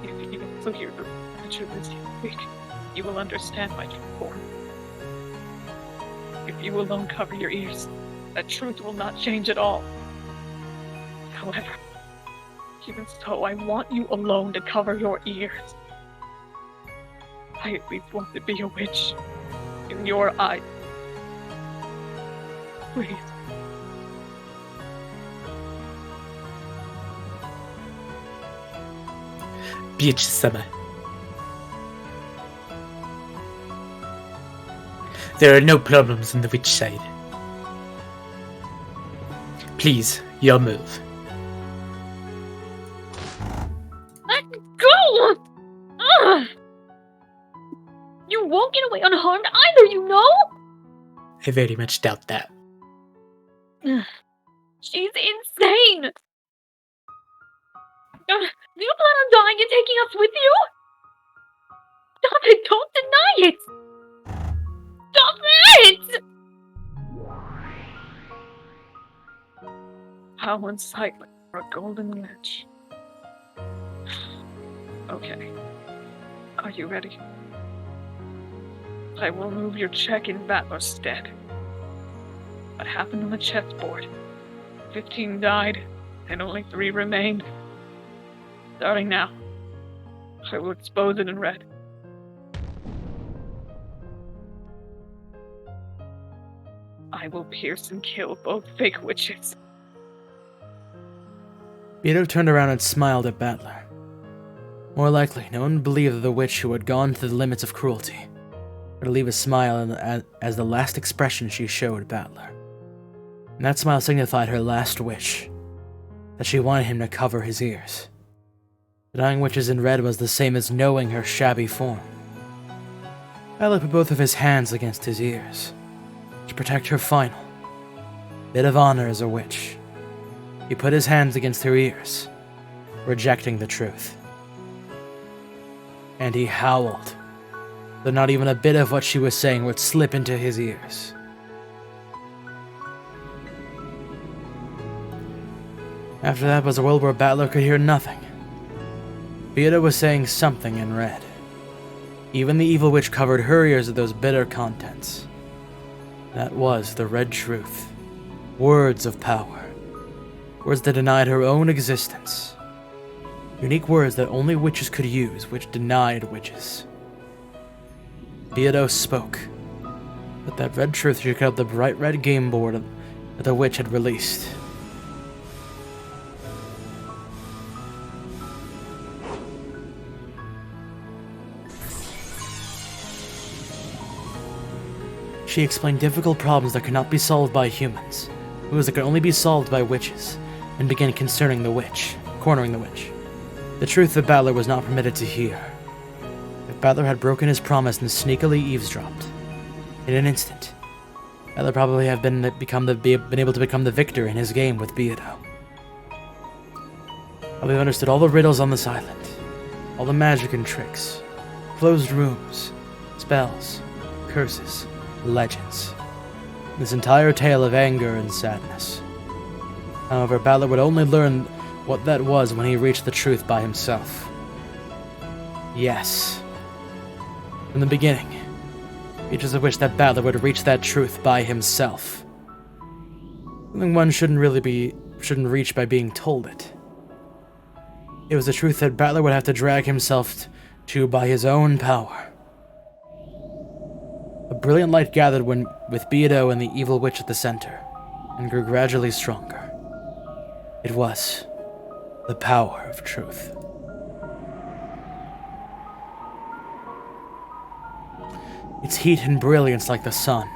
If you also hear the truth is weak, you will understand my true form. If you alone cover your ears, that truth will not change at all. However, even so, I want you alone to cover your ears. I at least want to be a witch in your eyes. Please. Bitch-sama. There are no problems on the witch side. Please, your move. Let go! Ugh! You won't get away unharmed either, you know? I very much doubt that. She's insane! Do you plan on dying and taking us with you? Stop it! Don't deny it! Stop it! How unsightly for a golden witch. Okay. Are you ready? I will move your check in Battler's stead. What happened on the chessboard? 15 died, and only 3 remained. Starting now, I will expose it in red. I will pierce and kill both fake witches. Beato turned around and smiled at Battler. More likely, no one believed that the witch who had gone to the limits of cruelty would leave a smile as the last expression she showed Battler. And that smile signified her last wish, that she wanted him to cover his ears. Denying witches in red was the same as knowing her shabby form. Battler put both of his hands against his ears, to protect her final bit of honor as a witch. He put his hands against her ears, rejecting the truth. And he howled, though not even a bit of what she was saying would slip into his ears. After that was a world where Battler could hear nothing. Beata was saying something in red. Even the evil witch covered her ears with those bitter contents. That was the red truth. Words of power. Words that denied her own existence. Unique words that only witches could use, which denied witches. Beato spoke, but that red truth shook out the bright red game board that the witch had released. She explained difficult problems that could not be solved by humans, rules that could only be solved by witches, and began cornering the witch. The truth that Battler was not permitted to hear. If Battler had broken his promise and sneakily eavesdropped, in an instant, Battler probably have been able to become the victor in his game with Beato. But we understood all the riddles on this island, all the magic and tricks, closed rooms, spells, curses, legends. This entire tale of anger and sadness. However, Battler would only learn what that was when he reached the truth by himself. Yes. From the beginning, he just wished that Battler would reach that truth by himself. Something one shouldn't reach by being told it. It was the truth that Battler would have to drag himself to by his own power. A brilliant light gathered with Beato and the evil witch at the center, and grew gradually stronger. It was the power of truth. Its heat and brilliance like the sun,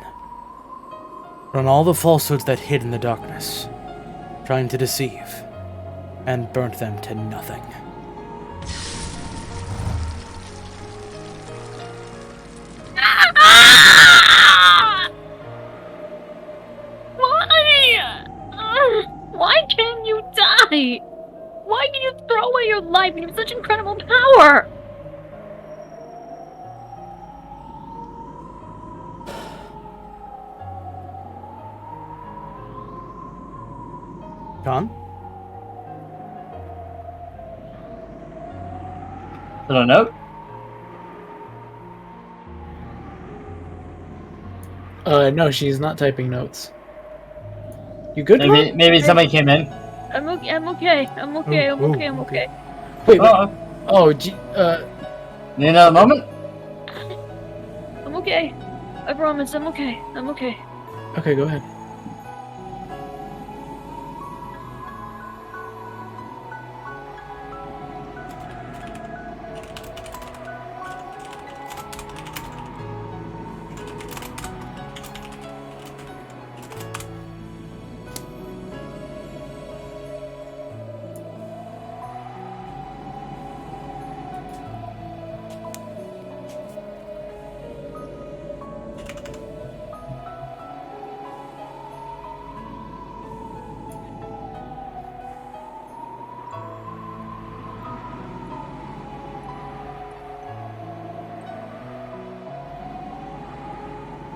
but on all the falsehoods that hid in the darkness, trying to deceive, and burnt them to nothing. Why can't you die? Why can you throw away your life when you have such incredible power? John? Is that a note? No, she's not typing notes. You good? Maybe somebody came in. I'm okay. I'm okay. I'm okay. I'm okay. I'm okay. Wait. Oh, Need another moment? I'm okay. I promise. I'm okay. I'm okay. Okay, go ahead.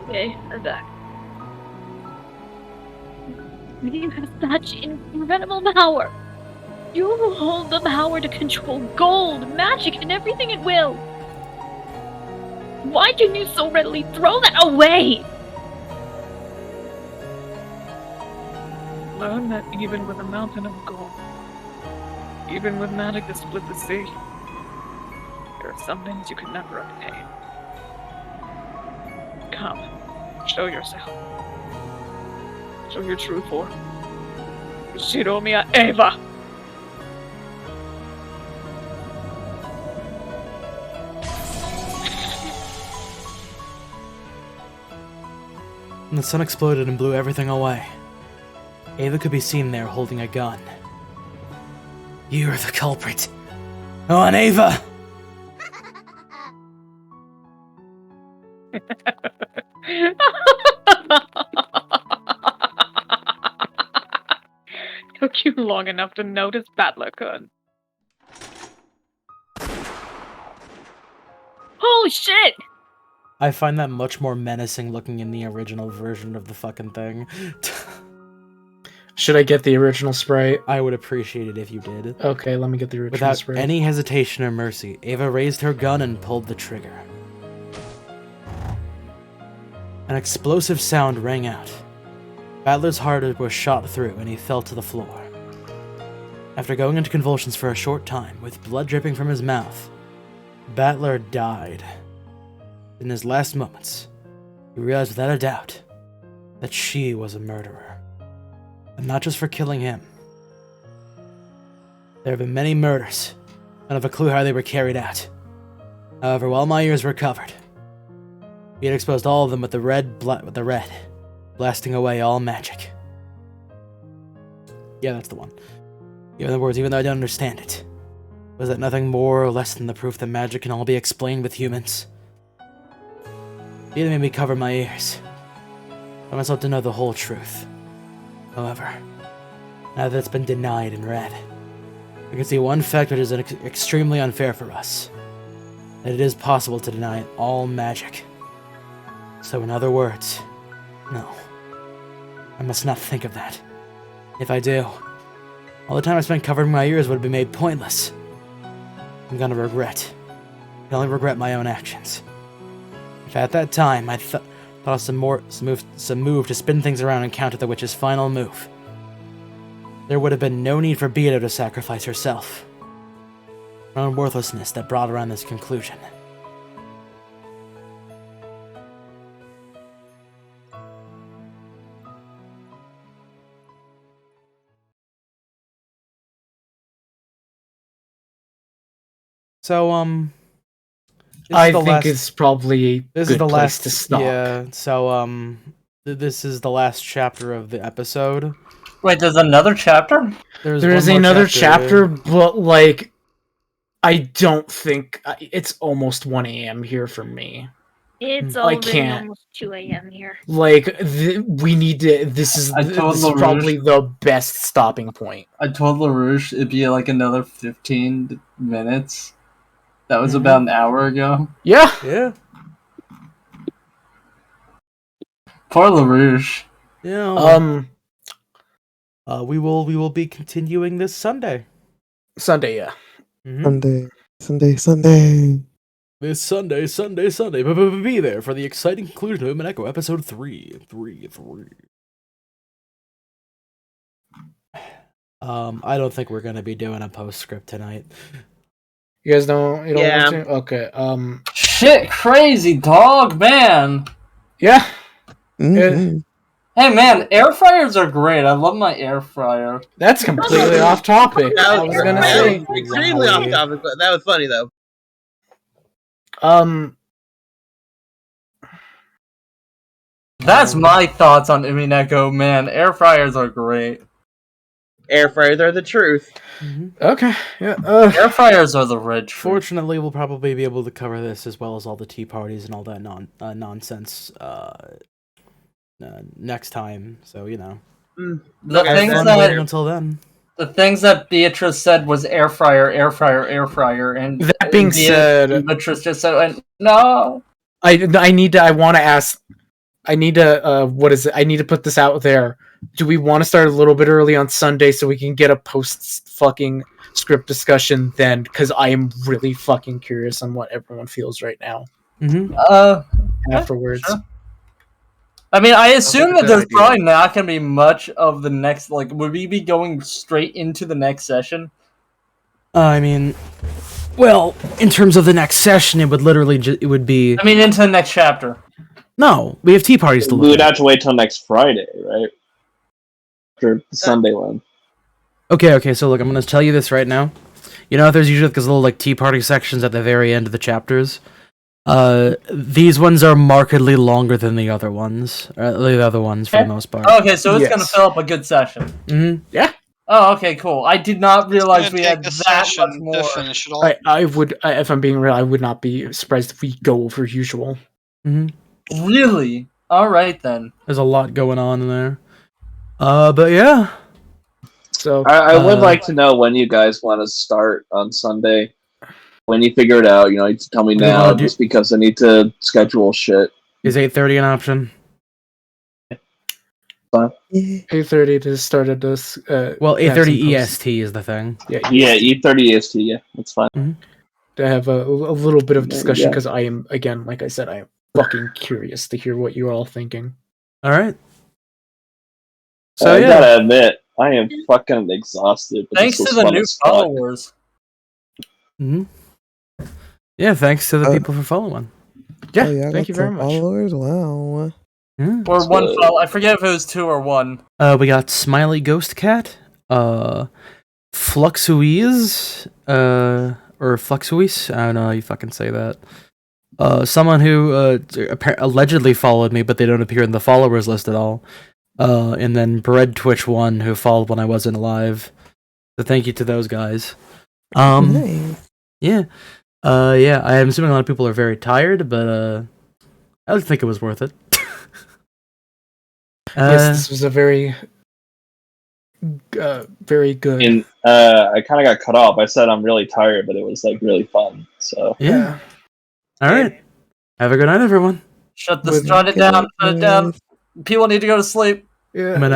Okay, I'm back. You have such incredible power. You hold the power to control gold, magic, and everything at will. Why can you so readily throw that away? Learn that even with a mountain of gold, even with magic to split the sea, there are some things you can never obtain. Come, show yourself. Show your true form. Shiromiya Eva! And the sun exploded and blew everything away. Ava could be seen there holding a gun. You're the culprit. On Ava! Took you long enough to notice Battler-kun. Holy shit! I find that much more menacing looking in the original version of the fucking thing. Should I get the original spray? I would appreciate it if you did. Okay, let me get the original Without spray. any hesitation or mercy, Ava raised her gun and pulled the trigger. An explosive sound rang out. Battler's heart was shot through and he fell to the floor. After going into convulsions for a short time, with blood dripping from his mouth, Battler died. In his last moments, he realized without a doubt that she was a murderer. And not just for killing him. There have been many murders. I don't have a clue how they were carried out. However, while my ears were covered, he had exposed all of them with the red, blasting away all magic. Yeah, that's the one. In other words, even though I don't understand it, was that nothing more or less than the proof that magic can all be explained with humans? He had made me cover my ears. I myself to know the whole truth. However, now that it's been denied and read, I can see one fact which is extremely unfair for us. That it is possible to deny all magic. So in other words, no. I must not think of that. If I do, all the time I spent covering my ears would be made pointless. I'm gonna regret. I can only regret my own actions. If at that time I thought of some move to spin things around and counter the witch's final move, there would have been no need for Beato to sacrifice herself. Her own worthlessness that brought around this conclusion. So, I think it's probably a this good is the place last to stop. Yeah. So, this is the last chapter of the episode. Wait, there's another chapter? There's There is one more another chapter, but like, I don't think it's almost 1 a.m. here for me. It's I already can't. almost 2 a.m. here. Like, we need to. This is probably the best stopping point. I told LaRouche it'd be like another 15 minutes. That was about an hour ago. Yeah. Yeah. Poor LaRouche. Yeah. We will be continuing this Sunday. Sunday, yeah. Sunday. This Sunday. Be there for the exciting conclusion of Umineko episode 3. I don't think we're gonna be doing a postscript tonight. You guys don't. You don't Yeah. want to? Okay. Shit, crazy dog, man. Yeah. Mhm. Hey, man, air fryers are great. I love my air fryer. That's completely off topic. I was gonna say. extremely off topic, but that was funny though. That's my thoughts on Umineko, man. Air fryers are great. Air fryers are the truth. Okay. Yeah. Air fryers are the red truth. Fortunately, we'll probably be able to cover this as well as all the tea parties and all that nonsense next time. So you know. The things that until then. The things that Beatrice said was air fryer, and that being said, Beatrice just said no. I need to what is it? I need to put this out there. Do we want to start a little bit early on Sunday so we can get a post fucking script discussion then? Because I am really fucking curious on what everyone feels right now. Afterwards. Sure. I mean, I assume that there's probably not going to be much of the next. Like, would we be going straight into the next session? I mean, well, in terms of the next session, it would literally it would be. I mean, into the next chapter. No, we have tea parties to look We would at. have to wait till next Friday, right? After the Sunday one. Okay, so look, I'm going to tell you this right now. You know, there's usually those little, like, tea party sections at the very end of the chapters. These ones are markedly longer than the other ones. The other ones, for the most part. Okay, so it's going to fill up a good session. Yeah. Oh, okay, cool. I did not realize we had that much more. Finish it all. I would, if I'm being real, I would not be surprised if we go over usual. Really? All right then. There's a lot going on in there. But yeah. So I would like to know when you guys want to start on Sunday. When you figure it out, you know, you tell me now, just because I need to schedule shit. Is 8:30 an option? 8:30 to start at this. Well, 8:30 EST is the thing. Yeah, 8:30 EST. Yeah, that's fine. To have a little bit of discussion Yeah. because I am, again, like I said, I am fucking curious to hear what you're all thinking. All right. So I gotta admit, I am fucking exhausted. But Thanks this to was the fun new as fuck. followers. Yeah, thanks to the people for following. Yeah, Oh, yeah, I thank got you very some much. followers. Wow. Or one follow. I forget if it was 2 or 1. We got Smiley Ghost Cat, Fluxuiz, or Fluxuis. I don't know how you fucking say that. Someone who allegedly followed me, but they don't appear in the followers list at all. And then Bread Twitch 1, who followed when I wasn't alive. So thank you to those guys. Nice. Yeah. Yeah, I am assuming a lot of people are very tired, but I think it was worth it. Yes, this was a very good. And I kind of got cut off. I said I'm really tired, but it was like really fun. So Yeah. All right. Have a good night, everyone. Shut it down. Shut it down. People need to go to sleep. Yeah.